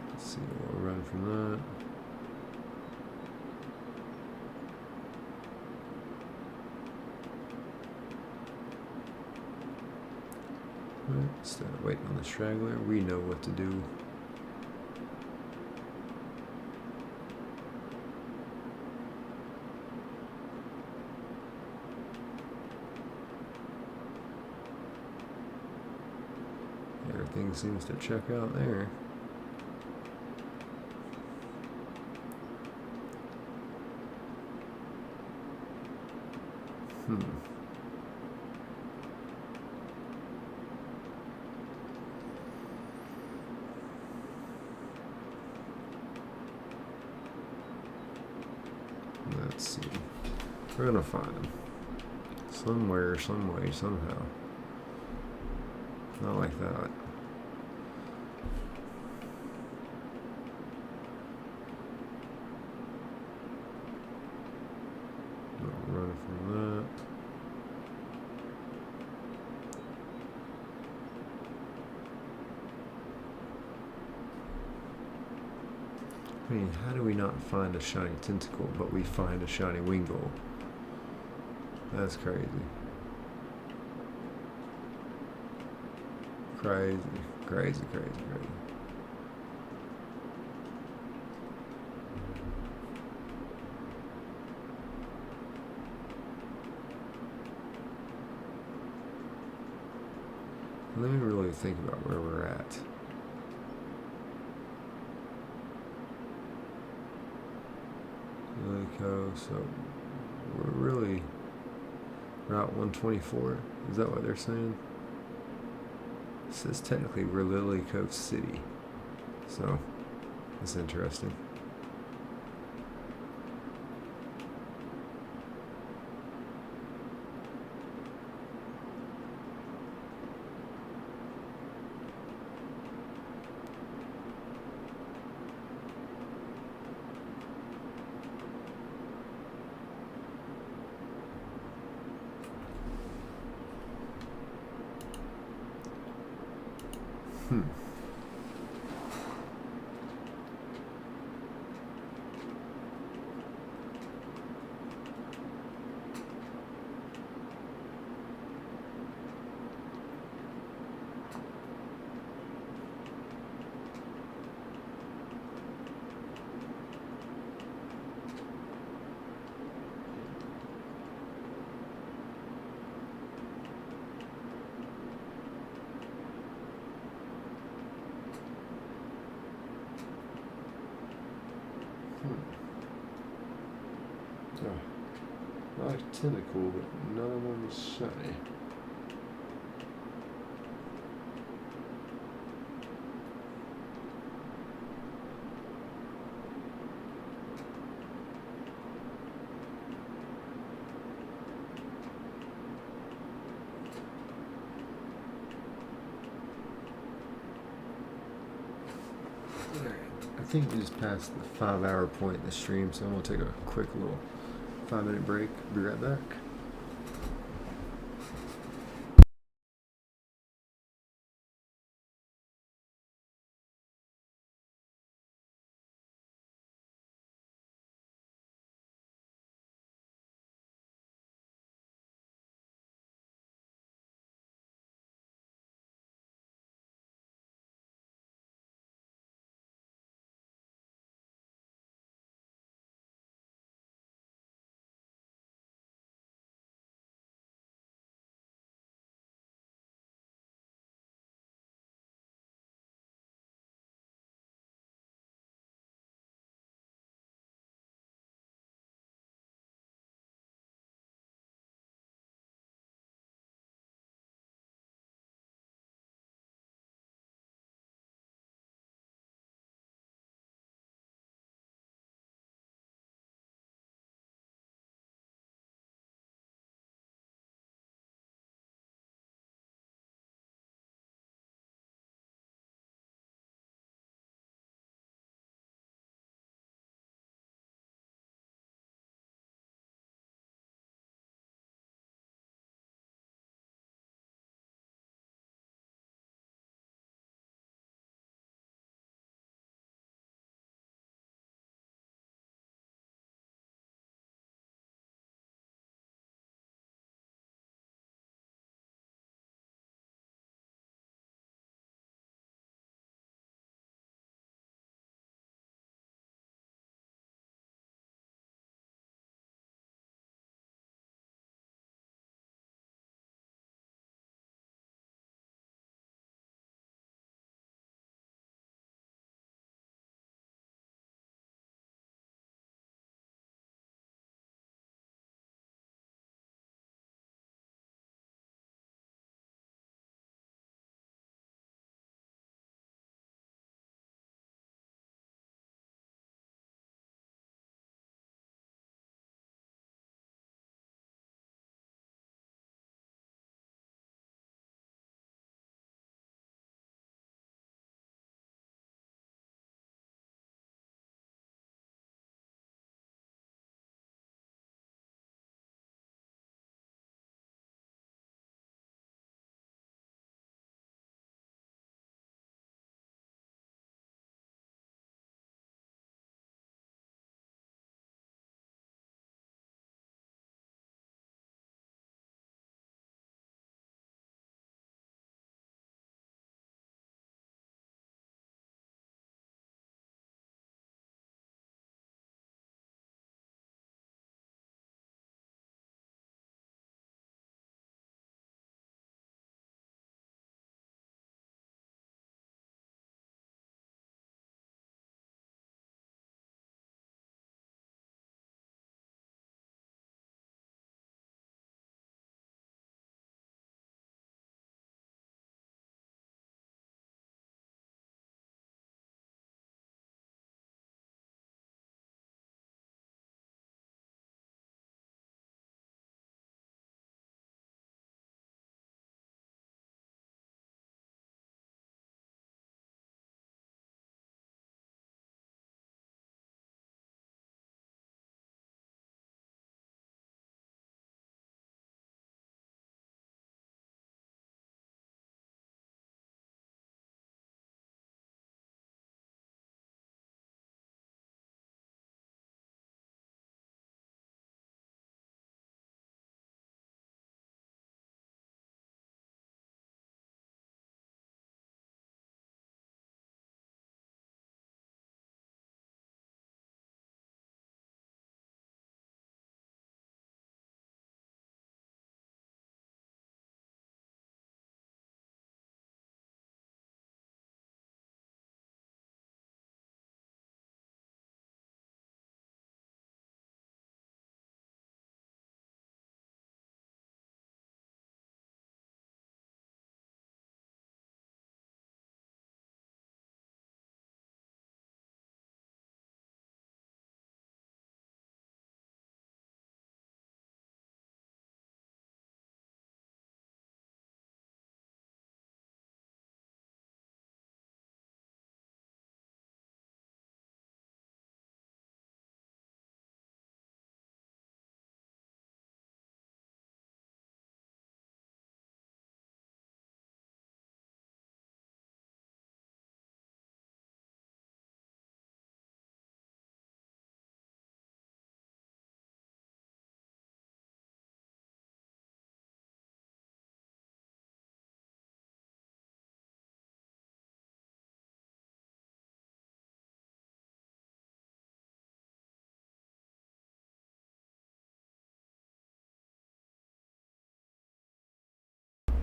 Let's see, we'll run from that. Instead of waiting on the straggler, we know what to do. Everything seems to check out there. Let's see. We're gonna find him. Somewhere, some way, somehow. Not like that. I'll run from that. I mean, how do we not find a shiny tentacle, but we find a shiny Wingull? That's crazy. Crazy. Let me really think about where we're at. So we're really Route 124. Is that what they're saying? It says technically we're Lily Cove City. So that's interesting. Oh, I like tentacle, but none of them is shiny. I think we just passed the 5 hour point in the stream, so I'm gonna take a quick little 5 minute break. Be right back.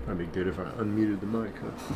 That'd be good if I unmuted the mic, huh?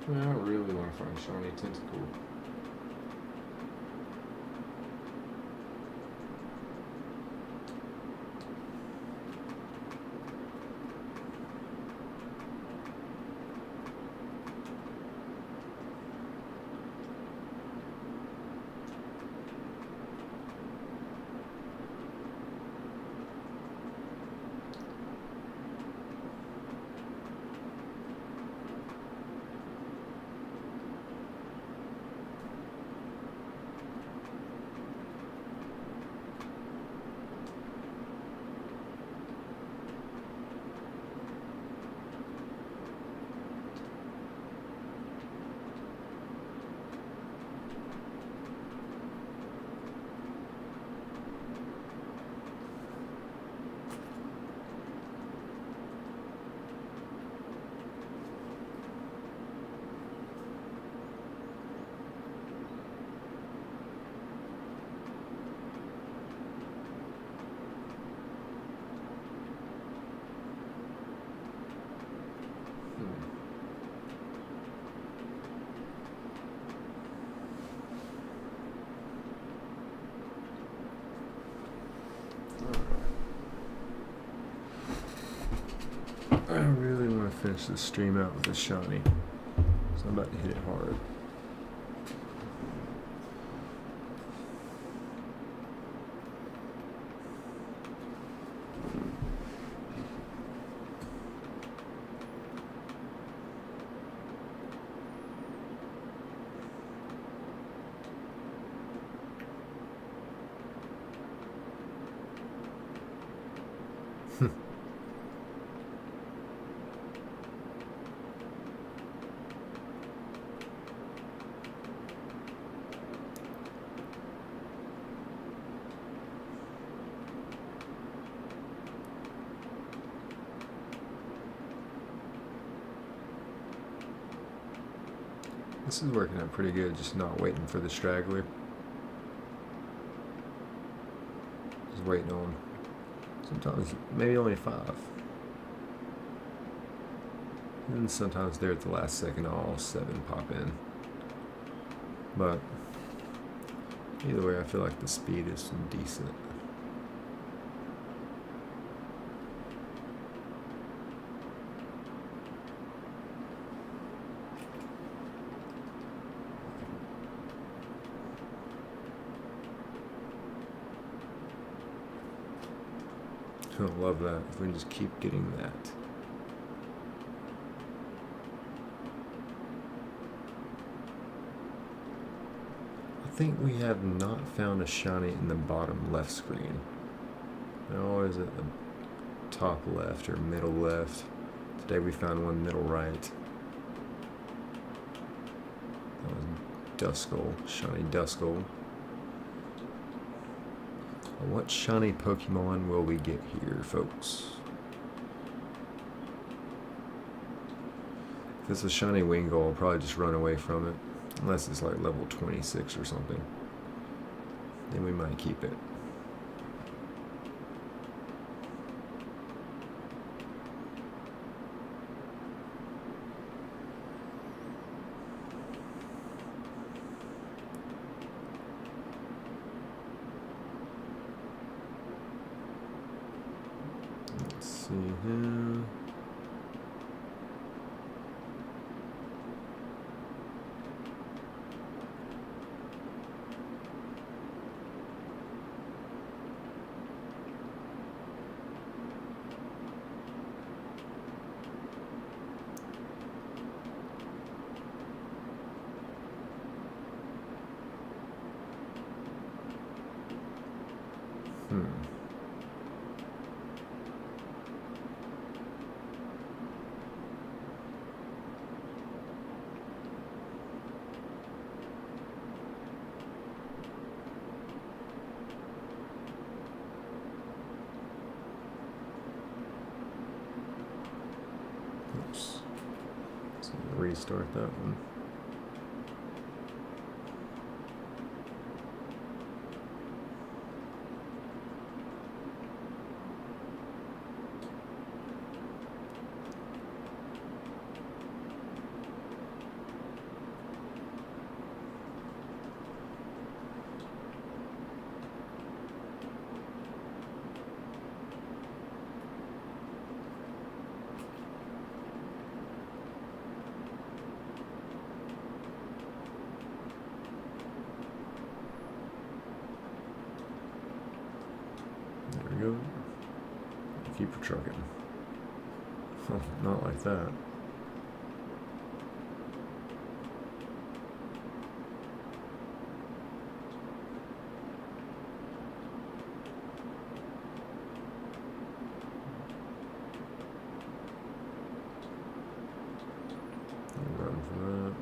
I really want to find shiny tentacle. finish this stream out with a shiny. So I'm about to hit it hard. This is working out pretty good, just not waiting for the straggler. Just waiting on sometimes maybe only 5. And sometimes there at the last second all 7 pop in. But either way I feel like the speed is decent. I love that. If we can just keep getting that. I think we have not found a shiny in the bottom left screen. They're always at the top left or middle left. Today we found one middle right. That was Duskull, shiny Duskull. What shiny Pokemon will we get here, folks? If it's a shiny Wingull, I'll probably just run away from it. Unless it's like level 26 or something. Then we might keep it. Let's see here. Oops. So restart that one. There we go. Keep her trucking. Oh, not like that. Run for that.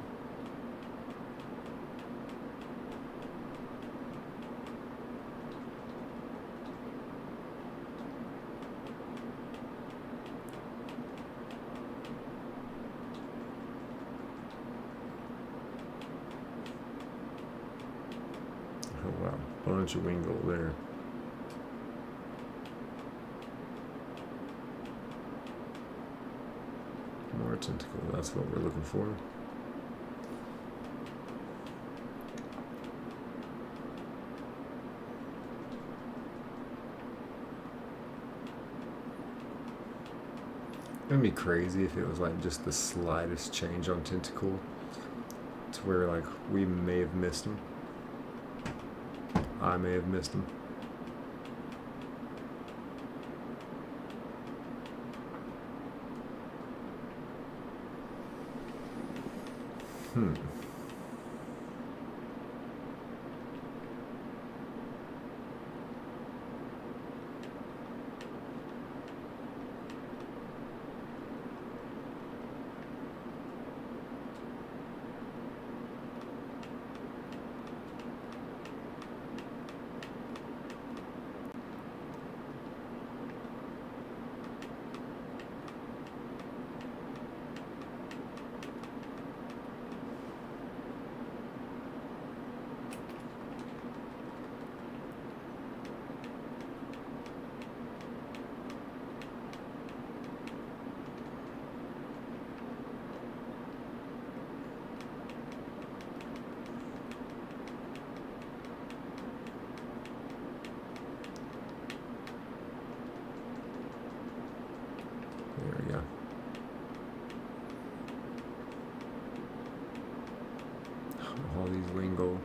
Oh wow, bunch of Wingull there. More tentacle, that's what we're looking for. It'd be crazy if it was like just the slightest change on Tentacle to where like we may have missed him. I may have missed him. Hmm. There we go. All these lingo.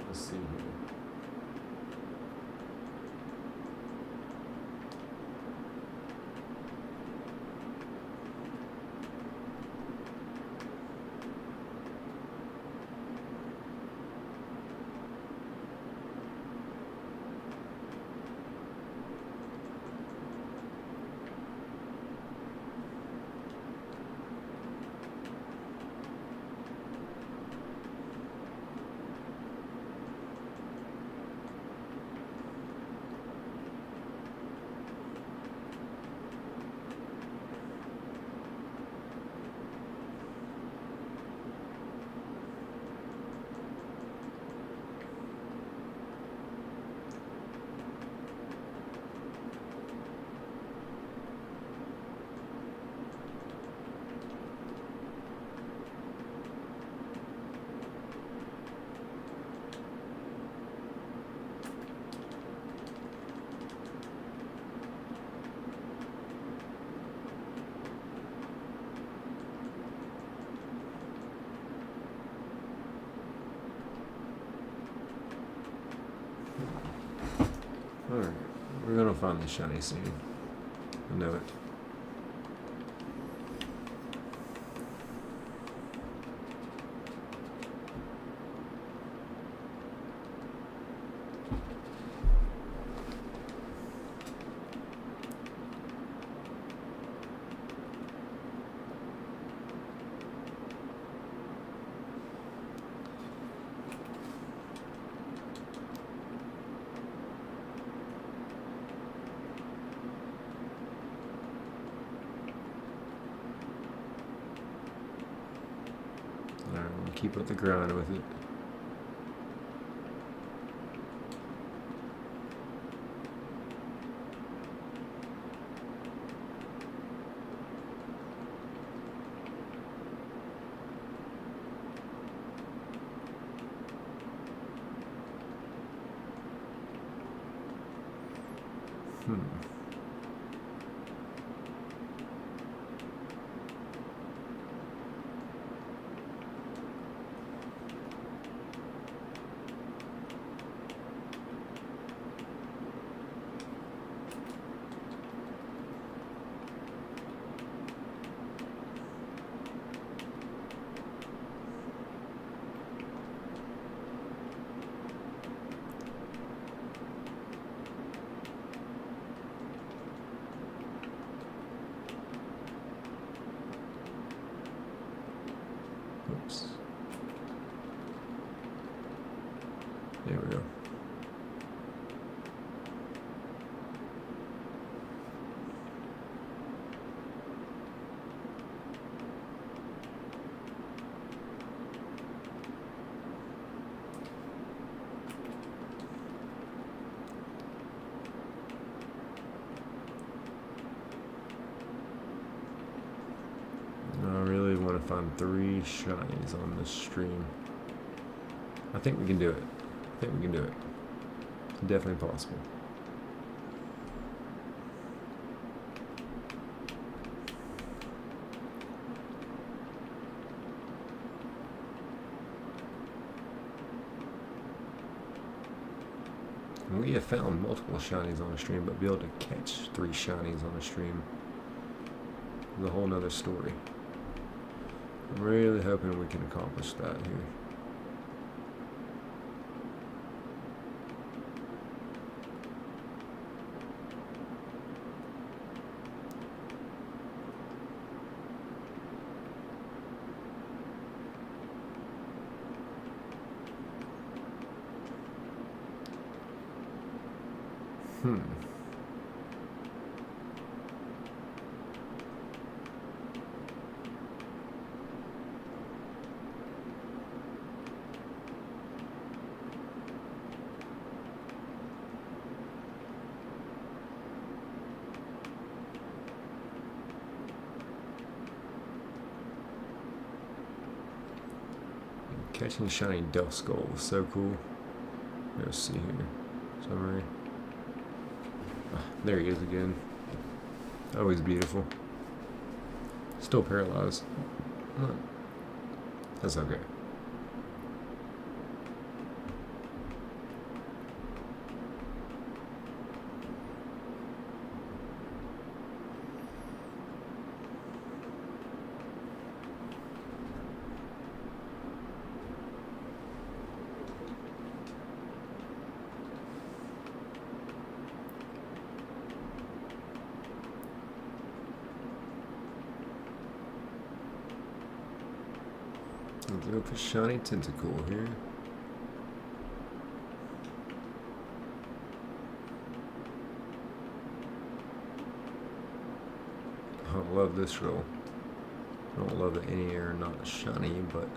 Let's see here. Alright, we're gonna find the shiny soon. I know it. Alright, we'll keep up the grind with it. Oops. There we go. I really want to find 3 shinies on this stream. I think we can do it. I think we can do it. It's definitely possible. We have found multiple shinies on a stream, but be able to catch 3 shinies on a stream is a whole nother story. I'm really hoping we can accomplish that here. Catching shiny dust skull was so cool. Let's see here. Summary. Ah, there he is again. Always beautiful. Still paralyzed. That's okay. Let's go for shiny tentacle here. I love this roll. I don't love that any are not shiny, but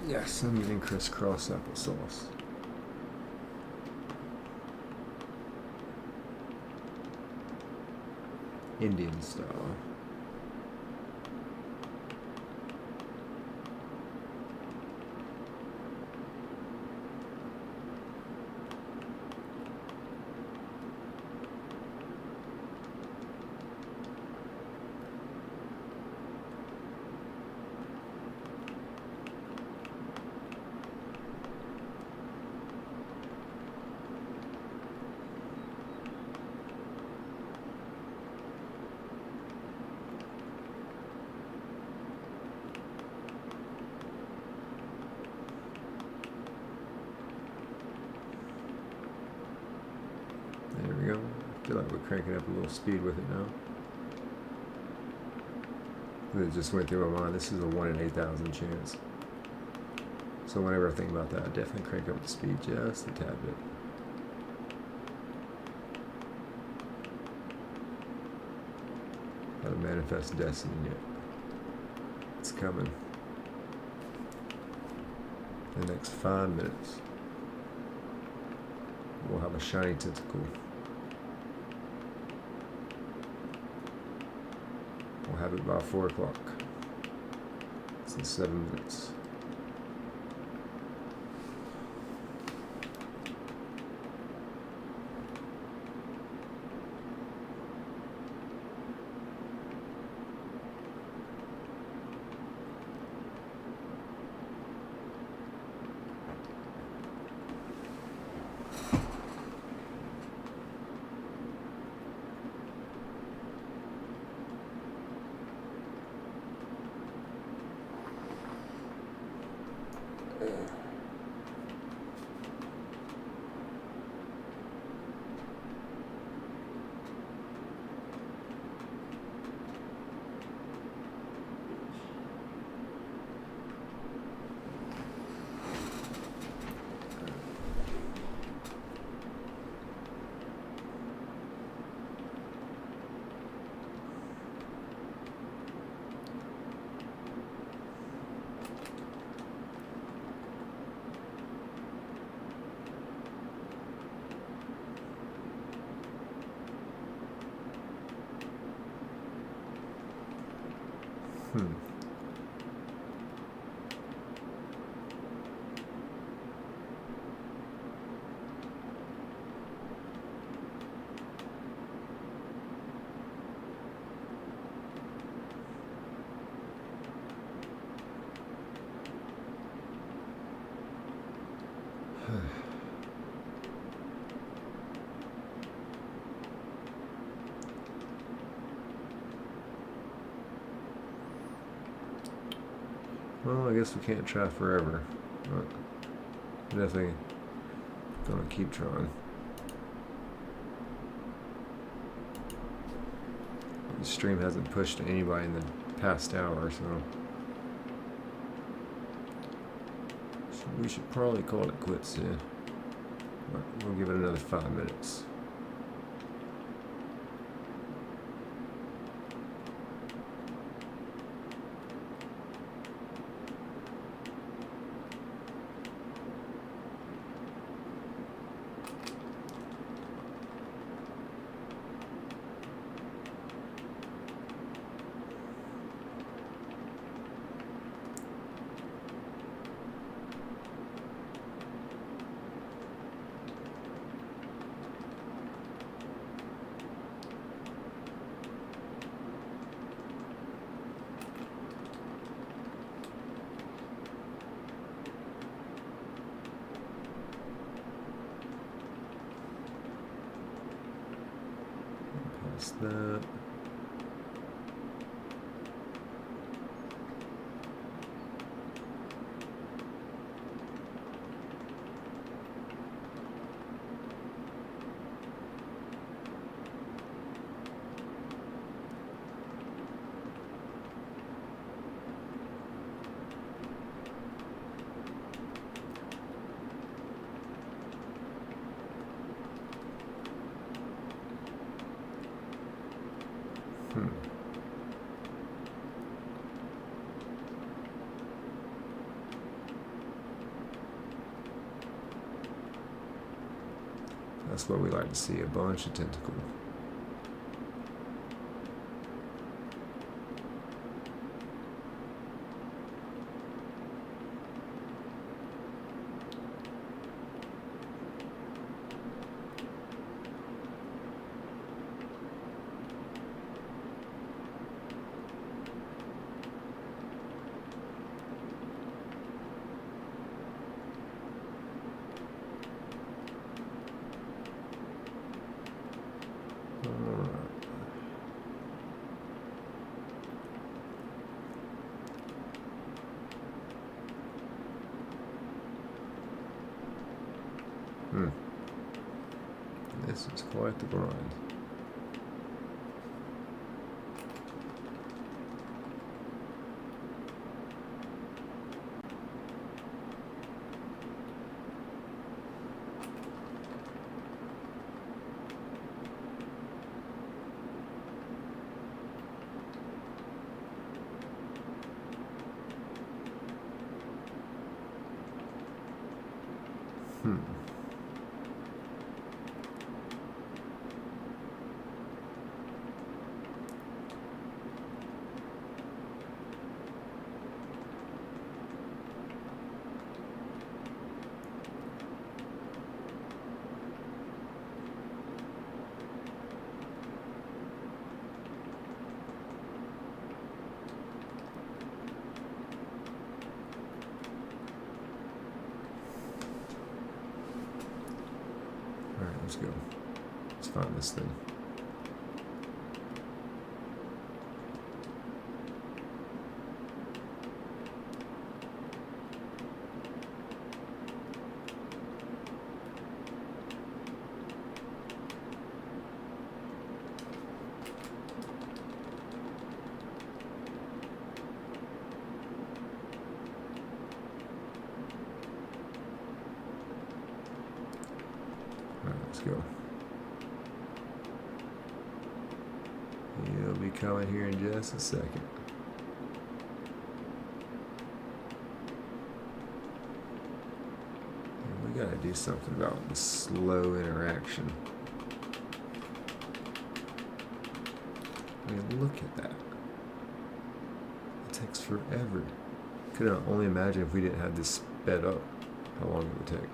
yes, I'm getting crisscross applesauce. Indian style. feel like we're cranking up a little speed with it now. It just went through my mind. This is a 1 in 8,000 chance. So whenever I think about that, I definitely crank up the speed just a tad bit. Haven't manifested destiny yet. It's coming. In the next 5 minutes, we'll have a shiny tentacle. We'll have it by 4 o'clock. It's in 7 minutes. Well, I guess we can't try forever, but definitely gonna keep trying. The stream hasn't pushed to anybody in the past hour, so we should probably call it quits here. But we'll give it another 5 minutes. That. That's what we like to see, a bunch of tentacles. This is quite the grind. Hmm. Alright, let's go. Let's find this thing. Alright, let's go. He'll be coming here in just a second. And we gotta do something about the slow interaction. I mean, look at that. It takes forever. Could only imagine if we didn't have this sped up, how long it would take.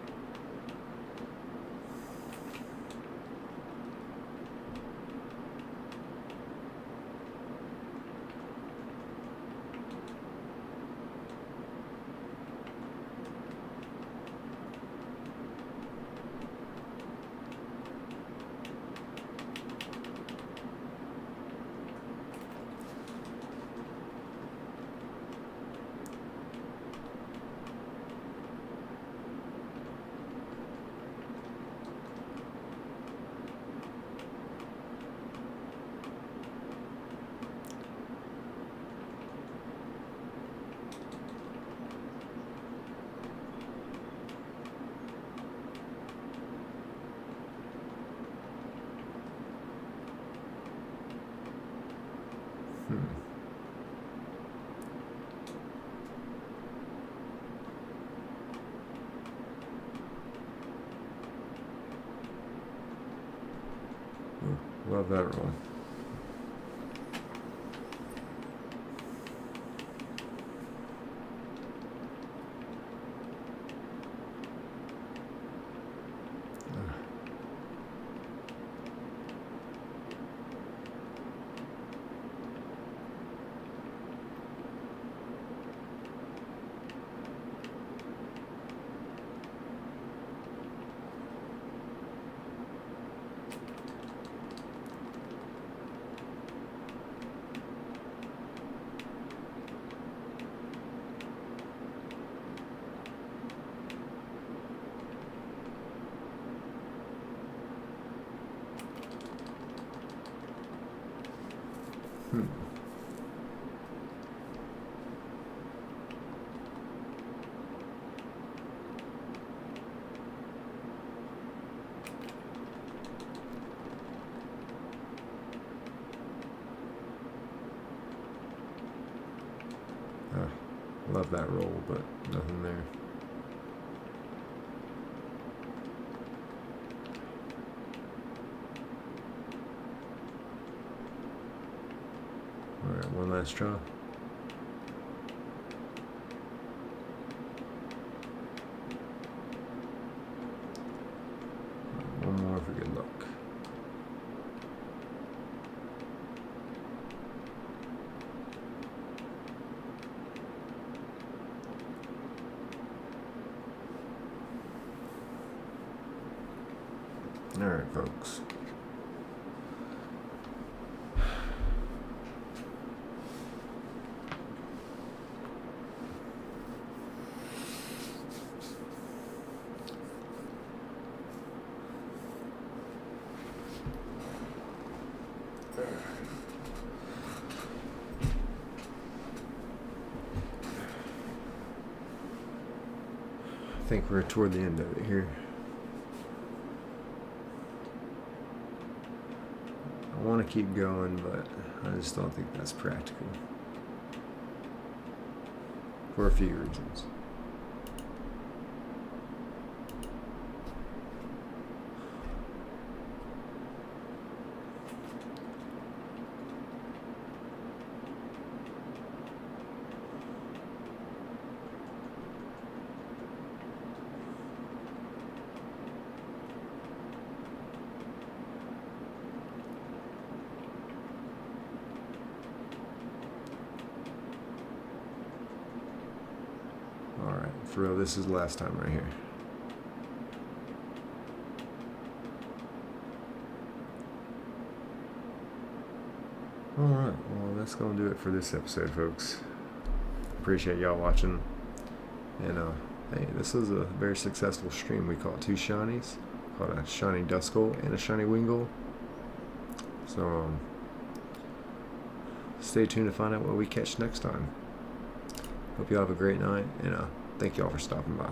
Love that roll. Love that roll, but nothing there. Alright, one last try. One more for good luck. Alright, folks. I think we're toward the end of it here. I want to keep going, but I just don't think that's practical. For a few reasons. For real, this is the last time right here. Alright, well, that's going to do it for this episode, folks. Appreciate y'all watching. And, hey, this was a very successful stream. We caught 2 shinies. Caught a shiny Duskull and a shiny Wingull. So, stay tuned to find out what we catch next time. Hope y'all have a great night, and thank y'all for stopping by.